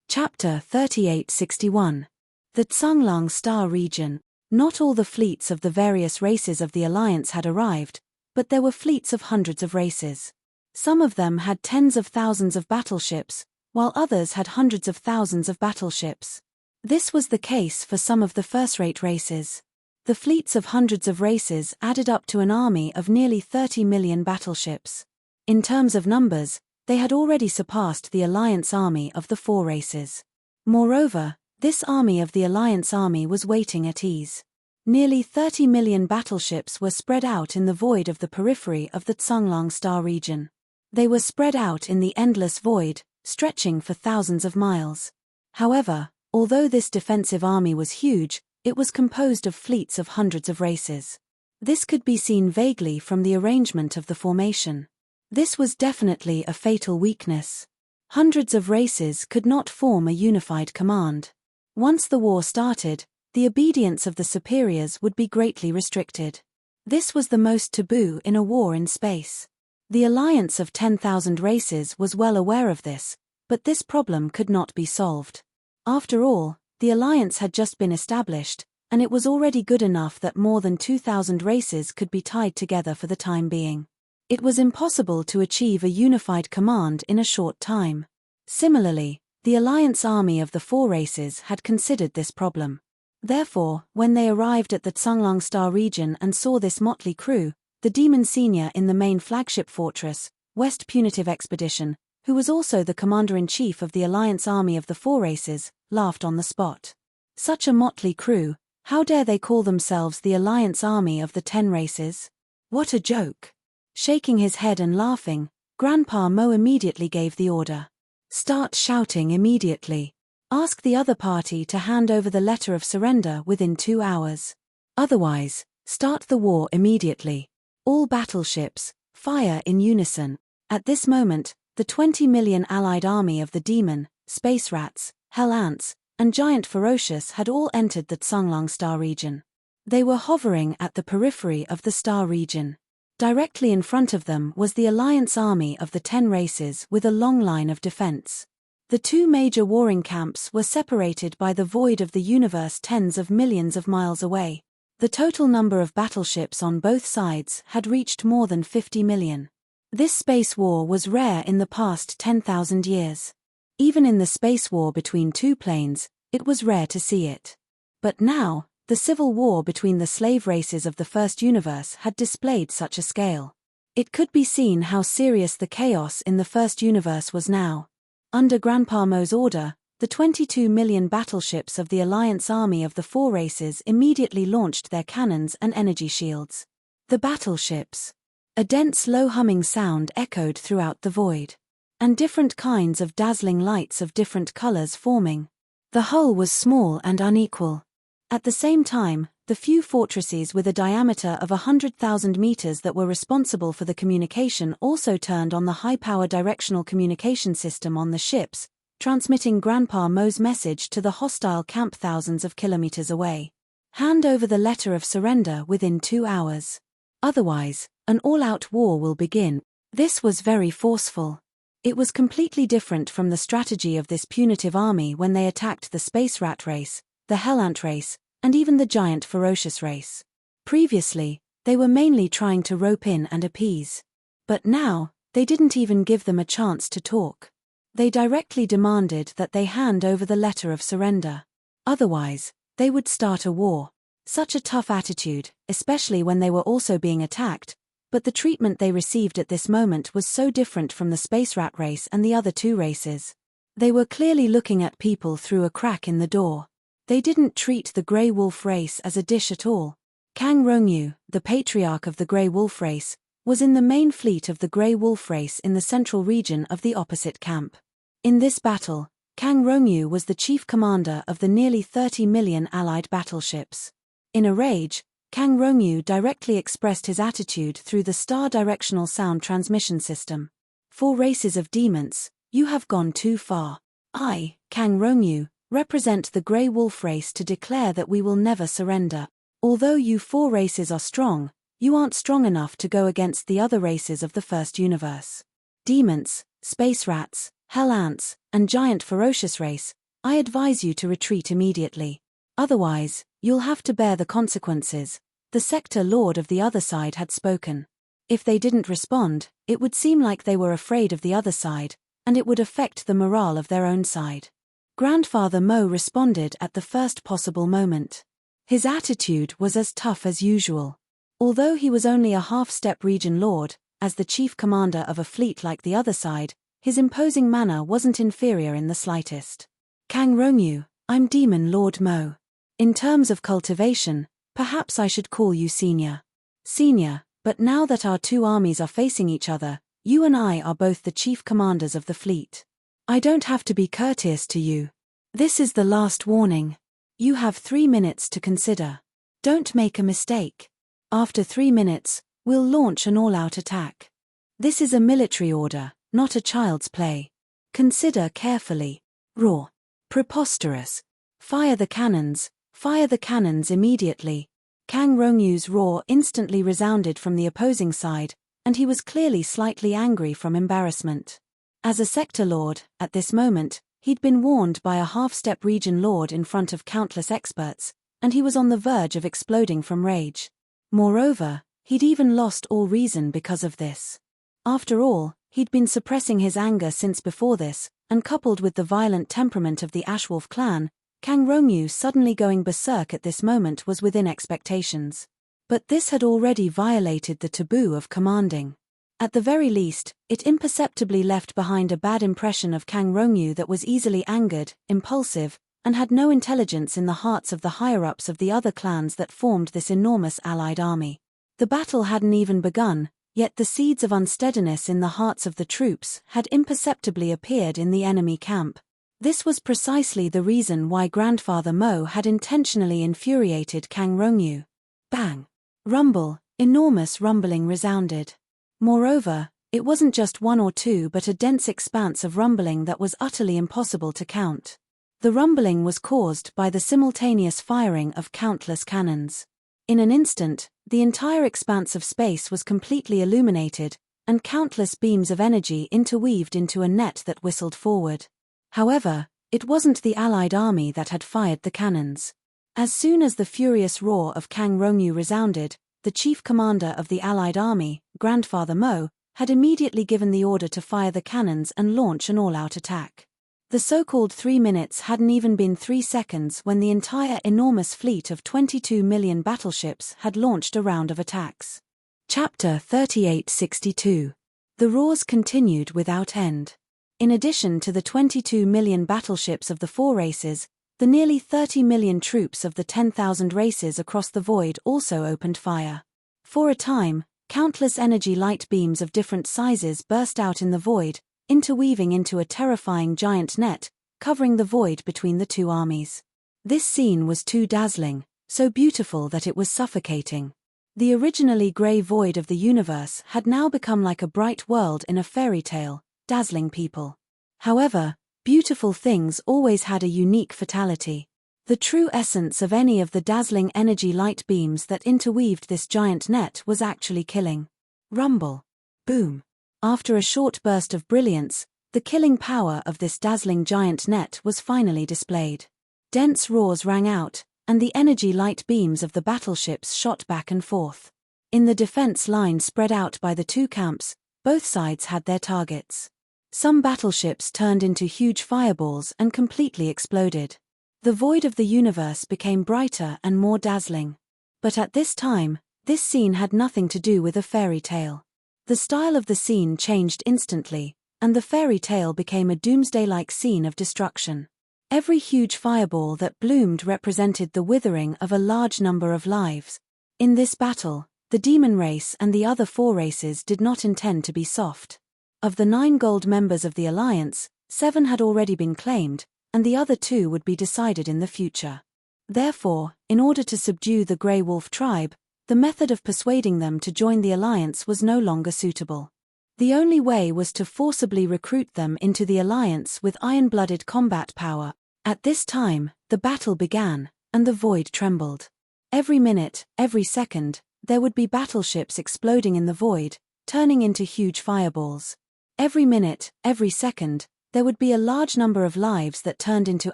Chapter 3861. The Tsanglang Star Region. Not all the fleets of the various races of the Alliance had arrived, but there were fleets of hundreds of races. Some of them had tens of thousands of battleships, while others had hundreds of thousands of battleships. This was the case for some of the first-rate races. The fleets of hundreds of races added up to an army of nearly 30 million battleships. In terms of numbers, they had already surpassed the Alliance army of the 4 races. Moreover, this army of the Alliance army was waiting at ease. Nearly 30 million battleships were spread out in the void of the periphery of the Tsanglang Star region. They were spread out in the endless void, stretching for thousands of miles. However, although this defensive army was huge, it was composed of fleets of hundreds of races. This could be seen vaguely from the arrangement of the formation. This was definitely a fatal weakness. Hundreds of races could not form a unified command. Once the war started, the obedience of the superiors would be greatly restricted. This was the most taboo in a war in space. The alliance of 10,000 races was well aware of this, but this problem could not be solved. After all, the alliance had just been established, and it was already good enough that more than 2,000 races could be tied together for the time being. It was impossible to achieve a unified command in a short time. Similarly, the alliance army of the 4 races had considered this problem. Therefore, when they arrived at the Tsanglang Star region and saw this motley crew, the Demon Senior in the main flagship fortress, West Punitive Expedition, who was also the commander-in-chief of the alliance army of the 4 races, laughed on the spot. Such a motley crew, how dare they call themselves the alliance army of the 10 races? What a joke! Shaking his head and laughing, Grandpa Mo immediately gave the order. Start shouting immediately. Ask the other party to hand over the letter of surrender within 2 hours. Otherwise, start the war immediately. All battleships, fire in unison. At this moment, the 20 million allied army of the Demon, Space Rats, Hell Ants, and Giant Ferocious had all entered the Tsanglang Star region. They were hovering at the periphery of the Star region. Directly in front of them was the alliance army of the 10 races with a long line of defense. The 2 major warring camps were separated by the void of the universe tens of millions of miles away. The total number of battleships on both sides had reached more than 50 million. This space war was rare in the past 10,000 years. Even in the space war between 2 planes, it was rare to see it. But now, the civil war between the slave races of the first universe had displayed such a scale. It could be seen how serious the chaos in the first universe was now. Under Grandpa Mo's order, the 22 million battleships of the alliance army of the 4 races immediately launched their cannons and energy shields. The battleships. A dense low-humming sound echoed throughout the void. And different kinds of dazzling lights of different colors forming. The hull was small and unequal. At the same time, the few fortresses with a diameter of 100,000 meters that were responsible for the communication also turned on the high-power directional communication system on the ships, transmitting Grandpa Mo's message to the hostile camp thousands of kilometers away. Hand over the letter of surrender within 2 hours. Otherwise, an all-out war will begin. This was very forceful. It was completely different from the strategy of this punitive army when they attacked the space rat race, the hell ant race, and even the giant ferocious race. Previously, they were mainly trying to rope in and appease. But now, they didn't even give them a chance to talk. They directly demanded that they hand over the letter of surrender. Otherwise, they would start a war. Such a tough attitude, especially when they were also being attacked, but the treatment they received at this moment was so different from the space rat race and the other two races. They were clearly looking at people through a crack in the door. They didn't treat the Grey Wolf race as a dish at all. Kang Rongyu, the patriarch of the Grey Wolf race, was in the main fleet of the Grey Wolf race in the central region of the opposite camp. In this battle, Kang Rongyu was the chief commander of the nearly 30 million allied battleships. In a rage, Kang Rongyu directly expressed his attitude through the star-directional sound transmission system. "For races of demons, you have gone too far. I, Kang Rongyu, represent the Grey Wolf race to declare that we will never surrender. Although you 4 races are strong, you aren't strong enough to go against the other races of the first universe. Demons, space rats, hell ants, and giant ferocious race, I advise you to retreat immediately. Otherwise, you'll have to bear the consequences." The sector lord of the other side had spoken. If they didn't respond, it would seem like they were afraid of the other side, and it would affect the morale of their own side. Grandfather Mo responded at the first possible moment. His attitude was as tough as usual. Although he was only a half-step region lord, as the chief commander of a fleet like the other side, his imposing manner wasn't inferior in the slightest. "Kang Rongyu, I'm Demon Lord Mo. In terms of cultivation, perhaps I should call you senior. Senior, but now that our two armies are facing each other, you and I are both the chief commanders of the fleet. I don't have to be courteous to you. This is the last warning. You have 3 minutes to consider. Don't make a mistake. After 3 minutes, we'll launch an all-out attack. This is a military order, not a child's play. Consider carefully." Roar. Preposterous. Fire the cannons immediately. Kang Rongyu's roar instantly resounded from the opposing side, and he was clearly slightly angry from embarrassment. As a sector lord, at this moment, he'd been warned by a half-step region lord in front of countless experts, and he was on the verge of exploding from rage. Moreover, he'd even lost all reason because of this. After all, he'd been suppressing his anger since before this, and coupled with the violent temperament of the Ashwolf clan, Kang Rongyu suddenly going berserk at this moment was within expectations. But this had already violated the taboo of commanding. At the very least, it imperceptibly left behind a bad impression of Kang Rongyu that was easily angered, impulsive, and had no intelligence in the hearts of the higher-ups of the other clans that formed this enormous allied army. The battle hadn't even begun, yet the seeds of unsteadiness in the hearts of the troops had imperceptibly appeared in the enemy camp. This was precisely the reason why Grandfather Mo had intentionally infuriated Kang Rongyu. Bang! Rumble, enormous rumbling resounded. Moreover, it wasn't just one or two but a dense expanse of rumbling that was utterly impossible to count. The rumbling was caused by the simultaneous firing of countless cannons. In an instant, the entire expanse of space was completely illuminated, and countless beams of energy interweaved into a net that whistled forward. However, it wasn't the allied army that had fired the cannons. As soon as the furious roar of Kang Rongyu resounded, the chief commander of the allied army, Grandfather Mo, had immediately given the order to fire the cannons and launch an all-out attack. The so-called 3 minutes hadn't even been 3 seconds when the entire enormous fleet of 22 million battleships had launched a round of attacks. Chapter 3862. The roars continued without end. In addition to the 22 million battleships of the 4 races, the nearly 30 million troops of the 10,000 races across the void also opened fire. For a time, countless energy light beams of different sizes burst out in the void, interweaving into a terrifying giant net, covering the void between the two armies. This scene was too dazzling, so beautiful that it was suffocating. The originally grey void of the universe had now become like a bright world in a fairy tale, dazzling people. However, Beautiful things always had a unique fatality. The true essence of any of the dazzling energy light beams that interweaved this giant net was actually killing. Rumble. Boom. After a short burst of brilliance, the killing power of this dazzling giant net was finally displayed. Dense roars rang out, and the energy light beams of the battleships shot back and forth. In the defense line spread out by the two camps, both sides had their targets. Some battleships turned into huge fireballs and completely exploded. The void of the universe became brighter and more dazzling. But at this time, this scene had nothing to do with a fairy tale. The style of the scene changed instantly, and the fairy tale became a doomsday-like scene of destruction. Every huge fireball that bloomed represented the withering of a large number of lives. In this battle, the demon race and the other 4 races did not intend to be soft. Of the 9 gold members of the Alliance, 7 had already been claimed, and the other 2 would be decided in the future. Therefore, in order to subdue the Grey Wolf tribe, the method of persuading them to join the Alliance was no longer suitable. The only way was to forcibly recruit them into the Alliance with iron-blooded combat power. At this time, the battle began, and the void trembled. Every minute, every second, there would be battleships exploding in the void, turning into huge fireballs. Every minute, every second, there would be a large number of lives that turned into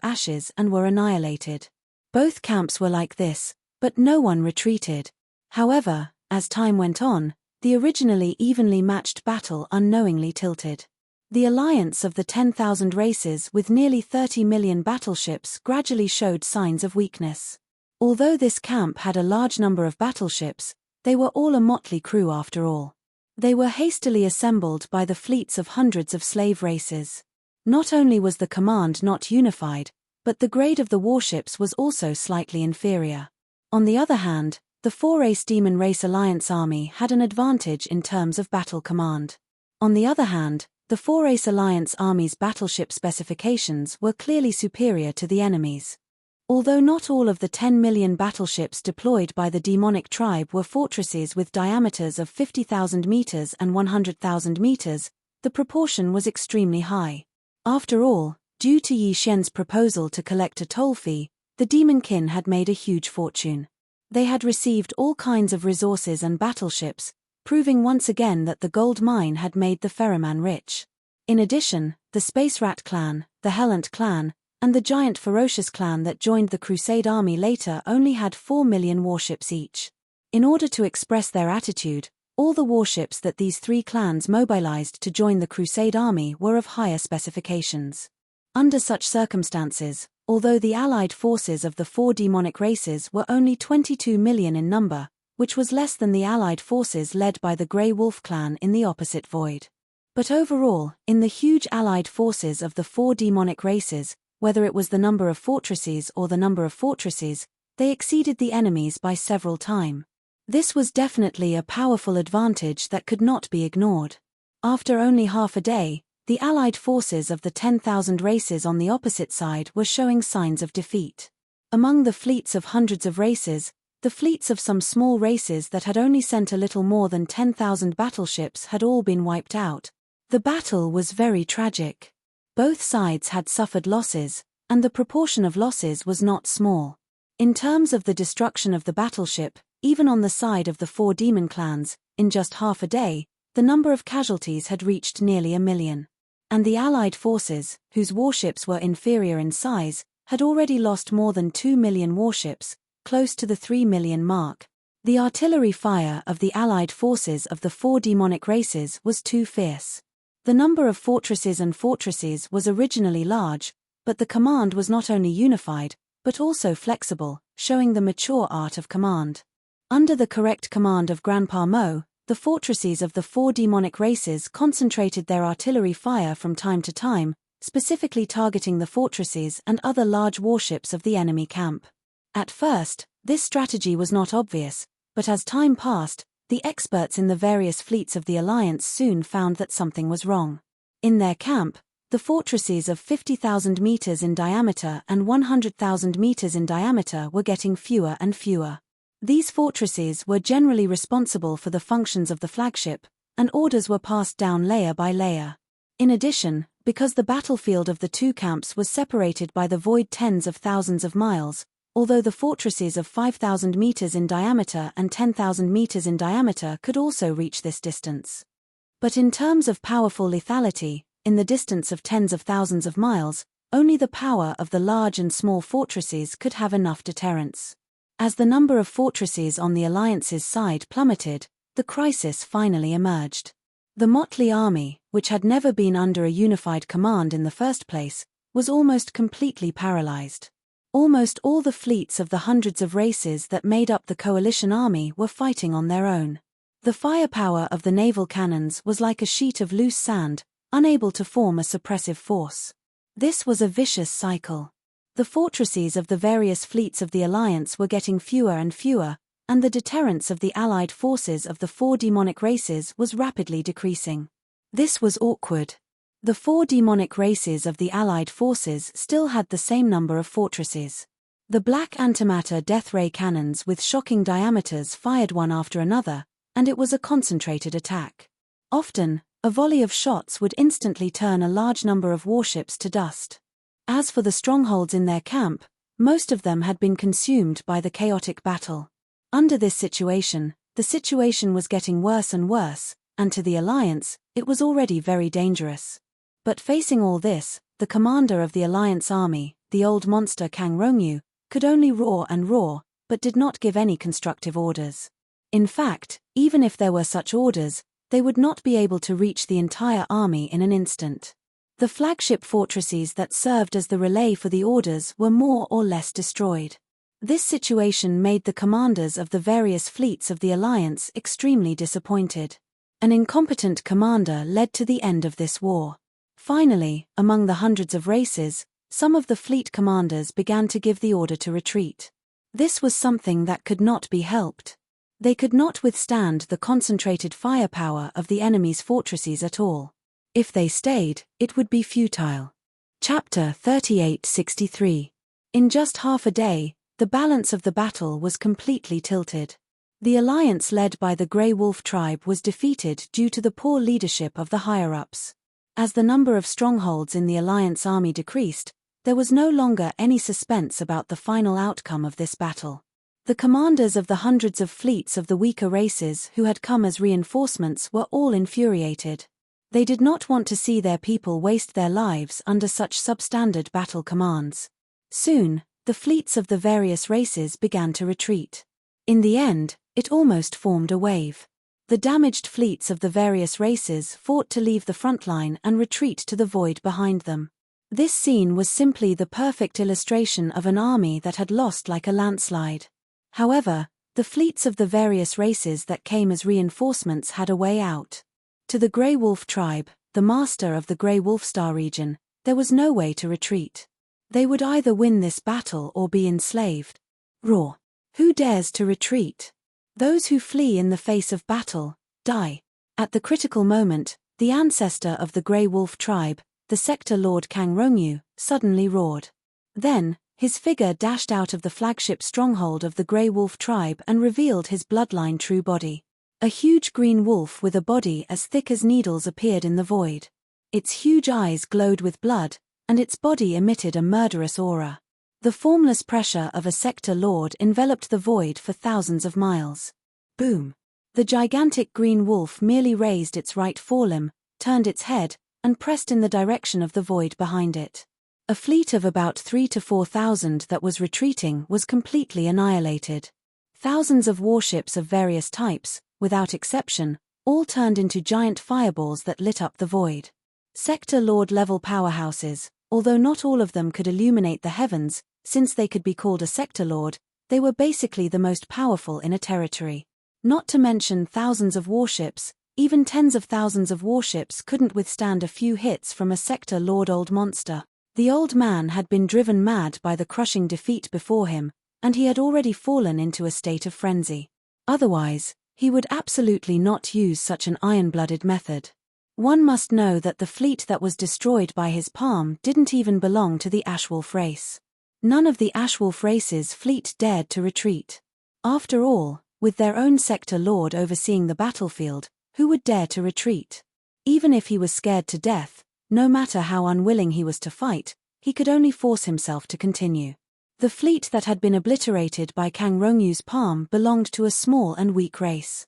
ashes and were annihilated. Both camps were like this, but no one retreated. However, as time went on, the originally evenly matched battle unknowingly tilted. The alliance of the 10,000 races with nearly 30 million battleships gradually showed signs of weakness. Although this camp had a large number of battleships, they were all a motley crew after all. They were hastily assembled by the fleets of hundreds of slave races. Not only was the command not unified, but the grade of the warships was also slightly inferior. On the other hand, the 4-race Demon Race Alliance army had an advantage in terms of battle command. On the other hand, the 4-race Alliance army's battleship specifications were clearly superior to the enemy's. Although not all of the 10 million battleships deployed by the demonic tribe were fortresses with diameters of 50,000 meters and 100,000 meters, the proportion was extremely high. After all, due to Yi Shen's proposal to collect a toll fee, the Demonkin had made a huge fortune. They had received all kinds of resources and battleships, proving once again that the gold mine had made the ferryman rich. In addition, the Space Rat clan, the Hellant clan, and the giant Ferocious clan that joined the Crusade army later only had 4 million warships each. In order to express their attitude, all the warships that these 3 clans mobilized to join the Crusade army were of higher specifications. Under such circumstances, although the allied forces of the 4 demonic races were only 22 million in number, which was less than the allied forces led by the Grey Wolf clan in the opposite void. But overall, in the huge allied forces of the 4 demonic races, whether it was the number of fortresses or the number of fortresses, they exceeded the enemies by several times. This was definitely a powerful advantage that could not be ignored. After only half a day, the allied forces of the 10,000 races on the opposite side were showing signs of defeat. Among the fleets of hundreds of races, the fleets of some small races that had only sent a little more than 10,000 battleships had all been wiped out. The battle was very tragic. Both sides had suffered losses, and the proportion of losses was not small. In terms of the destruction of the battleship, even on the side of the 4 demon clans, in just half a day, the number of casualties had reached nearly 1 million. And the allied forces, whose warships were inferior in size, had already lost more than 2 million warships, close to the 3 million mark. The artillery fire of the allied forces of the 4 demonic races was too fierce. The number of fortresses was originally large, but the command was not only unified, but also flexible, showing the mature art of command. Under the correct command of Grandpa Mo, the fortresses of the 4 demonic races concentrated their artillery fire from time to time, specifically targeting the fortresses and other large warships of the enemy camp. At first, this strategy was not obvious, but as time passed, the experts in the various fleets of the Alliance soon found that something was wrong. In their camp, the fortresses of 50,000 meters in diameter and 100,000 meters in diameter were getting fewer and fewer. These fortresses were generally responsible for the functions of the flagship, and orders were passed down layer by layer. In addition, because the battlefield of the two camps was separated by the void tens of thousands of miles, although the fortresses of 5,000 meters in diameter and 10,000 meters in diameter could also reach this distance. But in terms of powerful lethality, in the distance of tens of thousands of miles, only the power of the large and small fortresses could have enough deterrence. As the number of fortresses on the Alliance's side plummeted, the crisis finally emerged. The motley army, which had never been under a unified command in the first place, was almost completely paralyzed. Almost all the fleets of the hundreds of races that made up the coalition army were fighting on their own. The firepower of the naval cannons was like a sheet of loose sand, unable to form a suppressive force. This was a vicious cycle. The fortresses of the various fleets of the Alliance were getting fewer and fewer, and the deterrence of the allied forces of the four demonic races was rapidly decreasing. This was awkward. The four demonic races of the allied forces still had the same number of fortresses. The black antimatter death ray cannons with shocking diameters fired one after another, and it was a concentrated attack. Often, a volley of shots would instantly turn a large number of warships to dust. As for the strongholds in their camp, most of them had been consumed by the chaotic battle. Under this situation, the situation was getting worse and worse, and to the Alliance, it was already very dangerous. But facing all this, the commander of the Alliance army, the old monster Kang Rongyu, could only roar and roar, but did not give any constructive orders. In fact, even if there were such orders, they would not be able to reach the entire army in an instant. The flagship fortresses that served as the relay for the orders were more or less destroyed. This situation made the commanders of the various fleets of the Alliance extremely disappointed. An incompetent commander led to the end of this war. Finally, among the hundreds of races, some of the fleet commanders began to give the order to retreat. This was something that could not be helped. They could not withstand the concentrated firepower of the enemy's fortresses at all. If they stayed, it would be futile. Chapter 3863. In just half a day, the balance of the battle was completely tilted. The alliance led by the Grey Wolf tribe was defeated due to the poor leadership of the higher-ups. As the number of strongholds in the alliance army decreased, there was no longer any suspense about the final outcome of this battle. The commanders of the hundreds of fleets of the weaker races who had come as reinforcements were all infuriated. They did not want to see their people waste their lives under such substandard battle commands. Soon, the fleets of the various races began to retreat. In the end, it almost formed a wave. The damaged fleets of the various races fought to leave the front line and retreat to the void behind them. This scene was simply the perfect illustration of an army that had lost like a landslide. However, the fleets of the various races that came as reinforcements had a way out. To the Grey Wolf tribe, the master of the Grey Wolf Star region, there was no way to retreat. They would either win this battle or be enslaved. Roar. Who dares to retreat? Those who flee in the face of battle, die. At the critical moment, the ancestor of the Grey Wolf tribe, the Sector Lord Kang Rongyu, suddenly roared. Then, his figure dashed out of the flagship stronghold of the Grey Wolf tribe and revealed his bloodline true body. A huge green wolf with a body as thick as needles appeared in the void. Its huge eyes glowed with blood, and its body emitted a murderous aura. The formless pressure of a sector lord enveloped the void for thousands of miles. Boom! The gigantic green wolf merely raised its right forelimb, turned its head, and pressed in the direction of the void behind it. A fleet of about 3,000 to 4,000 that was retreating was completely annihilated. Thousands of warships of various types, without exception, all turned into giant fireballs that lit up the void. Sector Lord level powerhouses, although not all of them could illuminate the heavens, since they could be called a Sector Lord, they were basically the most powerful in a territory. Not to mention thousands of warships, even tens of thousands of warships couldn't withstand a few hits from a Sector Lord old monster. The old man had been driven mad by the crushing defeat before him, and he had already fallen into a state of frenzy. Otherwise, he would absolutely not use such an iron-blooded method. One must know that the fleet that was destroyed by his palm didn't even belong to the Ashwolf race. None of the Ashwolf race's fleet dared to retreat. After all, with their own sector lord overseeing the battlefield, who would dare to retreat? Even if he was scared to death, No matter how unwilling he was to fight, he could only force himself to continue. The fleet that had been obliterated by Kang Rongyu's palm belonged to a small and weak race.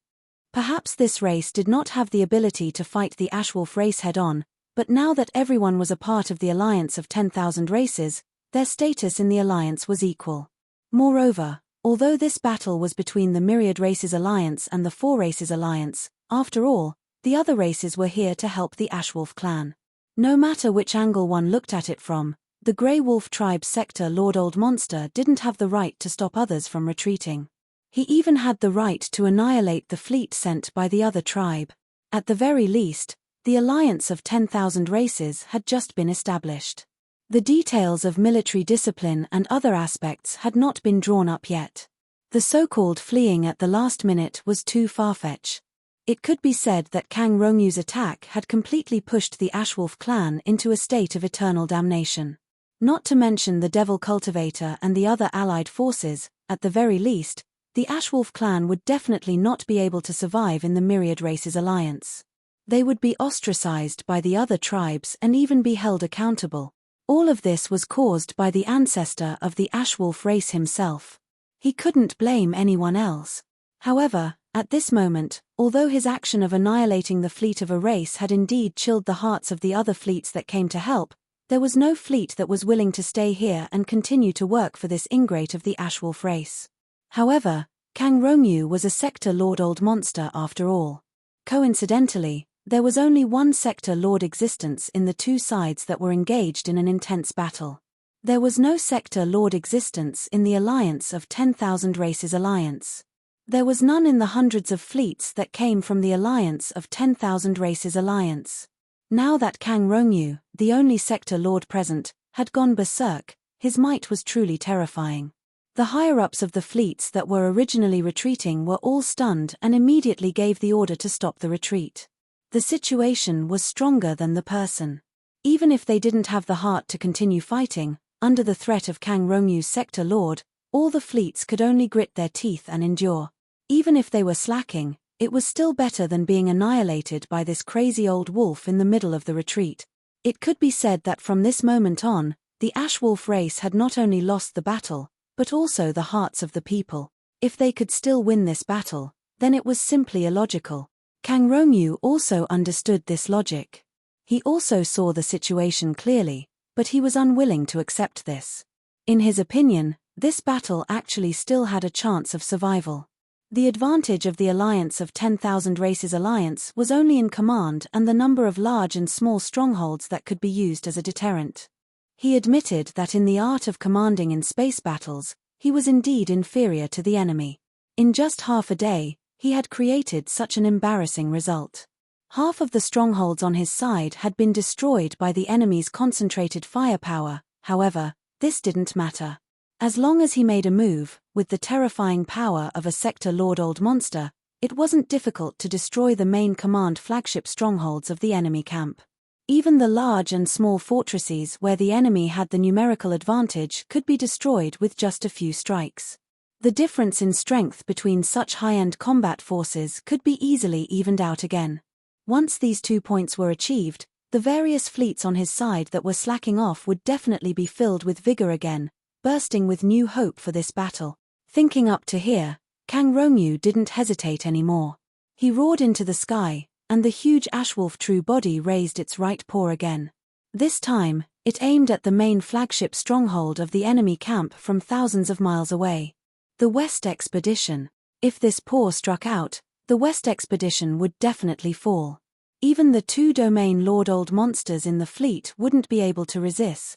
Perhaps this race did not have the ability to fight the Ashwolf race head-on, but now that everyone was a part of the alliance of 10,000 races, their status in the alliance was equal. Moreover, although this battle was between the Myriad Races Alliance and the Four Races Alliance, after all, the other races were here to help the Ashwolf clan. No matter which angle one looked at it from, the Grey Wolf tribe's sector Lord Old Monster didn't have the right to stop others from retreating. He even had the right to annihilate the fleet sent by the other tribe. At the very least, the alliance of 10,000 races had just been established. The details of military discipline and other aspects had not been drawn up yet. The so-called fleeing at the last minute was too far-fetched. It could be said that Kang Rongyu's attack had completely pushed the Ashwolf clan into a state of eternal damnation. Not to mention the Devil Cultivator and the other allied forces, at the very least, the Ashwolf clan would definitely not be able to survive in the Myriad Races Alliance. They would be ostracized by the other tribes and even be held accountable. All of this was caused by the ancestor of the Ashwolf race himself. He couldn't blame anyone else. However, at this moment, although his action of annihilating the fleet of a race had indeed chilled the hearts of the other fleets that came to help, there was no fleet that was willing to stay here and continue to work for this ingrate of the Ashwolf race. However, Kang Rongyu was a sector Lord Old Monster after all. Coincidentally, there was only one sector Lord existence in the two sides that were engaged in an intense battle. There was no sector Lord existence in the alliance of 10,000 races alliance. There was none in the hundreds of fleets that came from the alliance of 10,000 races alliance. Now that Kang Rongyu, the only sector Lord present, had gone berserk, his might was truly terrifying. The higher-ups of the fleets that were originally retreating were all stunned and immediately gave the order to stop the retreat. The situation was stronger than the person. Even if they didn't have the heart to continue fighting, under the threat of Kang Rongyu's sector lord, all the fleets could only grit their teeth and endure. Even if they were slacking, it was still better than being annihilated by this crazy old wolf in the middle of the retreat. It could be said that from this moment on, the Ashwolf race had not only lost the battle, but also the hearts of the people. If they could still win this battle, then it was simply illogical. Kang Rongyu also understood this logic. He also saw the situation clearly, but he was unwilling to accept this. In his opinion, this battle actually still had a chance of survival. The advantage of the alliance of 10,000 races alliance was only in command and the number of large and small strongholds that could be used as a deterrent. He admitted that in the art of commanding in space battles, he was indeed inferior to the enemy. In just half a day, he had created such an embarrassing result. Half of the strongholds on his side had been destroyed by the enemy's concentrated firepower. However, this didn't matter. As long as he made a move, with the terrifying power of a sector Lord Old Monster, it wasn't difficult to destroy the main command flagship strongholds of the enemy camp. Even the large and small fortresses where the enemy had the numerical advantage could be destroyed with just a few strikes. The difference in strength between such high-end combat forces could be easily evened out again. Once these 2 points were achieved, the various fleets on his side that were slacking off would definitely be filled with vigor again, bursting with new hope for this battle. Thinking up to here, Kang Rongyu didn't hesitate anymore. He roared into the sky, and the huge Ashwolf true body raised its right paw again. This time, it aimed at the main flagship stronghold of the enemy camp from thousands of miles away. The West Expedition. If this paw struck out, the West Expedition would definitely fall. Even the 2 domain Lord Old Monsters in the fleet wouldn't be able to resist.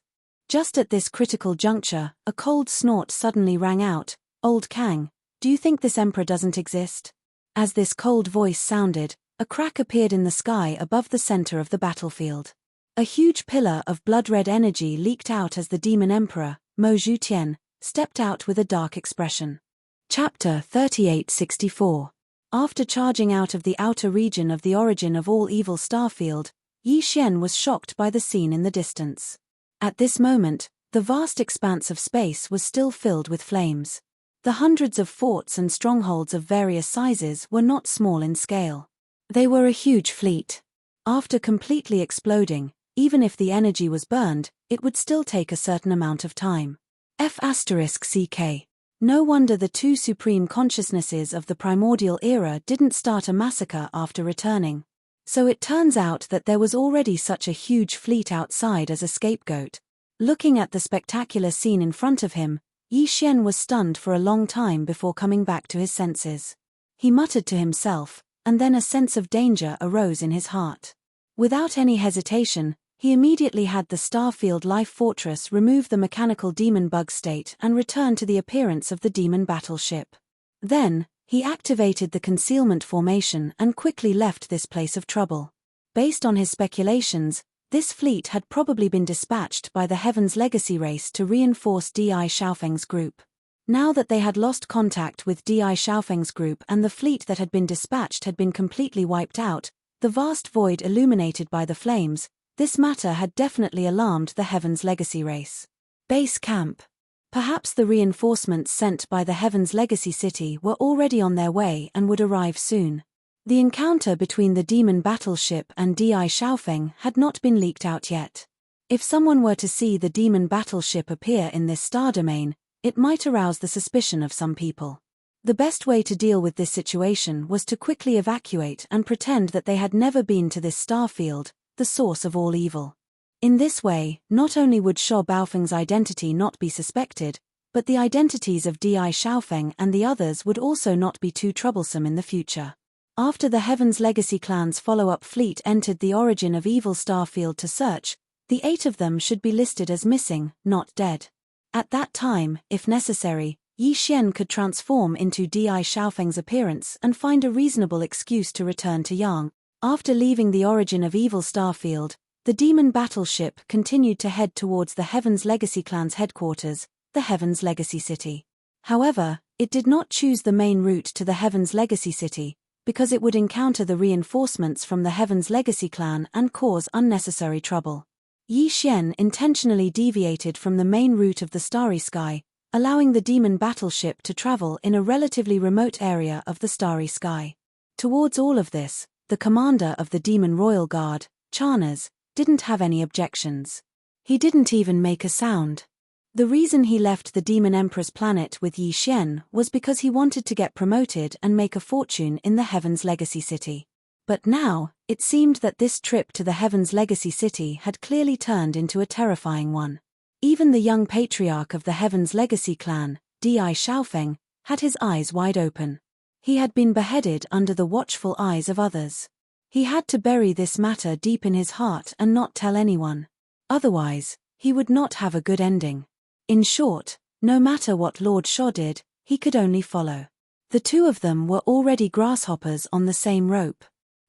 Just at this critical juncture, a cold snort suddenly rang out. "Old Kang, do you think this emperor doesn't exist?" As this cold voice sounded, a crack appeared in the sky above the center of the battlefield. A huge pillar of blood-red energy leaked out as the demon emperor, Mo Zhutian, stepped out with a dark expression. Chapter 3864. After charging out of the outer region of the origin of all evil starfield, Yi Xian was shocked by the scene in the distance. At this moment, the vast expanse of space was still filled with flames. The hundreds of forts and strongholds of various sizes were not small in scale. They were a huge fleet. After completely exploding, Even if the energy was burned, it would still take a certain amount of time. F***ck. No wonder the two supreme consciousnesses of the primordial era didn't start a massacre after returning. So it turns out that there was already such a huge fleet outside as a scapegoat. Looking at the spectacular scene in front of him, Yi Xian was stunned for a long time before coming back to his senses. He muttered to himself, and then a sense of danger arose in his heart. Without any hesitation, he immediately had the Starfield Life Fortress remove the mechanical demon bug state and return to the appearance of the demon battleship. Then, he activated the concealment formation and quickly left this place of trouble. Based on his speculations, this fleet had probably been dispatched by the Heaven's Legacy race to reinforce D.I. Xiaofeng's group. Now that they had lost contact with D.I. Xiaofeng's group and the fleet that had been dispatched had been completely wiped out, the vast void illuminated by the flames, this matter had definitely alarmed the Heaven's Legacy race. Base camp. Perhaps the reinforcements sent by the Heaven's Legacy city were already on their way and would arrive soon. The encounter between the demon battleship and D.I. Xiaofeng had not been leaked out yet. If someone were to see the demon battleship appear in this star domain, it might arouse the suspicion of some people. The best way to deal with this situation was to quickly evacuate and pretend that they had never been to this star field, the source of all evil. In this way, not only would Shuo Baofeng's identity not be suspected, but the identities of D.I. Xiaofeng and the others would also not be too troublesome in the future. After the Heaven's Legacy clan's follow-up fleet entered the Origin of Evil starfield to search, the 8 of them should be listed as missing, not dead. At that time, if necessary, Yi Xian could transform into D.I. Xiaofeng's appearance and find a reasonable excuse to return to Yang. After leaving the Origin of Evil starfield, the demon battleship continued to head towards the Heaven's Legacy clan's headquarters, the Heaven's Legacy city. However, it did not choose the main route to the Heaven's Legacy city, because it would encounter the reinforcements from the Heaven's Legacy clan and cause unnecessary trouble. Yi Xian intentionally deviated from the main route of the starry sky, allowing the demon battleship to travel in a relatively remote area of the starry sky. Towards all of this, the commander of the Demon Royal Guard, Charnas, didn't have any objections. He didn't even make a sound. The reason he left the Demon Empress planet with Yi Xian was because he wanted to get promoted and make a fortune in the Heaven's Legacy city. But now, it seemed that this trip to the Heaven's Legacy city had clearly turned into a terrifying one. Even the young patriarch of the Heaven's Legacy clan, D.I. Xiaofeng, had his eyes wide open. He had been beheaded under the watchful eyes of others. He had to bury this matter deep in his heart and not tell anyone. Otherwise, he would not have a good ending. In short, no matter what Lord Shuo did, he could only follow. The two of them were already grasshoppers on the same rope.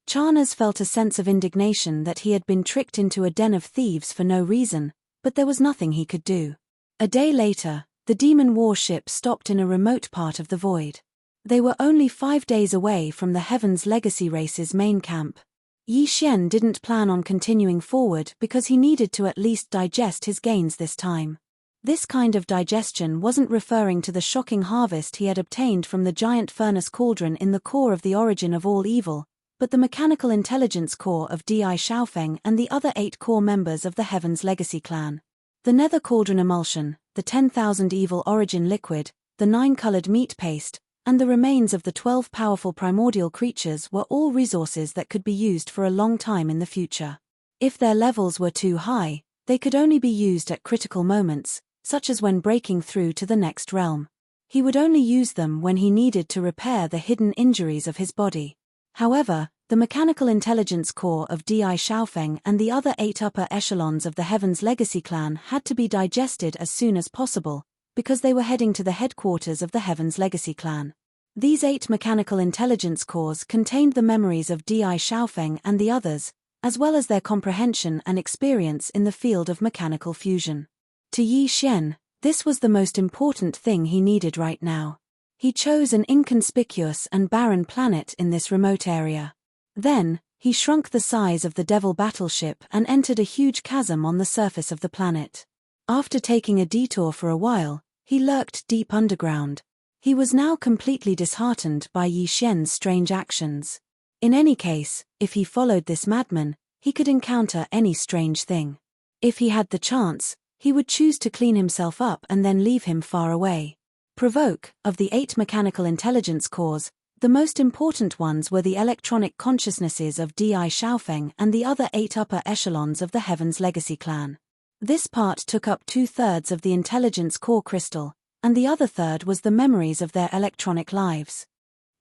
Charnas felt a sense of indignation that he had been tricked into a den of thieves for no reason, but there was nothing he could do. A day later, the demon warship stopped in a remote part of the void. They were only 5 days away from the Heaven's Legacy race's main camp. Yi Xian didn't plan on continuing forward because he needed to at least digest his gains this time. This kind of digestion wasn't referring to the shocking harvest he had obtained from the giant furnace cauldron in the core of the Origin of All Evil, but the mechanical intelligence core of D.I. Xiaofeng and the other 8 core members of the Heaven's Legacy clan. The nether cauldron emulsion, the 10,000 evil origin liquid, the 9-colored meat paste, and the remains of the 12 powerful primordial creatures were all resources that could be used for a long time in the future. If their levels were too high, they could only be used at critical moments, such as when breaking through to the next realm. He would only use them when he needed to repair the hidden injuries of his body. However, the mechanical intelligence core of D.I. Xiaofeng and the other 8 upper echelons of the Heaven's Legacy clan had to be digested as soon as possible, because they were heading to the headquarters of the Heaven's Legacy clan. These 8 mechanical intelligence cores contained the memories of D.I. Xiaofeng and the others, as well as their comprehension and experience in the field of mechanical fusion. To Yi Xian, this was the most important thing he needed right now. He chose an inconspicuous and barren planet in this remote area. Then, he shrunk the size of the Devil battleship and entered a huge chasm on the surface of the planet. After taking a detour for a while, he lurked deep underground. He was now completely disheartened by Yi Xian's strange actions. In any case, if he followed this madman, he could encounter any strange thing. If he had the chance, he would choose to clean himself up and then leave him far away. Provoke, of the 8 mechanical intelligence cores, the most important ones were the electronic consciousnesses of Di Xiaofeng and the other 8 upper echelons of the Heaven's Legacy clan. This part took up 2/3 of the intelligence core crystal, and the other third was the memories of their electronic lives.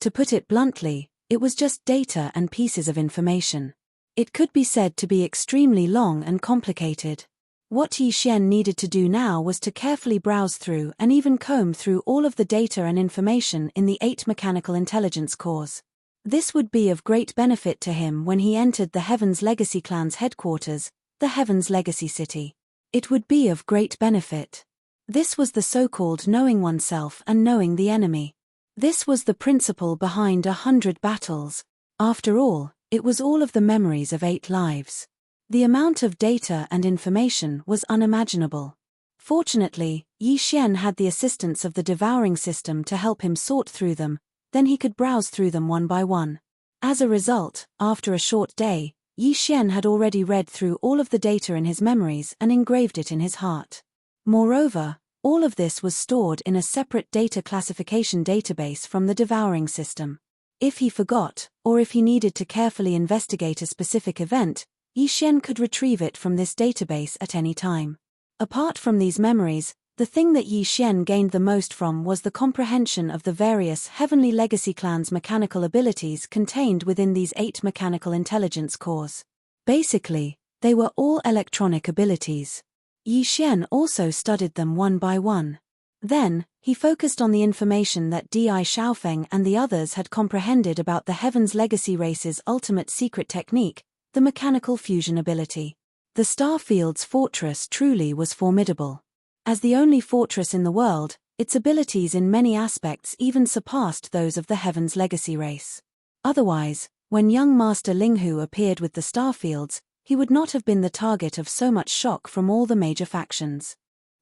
To put it bluntly, it was just data and pieces of information. It could be said to be extremely long and complicated. What Yi Xian needed to do now was to carefully browse through and even comb through all of the data and information in the 8 mechanical intelligence cores. This would be of great benefit to him when he entered the Heaven's Legacy clan's headquarters, the Heaven's Legacy City. It would be of great benefit. This was the so-called knowing oneself and knowing the enemy. This was the principle behind 100 battles. After all, it was all of the memories of 8 lives. The amount of data and information was unimaginable. Fortunately, Yi Xian had the assistance of the devouring system to help him sort through them, then he could browse through them one by one. As a result, after a short day, Yi Xian had already read through all of the data in his memories and engraved it in his heart. Moreover, all of this was stored in a separate data classification database from the devouring system. If he forgot, or if he needed to carefully investigate a specific event, Yi Xian could retrieve it from this database at any time. Apart from these memories, the thing that Yi Xian gained the most from was the comprehension of the various Heavenly Legacy clans' mechanical abilities contained within these 8 mechanical intelligence cores. Basically, they were all electronic abilities. Yi Xian also studied them one by one. Then, he focused on the information that Di Xiaofeng and the others had comprehended about the Heaven's Legacy race's ultimate secret technique, the mechanical fusion ability. The Starfield's fortress truly was formidable. As the only fortress in the world, its abilities in many aspects even surpassed those of the Heaven's Legacy race. Otherwise, when young Master Linghu appeared with the Starfields, he would not have been the target of so much shock from all the major factions.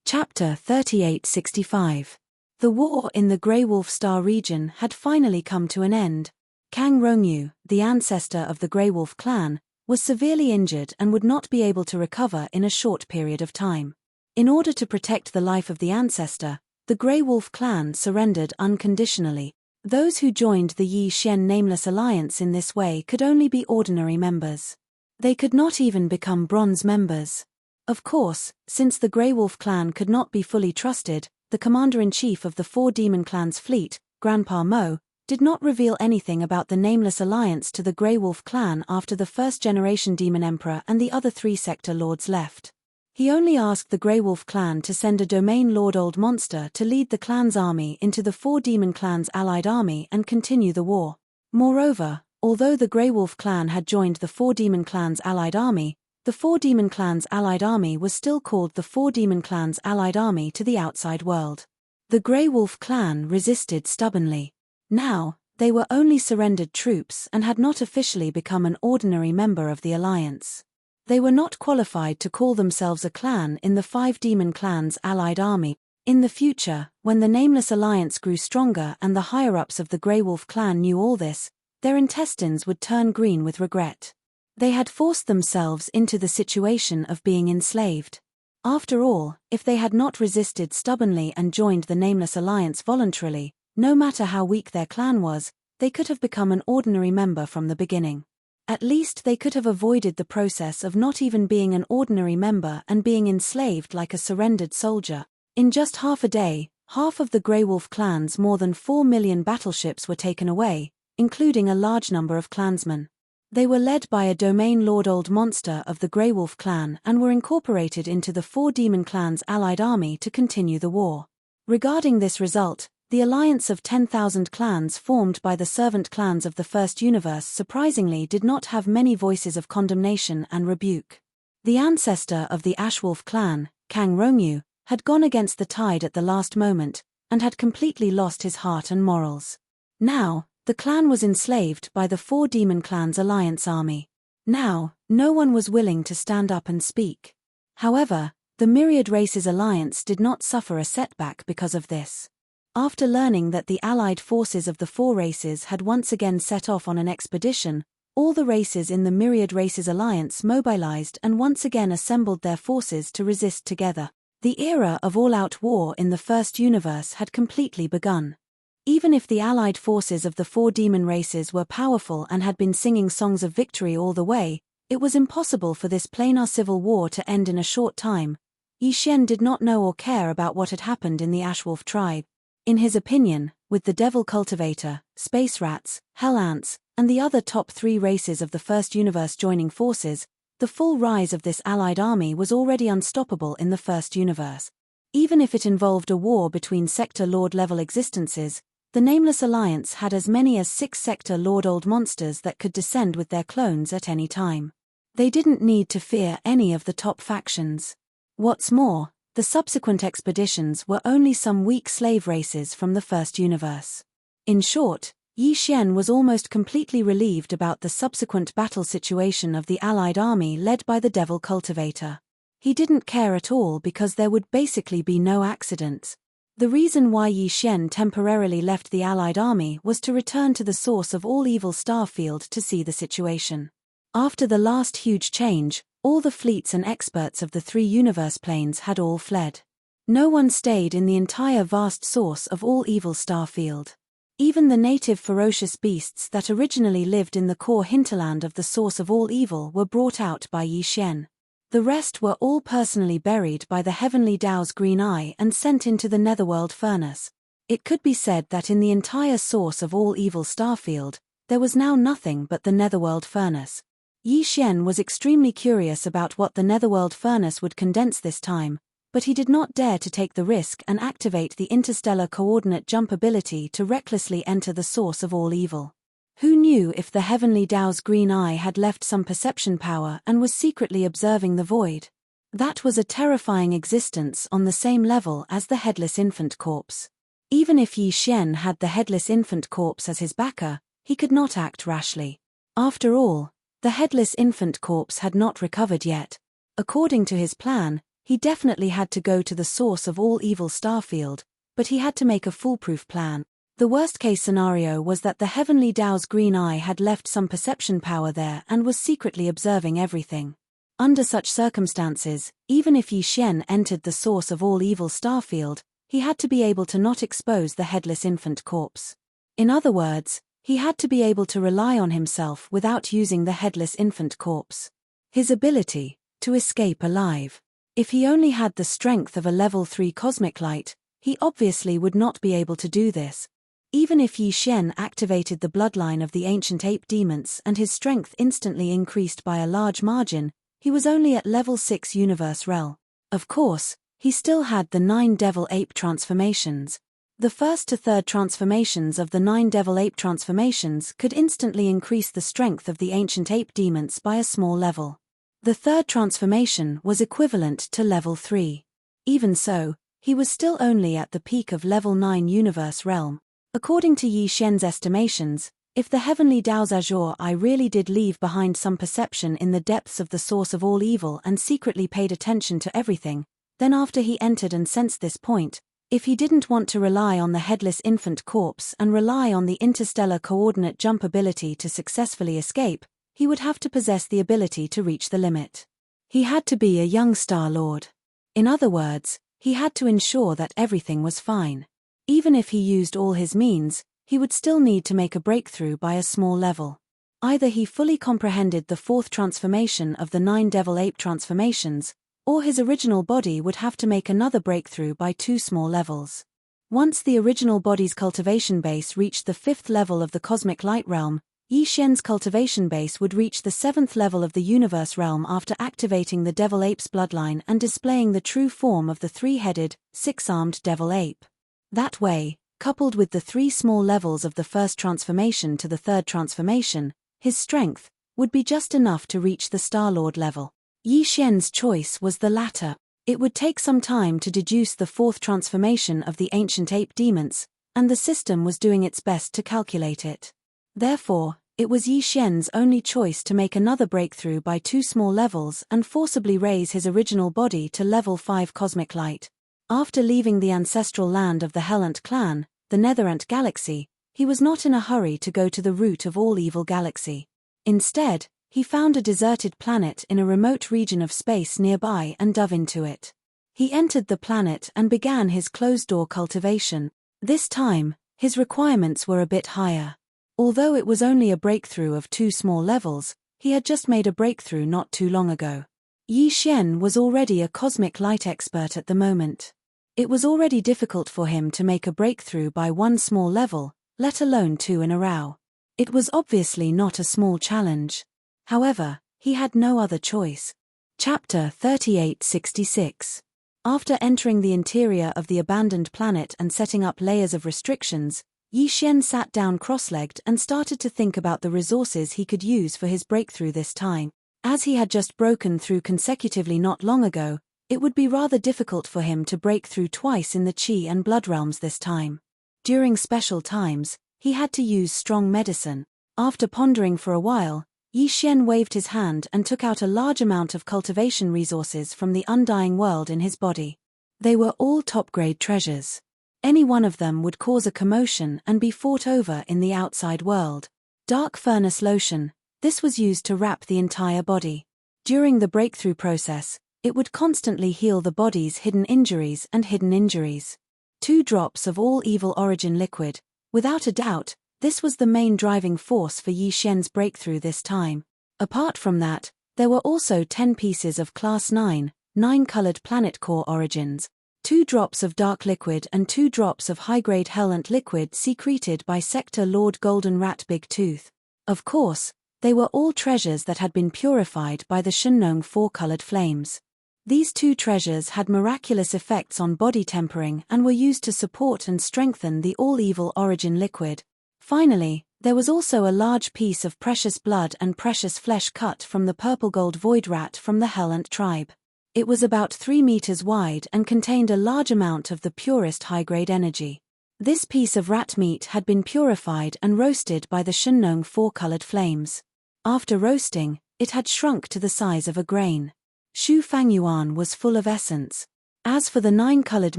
Chapter 3865. The war in the Grey Wolf Star region had finally come to an end. Kang Rongyu, the ancestor of the Grey Wolf clan, was severely injured and would not be able to recover in a short period of time. In order to protect the life of the ancestor, the Grey Wolf clan surrendered unconditionally. Those who joined the Yi Xian Nameless Alliance in this way could only be ordinary members. They could not even become bronze members. Of course, since the Grey Wolf clan could not be fully trusted, the commander-in-chief of the 4 demon clans fleet, Grandpa Mo, did not reveal anything about the Nameless Alliance to the Grey Wolf clan after the first-generation Demon Emperor and the other 3 sector lords left. He only asked the Grey Wolf clan to send a Domain Lord Old Monster to lead the clan's army into the 4 demon clans' allied army and continue the war. Moreover, although the Grey Wolf clan had joined the 4 demon clans' allied army, the 4 demon clans' allied army was still called the 4 demon clans' allied army to the outside world. The Grey Wolf clan resisted stubbornly. Now, they were only surrendered troops and had not officially become an ordinary member of the alliance. They were not qualified to call themselves a clan in the 5 demon clans' allied army. In the future, when the Nameless Alliance grew stronger and the higher-ups of the Grey Wolf clan knew all this, their intestines would turn green with regret. They had forced themselves into the situation of being enslaved. After all, if they had not resisted stubbornly and joined the Nameless Alliance voluntarily, no matter how weak their clan was, they could have become an ordinary member from the beginning. At least they could have avoided the process of not even being an ordinary member and being enslaved like a surrendered soldier. In just half a day, half of the Grey Wolf clan's more than 4 million battleships were taken away, including a large number of clansmen. They were led by a Domain Lord Old Monster of the Grey Wolf clan and were incorporated into the 4 demon clans' allied army to continue the war. Regarding this result, the alliance of 10,000 clans formed by the servant clans of the First Universe surprisingly did not have many voices of condemnation and rebuke. The ancestor of the Ashwolf clan, Kang Rongyu, had gone against the tide at the last moment, and had completely lost his heart and morals. Now, the clan was enslaved by the 4 demon clans' alliance army. Now, no one was willing to stand up and speak. However, the Myriad Races Alliance did not suffer a setback because of this. After learning that the allied forces of the 4 races had once again set off on an expedition, All the races in the Myriad Races Alliance mobilized and once again assembled their forces to resist together. The era of all-out war in the first universe had completely begun. Even if the allied forces of the 4 demon races were powerful and had been singing songs of victory all the way, it was impossible for this planar civil war to end in a short time. Yi Xian did not know or care about what had happened in the Ashwolf tribe. In his opinion, with the Devil Cultivator, Space Rats, Hell Ants, and the other top 3 races of the first universe joining forces, the full rise of this allied army was already unstoppable in the first universe. Even if it involved a war between Sector Lord-level existences, the Nameless Alliance had as many as 6 Sector Lord old monsters that could descend with their clones at any time. They didn't need to fear any of the top factions. What's more, the subsequent expeditions were only some weak slave races from the first universe. In short, Yi Xian was almost completely relieved about the subsequent battle situation of the allied army led by the Devil Cultivator. He didn't care at all because there would basically be no accidents. The reason why Yi Xian temporarily left the allied army was to return to the source of all evil starfield to see the situation. After the last huge change, all the fleets and experts of the 3 universe planes had all fled. No one stayed in the entire vast source of all evil starfield. Even the native ferocious beasts that originally lived in the core hinterland of the source of all evil were brought out by Yi Xian. The rest were all personally buried by the Heavenly Tao's green eye and sent into the Netherworld furnace. It could be said that in the entire source of all evil starfield, there was now nothing but the Netherworld furnace. Yi Xian was extremely curious about what the Netherworld furnace would condense this time, but he did not dare to take the risk and activate the interstellar coordinate jump ability to recklessly enter the source of all evil. Who knew if the Heavenly Tao's green eye had left some perception power and was secretly observing the void? That was a terrifying existence on the same level as the Headless Infant Corpse. Even if Yi Xian had the Headless Infant Corpse as his backer, he could not act rashly. After all, the Headless Infant Corpse had not recovered yet. According to his plan, he definitely had to go to the source of all evil starfield, but he had to make a foolproof plan. The worst-case scenario was that the Heavenly Tao's green eye had left some perception power there and was secretly observing everything. Under such circumstances, even if Yi Xian entered the source of all evil starfield, he had to be able to not expose the Headless Infant Corpse. In other words, he had to be able to rely on himself without using the Headless Infant Corpse. His ability to escape alive. If he only had the strength of a level 3 cosmic light, he obviously would not be able to do this. Even if Yi Xian activated the bloodline of the ancient ape demons and his strength instantly increased by a large margin, he was only at level 6 universe realm. Of course, he still had the 9 devil ape transformations. The first to third transformations of the 9 devil ape transformations could instantly increase the strength of the ancient ape demons by a small level. The third transformation was equivalent to level 3. Even so, he was still only at the peak of level 9 universe realm. According to Yi Xian's estimations, if the Heavenly Tao's azure eye really did leave behind some perception in the depths of the source of all evil and secretly paid attention to everything, then after he entered and sensed this point, if he didn't want to rely on the Headless Infant Corpse and rely on the interstellar coordinate jump ability to successfully escape, he would have to possess the ability to reach the limit. He had to be a young Star Lord. In other words, he had to ensure that everything was fine. Even if he used all his means, he would still need to make a breakthrough by a small level. Either he fully comprehended the 4th transformation of the 9 devil ape transformations, or his original body would have to make another breakthrough by 2 small levels. Once the original body's cultivation base reached the 5th level of the cosmic light realm, Yi Xian's cultivation base would reach the 7th level of the universe realm after activating the devil ape's bloodline and displaying the true form of the 3-headed, 6-armed devil ape. That way, coupled with the 3 small levels of the first transformation to the 3rd transformation, his strength would be just enough to reach the Star-Lord level. Yi Xian's choice was the latter. It would take some time to deduce the 4th transformation of the ancient ape demons, and the system was doing its best to calculate it. Therefore, it was Yi Xian's only choice to make another breakthrough by 2 small levels and forcibly raise his original body to level 5 cosmic light. After leaving the ancestral land of the Hellant clan, the Netherant galaxy, he was not in a hurry to go to the root of all evil galaxy. Instead, he found a deserted planet in a remote region of space nearby and dove into it. He entered the planet and began his closed-door cultivation. This time, his requirements were a bit higher. Although it was only a breakthrough of 2 small levels, he had just made a breakthrough not too long ago. Yi Xian was already a cosmic light expert at the moment. It was already difficult for him to make a breakthrough by 1 small level, let alone 2 in a row. It was obviously not a small challenge. However, he had no other choice. Chapter 3866. After entering the interior of the abandoned planet and setting up layers of restrictions, Yi Xian sat down cross-legged and started to think about the resources he could use for his breakthrough this time. As he had just broken through consecutively not long ago, it would be rather difficult for him to break through twice in the Qi and Blood realms this time. During special times, he had to use strong medicine. After pondering for a while, Yi Xian waved his hand and took out a large amount of cultivation resources from the undying world in his body. They were all top-grade treasures. Any one of them would cause a commotion and be fought over in the outside world. Dark furnace lotion. This was used to wrap the entire body. During the breakthrough process, it would constantly heal the body's hidden injuries and hidden injuries. 2 drops of all evil origin liquid. Without a doubt, this was the main driving force for Yi Xian's breakthrough this time. Apart from that, there were also 10 pieces of Class 9, 9-colored planet core origins, 2 drops of dark liquid and 2 drops of high-grade Hellant liquid secreted by Sector Lord Golden Rat Big Tooth. Of course, they were all treasures that had been purified by the Shunnong 4-colored flames. These 2 treasures had miraculous effects on body tempering and were used to support and strengthen the all-evil origin liquid. Finally, there was also a large piece of precious blood and precious flesh cut from the purple-gold void rat from the Hellant tribe. It was about 3 meters wide and contained a large amount of the purest high-grade energy. This piece of rat meat had been purified and roasted by the Shunnong 4-colored flames. After roasting, it had shrunk to the size of a grain. Shu Fangyuan was full of essence. As for the 9-colored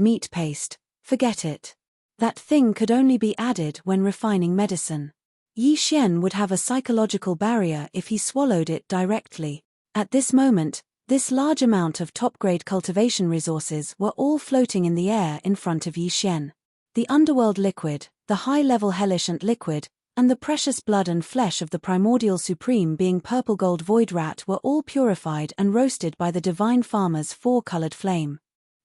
meat paste, forget it. That thing could only be added when refining medicine. Yi Xian would have a psychological barrier if he swallowed it directly. At this moment, this large amount of top-grade cultivation resources were all floating in the air in front of Yi Xian. The underworld liquid, the high-level hellish liquid, and the precious blood and flesh of the primordial supreme being purple-gold void rat were all purified and roasted by the divine farmer's 4-colored flame.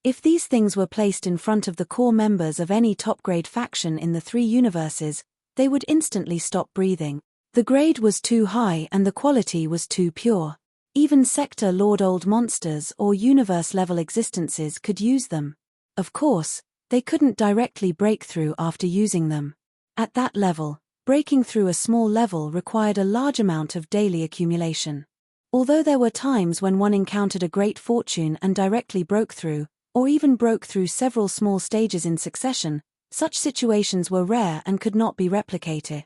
If these things were placed in front of the core members of any top-grade faction in the 3 universes, they would instantly stop breathing. The grade was too high and the quality was too pure. Even Sector Lord Old Monsters or universe-level existences could use them. Of course, they couldn't directly break through after using them. At that level, breaking through a small level required a large amount of daily accumulation. Although there were times when one encountered a great fortune and directly broke through, or even broke through several small stages in succession, such situations were rare and could not be replicated.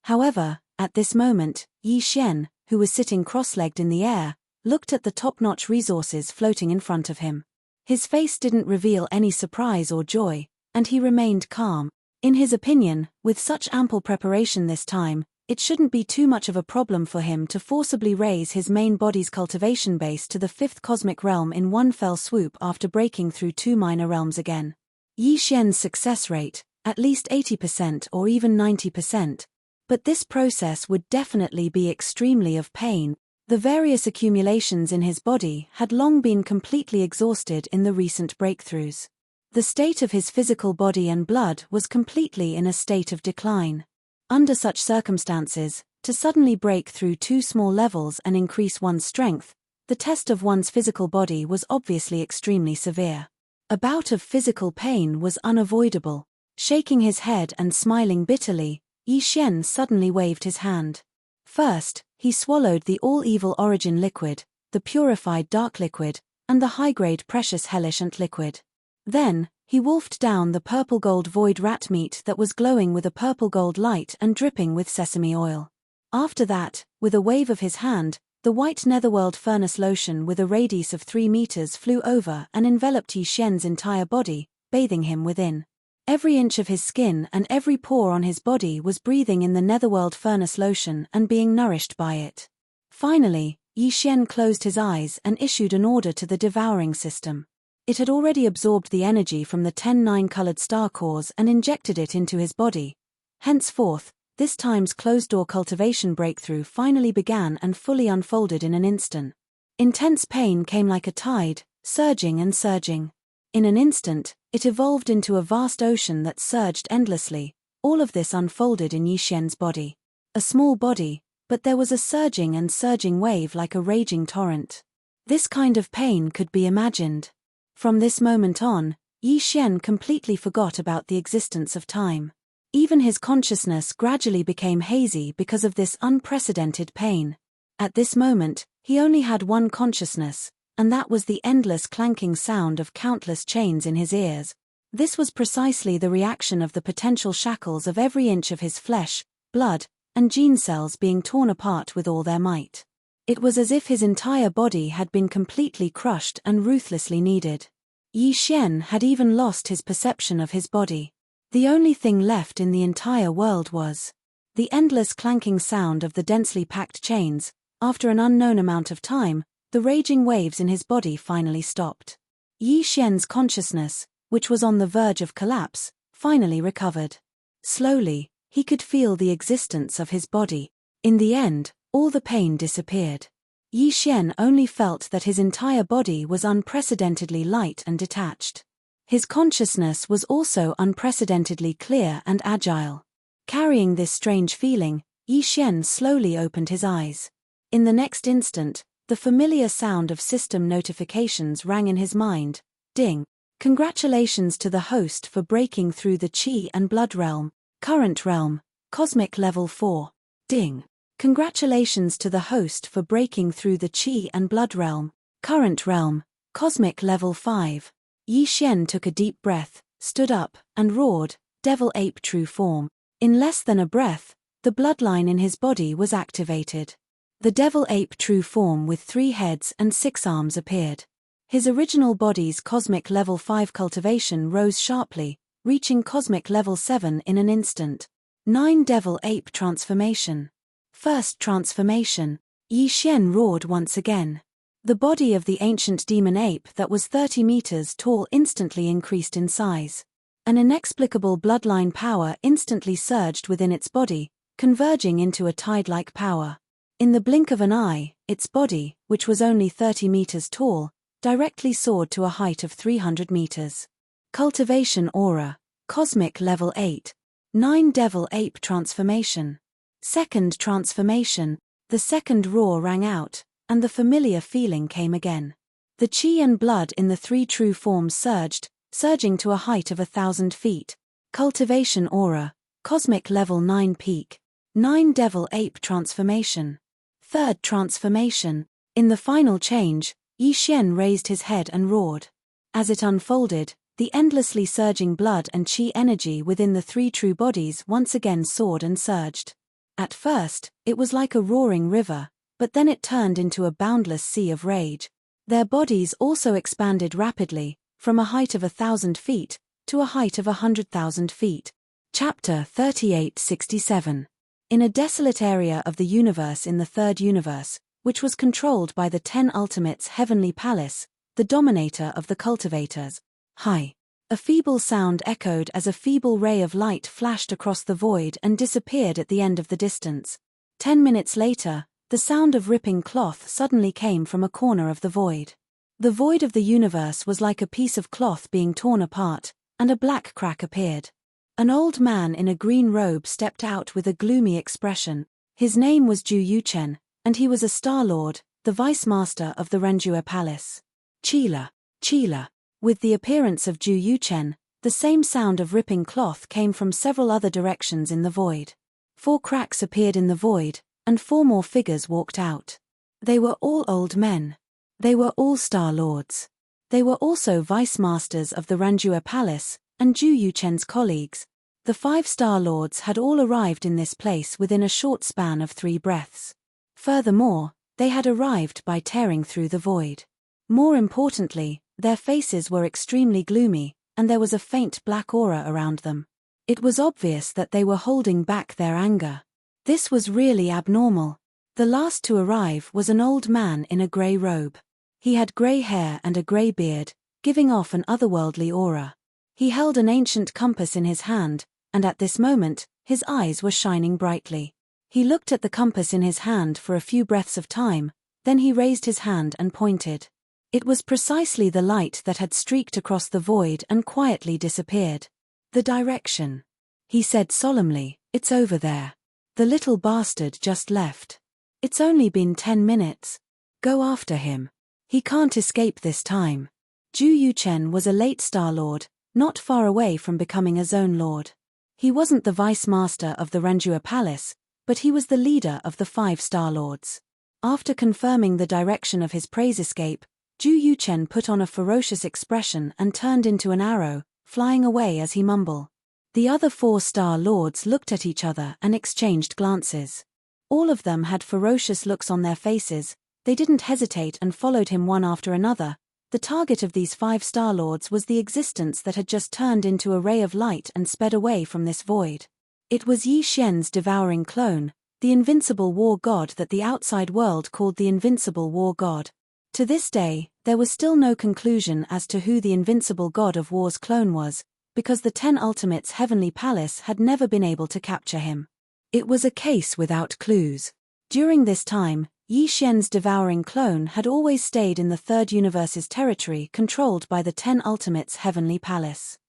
However, at this moment, Yi Xian, who was sitting cross-legged in the air, looked at the top-notch resources floating in front of him. His face didn't reveal any surprise or joy, and he remained calm. In his opinion, with such ample preparation this time, it shouldn't be too much of a problem for him to forcibly raise his main body's cultivation base to the 5th cosmic realm in one fell swoop after breaking through 2 minor realms again. Yi Xian's success rate, at least 80% or even 90%. But this process would definitely be extremely of pain. The various accumulations in his body had long been completely exhausted in the recent breakthroughs. The state of his physical body and blood was completely in a state of decline. Under such circumstances, to suddenly break through 2 small levels and increase one's strength, the test of one's physical body was obviously extremely severe. A bout of physical pain was unavoidable. Shaking his head and smiling bitterly, Yi Xian suddenly waved his hand. First, he swallowed the all-evil origin liquid, the purified dark liquid, and the high-grade precious hellish liquid. Then, he wolfed down the purple-gold void rat meat that was glowing with a purple-gold light and dripping with sesame oil. After that, with a wave of his hand, the white netherworld furnace lotion with a radius of 3 meters flew over and enveloped Yi Xian's entire body, bathing him within. Every inch of his skin and every pore on his body was breathing in the netherworld furnace lotion and being nourished by it. Finally, Yi Xian closed his eyes and issued an order to the devouring system. It had already absorbed the energy from the 10 9-colored star cores and injected it into his body. Henceforth, this time's closed-door cultivation breakthrough finally began and fully unfolded in an instant. Intense pain came like a tide, surging and surging. In an instant, it evolved into a vast ocean that surged endlessly. All of this unfolded in Yi Xian's body. A small body, but there was a surging and surging wave like a raging torrent. This kind of pain could be imagined. From this moment on, Yi Xian completely forgot about the existence of time. Even his consciousness gradually became hazy because of this unprecedented pain. At this moment, he only had one consciousness, and that was the endless clanking sound of countless chains in his ears. This was precisely the reaction of the potential shackles of every inch of his flesh, blood, and gene cells being torn apart with all their might. It was as if his entire body had been completely crushed and ruthlessly kneaded. Yi Xian had even lost his perception of his body. The only thing left in the entire world was the endless clanking sound of the densely packed chains. After an unknown amount of time, the raging waves in his body finally stopped. Yi Xian's consciousness, which was on the verge of collapse, finally recovered. Slowly, he could feel the existence of his body. In the end, all the pain disappeared. Yi Xian only felt that his entire body was unprecedentedly light and detached. His consciousness was also unprecedentedly clear and agile. Carrying this strange feeling, Yi Xian slowly opened his eyes. In the next instant, the familiar sound of system notifications rang in his mind. Ding! Congratulations to the host for breaking through the Qi and Blood realm. Current realm, Cosmic Level 4. Ding! Congratulations to the host for breaking through the Qi and Blood realm. Current realm, Cosmic Level 5. Yi Xian took a deep breath, stood up, and roared, Devil Ape True Form. In less than a breath, the bloodline in his body was activated. The Devil Ape True Form with 3 heads and 6 arms appeared. His original body's Cosmic Level 5 cultivation rose sharply, reaching Cosmic Level 7 in an instant. 9 Devil Ape Transformation. First transformation. Yi Xian roared once again. The body of the ancient demon ape that was 30 meters tall instantly increased in size. An inexplicable bloodline power instantly surged within its body, converging into a tide-like power. In the blink of an eye, its body, which was only 30 meters tall, directly soared to a height of 300 meters. Cultivation Aura, Cosmic Level 8. 9 Devil Ape Transformation. Second transformation. The second roar rang out, and the familiar feeling came again. The Qi and blood in the 3 true forms surged, surging to a height of 1,000 feet. Cultivation Aura, Cosmic Level 9 Peak. 9 Devil Ape Transformation. Third transformation. In the final change, Yi Xian raised his head and roared. As it unfolded, the endlessly surging blood and Qi energy within the 3 true bodies once again soared and surged. At first, it was like a roaring river, but then it turned into a boundless sea of rage. Their bodies also expanded rapidly, from a height of 1,000 feet, to a height of 100,000 feet. Chapter 3867. In a desolate area of the universe in the third universe, which was controlled by the 10 Ultimates' heavenly palace, the dominator of the cultivators. Hi. A feeble sound echoed as a feeble ray of light flashed across the void and disappeared at the end of the distance. 10 minutes later, the sound of ripping cloth suddenly came from a corner of the void. The void of the universe was like a piece of cloth being torn apart, and a black crack appeared. An old man in a green robe stepped out with a gloomy expression. His name was Zhu Yuchen, and he was a Star Lord, the Vice Master of the Renjue Palace. Chila, Chila. With the appearance of Zhu Yuchen, the same sound of ripping cloth came from several other directions in the void. 4 cracks appeared in the void, and 4 more figures walked out. They were all old men. They were all Star Lords. They were also Vice Masters of the Renjue Palace, and Zhu Yuchen's colleagues. The 5 Star Lords had all arrived in this place within a short span of 3 breaths. Furthermore, they had arrived by tearing through the void. More importantly, their faces were extremely gloomy, and there was a faint black aura around them. It was obvious that they were holding back their anger. This was really abnormal. The last to arrive was an old man in a grey robe. He had grey hair and a grey beard, giving off an otherworldly aura. He held an ancient compass in his hand, and at this moment, his eyes were shining brightly. He looked at the compass in his hand for a few breaths of time, then he raised his hand and pointed. It was precisely the light that had streaked across the void and quietly disappeared. The direction. He said solemnly, "It's over there. The little bastard just left. It's only been 10 minutes. Go after him. He can't escape this time." Ju Yuchen was a late Star Lord, not far away from becoming a Zone Lord. He wasn't the Vice Master of the Ranjua Palace, but he was the leader of the 5 Star Lords. After confirming the direction of his praise escape, Ju Yuchen put on a ferocious expression and turned into an arrow, flying away as he mumbled. The other 4 Star Lords looked at each other and exchanged glances. All of them had ferocious looks on their faces. They didn't hesitate and followed him one after another. The target of these 5 Star Lords was the existence that had just turned into a ray of light and sped away from this void. It was Yi Xian's devouring clone, the invincible war god that the outside world called the invincible war god. To this day, there was still no conclusion as to who the invincible god of war's clone was, because the 10 Ultimates' heavenly palace had never been able to capture him. It was a case without clues. During this time, Yi Xian's devouring clone had always stayed in the Third Universe's territory controlled by the 10 Ultimates' heavenly palace.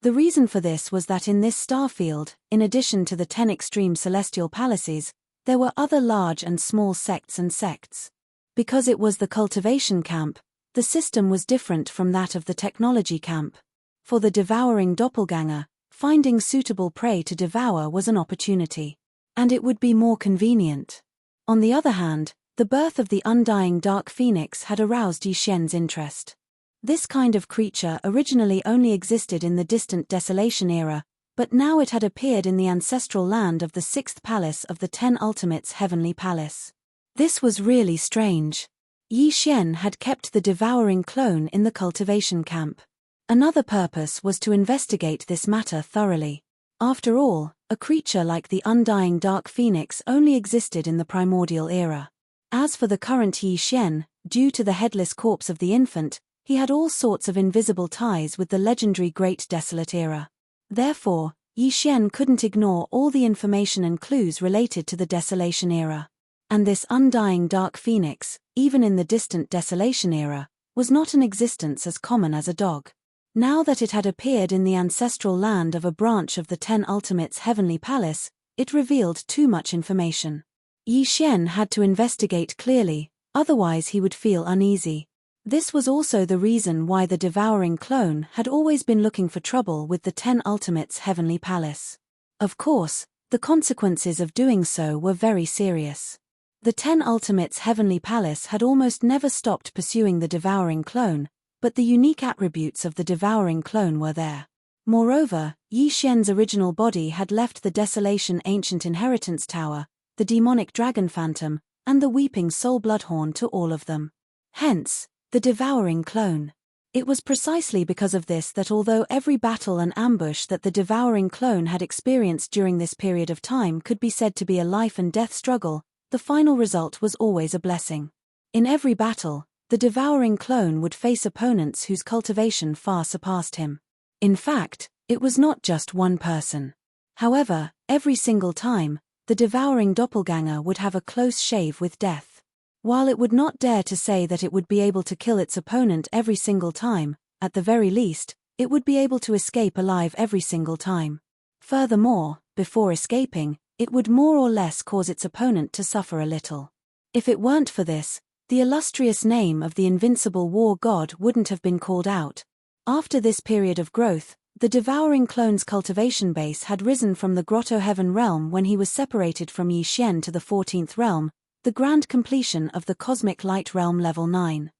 The reason for this was that in this star field, in addition to the 10 extreme celestial palaces, there were other large and small sects and sects. Because it was the cultivation camp, the system was different from that of the technology camp. For the devouring doppelganger, finding suitable prey to devour was an opportunity. And it would be more convenient. On the other hand, the birth of the undying dark phoenix had aroused Yi Xian's interest. This kind of creature originally only existed in the distant Desolation era, but now it had appeared in the ancestral land of the 6th palace of the 10 Ultimates' heavenly palace. This was really strange. Yi Xian had kept the devouring clone in the cultivation camp. Another purpose was to investigate this matter thoroughly. After all, a creature like the undying dark phoenix only existed in the primordial era. As for the current Yi Xian, due to the headless corpse of the infant, he had all sorts of invisible ties with the legendary Great Desolate era. Therefore, Yi Xian couldn't ignore all the information and clues related to the Desolation era. And this undying dark phoenix, even in the distant Desolation era, was not an existence as common as a dog. Now that it had appeared in the ancestral land of a branch of the 10 Ultimates' heavenly palace, it revealed too much information. Yi Xian had to investigate clearly, otherwise he would feel uneasy. This was also the reason why the devouring clone had always been looking for trouble with the 10 Ultimates' heavenly palace. Of course, the consequences of doing so were very serious. The 10 Ultimates' heavenly palace had almost never stopped pursuing the devouring clone, but the unique attributes of the devouring clone were there. Moreover, Yi Xian's original body had left the Desolation Ancient Inheritance Tower, the demonic dragon phantom, and the weeping soul bloodhorn to all of them. Hence, the devouring clone. It was precisely because of this that although every battle and ambush that the devouring clone had experienced during this period of time could be said to be a life and death struggle, the final result was always a blessing. In every battle, the devouring clone would face opponents whose cultivation far surpassed him. In fact, it was not just one person. However, every single time, the devouring doppelganger would have a close shave with death. While it would not dare to say that it would be able to kill its opponent every single time, at the very least, it would be able to escape alive every single time. Furthermore, before escaping, it would more or less cause its opponent to suffer a little. If it weren't for this, the illustrious name of the invincible war god wouldn't have been called out. After this period of growth, the devouring clone's cultivation base had risen from the Grotto Heaven realm when he was separated from Yi Xian to the 14th realm, the grand completion of the Cosmic Light Realm level 9.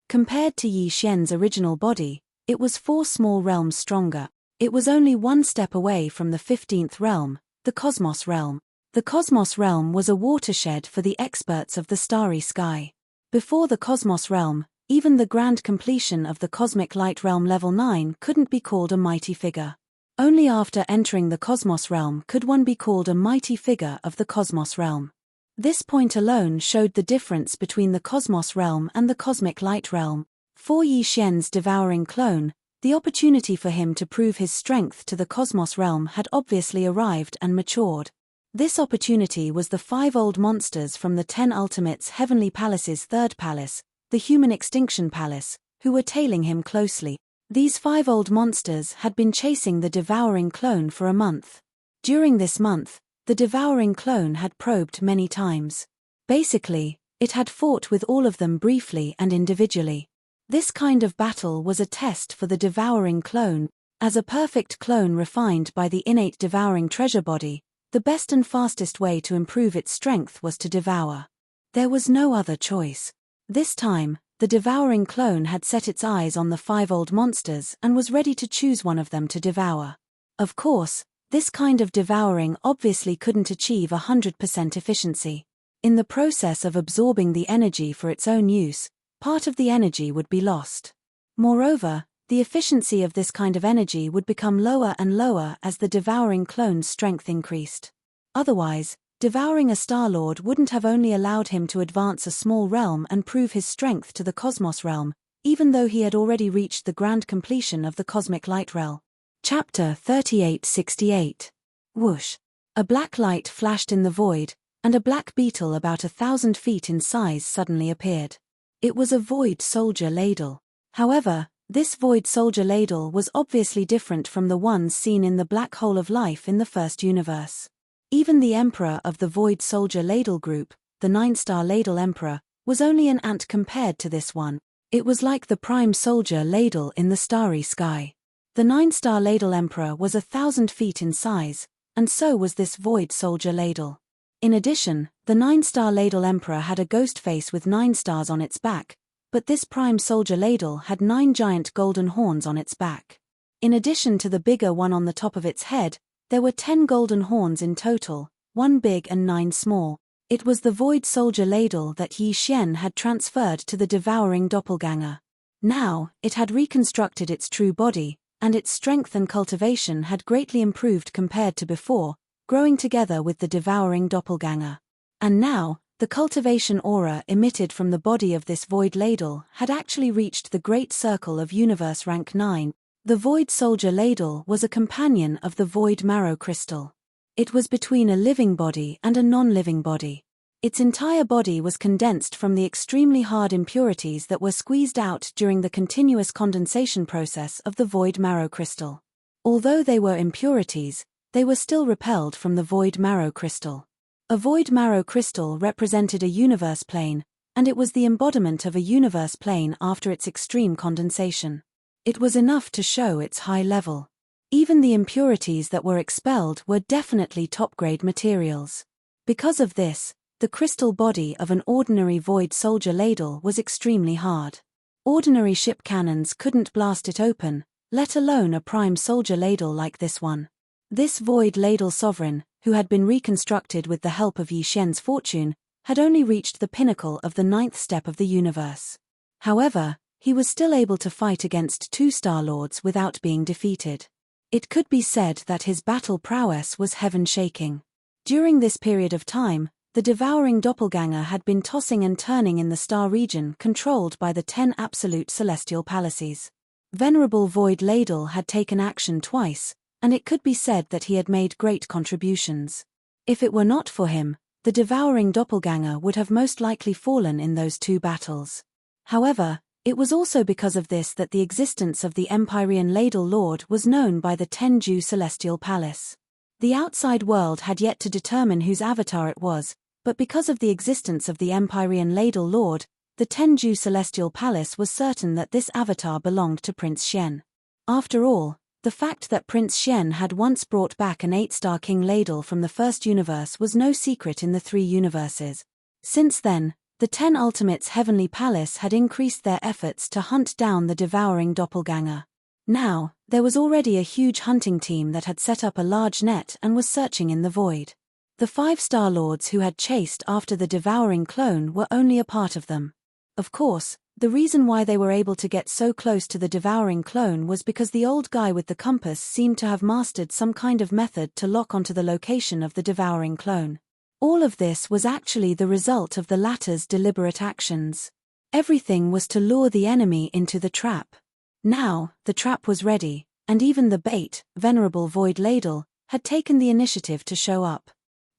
Compared to Yi Xian's original body, it was 4 small realms stronger. It was only one step away from the 15th realm, the Cosmos realm. The Cosmos realm was a watershed for the experts of the starry sky. Before the Cosmos realm, Even the grand completion of the Cosmic Light Realm Level 9 couldn't be called a mighty figure. Only after entering the Cosmos Realm could one be called a mighty figure of the Cosmos Realm. This point alone showed the difference between the Cosmos Realm and the Cosmic Light Realm. For Yi Xian's devouring clone, the opportunity for him to prove his strength to the Cosmos Realm had obviously arrived and matured. This opportunity was the 5 old monsters from the 10 Ultimates Heavenly Palace's third palace, the Human Extinction Palace, who were tailing him closely. These 5 old monsters had been chasing the devouring clone for a month. During this month, the devouring clone had probed many times. Basically, it had fought with all of them briefly and individually. This kind of battle was a test for the devouring clone. As a perfect clone refined by the innate devouring treasure body, the best and fastest way to improve its strength was to devour. There was no other choice. This time, the devouring clone had set its eyes on the 5 old monsters and was ready to choose one of them to devour. Of course, this kind of devouring obviously couldn't achieve 100% efficiency. In the process of absorbing the energy for its own use, part of the energy would be lost. Moreover, the efficiency of this kind of energy would become lower and lower as the devouring clone's strength increased. Otherwise, devouring a Star-Lord wouldn't have only allowed him to advance a small realm and prove his strength to the Cosmos Realm, even though he had already reached the grand completion of the Cosmic Light Realm. Chapter 3868. Whoosh! A black light flashed in the void, and a black beetle about 1,000 feet in size suddenly appeared. It was a void soldier ladle. However, this void soldier ladle was obviously different from the ones seen in the black hole of life in the first universe. Even the Emperor of the Void Soldier Ladle group, the 9-star Ladle Emperor, was only an ant compared to this one. It was like the Prime Soldier Ladle in the starry sky. The 9-star Ladle Emperor was 1,000 feet in size, and so was this Void Soldier Ladle. In addition, the 9-star Ladle Emperor had a ghost face with 9 stars on its back, but this Prime Soldier Ladle had 9 giant golden horns on its back. In addition to the bigger one on the top of its head, there were 10 golden horns in total, 1 big and 9 small. It was the Void Soldier Ladle that Yi Xian had transferred to the devouring doppelganger. Now, it had reconstructed its true body, and its strength and cultivation had greatly improved compared to before, growing together with the devouring doppelganger. And now, the cultivation aura emitted from the body of this Void Ladle had actually reached the Great Circle of Universe Rank 9. The Void Soldier Ladle was a companion of the Void Marrow Crystal. It was between a living body and a non-living body. Its entire body was condensed from the extremely hard impurities that were squeezed out during the continuous condensation process of the Void Marrow Crystal. Although they were impurities, they were still repelled from the Void Marrow Crystal. A Void Marrow Crystal represented a universe plane, and it was the embodiment of a universe plane after its extreme condensation. It was enough to show its high level. Even the impurities that were expelled were definitely top-grade materials. Because of this, the crystal body of an ordinary Void Soldier Ladle was extremely hard. Ordinary ship cannons couldn't blast it open, let alone a Prime Soldier Ladle like this one. This Void Ladle Sovereign, who had been reconstructed with the help of Yi Xian's fortune, had only reached the pinnacle of the 9th step of the universe. However, he was still able to fight against 2 Star-Lords without being defeated. It could be said that his battle prowess was heaven-shaking. During this period of time, the devouring doppelganger had been tossing and turning in the star region controlled by the 10 absolute celestial palaces. Venerable Void Ladle had taken action twice, and it could be said that he had made great contributions. If it were not for him, the devouring doppelganger would have most likely fallen in those 2 battles. However, it was also because of this that the existence of the Empyrean Ladle Lord was known by the 10 Jew Celestial Palace. The outside world had yet to determine whose avatar it was, but because of the existence of the Empyrean Ladle Lord, the 10 Jew Celestial Palace was certain that this avatar belonged to Prince Xian. After all, the fact that Prince Xian had once brought back an 8-star King Ladle from the first universe was no secret in the 3 universes. Since then, the 10 Ultimates Heavenly Palace had increased their efforts to hunt down the devouring doppelganger. Now, there was already a huge hunting team that had set up a large net and was searching in the void. The 5 Star-Lords who had chased after the devouring clone were only a part of them. Of course, The reason why they were able to get so close to the devouring clone was because the old guy with the compass seemed to have mastered some kind of method to lock onto the location of the devouring clone. All of this was actually the result of the latter's deliberate actions. Everything was to lure the enemy into the trap. Now, the trap was ready, and even the bait, Venerable Void Ladle, had taken the initiative to show up.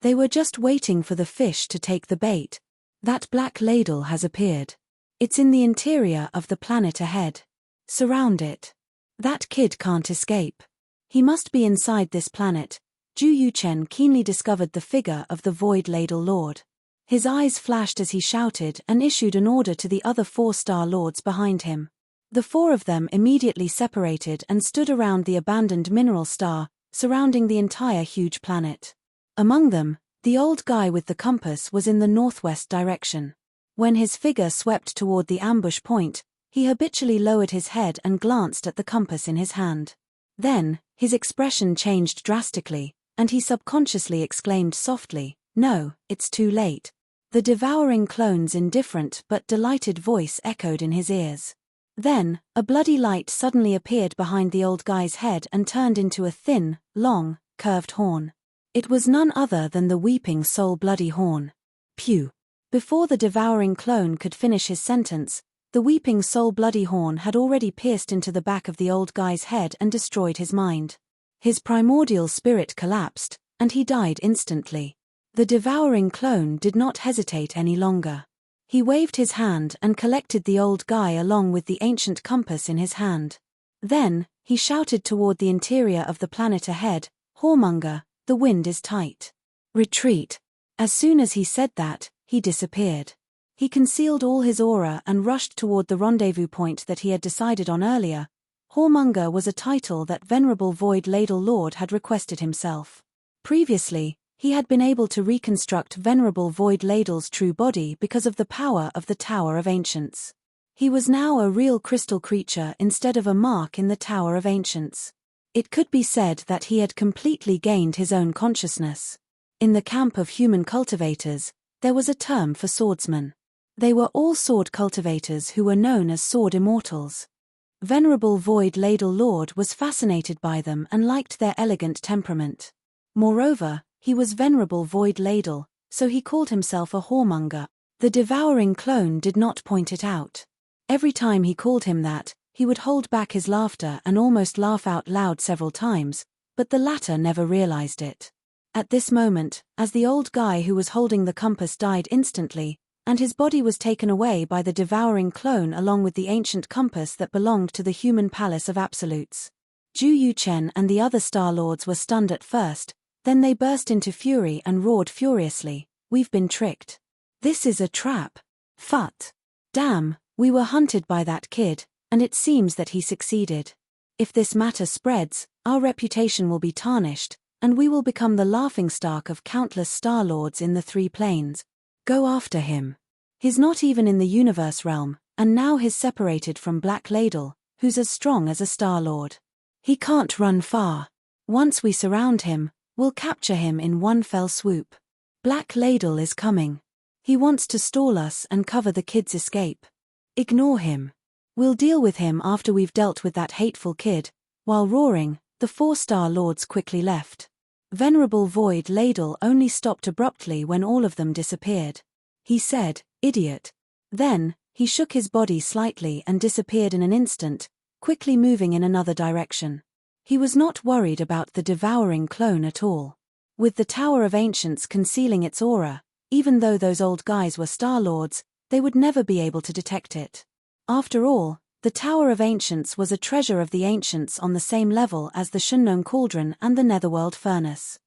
They were just waiting for the fish to take the bait. That black ladle has appeared. It's in the interior of the planet ahead. Surround it. That kid can't escape. He must be inside this planet. Ju Yuchen keenly discovered the figure of the Void Ladle Lord. His eyes flashed as he shouted and issued an order to the other 4 Star Lords behind him. The 4 of them immediately separated and stood around the abandoned mineral star, surrounding the entire huge planet. Among them, the old guy with the compass was in the northwest direction. When his figure swept toward the ambush point, he habitually lowered his head and glanced at the compass in his hand. Then, his expression changed drastically, and he subconsciously exclaimed softly, "No, it's too late." The devouring clone's indifferent but delighted voice echoed in his ears. Then, a bloody light suddenly appeared behind the old guy's head and turned into a thin, long, curved horn. It was none other than the Weeping Soul Bloody Horn. Pew! Before the devouring clone could finish his sentence, the Weeping Soul Bloody Horn had already pierced into the back of the old guy's head and destroyed his mind. His primordial spirit collapsed, and he died instantly. The devouring clone did not hesitate any longer. He waved his hand and collected the old guy along with the ancient compass in his hand. Then, he shouted toward the interior of the planet ahead, "Whoremonger, the wind is tight. Retreat." As soon as he said that, he disappeared. He concealed all his aura and rushed toward the rendezvous point that he had decided on earlier. Whoremonger was a title that Venerable Void Ladle Lord had requested himself. Previously, he had been able to reconstruct Venerable Void Ladle's true body because of the power of the Tower of Ancients. He was now a real crystal creature instead of a mark in the Tower of Ancients. It could be said that he had completely gained his own consciousness. In the camp of human cultivators, there was a term for swordsmen. They were all sword cultivators who were known as sword immortals. Venerable Void Ladle Lord was fascinated by them and liked their elegant temperament. Moreover, he was Venerable Void Ladle, so he called himself a whoremonger. The devouring clone did not point it out. Every time he called him that, he would hold back his laughter and almost laugh out loud several times, but the latter never realized it. At this moment, as the old guy who was holding the compass died instantly, and his body was taken away by the devouring clone along with the ancient compass that belonged to the human palace of absolutes. Ju Yuchen and the other Star Lords were stunned at first, then they burst into fury and roared furiously, "We've been tricked. This is a trap. Phut! Damn, we were hunted by that kid, and it seems that he succeeded. If this matter spreads, our reputation will be tarnished, and we will become the laughingstock of countless Star Lords in the 3 planes. Go after him. He's not even in the universe realm, and now he's separated from Black Ladle, who's as strong as a Star Lord. He can't run far. Once we surround him, we'll capture him in one fell swoop. Black Ladle is coming. He wants to stall us and cover the kid's escape. Ignore him. We'll deal with him after we've dealt with that hateful kid." While roaring, the 4 Star Lords quickly left. Venerable Void Ladle only stopped abruptly when all of them disappeared. He said, "Idiot." Then, he shook his body slightly and disappeared in an instant, quickly moving in another direction. He was not worried about the devouring clone at all. With the Tower of Ancients concealing its aura, even though those old guys were Star Lords, they would never be able to detect it. After all, the Tower of Ancients was a treasure of the Ancients on the same level as the Shunnong Cauldron and the Netherworld Furnace.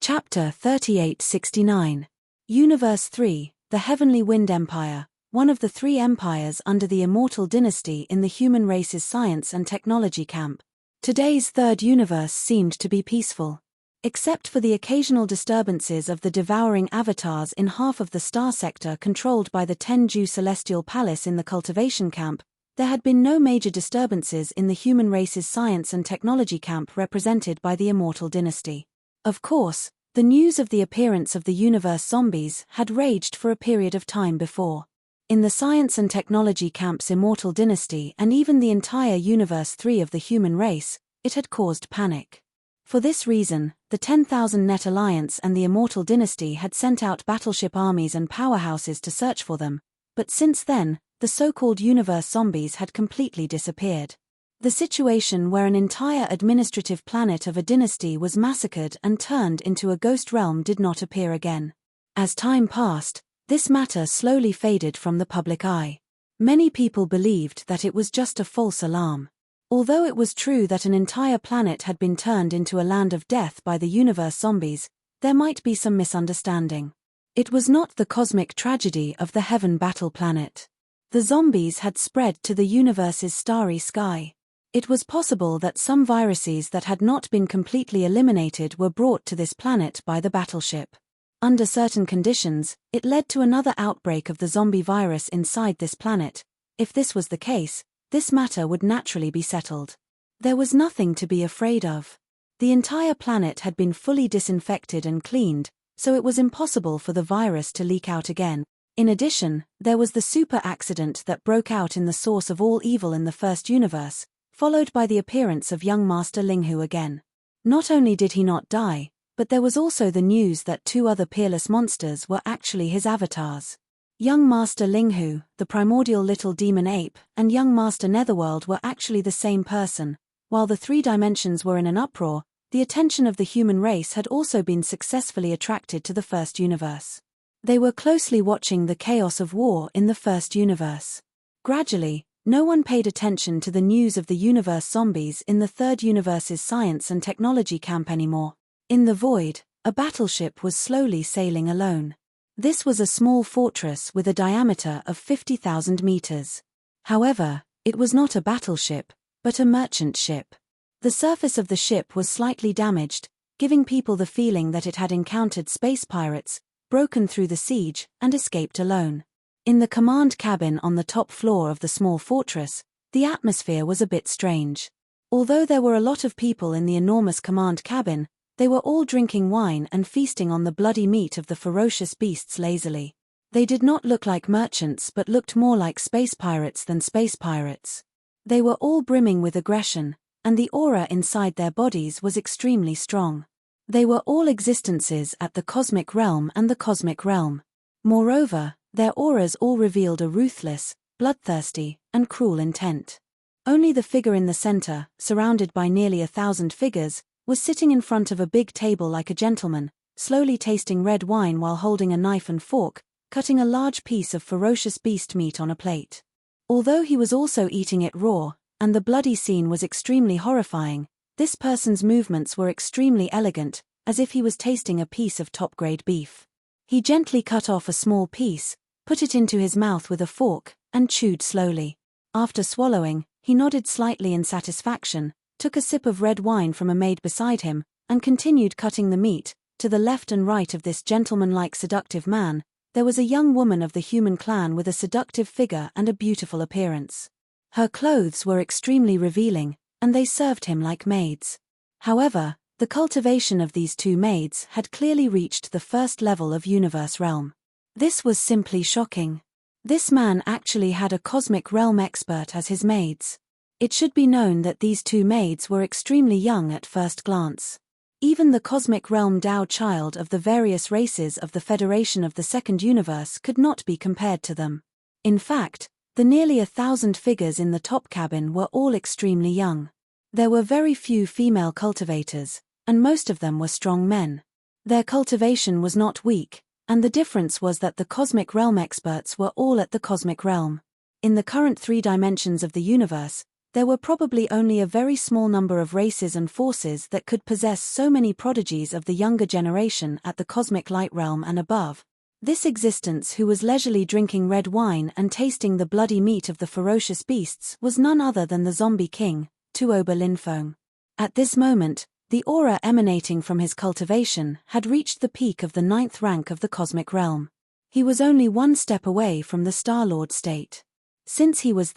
Chapter 3869. Universe 3, the Heavenly Wind Empire, one of the 3 empires under the Immortal Dynasty in the human race's science and technology camp. Today's 3rd universe seemed to be peaceful. Except for the occasional disturbances of the devouring avatars in half of the star sector controlled by the Tenju Celestial Palace in the cultivation camp, there had been no major disturbances in the human race's science and technology camp represented by the Immortal Dynasty. Of course, the news of the appearance of the universe zombies had raged for a period of time before. In the science and technology camp's immortal dynasty and even the entire Universe 3 of the human race, it had caused panic. For this reason, the 10,000 Net Alliance and the Immortal Dynasty had sent out battleship armies and powerhouses to search for them, but since then, the so-called universe zombies had completely disappeared. The situation where an entire administrative planet of a dynasty was massacred and turned into a ghost realm did not appear again. As time passed, this matter slowly faded from the public eye. Many people believed that it was just a false alarm. Although it was true that an entire planet had been turned into a land of death by the universe zombies, there might be some misunderstanding. It was not the cosmic tragedy of the heaven battle planet. The zombies had spread to the universe's starry sky. It was possible that some viruses that had not been completely eliminated were brought to this planet by the battleship. Under certain conditions, it led to another outbreak of the zombie virus inside this planet. If this was the case, this matter would naturally be settled. There was nothing to be afraid of. The entire planet had been fully disinfected and cleaned, so it was impossible for the virus to leak out again. In addition, there was the super accident that broke out in the source of all evil in the first universe, followed by the appearance of young Master Linghu again. Not only did he not die, but there was also the news that two other peerless monsters were actually his avatars. Young Master Linghu, the primordial little demon ape, and young Master Netherworld were actually the same person. While the three dimensions were in an uproar, the attention of the human race had also been successfully attracted to the first universe. They were closely watching the chaos of war in the first universe. Gradually, no one paid attention to the news of the universe zombies in the third universe's science and technology camp anymore. In the void, a battleship was slowly sailing alone. This was a small fortress with a diameter of 50,000 meters. However, it was not a battleship, but a merchant ship. The surface of the ship was slightly damaged, giving people the feeling that it had encountered space pirates, broken through the siege, and escaped alone. In the command cabin on the top floor of the small fortress, the atmosphere was a bit strange. Although there were a lot of people in the enormous command cabin, they were all drinking wine and feasting on the bloody meat of the ferocious beasts lazily. They did not look like merchants but looked more like space pirates than space pirates. They were all brimming with aggression, and the aura inside their bodies was extremely strong. They were all existences at the cosmic realm and the cosmic realm. Moreover, their auras all revealed a ruthless, bloodthirsty, and cruel intent. Only the figure in the center, surrounded by nearly 1,000 figures, was sitting in front of a big table like a gentleman, slowly tasting red wine while holding a knife and fork, cutting a large piece of ferocious beast meat on a plate. Although he was also eating it raw, and the bloody scene was extremely horrifying, this person's movements were extremely elegant, as if he was tasting a piece of top-grade beef. He gently cut off a small piece, put it into his mouth with a fork, and chewed slowly. After swallowing, he nodded slightly in satisfaction, took a sip of red wine from a maid beside him, and continued cutting the meat. To the left and right of this gentleman-like seductive man, there was a young woman of the human clan with a seductive figure and a beautiful appearance. Her clothes were extremely revealing, and they served him like maids. However, the cultivation of these two maids had clearly reached the first level of universe realm. This was simply shocking. This man actually had a cosmic realm expert as his maids. It should be known that these two maids were extremely young at first glance. Even the cosmic realm Tao child of the various races of the Federation of the Second Universe could not be compared to them. In fact, the nearly 1,000 figures in the top cabin were all extremely young. There were very few female cultivators, and most of them were strong men. Their cultivation was not weak, and the difference was that the cosmic realm experts were all at the cosmic realm. In the current 3 dimensions of the universe, there were probably only a very small number of races and forces that could possess so many prodigies of the younger generation at the cosmic light realm and above. This existence who was leisurely drinking red wine and tasting the bloody meat of the ferocious beasts was none other than the zombie king, Tuoba Linfeng. At this moment, the aura emanating from his cultivation had reached the peak of the 9th rank of the cosmic realm. He was only 1 step away from the Star-Lord state. Since he was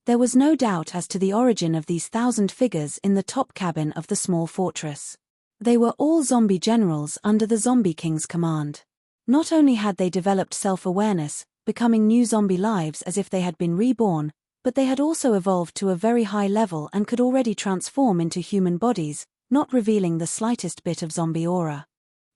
there was no doubt as to the origin of these 1,000 figures in the top cabin of the small fortress. They were all zombie generals under the Zombie King's command. Not only had they developed self-awareness, becoming new zombie lives as if they had been reborn, but they had also evolved to a very high level and could already transform into human bodies, not revealing the slightest bit of zombie aura.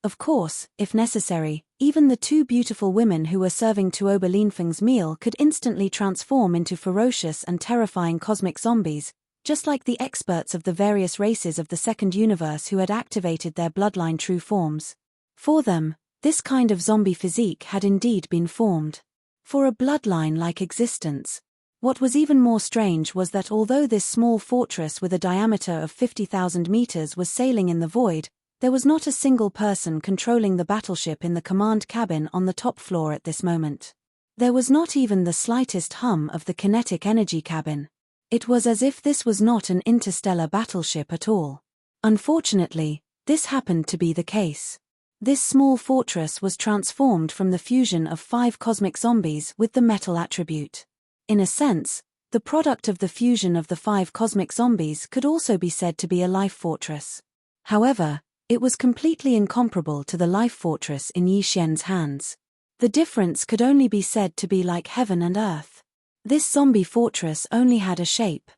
Of course, if necessary, even the two beautiful women who were serving Tuoba Linfeng's meal could instantly transform into ferocious and terrifying cosmic zombies, just like the experts of the various races of the second universe who had activated their bloodline true forms. For them, this kind of zombie physique had indeed been formed. For a bloodline-like existence. What was even more strange was that although this small fortress with a diameter of 50,000 meters was sailing in the void, there was not a single person controlling the battleship in the command cabin on the top floor at this moment. There was not even the slightest hum of the kinetic energy cabin. It was as if this was not an interstellar battleship at all. Unfortunately, this happened to be the case. This small fortress was transformed from the fusion of 5 cosmic zombies with the metal attribute. In a sense, the product of the fusion of the 5 cosmic zombies could also be said to be a life fortress. However, it was completely incomparable to the life fortress in Yi Xian's hands. The difference could only be said to be like heaven and earth. This zombie fortress only had a shape.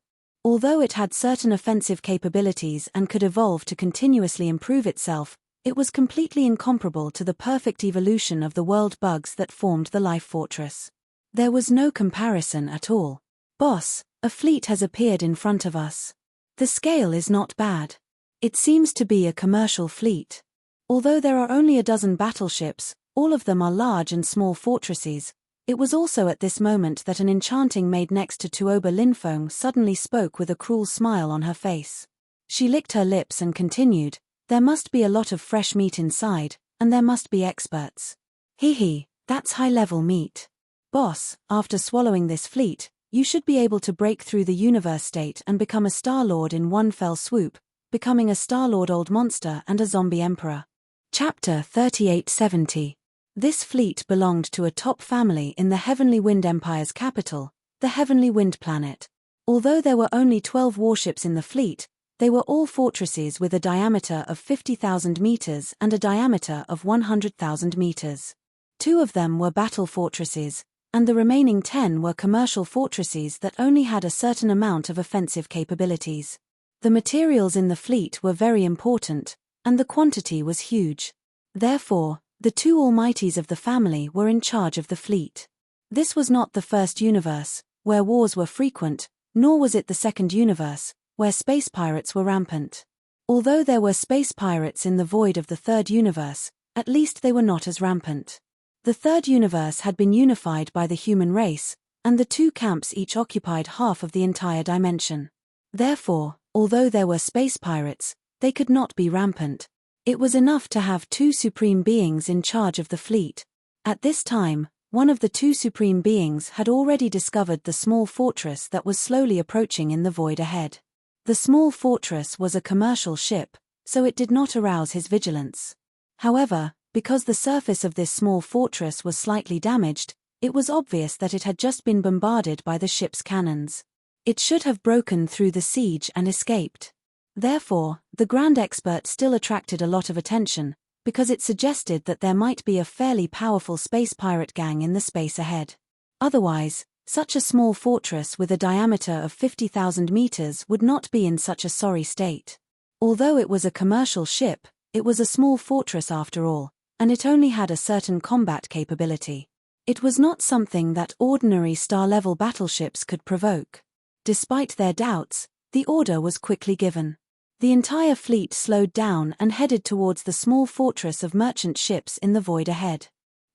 Although it had certain offensive capabilities and could evolve to continuously improve itself, it was completely incomparable to the perfect evolution of the world bugs that formed the life fortress. There was no comparison at all. Boss, a fleet has appeared in front of us. The scale is not bad. It seems to be a commercial fleet. Although there are only a dozen battleships, all of them are large and small fortresses. It was also at this moment that an Enchanting maid next to Tuoba Linfeng suddenly spoke with a cruel smile on her face. She licked her lips and continued, "There must be a lot of fresh meat inside, and there must be experts. Hee, that's high-level meat. Boss, after swallowing this fleet, you should be able to break through the universe state and become a Star-Lord in one fell swoop, becoming a Star-Lord old monster and a zombie emperor." Chapter 3870. This fleet belonged to a top family in the Heavenly Wind Empire's capital, the Heavenly Wind Planet. Although there were only 12 warships in the fleet, they were all fortresses with a diameter of 50,000 meters and a diameter of 100,000 meters. 2 of them were battle fortresses, and the remaining 10 were commercial fortresses that only had a certain amount of offensive capabilities. The materials in the fleet were very important, and the quantity was huge. Therefore, the 2 almighties of the family were in charge of the fleet. This was not the first universe, where wars were frequent, nor was it the second universe, where space pirates were rampant. Although there were space pirates in the void of the third universe, at least they were not as rampant. The third universe had been unified by the human race, and the 2 camps each occupied half of the entire dimension. Therefore, although there were space pirates, they could not be rampant. It was enough to have 2 supreme beings in charge of the fleet. At this time, one of the 2 supreme beings had already discovered the small fortress that was slowly approaching in the void ahead. The small fortress was a commercial ship, so it did not arouse his vigilance. However, because the surface of this small fortress was slightly damaged, it was obvious that it had just been bombarded by the ship's cannons. It should have broken through the siege and escaped. Therefore, the Grand Expert still attracted a lot of attention, because it suggested that there might be a fairly powerful space pirate gang in the space ahead. Otherwise, such a small fortress with a diameter of 50,000 meters would not be in such a sorry state. Although it was a commercial ship, it was a small fortress after all, and it only had a certain combat capability. It was not something that ordinary star-level battleships could provoke. Despite their doubts, the order was quickly given. The entire fleet slowed down and headed towards the small fortress of merchant ships in the void ahead.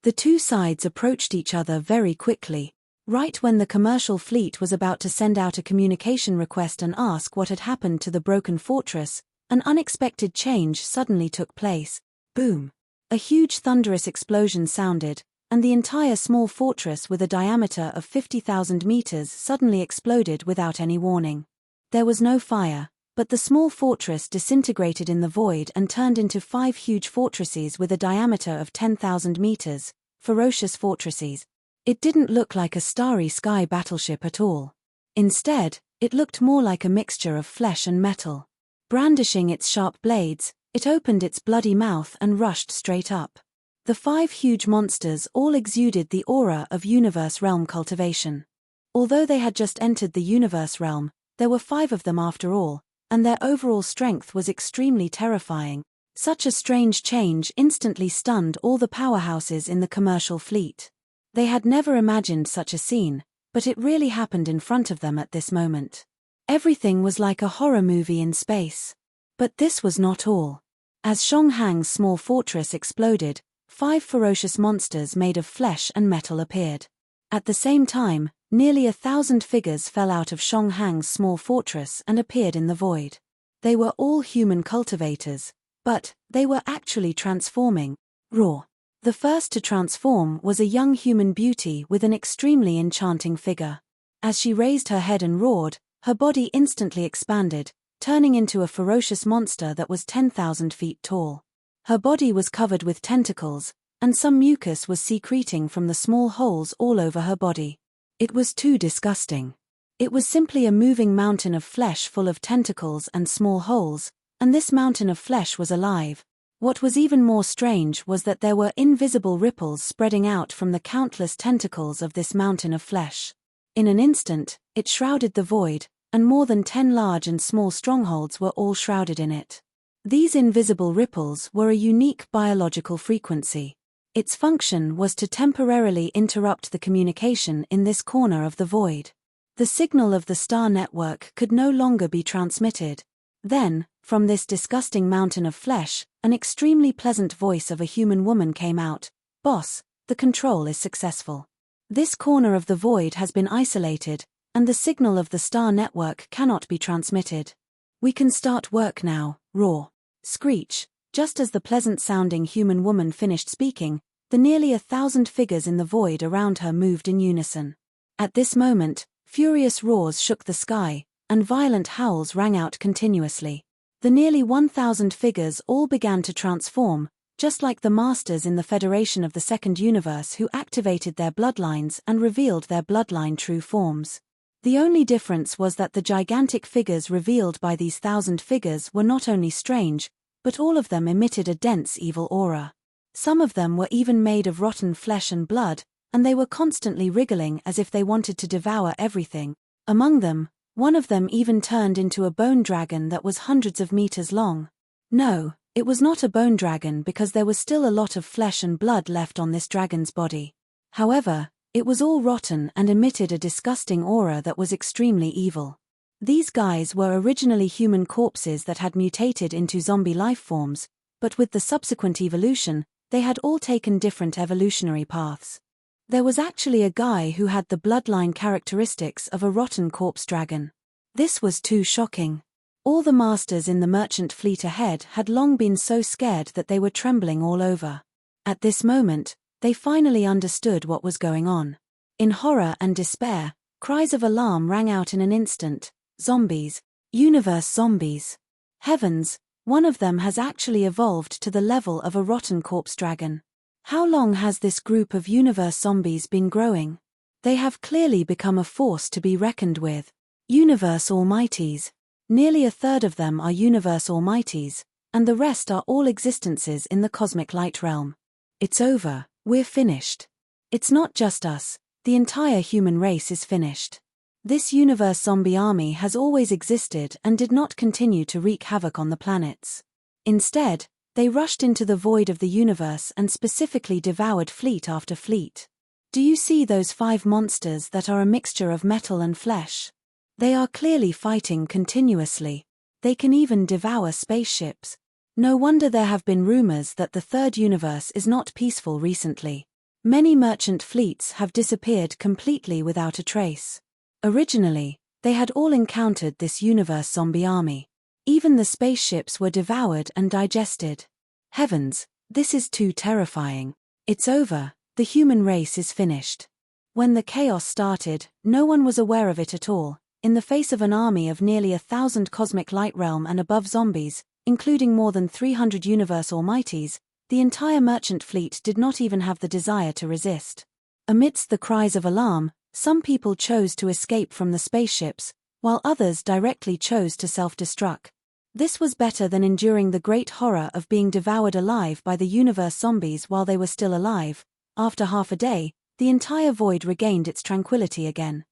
The 2 sides approached each other very quickly. Right when the commercial fleet was about to send out a communication request and ask what had happened to the broken fortress, an unexpected change suddenly took place. Boom! A huge thunderous explosion sounded, and the entire small fortress with a diameter of 50,000 meters suddenly exploded without any warning. There was no fire, but the small fortress disintegrated in the void and turned into 5 huge fortresses with a diameter of 10,000 meters, ferocious fortresses. It didn't look like a starry sky battleship at all. Instead, it looked more like a mixture of flesh and metal. Brandishing its sharp blades, it opened its bloody mouth and rushed straight up. The 5 huge monsters all exuded the aura of universe realm cultivation. Although they had just entered the universe realm, there were 5 of them after all, and their overall strength was extremely terrifying. Such a strange change instantly stunned all the powerhouses in the commercial fleet. They had never imagined such a scene, but it really happened in front of them at this moment. Everything was like a horror movie in space. But this was not all. As Shonghang's small fortress exploded, 5 ferocious monsters made of flesh and metal appeared. At the same time, nearly 1,000 figures fell out of Shonghang's small fortress and appeared in the void. They were all human cultivators, but they were actually transforming. Raw. The first to transform was a young human beauty with an extremely enchanting figure. As she raised her head and roared, her body instantly expanded, turning into a ferocious monster that was 10,000 feet tall. Her body was covered with tentacles, and some mucus was secreting from the small holes all over her body. It was too disgusting. It was simply a moving mountain of flesh full of tentacles and small holes, and this mountain of flesh was alive. What was even more strange was that there were invisible ripples spreading out from the countless tentacles of this mountain of flesh. In an instant, it shrouded the void, and more than 10 large and small strongholds were all shrouded in it. These invisible ripples were a unique biological frequency. Its function was to temporarily interrupt the communication in this corner of the void. The signal of the star network could no longer be transmitted. Then, from this disgusting mountain of flesh, an extremely pleasant voice of a human woman came out. "Boss, the control is successful. This corner of the void has been isolated, and the signal of the star network cannot be transmitted. We can start work now." Roar. Screech. Just as the pleasant-sounding human woman finished speaking, the nearly 1,000 figures in the void around her moved in unison. At this moment, furious roars shook the sky, and violent howls rang out continuously. The nearly 1,000 figures all began to transform, just like the masters in the Federation of the Second Universe who activated their bloodlines and revealed their bloodline true forms. The only difference was that the gigantic figures revealed by these 1,000 figures were not only strange, but all of them emitted a dense evil aura. Some of them were even made of rotten flesh and blood, and they were constantly wriggling as if they wanted to devour everything. Among them, one of them even turned into a bone dragon that was hundreds of meters long. No, it was not a bone dragon because there was still a lot of flesh and blood left on this dragon's body. However, it was all rotten and emitted a disgusting aura that was extremely evil. These guys were originally human corpses that had mutated into zombie life forms, but with the subsequent evolution, they had all taken different evolutionary paths. There was actually a guy who had the bloodline characteristics of a rotten corpse dragon. This was too shocking. All the masters in the merchant fleet ahead had long been so scared that they were trembling all over. At this moment, they finally understood what was going on. In horror and despair, cries of alarm rang out in an instant. Zombies. Universe zombies. Heavens, one of them has actually evolved to the level of a rotten corpse dragon. How long has this group of universe zombies been growing? They have clearly become a force to be reckoned with. Universe almighties. Nearly a third of them are universe almighties, and the rest are all existences in the cosmic light realm. It's over, we're finished. It's not just us, the entire human race is finished. This universe zombie army has always existed and did not continue to wreak havoc on the planets. Instead, they rushed into the void of the universe and specifically devoured fleet after fleet. Do you see those 5 monsters that are a mixture of metal and flesh? They are clearly fighting continuously. They can even devour spaceships. No wonder there have been rumors that the third universe is not peaceful recently. Many merchant fleets have disappeared completely without a trace. Originally, they had all encountered this universe zombie army. Even the spaceships were devoured and digested. Heavens, this is too terrifying. It's over, the human race is finished. When the chaos started, no one was aware of it at all. In the face of an army of nearly 1,000 cosmic light realm and above zombies, including more than 300 universe almighties, the entire merchant fleet did not even have the desire to resist. Amidst the cries of alarm, some people chose to escape from the spaceships, while others directly chose to self-destruct. This was better than enduring the great horror of being devoured alive by the universe zombies while they were still alive. After half a day, the entire void regained its tranquility again.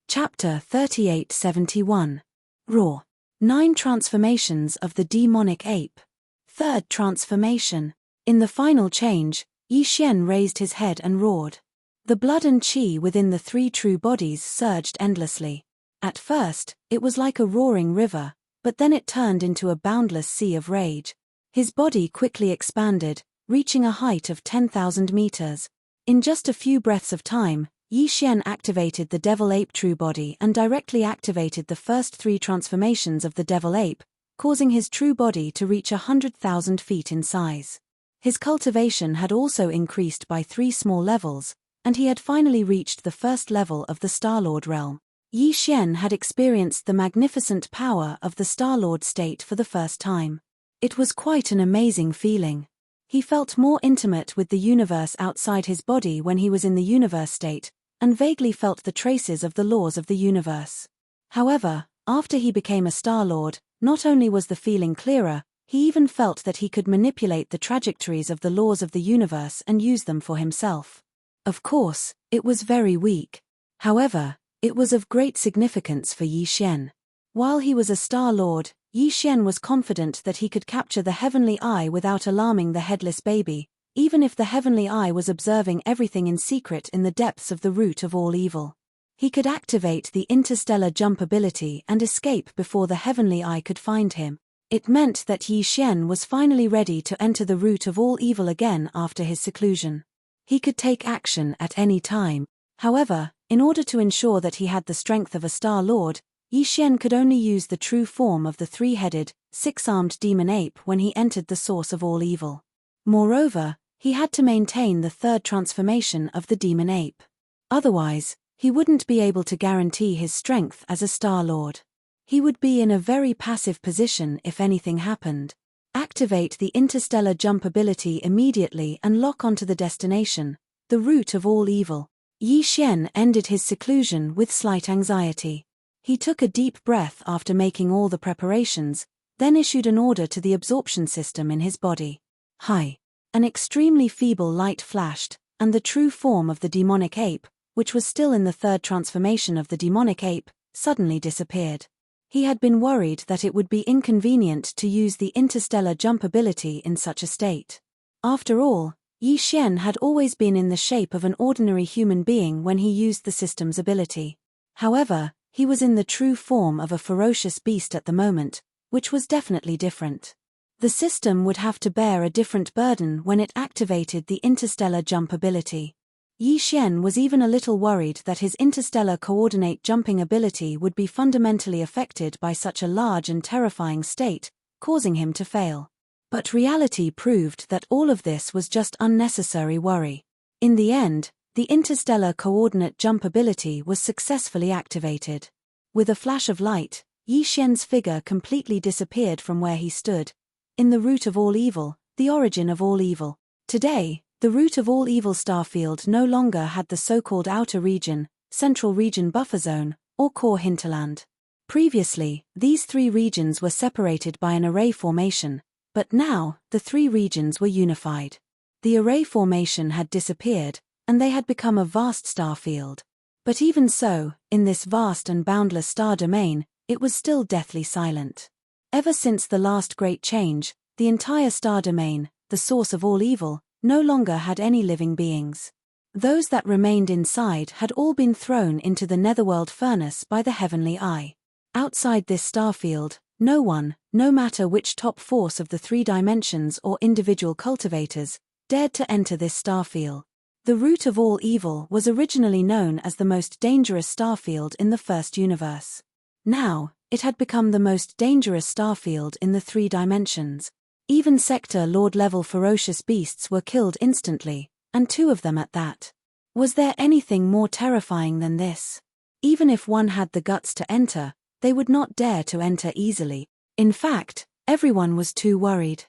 Chapter 3871. Raw. 9 Transformations of the Demonic Ape. Third transformation. In the final change, Yi Xian raised his head and roared. The blood and qi within the 3 true bodies surged endlessly. At first, it was like a roaring river, but then it turned into a boundless sea of rage. His body quickly expanded, reaching a height of 10,000 meters. In just a few breaths of time, Yi Xian activated the Devil Ape True Body and directly activated the first 3 transformations of the Devil Ape, causing his true body to reach 100,000 feet in size. His cultivation had also increased by 3 small levels, and he had finally reached the first level of the Star-Lord realm. Yi Xian had experienced the magnificent power of the Star-Lord state for the first time. It was quite an amazing feeling. He felt more intimate with the universe outside his body when he was in the universe state, and vaguely felt the traces of the laws of the universe. However, after he became a Star-Lord, not only was the feeling clearer, he even felt that he could manipulate the trajectories of the laws of the universe and use them for himself. Of course, it was very weak. However, it was of great significance for Yi Xian. While he was a Star-Lord, Yi Xian was confident that he could capture the Heavenly Eye without alarming the headless baby, even if the Heavenly Eye was observing everything in secret in the depths of the root of all evil. He could activate the interstellar jump ability and escape before the Heavenly Eye could find him. It meant that Yi Xian was finally ready to enter the root of all evil again after his seclusion. He could take action at any time. However, in order to ensure that he had the strength of a Star-Lord, Yi Xian could only use the true form of the 3-headed, 6-armed demon ape when he entered the source of all evil. Moreover, he had to maintain the 3rd transformation of the demon ape. Otherwise, he wouldn't be able to guarantee his strength as a Star-Lord. He would be in a very passive position if anything happened. Activate the interstellar jump ability immediately and lock onto the destination, the root of all evil. Yi Xian ended his seclusion with slight anxiety. He took a deep breath after making all the preparations, then issued an order to the absorption system in his body. Hi! An extremely feeble light flashed, and the true form of the demonic ape, which was still in the 3rd transformation of the demonic ape, suddenly disappeared. He had been worried that it would be inconvenient to use the interstellar jump ability in such a state. After all, Yi Xian had always been in the shape of an ordinary human being when he used the system's ability. However, he was in the true form of a ferocious beast at the moment, which was definitely different. The system would have to bear a different burden when it activated the interstellar jump ability. Yi Xian was even a little worried that his interstellar coordinate jumping ability would be fundamentally affected by such a large and terrifying state, causing him to fail. But reality proved that all of this was just unnecessary worry. In the end, the interstellar coordinate jump ability was successfully activated. With a flash of light, Yi Xian's figure completely disappeared from where he stood, in the root of all evil, the origin of all evil. Today, the root of all evil starfield no longer had the so-called outer region, central region buffer zone, or core hinterland. Previously, these 3 regions were separated by an array formation, but now, the 3 regions were unified. The array formation had disappeared, and they had become a vast star field. But even so, in this vast and boundless star domain, it was still deathly silent. Ever since the last great change, the entire star domain, the source of all evil, no longer had any living beings. Those that remained inside had all been thrown into the netherworld furnace by the Heavenly Eye. Outside this star field, no one, no matter which top force of the 3 dimensions or individual cultivators, dared to enter this star field. The root of all evil was originally known as the most dangerous starfield in the first universe. Now, it had become the most dangerous starfield in the 3 dimensions. Even Sector Lord-level ferocious beasts were killed instantly, and 2 of them at that. Was there anything more terrifying than this? Even if one had the guts to enter, they would not dare to enter easily. In fact, everyone was too worried.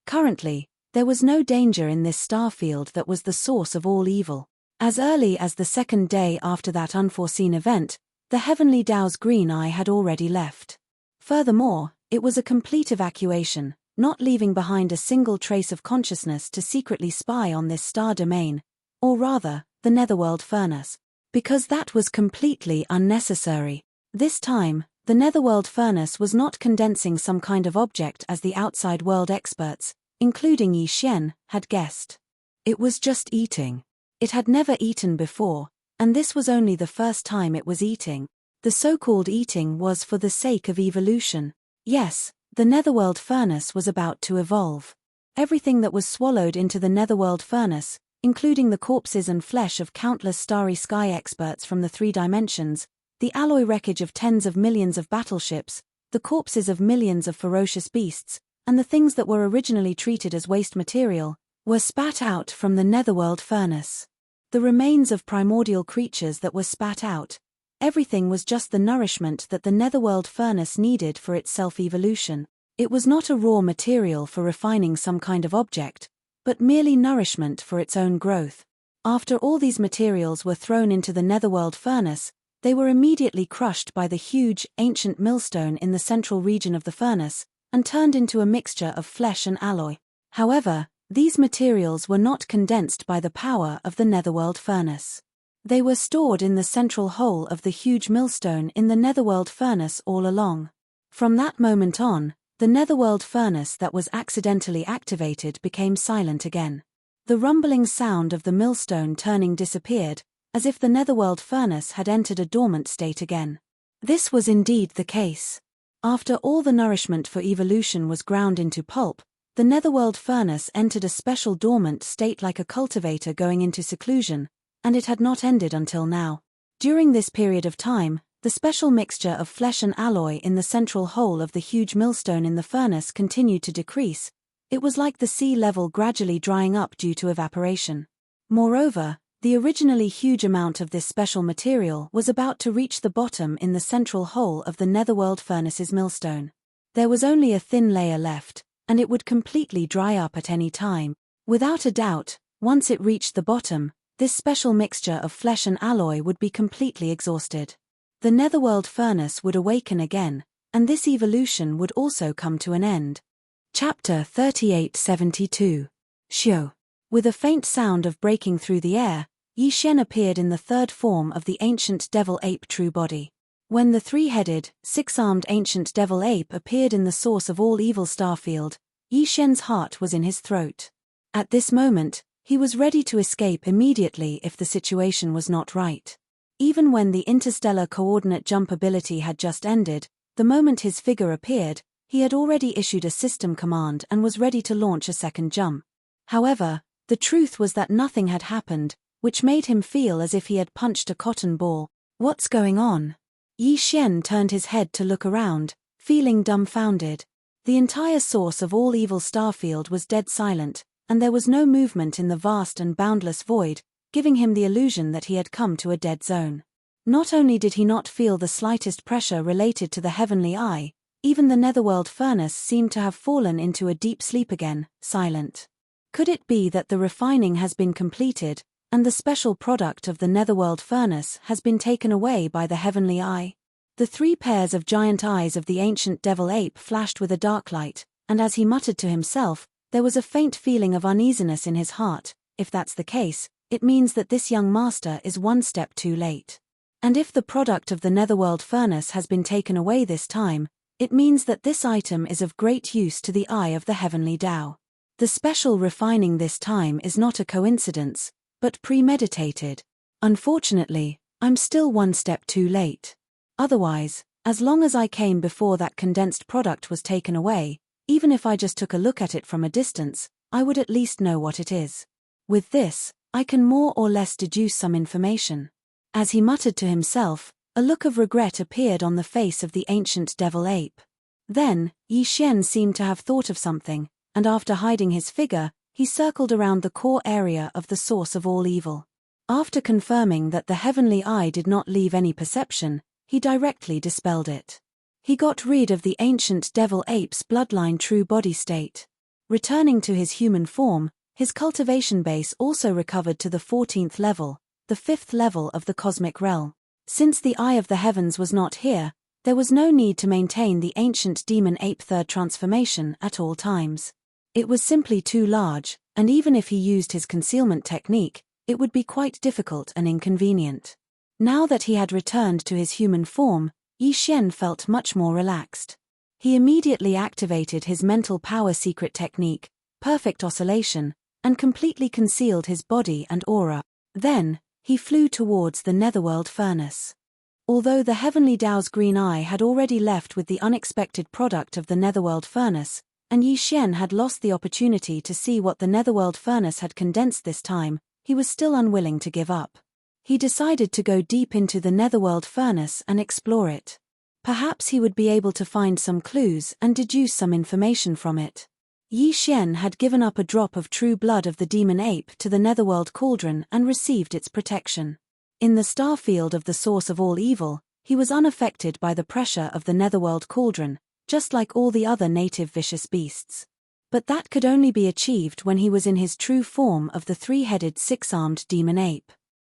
Currently, there was no danger in this starfield that was the source of all evil. As early as the 2nd day after that unforeseen event, the Heavenly Tao's green eye had already left. Furthermore, It was a complete evacuation, not leaving behind a single trace of consciousness to secretly spy on this star domain, or rather, the netherworld furnace. Because that was completely unnecessary. This time, the netherworld furnace was not condensing some kind of object as the outside world experts, including Yi Xian, had guessed. It was just eating. It had never eaten before, and this was only the first time it was eating. The so-called eating was for the sake of evolution. Yes, the netherworld furnace was about to evolve. Everything that was swallowed into the netherworld furnace, including the corpses and flesh of countless starry sky experts from the 3 dimensions, the alloy wreckage of tens of millions of battleships, the corpses of millions of ferocious beasts, and the things that were originally treated as waste material, were spat out from the netherworld furnace. The remains of primordial creatures that were spat out, everything was just the nourishment that the netherworld furnace needed for its self-evolution. It was not a raw material for refining some kind of object, but merely nourishment for its own growth. After all these materials were thrown into the netherworld furnace, they were immediately crushed by the huge, ancient millstone in the central region of the furnace, and turned into a mixture of flesh and alloy. However, these materials were not condensed by the power of the netherworld furnace. They were stored in the central hole of the huge millstone in the netherworld furnace all along. From that moment on, the netherworld furnace that was accidentally activated became silent again. The rumbling sound of the millstone turning disappeared, as if the netherworld furnace had entered a dormant state again. This was indeed the case. After all the nourishment for evolution was ground into pulp, the netherworld furnace entered a special dormant state like a cultivator going into seclusion, and it had not ended until now. During this period of time, the special mixture of flesh and alloy in the central hole of the huge millstone in the furnace continued to decrease. It was like the sea level gradually drying up due to evaporation. Moreover, the originally huge amount of this special material was about to reach the bottom in the central hole of the netherworld furnace's millstone. There was only a thin layer left, and it would completely dry up at any time. Without a doubt, once it reached the bottom, this special mixture of flesh and alloy would be completely exhausted. The netherworld furnace would awaken again, and this evolution would also come to an end. Chapter 3872. Xiu. With a faint sound of breaking through the air, Yi Xian appeared in the third form of the ancient devil ape true body. When the 3-headed, 6-armed ancient devil ape appeared in the source of all evil starfield, Yi Xian's heart was in his throat. At this moment, he was ready to escape immediately if the situation was not right. Even when the interstellar coordinate jump ability had just ended, the moment his figure appeared, he had already issued a system command and was ready to launch a second jump. However, the truth was that nothing had happened, which made him feel as if he had punched a cotton ball. What's going on? Yi Xian turned his head to look around, feeling dumbfounded. The entire source of all evil starfield was dead silent, and there was no movement in the vast and boundless void, giving him the illusion that he had come to a dead zone. Not only did he not feel the slightest pressure related to the heavenly eye, even the netherworld furnace seemed to have fallen into a deep sleep again, silent. Could it be that the refining has been completed, and the special product of the netherworld furnace has been taken away by the heavenly eye? The 3 pairs of giant eyes of the ancient devil ape flashed with a dark light, and as he muttered to himself, there was a faint feeling of uneasiness in his heart. If that's the case, it means that this young master is one step too late. And if the product of the netherworld furnace has been taken away this time, it means that this item is of great use to the eye of the heavenly Tao. The special refining this time is not a coincidence, but premeditated. Unfortunately, I'm still one step too late. Otherwise, as long as I came before that condensed product was taken away, even if I just took a look at it from a distance, I would at least know what it is. With this, I can more or less deduce some information. As he muttered to himself, a look of regret appeared on the face of the ancient devil ape. Then, Yi Xian seemed to have thought of something, and after hiding his figure, he circled around the core area of the source of all evil. After confirming that the heavenly eye did not leave any perception, he directly dispelled it. He got rid of the ancient devil ape's bloodline true body state. Returning to his human form, his cultivation base also recovered to the 14th level, the 5th level of the cosmic realm. Since the eye of the heavens was not here, There was no need to maintain the ancient demon ape third transformation at all times. It was simply too large, and even if he used his concealment technique, it would be quite difficult and inconvenient. Now that he had returned to his human form, Yi Xian felt much more relaxed. He immediately activated his mental power secret technique, perfect oscillation, and completely concealed his body and aura. Then, he flew towards the netherworld furnace. Although the heavenly Dao's green eye had already left with the unexpected product of the netherworld furnace, and Yi Xian had lost the opportunity to see what the netherworld furnace had condensed this time, he was still unwilling to give up. He decided to go deep into the netherworld furnace and explore it. Perhaps he would be able to find some clues and deduce some information from it. Yi Xian had given up a drop of true blood of the demon ape to the netherworld cauldron and received its protection. In the star field of the source of all evil, he was unaffected by the pressure of the netherworld cauldron, just like all the other native vicious beasts. But that could only be achieved when he was in his true form of the three-headed six-armed demon ape.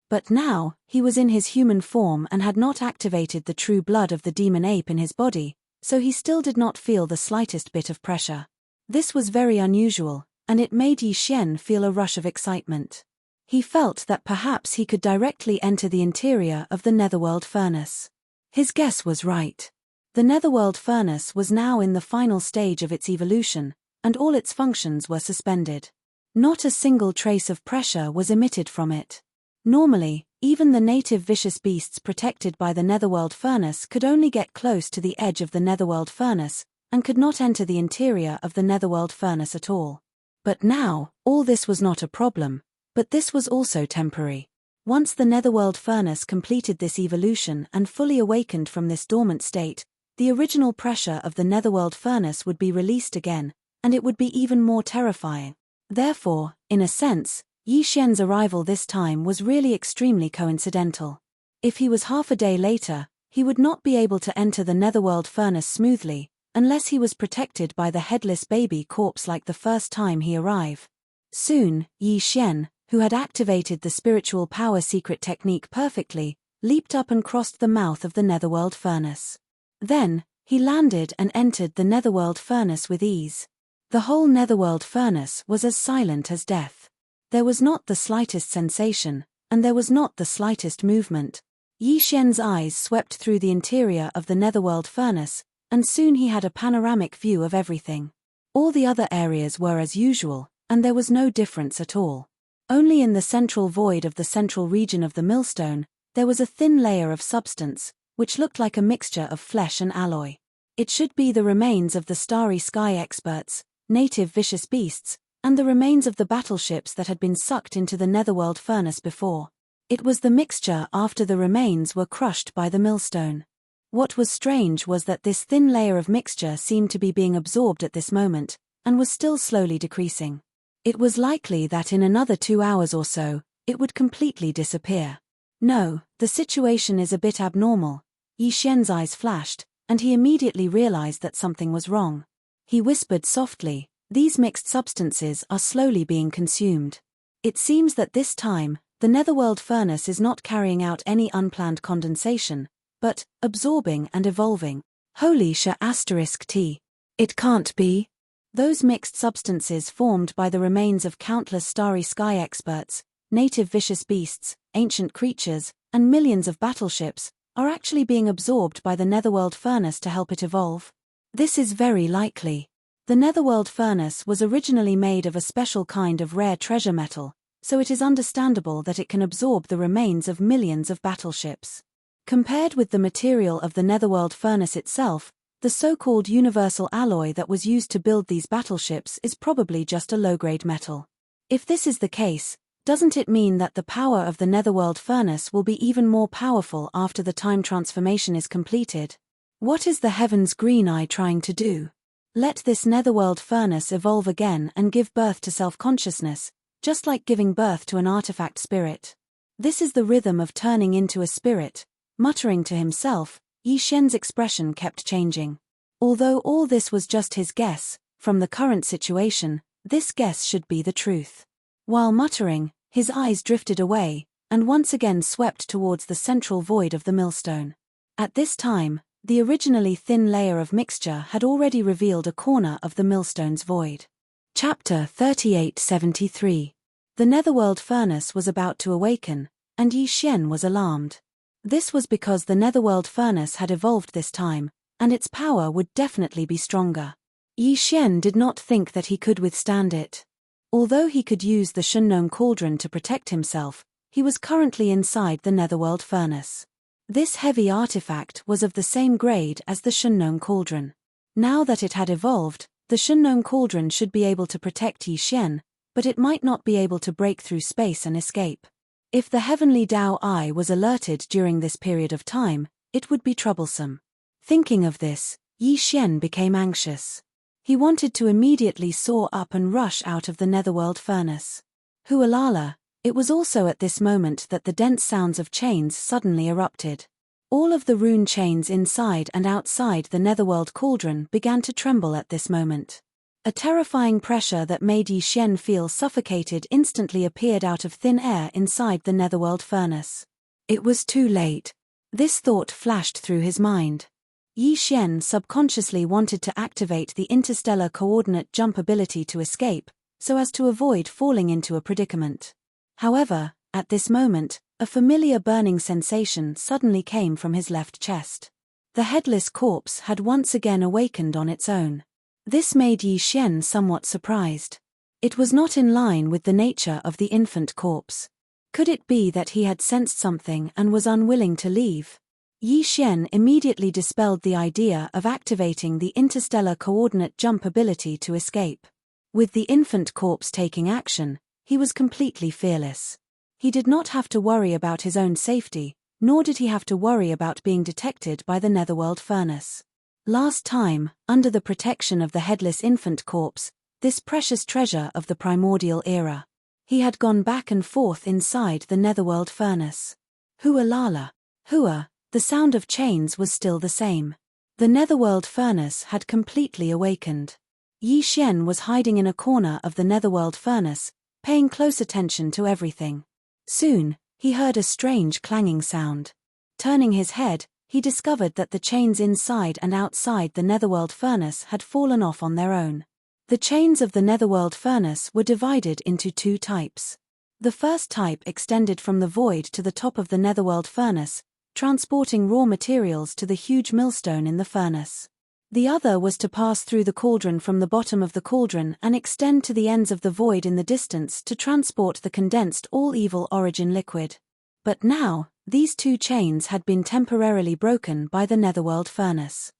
But now, he was in his human form and had not activated the true blood of the demon ape in his body, so he still did not feel the slightest bit of pressure. This was very unusual, and it made Yi Xian feel a rush of excitement. He felt that perhaps he could directly enter the interior of the netherworld furnace. His guess was right. The netherworld furnace was now in the final stage of its evolution, and all its functions were suspended. Not a single trace of pressure was emitted from it. Normally, even the native vicious beasts protected by the netherworld furnace could only get close to the edge of the netherworld furnace, and could not enter the interior of the netherworld furnace at all. But now, all this was not a problem, but this was also temporary. Once the netherworld furnace completed this evolution and fully awakened from this dormant state, the original pressure of the netherworld furnace would be released again, and it would be even more terrifying. Therefore, in a sense, Yi Xian's arrival this time was really extremely coincidental. If he was half a day later, he would not be able to enter the netherworld furnace smoothly, unless he was protected by the headless baby corpse like the first time he arrived. Soon, Yi Xian, who had activated the spiritual power secret technique perfectly, leaped up and crossed the mouth of the netherworld furnace. Then, he landed and entered the netherworld furnace with ease. The whole netherworld furnace was as silent as death. There was not the slightest sensation, and there was not the slightest movement. Yi Xian's eyes swept through the interior of the netherworld furnace, and soon he had a panoramic view of everything. All the other areas were as usual, and there was no difference at all. Only in the central void of the central region of the millstone, there was a thin layer of substance, which looked like a mixture of flesh and alloy. It should be the remains of the starry sky experts, native vicious beasts, and the remains of the battleships that had been sucked into the netherworld furnace before. It was the mixture after the remains were crushed by the millstone. What was strange was that this thin layer of mixture seemed to be being absorbed at this moment, and was still slowly decreasing. It was likely that in another 2 hours or so, it would completely disappear. No, the situation is a bit abnormal. Yi Xian's eyes flashed, and he immediately realized that something was wrong. He whispered softly, "These mixed substances are slowly being consumed. It seems that this time, the netherworld furnace is not carrying out any unplanned condensation, but absorbing and evolving. Holy *T. It can't be." Those mixed substances formed by the remains of countless starry sky experts, native vicious beasts, ancient creatures, and millions of battleships, are actually being absorbed by the netherworld furnace to help it evolve. This is very likely. The netherworld furnace was originally made of a special kind of rare treasure metal, so it is understandable that it can absorb the remains of millions of battleships. Compared with the material of the netherworld furnace itself, the so-called universal alloy that was used to build these battleships is probably just a low-grade metal. If this is the case, doesn't it mean that the power of the netherworld furnace will be even more powerful after the time transformation is completed? What is the heaven's green eye trying to do? Let this netherworld furnace evolve again and give birth to self-consciousness, just like giving birth to an artifact spirit. This is the rhythm of turning into a spirit. Muttering to himself, Yi Xian's expression kept changing. Although all this was just his guess, from the current situation, this guess should be the truth. While muttering, his eyes drifted away, and once again swept towards the central void of the millstone. At this time, The originally thin layer of mixture had already revealed a corner of the millstone's void. Chapter 3873. The netherworld furnace was about to awaken, and Yi Xian was alarmed. This was because the netherworld furnace had evolved this time, and its power would definitely be stronger. Yi Xian did not think that he could withstand it. Although he could use the Shunnong cauldron to protect himself, he was currently inside the netherworld furnace. This heavy artifact was of the same grade as the Shunnong cauldron. Now that it had evolved, the Shunnong cauldron should be able to protect Yi Xian, but it might not be able to break through space and escape. If the heavenly Dao Eye was alerted during this period of time, it would be troublesome. Thinking of this, Yi Xian became anxious. He wanted to immediately soar up and rush out of the netherworld furnace. Hualala, it was also at this moment that the dense sounds of chains suddenly erupted. All of the rune chains inside and outside the netherworld cauldron began to tremble at this moment. A terrifying pressure that made Yi Xian feel suffocated instantly appeared out of thin air inside the netherworld furnace. It was too late. This thought flashed through his mind. Yi Xian subconsciously wanted to activate the interstellar coordinate jump ability to escape, so as to avoid falling into a predicament. However, at this moment, a familiar burning sensation suddenly came from his left chest. The headless corpse had once again awakened on its own. This made Yi Xian somewhat surprised. It was not in line with the nature of the infant corpse. Could it be that he had sensed something and was unwilling to leave? Yi Xian immediately dispelled the idea of activating the interstellar coordinate jump ability to escape. With the infant corpse taking action, he was completely fearless. He did not have to worry about his own safety, nor did he have to worry about being detected by the netherworld furnace. Last time, under the protection of the headless infant corpse, this precious treasure of the primordial era, he had gone back and forth inside the netherworld furnace. Hualala. Hua. The sound of chains was still the same. The netherworld furnace had completely awakened. Yi Xian was hiding in a corner of the netherworld furnace, paying close attention to everything. Soon, he heard a strange clanging sound. Turning his head, he discovered that the chains inside and outside the netherworld furnace had fallen off on their own. The chains of the netherworld furnace were divided into two types. The first type extended from the void to the top of the netherworld furnace, transporting raw materials to the huge millstone in the furnace. The other was to pass through the cauldron from the bottom of the cauldron and extend to the ends of the void in the distance to transport the condensed all-evil origin liquid. But now, these two chains had been temporarily broken by the netherworld furnace.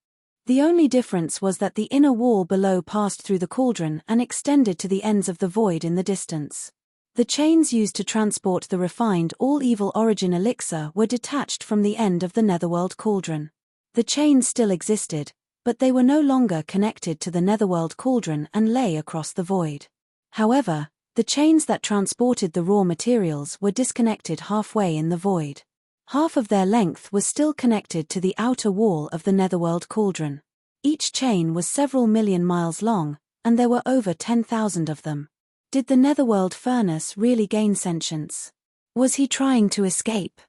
The only difference was that the inner wall below passed through the cauldron and extended to the ends of the void in the distance. The chains used to transport the refined all-evil origin elixir were detached from the end of the netherworld cauldron. The chains still existed, but they were no longer connected to the netherworld cauldron and lay across the void. However, the chains that transported the raw materials were disconnected halfway in the void. Half of their length was still connected to the outer wall of the netherworld cauldron. Each chain was several million miles long, and there were over 10,000 of them. Did the netherworld furnace really gain sentience? Was he trying to escape?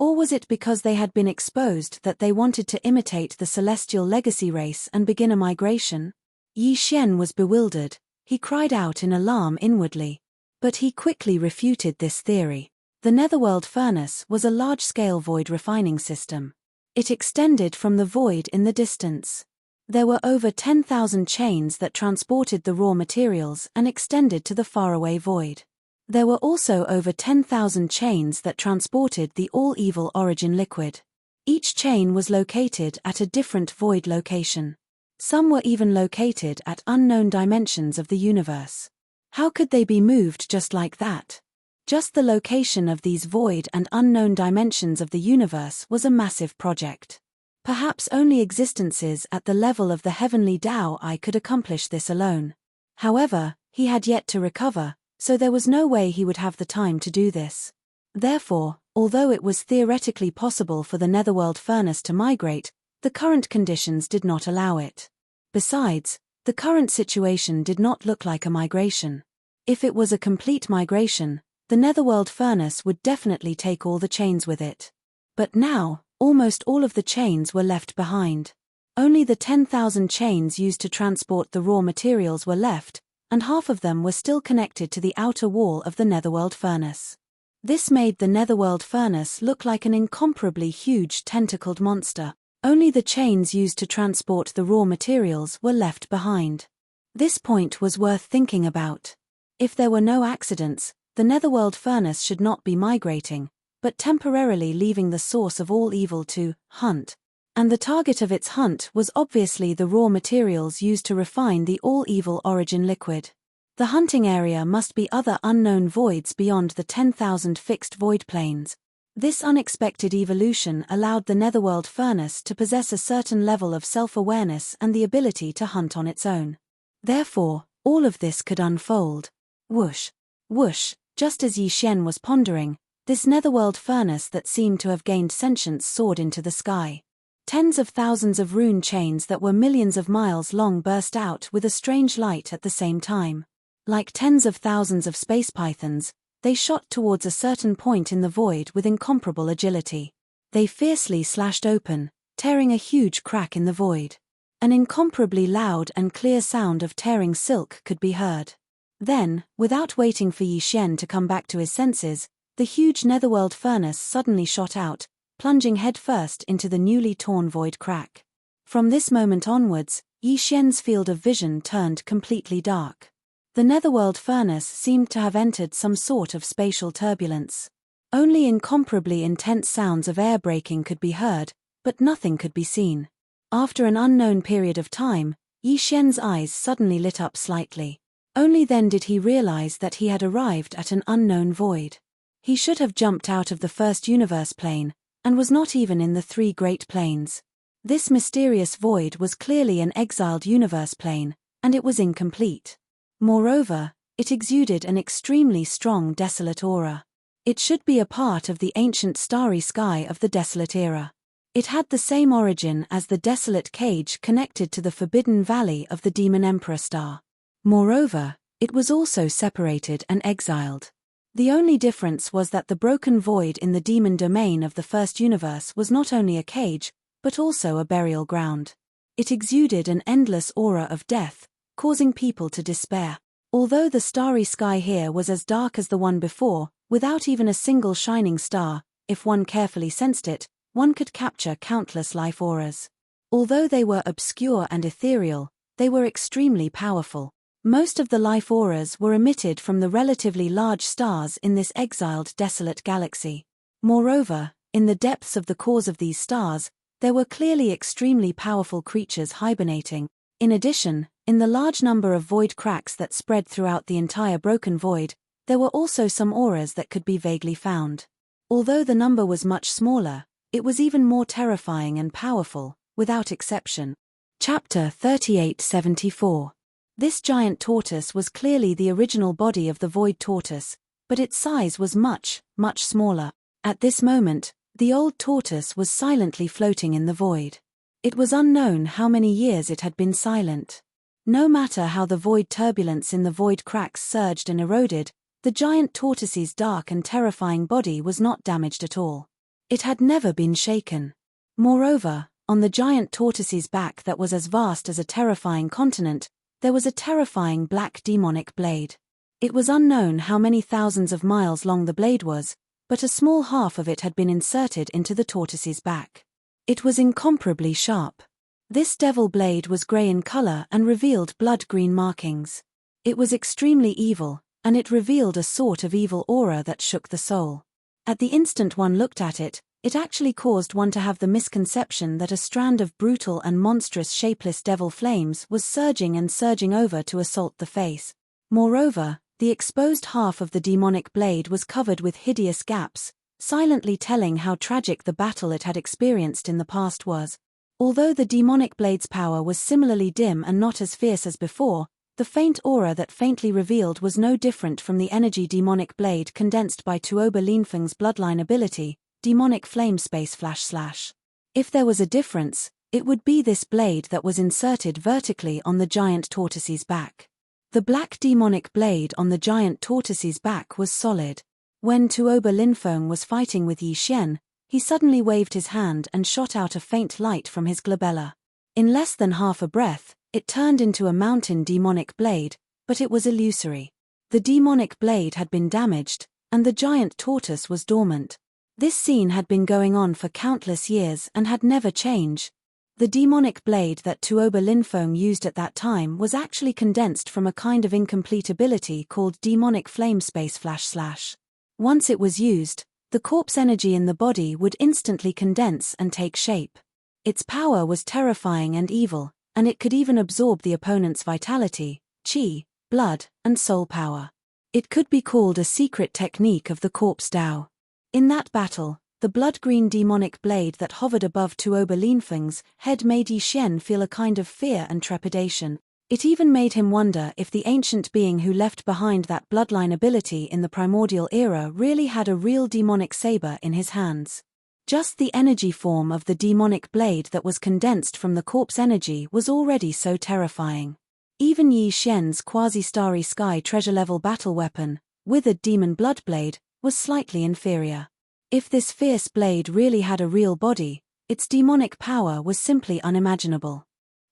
Or was it because they had been exposed that they wanted to imitate the celestial legacy race and begin a migration? Yi Xian was bewildered. He cried out in alarm inwardly. But he quickly refuted this theory. The netherworld furnace was a large-scale void refining system. It extended from the void in the distance. There were over 10,000 chains that transported the raw materials and extended to the faraway void. There were also over 10,000 chains that transported the all-evil origin liquid. Each chain was located at a different void location. Some were even located at unknown dimensions of the universe. How could they be moved just like that? Just the location of these void and unknown dimensions of the universe was a massive project. Perhaps only existences at the level of the heavenly Dao Eye could accomplish this alone. However, he had yet to recover, so there was no way he would have the time to do this. Therefore, although it was theoretically possible for the netherworld furnace to migrate, the current conditions did not allow it. Besides, the current situation did not look like a migration. If it was a complete migration, the netherworld furnace would definitely take all the chains with it. But now, Almost all of the chains were left behind. Only the 10,000 chains used to transport the raw materials were left, and half of them were still connected to the outer wall of the netherworld furnace. This made the netherworld furnace look like an incomparably huge tentacled monster. Only the chains used to transport the raw materials were left behind. This point was worth thinking about. If there were no accidents, the netherworld furnace should not be migrating, but temporarily leaving the source of all evil to hunt. And the target of its hunt was obviously the raw materials used to refine the all-evil origin liquid. The hunting area must be other unknown voids beyond the 10,000 fixed void planes. This unexpected evolution allowed the netherworld furnace to possess a certain level of self-awareness and the ability to hunt on its own. Therefore, all of this could unfold. Whoosh! Whoosh! Just as Yi Xian was pondering, this netherworld furnace that seemed to have gained sentience soared into the sky. Tens of thousands of rune chains that were millions of miles long burst out with a strange light at the same time. Like tens of thousands of space pythons, they shot towards a certain point in the void with incomparable agility. They fiercely slashed open, tearing a huge crack in the void. An incomparably loud and clear sound of tearing silk could be heard. Then, without waiting for Yi Xian to come back to his senses, the huge netherworld furnace suddenly shot out, plunging headfirst into the newly torn void crack. From this moment onwards, Yi Xian's field of vision turned completely dark. The netherworld furnace seemed to have entered some sort of spatial turbulence. Only incomparably intense sounds of air braking could be heard, but nothing could be seen. After an unknown period of time, Yi Xian's eyes suddenly lit up slightly. Only then did he realize that he had arrived at an unknown void. He should have jumped out of the first universe plane, and was not even in the three great planes. This mysterious void was clearly an exiled universe plane, and it was incomplete. Moreover, it exuded an extremely strong desolate aura. It should be a part of the ancient starry sky of the desolate era. It had the same origin as the desolate cage connected to the forbidden valley of the Demon Emperor star. Moreover, it was also separated and exiled. The only difference was that the broken void in the demon domain of the first universe was not only a cage, but also a burial ground. It exuded an endless aura of death, causing people to despair. Although the starry sky here was as dark as the one before, without even a single shining star, if one carefully sensed it, one could capture countless life auras. Although they were obscure and ethereal, they were extremely powerful. Most of the life auras were emitted from the relatively large stars in this exiled desolate galaxy. Moreover, in the depths of the cores of these stars, there were clearly extremely powerful creatures hibernating. In addition, in the large number of void cracks that spread throughout the entire broken void, there were also some auras that could be vaguely found. Although the number was much smaller, it was even more terrifying and powerful, without exception. Chapter 3874. This giant tortoise was clearly the original body of the void tortoise, but its size was much, much smaller. At this moment, the old tortoise was silently floating in the void. It was unknown how many years it had been silent. No matter how the void turbulence in the void cracks surged and eroded, the giant tortoise's dark and terrifying body was not damaged at all. It had never been shaken. Moreover, on the giant tortoise's back that was as vast as a terrifying continent, there was a terrifying black demonic blade. It was unknown how many thousands of miles long the blade was, but a small half of it had been inserted into the tortoise's back. It was incomparably sharp. This devil blade was grey in color and revealed blood-green markings. It was extremely evil, and it revealed a sort of evil aura that shook the soul. At the instant one looked at it, it actually caused one to have the misconception that a strand of brutal and monstrous shapeless devil flames was surging and surging over to assault the face. Moreover, the exposed half of the demonic blade was covered with hideous gaps, silently telling how tragic the battle it had experienced in the past was. Although the demonic blade's power was similarly dim and not as fierce as before, the faint aura that faintly revealed was no different from the energy demonic blade condensed by Tuoba Linfeng's bloodline ability, Demonic Flame Space //. If there was a difference, it would be this blade that was inserted vertically on the giant tortoise's back. The black demonic blade on the giant tortoise's back was solid. When Tuoba Linfeng was fighting with Yi Xian, He suddenly waved his hand and shot out a faint light from his glabella. In less than half a breath, it turned into a mountain demonic blade, but it was illusory. The demonic blade had been damaged, and the giant tortoise was dormant. This scene had been going on for countless years and had never changed. The demonic blade that Tuoba Linfeng used at that time was actually condensed from a kind of incomplete ability called demonic flame space //. Once it was used, the corpse energy in the body would instantly condense and take shape. Its power was terrifying and evil, and it could even absorb the opponent's vitality, chi, blood, and soul power. It could be called a secret technique of the corpse Dao. In that battle, the blood-green demonic blade that hovered above Tuoba Linfeng's head made Yi Xian feel a kind of fear and trepidation. It even made him wonder if the ancient being who left behind that bloodline ability in the primordial era really had a real demonic saber in his hands. Just the energy form of the demonic blade that was condensed from the corpse energy was already so terrifying. Even Yi Xian's quasi-starry sky treasure-level battle weapon, withered demon bloodblade, was slightly inferior. If this fierce blade really had a real body, its demonic power was simply unimaginable.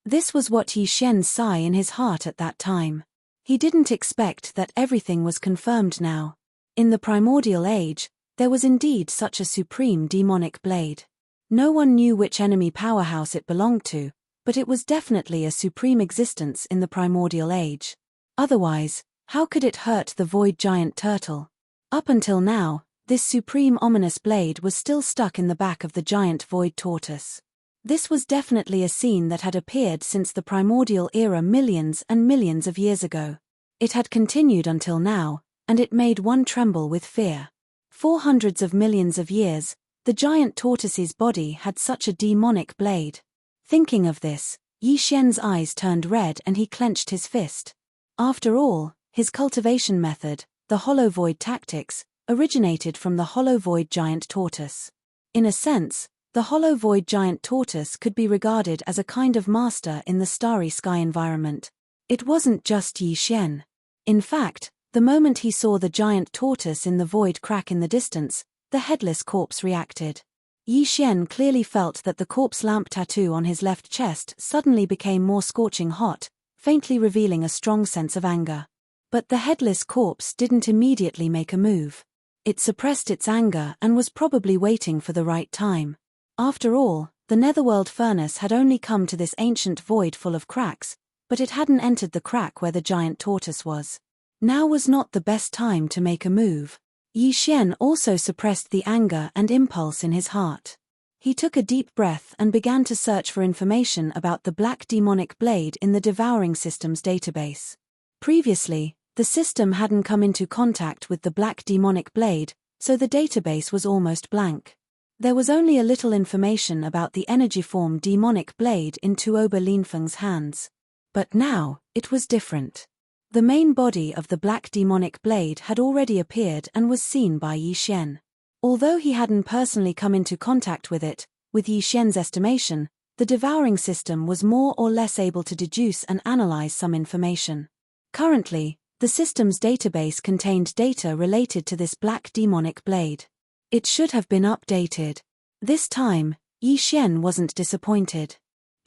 This was what Yi Xian saw in his heart at that time. He didn't expect that everything was confirmed now. In the primordial age, there was indeed such a supreme demonic blade. No one knew which enemy powerhouse it belonged to, but it was definitely a supreme existence in the primordial age. Otherwise, how could it hurt the void giant turtle? Up until now, this supreme ominous blade was still stuck in the back of the giant void tortoise. This was definitely a scene that had appeared since the primordial era millions and millions of years ago. It had continued until now, and it made one tremble with fear. For hundreds of millions of years, the giant tortoise's body had such a demonic blade. Thinking of this, Yi Xian's eyes turned red and he clenched his fist. After all, his cultivation method, the hollow void tactics, originated from the hollow void giant tortoise. In a sense, the hollow void giant tortoise could be regarded as a kind of master in the starry sky environment. It wasn't just Yi Xian. In fact, the moment he saw the giant tortoise in the void crack in the distance, the headless corpse reacted. Yi Xian clearly felt that the corpse lamp tattoo on his left chest suddenly became more scorching hot, faintly revealing a strong sense of anger. But the headless corpse didn't immediately make a move. It suppressed its anger and was probably waiting for the right time. After all, the netherworld furnace had only come to this ancient void full of cracks, but it hadn't entered the crack where the giant tortoise was. Now was not the best time to make a move. Yi Xian also suppressed the anger and impulse in his heart. He took a deep breath and began to search for information about the black demonic blade in the devouring system's database. Previously, the system hadn't come into contact with the black demonic blade, so the database was almost blank. There was only a little information about the energy form demonic blade in Tuoba Linfeng's hands. But now, it was different. The main body of the black demonic blade had already appeared and was seen by Yi Xian. Although he hadn't personally come into contact with it, with Yi Xian's estimation, the devouring system was more or less able to deduce and analyze some information. Currently, the system's database contained data related to this black demonic blade. It should have been updated. This time, Yi Xian wasn't disappointed.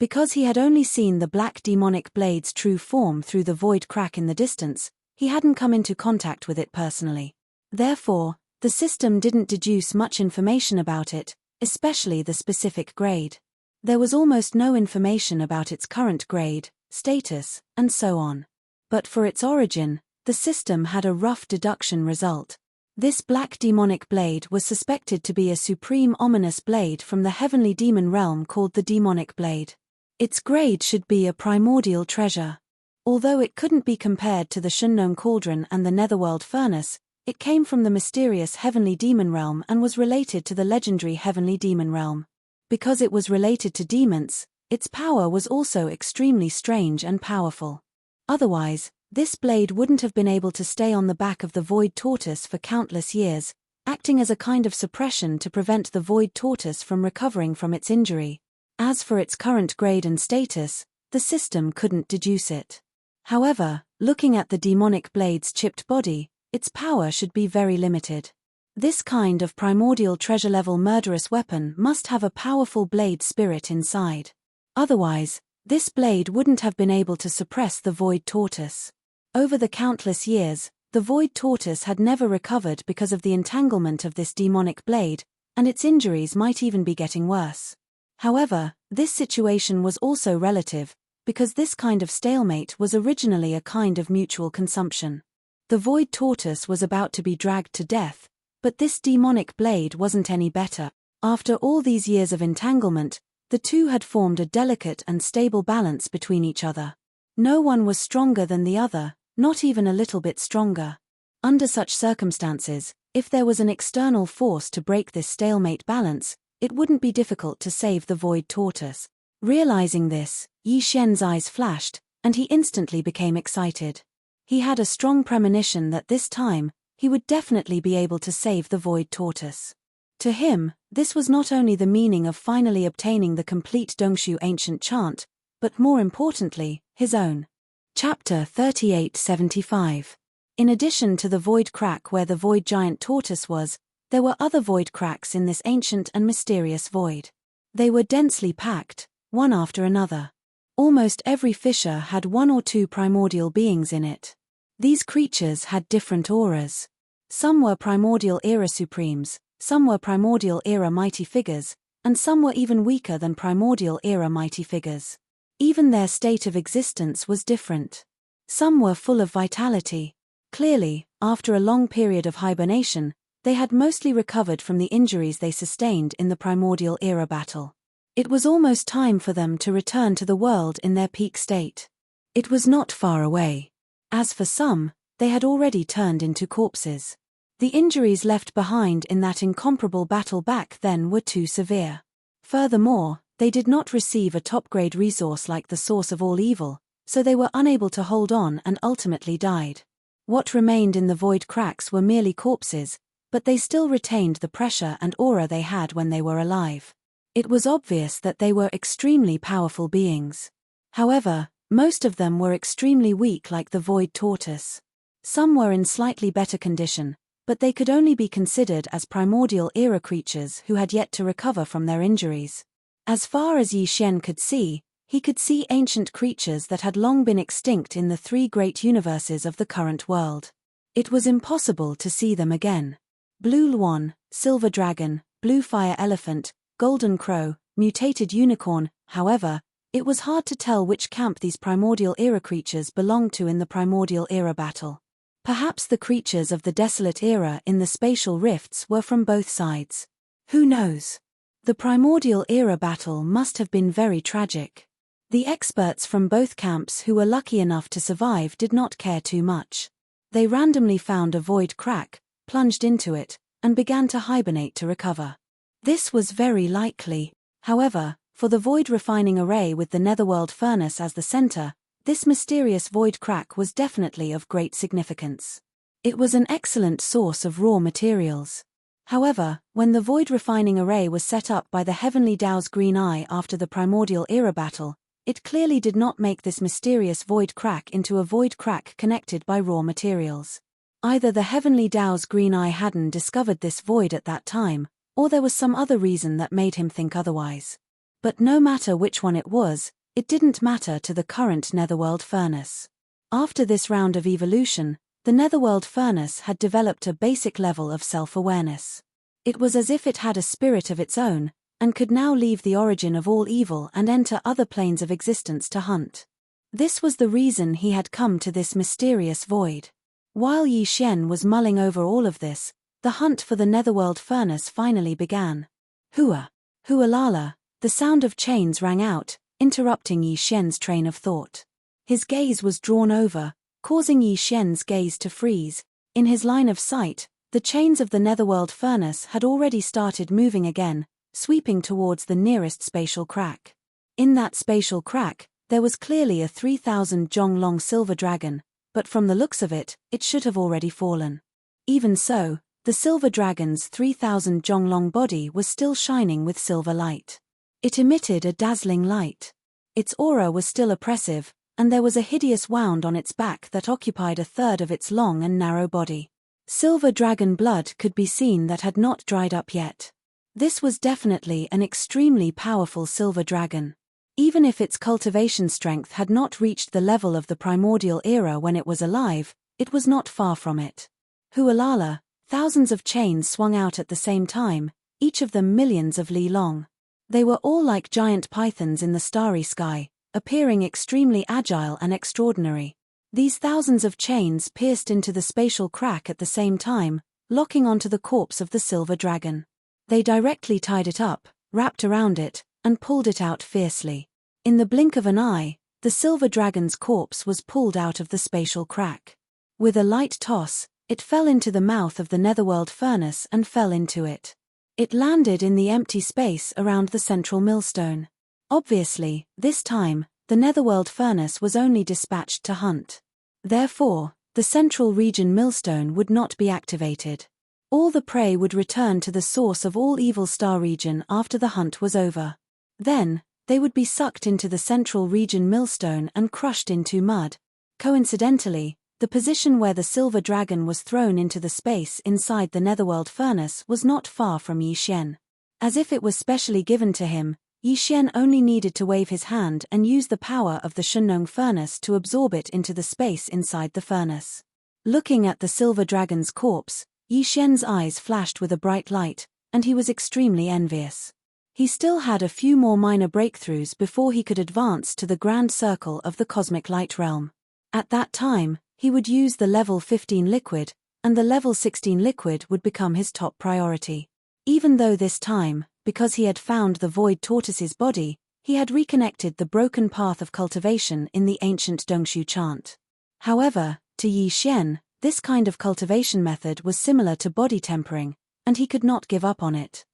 Because he had only seen the black demonic blade's true form through the void crack in the distance, he hadn't come into contact with it personally. Therefore, the system didn't deduce much information about it, especially the specific grade. There was almost no information about its current grade, status, and so on. But for its origin, the system had a rough deduction result. This black demonic blade was suspected to be a supreme ominous blade from the heavenly demon realm called the demonic blade. Its grade should be a primordial treasure. Although it couldn't be compared to the Shunnon cauldron and the netherworld furnace, it came from the mysterious heavenly demon realm and was related to the legendary heavenly demon realm. Because it was related to demons, its power was also extremely strange and powerful. Otherwise, this blade wouldn't have been able to stay on the back of the void tortoise for countless years, acting as a kind of suppression to prevent the void tortoise from recovering from its injury. As for its current grade and status, the system couldn't deduce it. However, looking at the demonic blade's chipped body, its power should be very limited. This kind of primordial treasure-level murderous weapon must have a powerful blade spirit inside. Otherwise, this blade wouldn't have been able to suppress the Void Tortoise. Over the countless years, the Void Tortoise had never recovered because of the entanglement of this demonic blade, and its injuries might even be getting worse. However, this situation was also relative, because this kind of stalemate was originally a kind of mutual consumption. The Void Tortoise was about to be dragged to death, but this demonic blade wasn't any better. After all these years of entanglement, the two had formed a delicate and stable balance between each other. No one was stronger than the other, not even a little bit stronger. Under such circumstances, if there was an external force to break this stalemate balance, it wouldn't be difficult to save the Void Tortoise. Realizing this, Yi Xian's eyes flashed, and he instantly became excited. He had a strong premonition that this time, he would definitely be able to save the Void Tortoise. To him, this was not only the meaning of finally obtaining the complete Dongshu ancient chant, but more importantly, his own. Chapter 3875. In addition to the void crack where the void giant tortoise was, there were other void cracks in this ancient and mysterious void. They were densely packed, one after another. Almost every fissure had one or two primordial beings in it. These creatures had different auras. Some were primordial era supremes, some were primordial era mighty figures, and some were even weaker than primordial era mighty figures. Even their state of existence was different. Some were full of vitality. Clearly, after a long period of hibernation, they had mostly recovered from the injuries they sustained in the primordial era battle. It was almost time for them to return to the world in their peak state. It was not far away. As for some, they had already turned into corpses. The injuries left behind in that incomparable battle back then were too severe. Furthermore, they did not receive a top-grade resource like the source of all evil, so they were unable to hold on and ultimately died. What remained in the void cracks were merely corpses, but they still retained the pressure and aura they had when they were alive. It was obvious that they were extremely powerful beings. However, most of them were extremely weak like the Void Tortoise. Some were in slightly better condition, but they could only be considered as primordial era creatures who had yet to recover from their injuries. As far as Yi Xian could see, he could see ancient creatures that had long been extinct in the three great universes of the current world. It was impossible to see them again. Blue Luan, Silver Dragon, Blue Fire Elephant, Golden Crow, Mutated Unicorn. However, it was hard to tell which camp these primordial era creatures belonged to in the primordial era battle. Perhaps the creatures of the desolate era in the spatial rifts were from both sides. Who knows? The primordial era battle must have been very tragic. The experts from both camps who were lucky enough to survive did not care too much. They randomly found a void crack, plunged into it, and began to hibernate to recover. This was very likely. However, for the void refining array with the netherworld furnace as the center, this mysterious void crack was definitely of great significance. It was an excellent source of raw materials. However, when the void refining array was set up by the Heavenly Dao's Green Eye after the primordial era battle, it clearly did not make this mysterious void crack into a void crack connected by raw materials. Either the Heavenly Dao's Green Eye hadn't discovered this void at that time, or there was some other reason that made him think otherwise. But no matter which one it was, it didn't matter to the current netherworld furnace. After this round of evolution, the netherworld furnace had developed a basic level of self-awareness. It was as if it had a spirit of its own, and could now leave the origin of all evil and enter other planes of existence to hunt. This was the reason he had come to this mysterious void. While Yi Xian was mulling over all of this, the hunt for the netherworld furnace finally began. Hua! Hualala! The sound of chains rang out, interrupting Yi Xian's train of thought. His gaze was drawn over, causing Yi Xian's gaze to freeze. In his line of sight, the chains of the netherworld furnace had already started moving again, sweeping towards the nearest spatial crack. In that spatial crack, there was clearly a 3,000 jong long silver dragon, but from the looks of it, it should have already fallen. Even so, the silver dragon's 3,000 jong long body was still shining with silver light. It emitted a dazzling light. Its aura was still oppressive, and there was a hideous wound on its back that occupied a third of its long and narrow body. Silver dragon blood could be seen that had not dried up yet. This was definitely an extremely powerful silver dragon. Even if its cultivation strength had not reached the level of the primordial era when it was alive, it was not far from it. Hualala, thousands of chains swung out at the same time, each of them millions of li long. They were all like giant pythons in the starry sky, appearing extremely agile and extraordinary. These thousands of chains pierced into the spatial crack at the same time, locking onto the corpse of the silver dragon. They directly tied it up, wrapped around it, and pulled it out fiercely. In the blink of an eye, the silver dragon's corpse was pulled out of the spatial crack. With a light toss, it fell into the mouth of the netherworld furnace and fell into it. It landed in the empty space around the central millstone. Obviously, this time, the netherworld furnace was only dispatched to hunt. Therefore, the central region millstone would not be activated. All the prey would return to the source of all evil star region after the hunt was over. Then, they would be sucked into the central region millstone and crushed into mud. Coincidentally, the position where the silver dragon was thrown into the space inside the netherworld furnace was not far from Yi Xian. As if it was specially given to him, Yi Xian only needed to wave his hand and use the power of the Shenong furnace to absorb it into the space inside the furnace. Looking at the silver dragon's corpse, Yi Xian's eyes flashed with a bright light, and he was extremely envious. He still had a few more minor breakthroughs before he could advance to the grand circle of the cosmic light realm. At that time, he would use the level 15 liquid, and the level 16 liquid would become his top priority. Even though this time, because he had found the void tortoise's body, he had reconnected the broken path of cultivation in the ancient Dongshu chant. However, to Yi Xian, this kind of cultivation method was similar to body tempering, and he could not give up on it.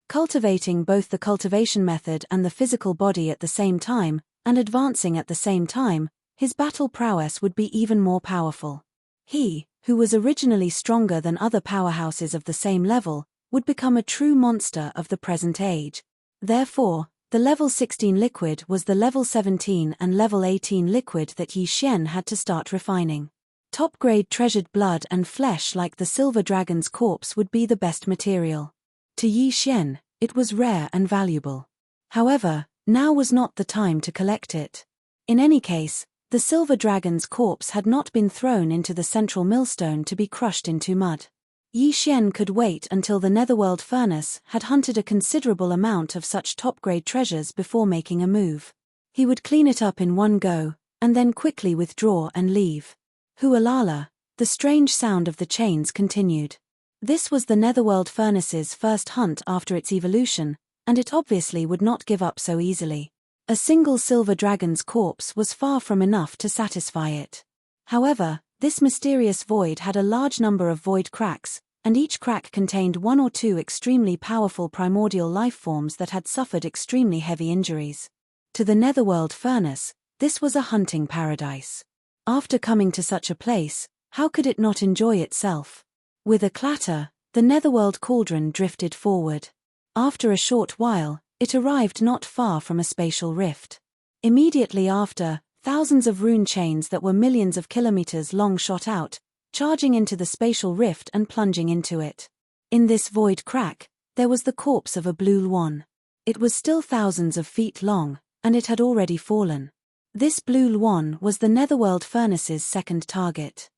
Cultivating both the cultivation method and the physical body at the same time, and advancing at the same time, his battle prowess would be even more powerful. He, who was originally stronger than other powerhouses of the same level, would become a true monster of the present age. Therefore, the level 16 liquid was the level 17 and level 18 liquid that Yi Xian had to start refining. Top-grade treasured blood and flesh like the silver dragon's corpse would be the best material. To Yi Xian, it was rare and valuable. However, now was not the time to collect it. In any case, the silver dragon's corpse had not been thrown into the central millstone to be crushed into mud. Yi Xian could wait until the netherworld furnace had hunted a considerable amount of such top-grade treasures before making a move. He would clean it up in one go, and then quickly withdraw and leave. Hualala, the strange sound of the chains continued. This was the netherworld furnace's first hunt after its evolution, and it obviously would not give up so easily. A single silver dragon's corpse was far from enough to satisfy it. However, this mysterious void had a large number of void cracks, and each crack contained one or two extremely powerful primordial life forms that had suffered extremely heavy injuries. To the netherworld furnace, this was a hunting paradise. After coming to such a place, how could it not enjoy itself? With a clatter, the netherworld cauldron drifted forward. After a short while, it arrived not far from a spatial rift. Immediately after, thousands of rune chains that were millions of kilometers long shot out, charging into the spatial rift and plunging into it. In this void crack, there was the corpse of a blue luan. It was still thousands of feet long, and it had already fallen. This blue luan was the netherworld furnace's second target.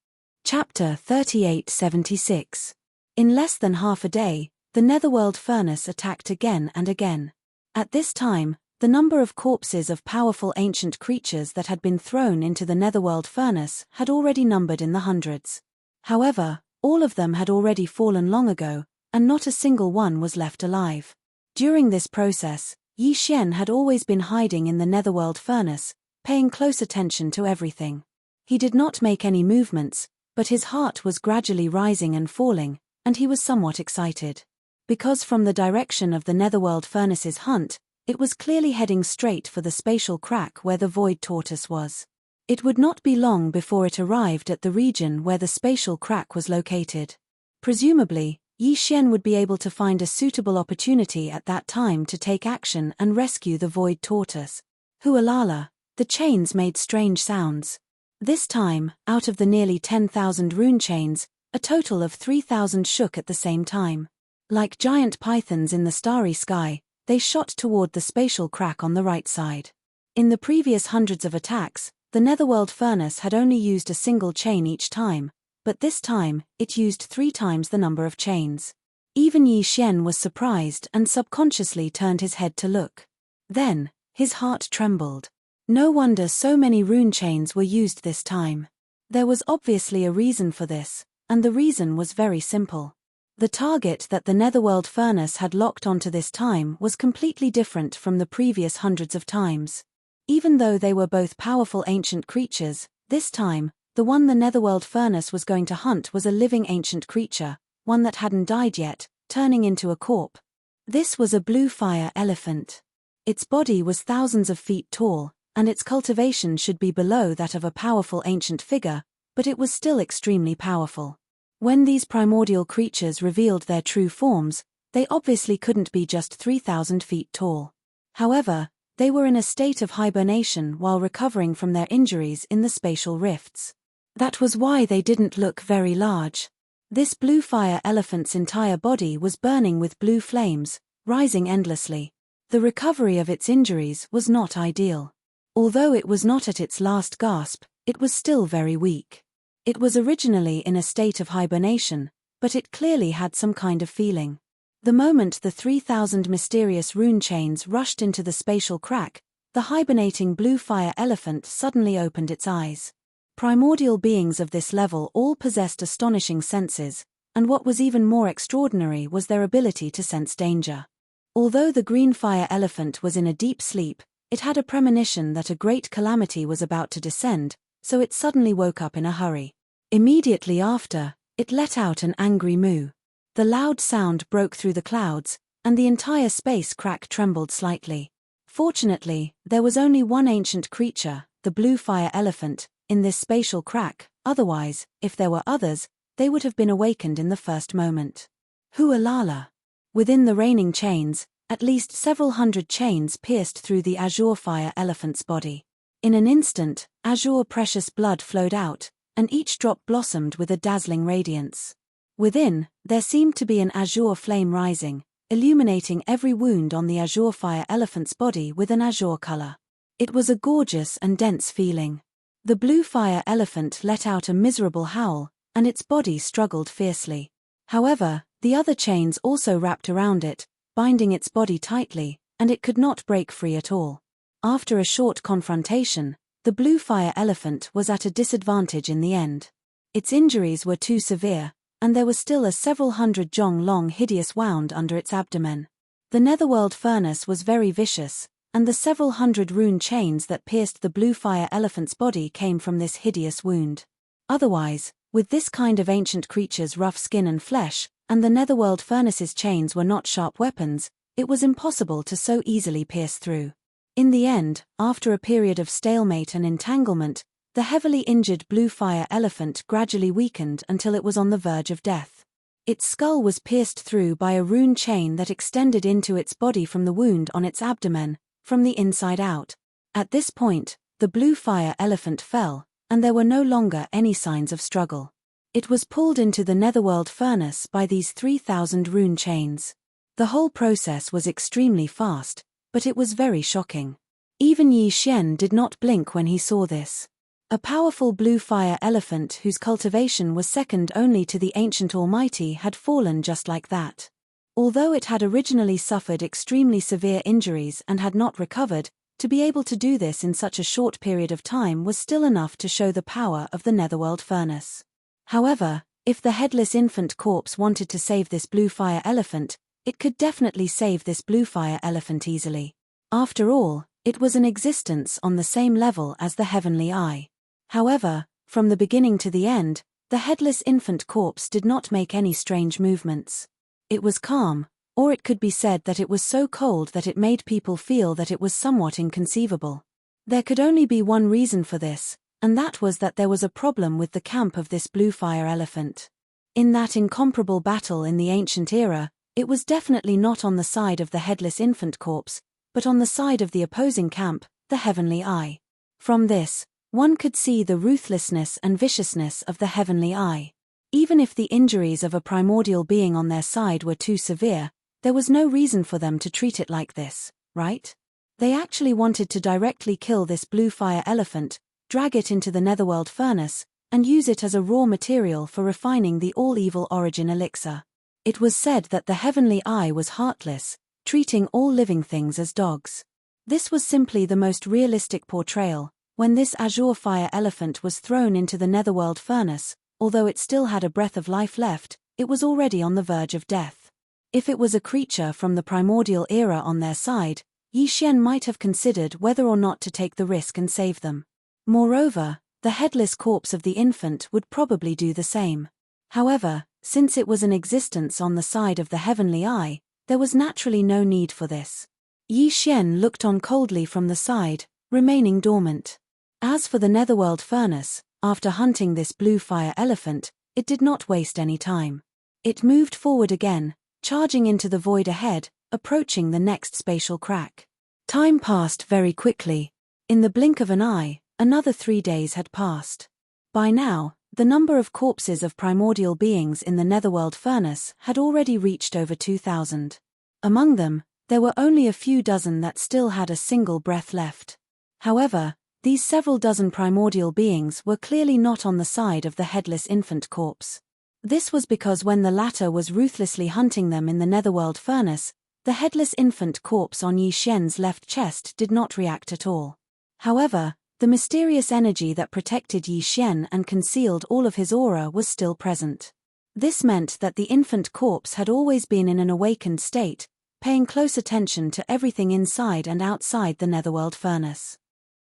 Chapter 3876. In less than half a day, the netherworld furnace attacked again and again. At this time, the number of corpses of powerful ancient creatures that had been thrown into the netherworld furnace had already numbered in the hundreds. However, all of them had already fallen long ago, and not a single one was left alive. During this process, Yi Xian had always been hiding in the netherworld furnace, paying close attention to everything. He did not make any movements, but his heart was gradually rising and falling, and he was somewhat excited. Because from the direction of the netherworld furnace's hunt, it was clearly heading straight for the spatial crack where the void tortoise was. It would not be long before it arrived at the region where the spatial crack was located. Presumably, Yi Xian would be able to find a suitable opportunity at that time to take action and rescue the void tortoise. Hualala, the chains made strange sounds. This time, out of the nearly 10,000 rune chains, A total of 3,000 shook at the same time. Like giant pythons in the starry sky, they shot toward the spatial crack on the right side. In the previous hundreds of attacks, the Netherworld furnace had only used a single chain each time, but this time, it used 3 times the number of chains. Even Yi Xian was surprised and subconsciously turned his head to look. Then, his heart trembled. No wonder so many rune chains were used this time. There was obviously a reason for this, and the reason was very simple. The target that the Netherworld furnace had locked onto this time was completely different from the previous hundreds of times. Even though they were both powerful ancient creatures, this time, the one the Netherworld furnace was going to hunt was a living ancient creature, one that hadn't died yet, turning into a corpse. This was a blue fire elephant. Its body was thousands of feet tall, and its cultivation should be below that of a powerful ancient figure, but it was still extremely powerful. When these primordial creatures revealed their true forms, they obviously couldn't be just 3,000 feet tall. However, they were in a state of hibernation while recovering from their injuries in the spatial rifts. That was why they didn't look very large. This blue fire elephant's entire body was burning with blue flames, rising endlessly. The recovery of its injuries was not ideal. Although it was not at its last gasp, it was still very weak. It was originally in a state of hibernation, but it clearly had some kind of feeling. The moment the 3,000 mysterious rune chains rushed into the spatial crack, the hibernating blue fire elephant suddenly opened its eyes. Primordial beings of this level all possessed astonishing senses, and what was even more extraordinary was their ability to sense danger. Although the green fire elephant was in a deep sleep, it had a premonition that a great calamity was about to descend, so it suddenly woke up in a hurry. Immediately after, it let out an angry moo. The loud sound broke through the clouds, and the entire space crack trembled slightly. Fortunately, there was only one ancient creature, the blue fire elephant, in this spatial crack, otherwise, if there were others, they would have been awakened in the first moment. Hualala! Within the raining chains, at least several hundred chains pierced through the azure fire elephant's body. In an instant, azure precious blood flowed out, and each drop blossomed with a dazzling radiance. Within, there seemed to be an azure flame rising, illuminating every wound on the azure fire elephant's body with an azure color. It was a gorgeous and dense feeling. The blue fire elephant let out a miserable howl, and its body struggled fiercely. However, the other chains also wrapped around it, binding its body tightly, and it could not break free at all. After a short confrontation, the blue fire elephant was at a disadvantage in the end. Its injuries were too severe, and there was still a several hundred jong long hideous wound under its abdomen. The Netherworld furnace was very vicious, and the several hundred rune chains that pierced the blue fire elephant's body came from this hideous wound. Otherwise, with this kind of ancient creature's rough skin and flesh, and the Netherworld furnace's chains were not sharp weapons, it was impossible to so easily pierce through. In the end, after a period of stalemate and entanglement, the heavily injured blue fire elephant gradually weakened until it was on the verge of death. Its skull was pierced through by a rune chain that extended into its body from the wound on its abdomen, from the inside out. At this point, the blue fire elephant fell, and there were no longer any signs of struggle. It was pulled into the Netherworld furnace by these 3,000 rune chains. The whole process was extremely fast, but it was very shocking. Even Yi Xian did not blink when he saw this. A powerful blue fire elephant whose cultivation was second only to the ancient almighty had fallen just like that. Although it had originally suffered extremely severe injuries and had not recovered, to be able to do this in such a short period of time was still enough to show the power of the Netherworld furnace. However, if the headless infant corpse wanted to save this blue fire elephant, it could definitely save this blue fire elephant easily. After all, it was an existence on the same level as the heavenly eye. However, from the beginning to the end, the headless infant corpse did not make any strange movements. It was calm, or it could be said that it was so cold that it made people feel that it was somewhat inconceivable. There could only be one reason for this, and that was that there was a problem with the camp of this blue fire elephant. In that incomparable battle in the ancient era, it was definitely not on the side of the headless infant corpse, but on the side of the opposing camp, the heavenly eye. From this, one could see the ruthlessness and viciousness of the heavenly eye. Even if the injuries of a primordial being on their side were too severe, there was no reason for them to treat it like this, right? They actually wanted to directly kill this blue fire elephant, drag it into the netherworld furnace, and use it as a raw material for refining the all-evil origin elixir. It was said that the heavenly eye was heartless, treating all living things as dogs. This was simply the most realistic portrayal. When this azure fire elephant was thrown into the netherworld furnace, although it still had a breath of life left, it was already on the verge of death. If it was a creature from the primordial era on their side, Yi Xian might have considered whether or not to take the risk and save them. Moreover, the headless corpse of the infant would probably do the same. However, since it was in existence on the side of the heavenly eye, there was naturally no need for this. Yi Xian looked on coldly from the side, remaining dormant. As for the netherworld furnace, after hunting this blue fire elephant, it did not waste any time. It moved forward again, charging into the void ahead, approaching the next spatial crack. Time passed very quickly. In the blink of an eye, another 3 days had passed. By now, the number of corpses of primordial beings in the netherworld furnace had already reached over 2,000. Among them, there were only a few dozen that still had a single breath left. However, these several dozen primordial beings were clearly not on the side of the headless infant corpse. This was because when the latter was ruthlessly hunting them in the netherworld furnace, the headless infant corpse on Yi Xian's left chest did not react at all. However, the mysterious energy that protected Yi Xian and concealed all of his aura was still present. This meant that the infant corpse had always been in an awakened state, paying close attention to everything inside and outside the netherworld furnace.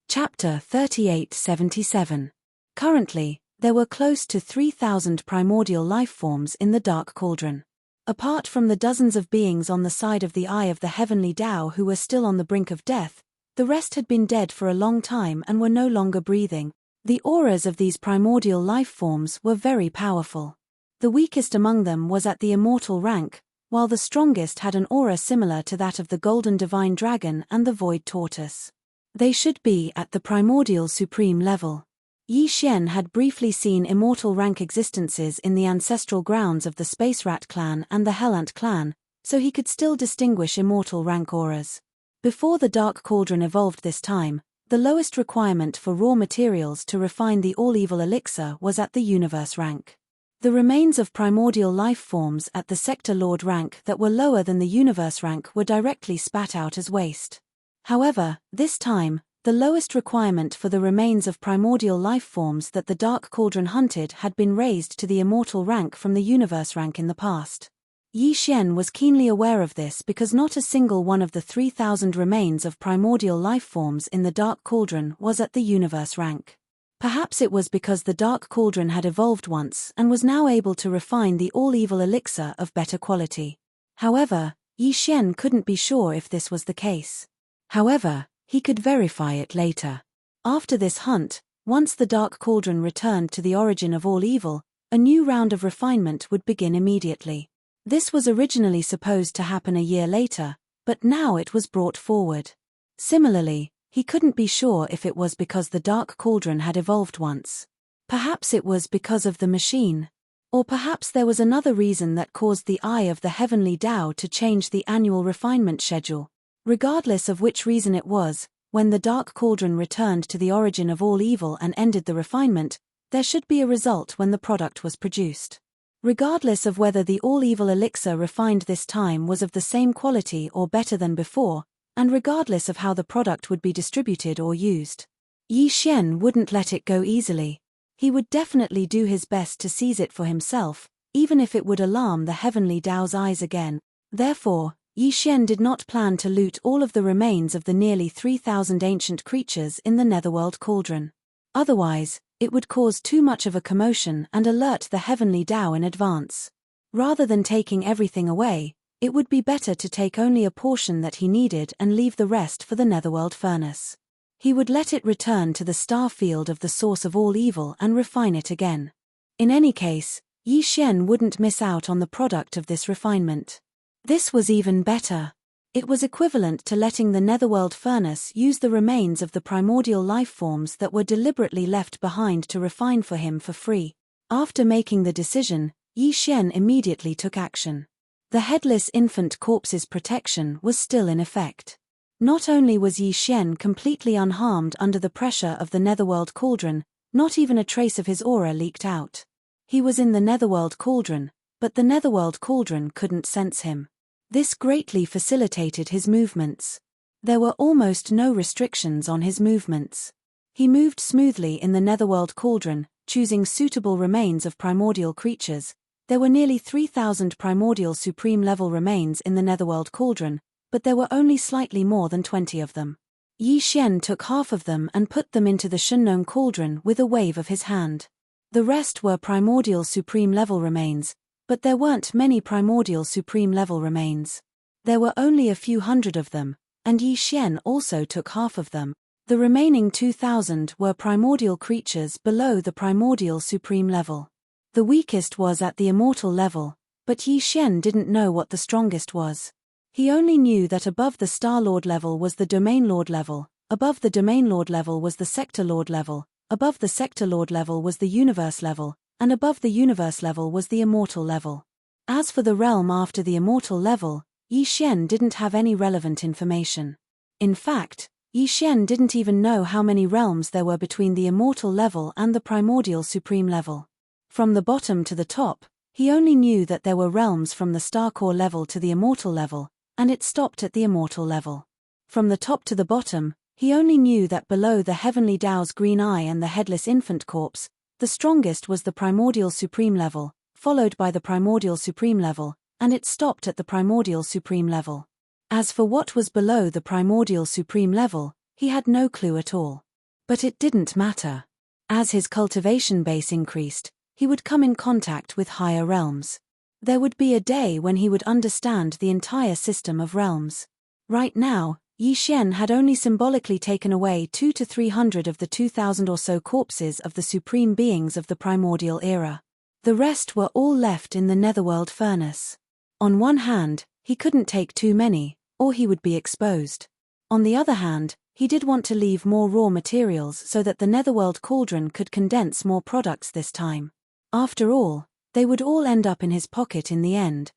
Chapter 3877. Currently, there were close to 3,000 primordial life forms in the Dark Cauldron. Apart from the dozens of beings on the side of the Eye of the Heavenly Tao who were still on the brink of death, the rest had been dead for a long time and were no longer breathing. The auras of these primordial life forms were very powerful. The weakest among them was at the immortal rank, while the strongest had an aura similar to that of the golden divine dragon and the void tortoise. They should be at the primordial supreme level. Yi Xian had briefly seen immortal rank existences in the ancestral grounds of the Space Rat clan and the Hellant clan, so he could still distinguish immortal rank auras. Before the Dark Cauldron evolved this time, the lowest requirement for raw materials to refine the all-evil elixir was at the universe rank. The remains of primordial life forms at the Sector Lord rank that were lower than the universe rank were directly spat out as waste. However, this time, the lowest requirement for the remains of primordial life forms that the Dark Cauldron hunted had been raised to the immortal rank from the universe rank in the past. Yi Xian was keenly aware of this because not a single one of the 3,000 remains of primordial life forms in the Dark Cauldron was at the universe rank. Perhaps it was because the Dark Cauldron had evolved once and was now able to refine the all-evil elixir of better quality. However, Yi Xian couldn't be sure if this was the case. However, he could verify it later. After this hunt, once the Dark Cauldron returned to the origin of all evil, a new round of refinement would begin immediately. This was originally supposed to happen a year later, but now it was brought forward. Similarly, he couldn't be sure if it was because the Dark Cauldron had evolved once. Perhaps it was because of the machine. Or perhaps there was another reason that caused the Eye of the Heavenly Tao to change the annual refinement schedule. Regardless of which reason it was, when the Dark Cauldron returned to the origin of all evil and ended the refinement, there should be a result when the product was produced. Regardless of whether the all-evil elixir refined this time was of the same quality or better than before, and regardless of how the product would be distributed or used, Yi Xian wouldn't let it go easily. He would definitely do his best to seize it for himself, even if it would alarm the Heavenly Tao's eyes again. Therefore, Yi Xian did not plan to loot all of the remains of the nearly 3,000 ancient creatures in the Netherworld Cauldron. Otherwise, it would cause too much of a commotion and alert the Heavenly Tao in advance. Rather than taking everything away, it would be better to take only a portion that he needed and leave the rest for the Netherworld Furnace. He would let it return to the star field of the source of all evil and refine it again. In any case, Yi Xian wouldn't miss out on the product of this refinement. This was even better. It was equivalent to letting the Netherworld Furnace use the remains of the primordial life forms that were deliberately left behind to refine for him for free. After making the decision, Yi Xian immediately took action. The headless infant corpse's protection was still in effect. Not only was Yi Xian completely unharmed under the pressure of the Netherworld Cauldron, not even a trace of his aura leaked out. He was in the Netherworld Cauldron, but the Netherworld Cauldron couldn't sense him. This greatly facilitated his movements. There were almost no restrictions on his movements. He moved smoothly in the Netherworld Cauldron, choosing suitable remains of primordial creatures. There were nearly 3,000 primordial supreme level remains in the Netherworld Cauldron, but there were only slightly more than 20 of them. Yi Xian took half of them and put them into the Shunnome Cauldron with a wave of his hand. The rest were primordial supreme level remains, but there weren't many primordial supreme level remains. There were only a few hundred of them, and Yi Xian also took half of them. The remaining 2,000 were primordial creatures below the primordial supreme level. The weakest was at the immortal level, but Yi Xian didn't know what the strongest was. He only knew that above the Star Lord level was the Domain Lord level, above the Domain Lord level was the Sector Lord level, above the Sector Lord level was the Universe level, and above the Universe level was the Immortal level. As for the realm after the Immortal level, Yi Xian didn't have any relevant information. In fact, Yi Xian didn't even know how many realms there were between the Immortal level and the Primordial Supreme level. From the bottom to the top, he only knew that there were realms from the Star Core level to the Immortal level, and it stopped at the Immortal level. From the top to the bottom, he only knew that below the Heavenly Dao's Green Eye and the Headless Infant Corpse, the strongest was the Primordial Supreme level, followed by the Primordial Supreme level, and it stopped at the Primordial Supreme level. As for what was below the Primordial Supreme level, he had no clue at all. But it didn't matter. As his cultivation base increased, he would come in contact with higher realms. There would be a day when he would understand the entire system of realms. Right now, Yi Xian had only symbolically taken away 200 to 300 of the 2,000 or so corpses of the supreme beings of the primordial era. The rest were all left in the Netherworld furnace. On one hand, he couldn't take too many, or he would be exposed. On the other hand, he did want to leave more raw materials so that the Netherworld Cauldron could condense more products this time. After all, they would all end up in his pocket in the end.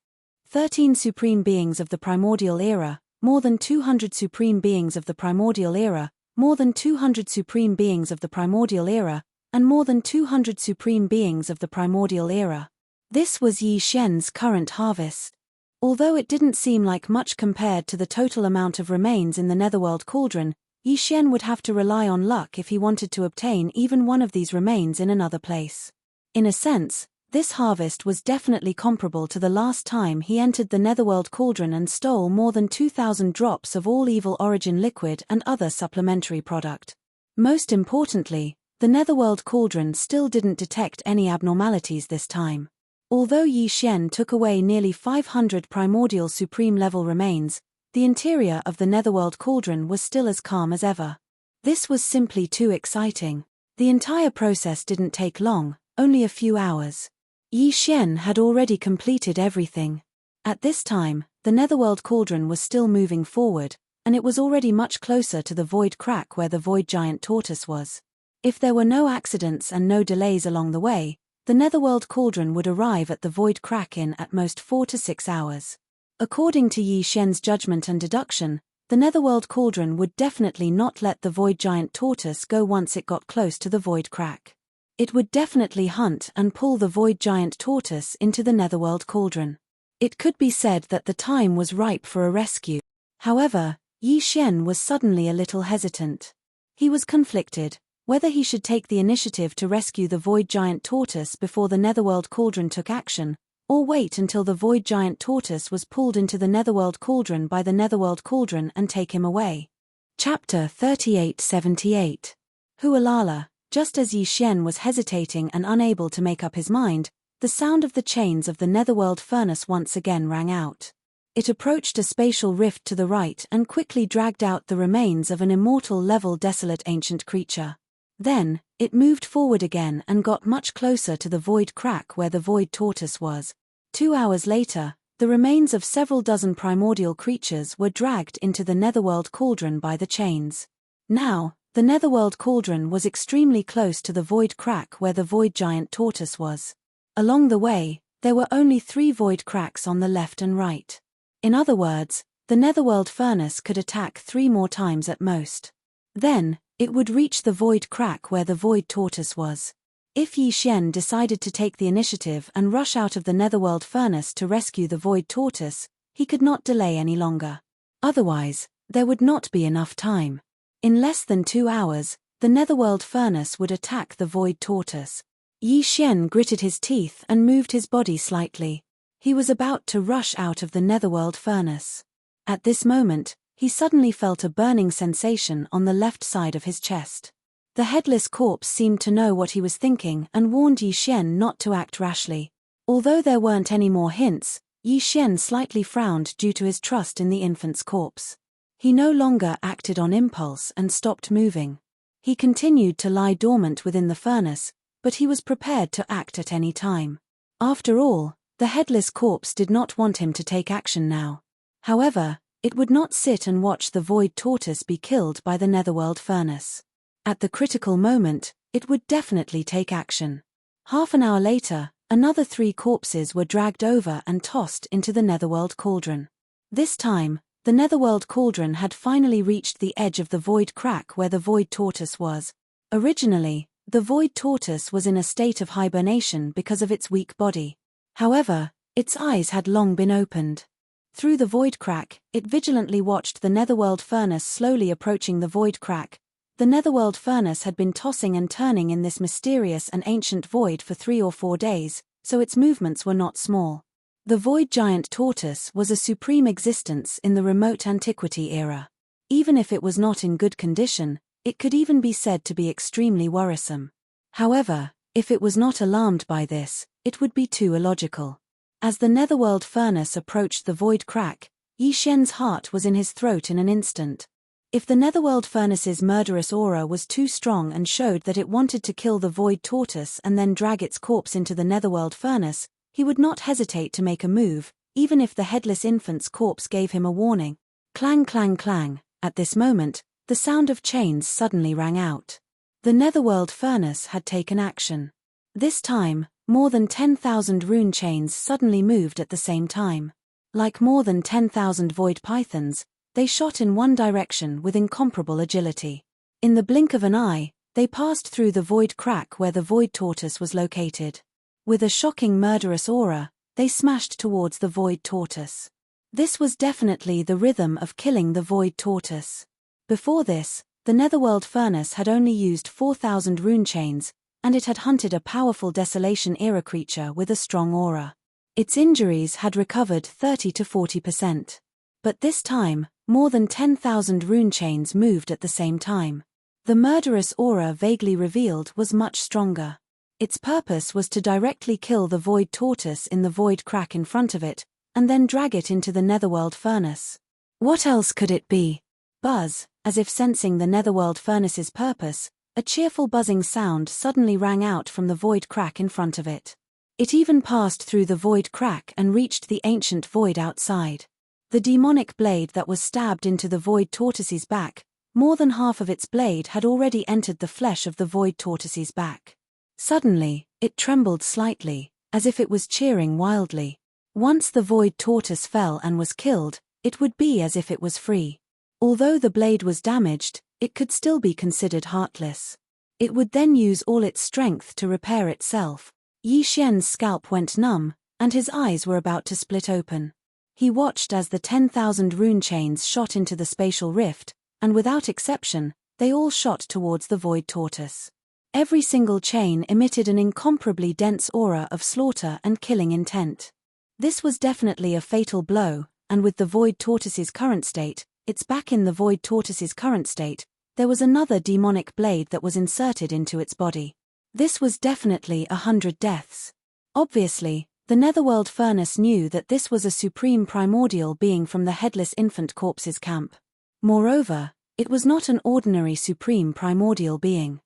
13 supreme beings of the primordial era, more than 200 supreme beings of the primordial era, more than 200 supreme beings of the primordial era, and more than 200 supreme beings of the primordial era. This was Yi Xian's current harvest. Although it didn't seem like much compared to the total amount of remains in the Netherworld Cauldron, Yi Xian would have to rely on luck if he wanted to obtain even one of these remains in another place. In a sense, this harvest was definitely comparable to the last time he entered the Netherworld Cauldron and stole more than 2,000 drops of all evil origin liquid and other supplementary product. Most importantly, the Netherworld Cauldron still didn't detect any abnormalities this time. Although Yi Xian took away nearly 500 primordial supreme level remains, the interior of the Netherworld Cauldron was still as calm as ever. This was simply too exciting. The entire process didn't take long, only a few hours. Yi Xian had already completed everything. At this time, the Netherworld Cauldron was still moving forward, and it was already much closer to the void crack where the void giant tortoise was. If there were no accidents and no delays along the way, the Netherworld Cauldron would arrive at the void crack in at most 4 to 6 hours. According to Yi Xian's judgment and deduction, the Netherworld Cauldron would definitely not let the void giant tortoise go once it got close to the void crack. It would definitely hunt and pull the void giant tortoise into the Netherworld Cauldron. It could be said that the time was ripe for a rescue. However, Yi Xian was suddenly a little hesitant. He was conflicted, whether he should take the initiative to rescue the void giant tortoise before the Netherworld Cauldron took action, or wait until the void giant tortoise was pulled into the Netherworld Cauldron by the Netherworld Cauldron and take him away. Chapter 3878. Hualala. Just as Yi Xian was hesitating and unable to make up his mind, the sound of the chains of the Netherworld furnace once again rang out. It approached a spatial rift to the right and quickly dragged out the remains of an immortal-level desolate ancient creature. Then, it moved forward again and got much closer to the void crack where the void tortoise was. 2 hours later, the remains of several dozen primordial creatures were dragged into the Netherworld Cauldron by the chains. Now, The Netherworld cauldron was extremely close to the void crack where the void giant tortoise was. Along the way, there were only 3 void cracks on the left and right. In other words, the Netherworld furnace could attack 3 more times at most. Then, it would reach the void crack where the void tortoise was. If Yi Xian decided to take the initiative and rush out of the Netherworld furnace to rescue the void tortoise, he could not delay any longer. Otherwise, there would not be enough time. In less than 2 hours, the Netherworld furnace would attack the void tortoise. Yi Xian gritted his teeth and moved his body slightly. He was about to rush out of the Netherworld furnace. At this moment, he suddenly felt a burning sensation on the left side of his chest. The headless corpse seemed to know what he was thinking and warned Yi Xian not to act rashly. Although there weren't any more hints, Yi Xian slightly frowned due to his trust in the infant's corpse. He no longer acted on impulse and stopped moving. He continued to lie dormant within the furnace, but he was prepared to act at any time. After all, the headless corpse did not want him to take action now. However, it would not sit and watch the void tortoise be killed by the Netherworld furnace. At the critical moment, it would definitely take action. Half an hour later, another 3 corpses were dragged over and tossed into the Netherworld cauldron. This time, the Netherworld cauldron had finally reached the edge of the void crack where the void tortoise was. Originally, the void tortoise was in a state of hibernation because of its weak body. However, its eyes had long been opened. Through the void crack, it vigilantly watched the Netherworld furnace slowly approaching the void crack. The Netherworld furnace had been tossing and turning in this mysterious and ancient void for 3 or 4 days, so its movements were not small. The void giant tortoise was a supreme existence in the remote antiquity era. Even if it was not in good condition, it could even be said to be extremely worrisome. However, if it was not alarmed by this, it would be too illogical. As the Netherworld furnace approached the void crack, Yi Xian's heart was in his throat in an instant. If the Netherworld furnace's murderous aura was too strong and showed that it wanted to kill the void tortoise and then drag its corpse into the Netherworld furnace, he would not hesitate to make a move, even if the headless infant's corpse gave him a warning. Clang clang clang. At this moment, the sound of chains suddenly rang out. The Netherworld furnace had taken action. This time, more than 10,000 rune chains suddenly moved at the same time. Like more than 10,000 void pythons, they shot in one direction with incomparable agility. In the blink of an eye, they passed through the void crack where the void tortoise was located. With a shocking murderous aura, they smashed towards the void tortoise. This was definitely the rhythm of killing the void tortoise. Before this, the Netherworld furnace had only used 4,000 rune chains, and it had hunted a powerful Desolation-era creature with a strong aura. Its injuries had recovered 30 to 40%. But this time, more than 10,000 rune chains moved at the same time. The murderous aura vaguely revealed was much stronger. Its purpose was to directly kill the void tortoise in the void crack in front of it, and then drag it into the Netherworld furnace. What else could it be? Buzz, as if sensing the Netherworld furnace's purpose, a cheerful buzzing sound suddenly rang out from the void crack in front of it. It even passed through the void crack and reached the ancient void outside. The demonic blade that was stabbed into the void tortoise's back, more than half of its blade had already entered the flesh of the void tortoise's back. Suddenly, it trembled slightly, as if it was cheering wildly. Once the void tortoise fell and was killed, it would be as if it was free. Although the blade was damaged, it could still be considered heartless. It would then use all its strength to repair itself. Yi Xian's scalp went numb, and his eyes were about to split open. He watched as the 10,000 rune chains shot into the spatial rift, and without exception, they all shot towards the void tortoise. Every single chain emitted an incomparably dense aura of slaughter and killing intent. This was definitely a fatal blow, and with the void tortoise's current state, its back in the void tortoise's current state, there was another demonic blade that was inserted into its body. This was definitely 100 deaths. Obviously, the Netherworld furnace knew that this was a supreme primordial being from the headless infant corpse's camp. Moreover, it was not an ordinary supreme primordial being.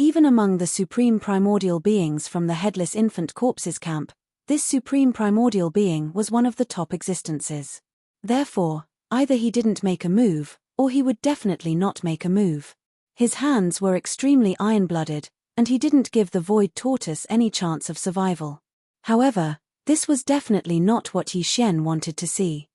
Even among the supreme primordial beings from the headless infant corpse's camp, this supreme primordial being was one of the top existences. Therefore, either he didn't make a move, or he would definitely not make a move. His hands were extremely iron-blooded, and he didn't give the void tortoise any chance of survival. However, this was definitely not what Yi Xian wanted to see.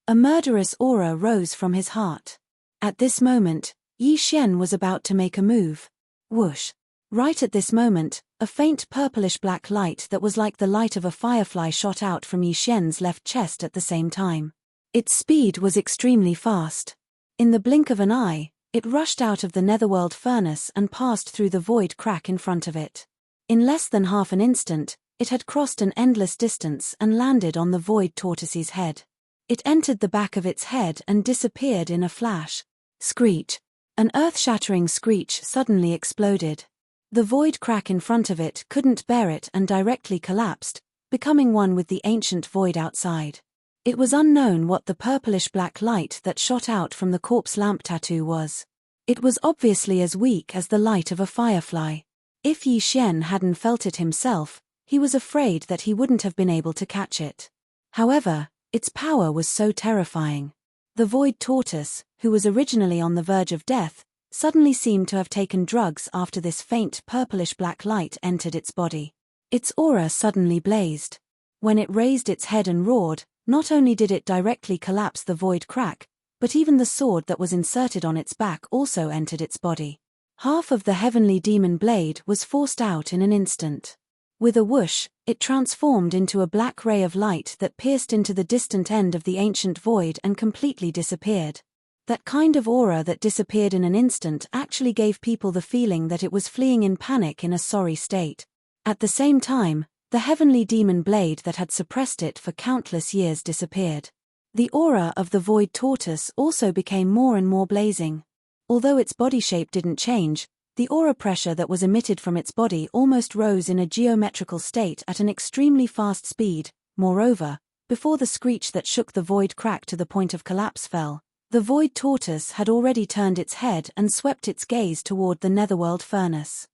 A murderous aura rose from his heart. At this moment, Yi Xian was about to make a move. Whoosh! Right at this moment, a faint purplish-black light that was like the light of a firefly shot out from Yi Xian's left chest at the same time. Its speed was extremely fast. In the blink of an eye, it rushed out of the netherworld furnace and passed through the void crack in front of it. In less than half an instant, it had crossed an endless distance and landed on the void tortoise's head. It entered the back of its head and disappeared in a flash. Screech! An earth-shattering screech suddenly exploded. The void crack in front of it couldn't bear it and directly collapsed, becoming one with the ancient void outside. It was unknown what the purplish-black light that shot out from the corpse lamp tattoo was. It was obviously as weak as the light of a firefly. If Yi Xian hadn't felt it himself, he was afraid that he wouldn't have been able to catch it. However, its power was so terrifying. The void tortoise, who was originally on the verge of death, suddenly seemed to have taken drugs after this faint purplish-black light entered its body. Its aura suddenly blazed. When it raised its head and roared, not only did it directly collapse the void crack, but even the sword that was inserted on its back also entered its body. Half of the heavenly demon blade was forced out in an instant. With a whoosh, it transformed into a black ray of light that pierced into the distant end of the ancient void and completely disappeared. That kind of aura that disappeared in an instant actually gave people the feeling that it was fleeing in panic in a sorry state. At the same time, the heavenly demon blade that had suppressed it for countless years disappeared. The aura of the void tortoise also became more and more blazing. Although its body shape didn't change, the aura pressure that was emitted from its body almost rose in a geometrical state at an extremely fast speed. Moreover, before the screech that shook the void crack to the point of collapse fell, the void tortoise had already turned its head and swept its gaze toward the netherworld furnace.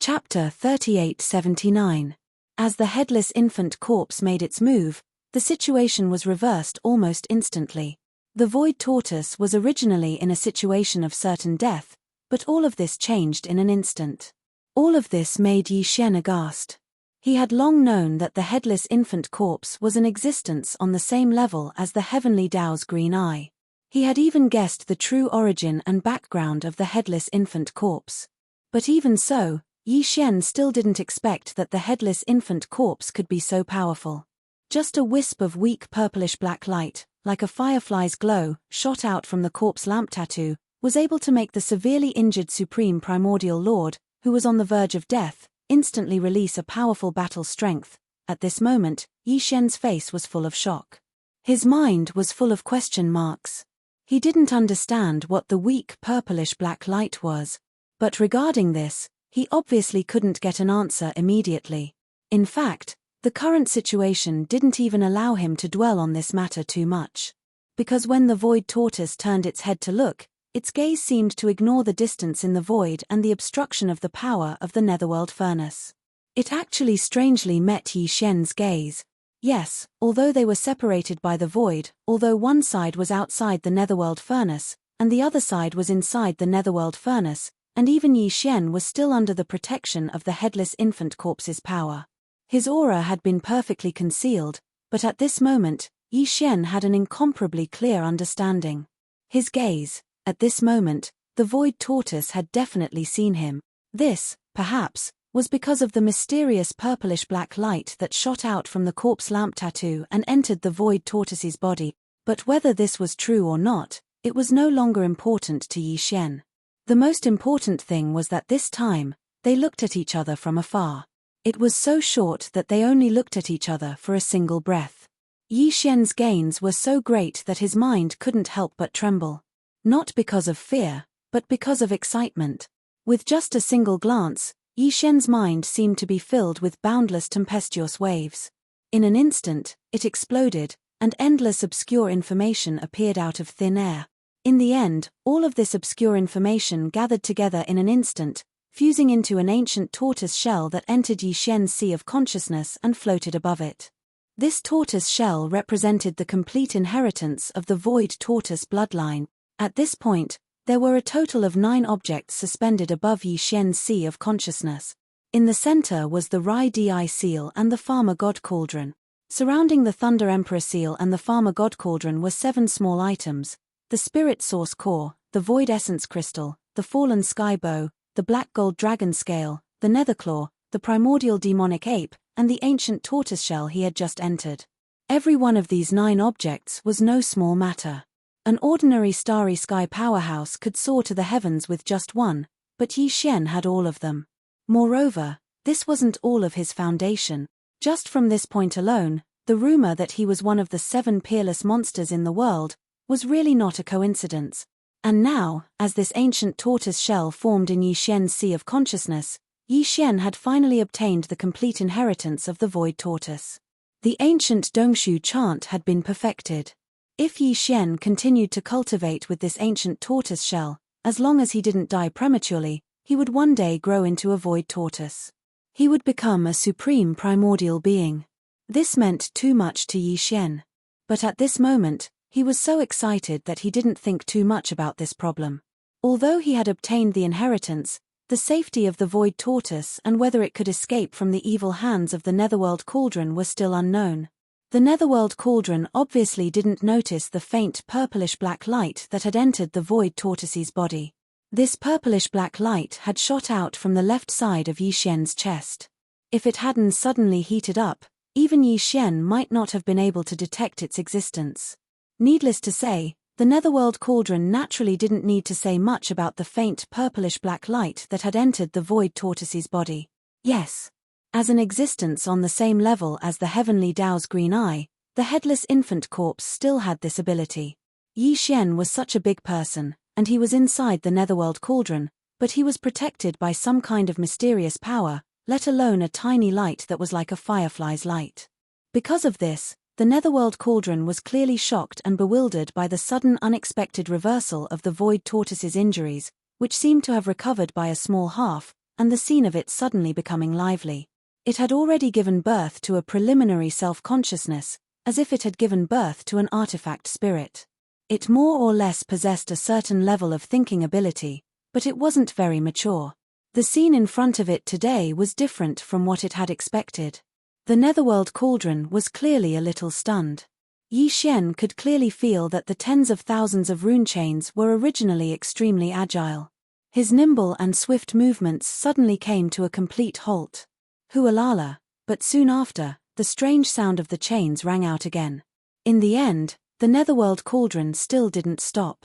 Chapter 3879. As the headless infant corpse made its move, the situation was reversed almost instantly. The void tortoise was originally in a situation of certain death, but all of this changed in an instant. All of this made Yi Xian aghast. He had long known that the headless infant corpse was an existence on the same level as the heavenly Tao's green eye. He had even guessed the true origin and background of the headless infant corpse. But even so, Yi Xian still didn't expect that the headless infant corpse could be so powerful. Just a wisp of weak purplish-black light, like a firefly's glow, shot out from the corpse lamp tattoo, was able to make the severely injured Supreme Primordial Lord, who was on the verge of death, instantly release a powerful battle strength. At this moment, Yi Xian's face was full of shock. His mind was full of question marks. He didn't understand what the weak purplish-black light was. But regarding this, he obviously couldn't get an answer immediately. In fact, the current situation didn't even allow him to dwell on this matter too much. Because when the void tortoise turned its head to look, its gaze seemed to ignore the distance in the void and the obstruction of the power of the netherworld furnace. It actually strangely met Yi Xian's gaze. Yes, although they were separated by the void, although one side was outside the netherworld furnace, and the other side was inside the netherworld furnace, and even Yi Xian was still under the protection of the headless infant corpse's power. His aura had been perfectly concealed, but at this moment, Yi Xian had an incomparably clear understanding. His gaze, at this moment, the void tortoise had definitely seen him. This, perhaps, was because of the mysterious purplish-black light that shot out from the corpse lamp tattoo and entered the void tortoise's body, but whether this was true or not, it was no longer important to Yi Xian. The most important thing was that this time, they looked at each other from afar. It was so short that they only looked at each other for a single breath. Yi Xian's gains were so great that his mind couldn't help but tremble. Not because of fear, but because of excitement. With just a single glance, Yi Xian's mind seemed to be filled with boundless tempestuous waves. In an instant, it exploded, and endless obscure information appeared out of thin air. In the end, all of this obscure information gathered together in an instant, fusing into an ancient tortoise shell that entered Yi Xian's sea of consciousness and floated above it. This tortoise shell represented the complete inheritance of the void tortoise bloodline. At this point, There were a total of 9 objects suspended above Yi Xian's sea of consciousness. In the center was the Rai Di seal and the Farmer God Cauldron. Surrounding the Thunder Emperor seal and the Farmer God Cauldron were 7 small items: the Spirit Source Core, the Void Essence Crystal, the Fallen Sky Bow, the Black Gold Dragon Scale, the Netherclaw, the Primordial Demonic Ape, and the ancient tortoiseshell he had just entered. Every one of these 9 objects was no small matter. An ordinary starry sky powerhouse could soar to the heavens with just one, but Yi Xian had all of them. Moreover, this wasn't all of his foundation. Just from this point alone, the rumor that he was one of the 7 peerless monsters in the world was really not a coincidence. And now, as this ancient tortoise shell formed in Yi Xian's sea of consciousness, Yi Xian had finally obtained the complete inheritance of the Void Tortoise. The ancient Dongshu chant had been perfected. If Yi Xian continued to cultivate with this ancient tortoise shell, as long as he didn't die prematurely, he would one day grow into a Void Tortoise. He would become a supreme primordial being. This meant too much to Yi Xian. But at this moment, he was so excited that he didn't think too much about this problem. Although he had obtained the inheritance, the safety of the Void Tortoise and whether it could escape from the evil hands of the Netherworld Cauldron were still unknown. The Netherworld Cauldron obviously didn't notice the faint purplish-black light that had entered the Void Tortoise's body. This purplish-black light had shot out from the left side of Yi Xian's chest. If it hadn't suddenly heated up, even Yi Xian might not have been able to detect its existence. Needless to say, the Netherworld Cauldron naturally didn't need to say much about the faint purplish-black light that had entered the Void Tortoise's body. Yes. As an existence on the same level as the Heavenly Tao's green eye, the headless infant corpse still had this ability. Yi Xian was such a big person, and he was inside the Netherworld Cauldron, but he was protected by some kind of mysterious power, let alone a tiny light that was like a firefly's light. Because of this, the Netherworld Cauldron was clearly shocked and bewildered by the sudden unexpected reversal of the Void Tortoise's injuries, which seemed to have recovered by a small half, and the scene of it suddenly becoming lively. It had already given birth to a preliminary self-consciousness, as if it had given birth to an artifact spirit. It more or less possessed a certain level of thinking ability, but it wasn't very mature. The scene in front of it today was different from what it had expected. The Netherworld Cauldron was clearly a little stunned. Yi Xian could clearly feel that the tens of thousands of rune chains were originally extremely agile. His nimble and swift movements suddenly came to a complete halt. Hualala, but soon after, the strange sound of the chains rang out again. In the end, the Netherworld Cauldron still didn't stop.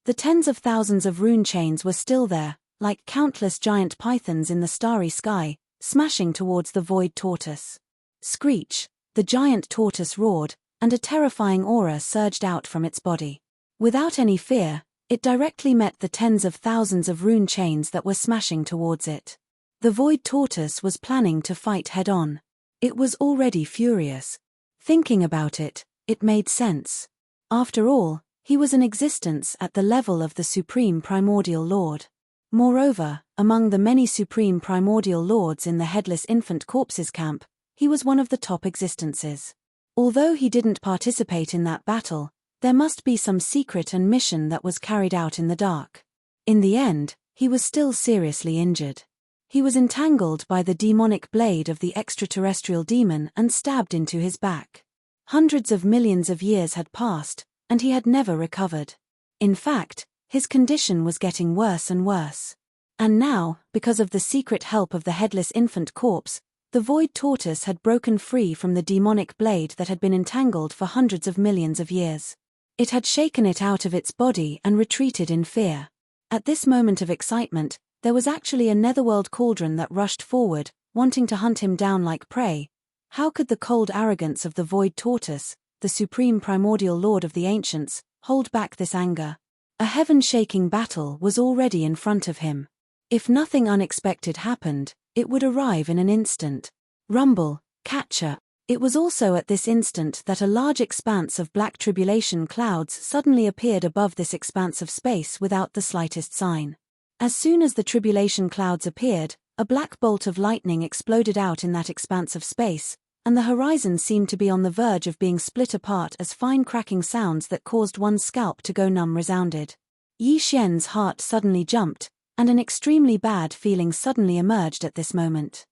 The tens of thousands of rune chains were still there, like countless giant pythons in the starry sky, smashing towards the Void Tortoise. Screech, the giant tortoise roared, and a terrifying aura surged out from its body. Without any fear, it directly met the tens of thousands of rune chains that were smashing towards it. The Void Tortoise was planning to fight head-on. It was already furious. Thinking about it, it made sense. After all, he was an existence at the level of the Supreme Primordial Lord. Moreover, among the many Supreme Primordial Lords in the Headless Infant Corpses camp, he was one of the top existences. Although he didn't participate in that battle, there must be some secret and mission that was carried out in the dark. In the end, he was still seriously injured. He was entangled by the demonic blade of the extraterrestrial demon and stabbed into his back. Hundreds of millions of years had passed, and he had never recovered. In fact, his condition was getting worse and worse. And now, because of the secret help of the headless infant corpse, the Void Tortoise had broken free from the demonic blade that had been entangled for hundreds of millions of years. It had shaken it out of its body and retreated in fear. At this moment of excitement, there was actually a Netherworld Cauldron that rushed forward, wanting to hunt him down like prey. How could the cold arrogance of the Void Tortoise, the supreme primordial lord of the ancients, hold back this anger? A heaven-shaking battle was already in front of him. If nothing unexpected happened, it would arrive in an instant. Rumble, catcher. It was also at this instant that a large expanse of black tribulation clouds suddenly appeared above this expanse of space without the slightest sign. As soon as the tribulation clouds appeared, a black bolt of lightning exploded out in that expanse of space, and the horizon seemed to be on the verge of being split apart as fine cracking sounds that caused one's scalp to go numb resounded. Yi Xian's heart suddenly jumped, and an extremely bad feeling suddenly emerged at this moment.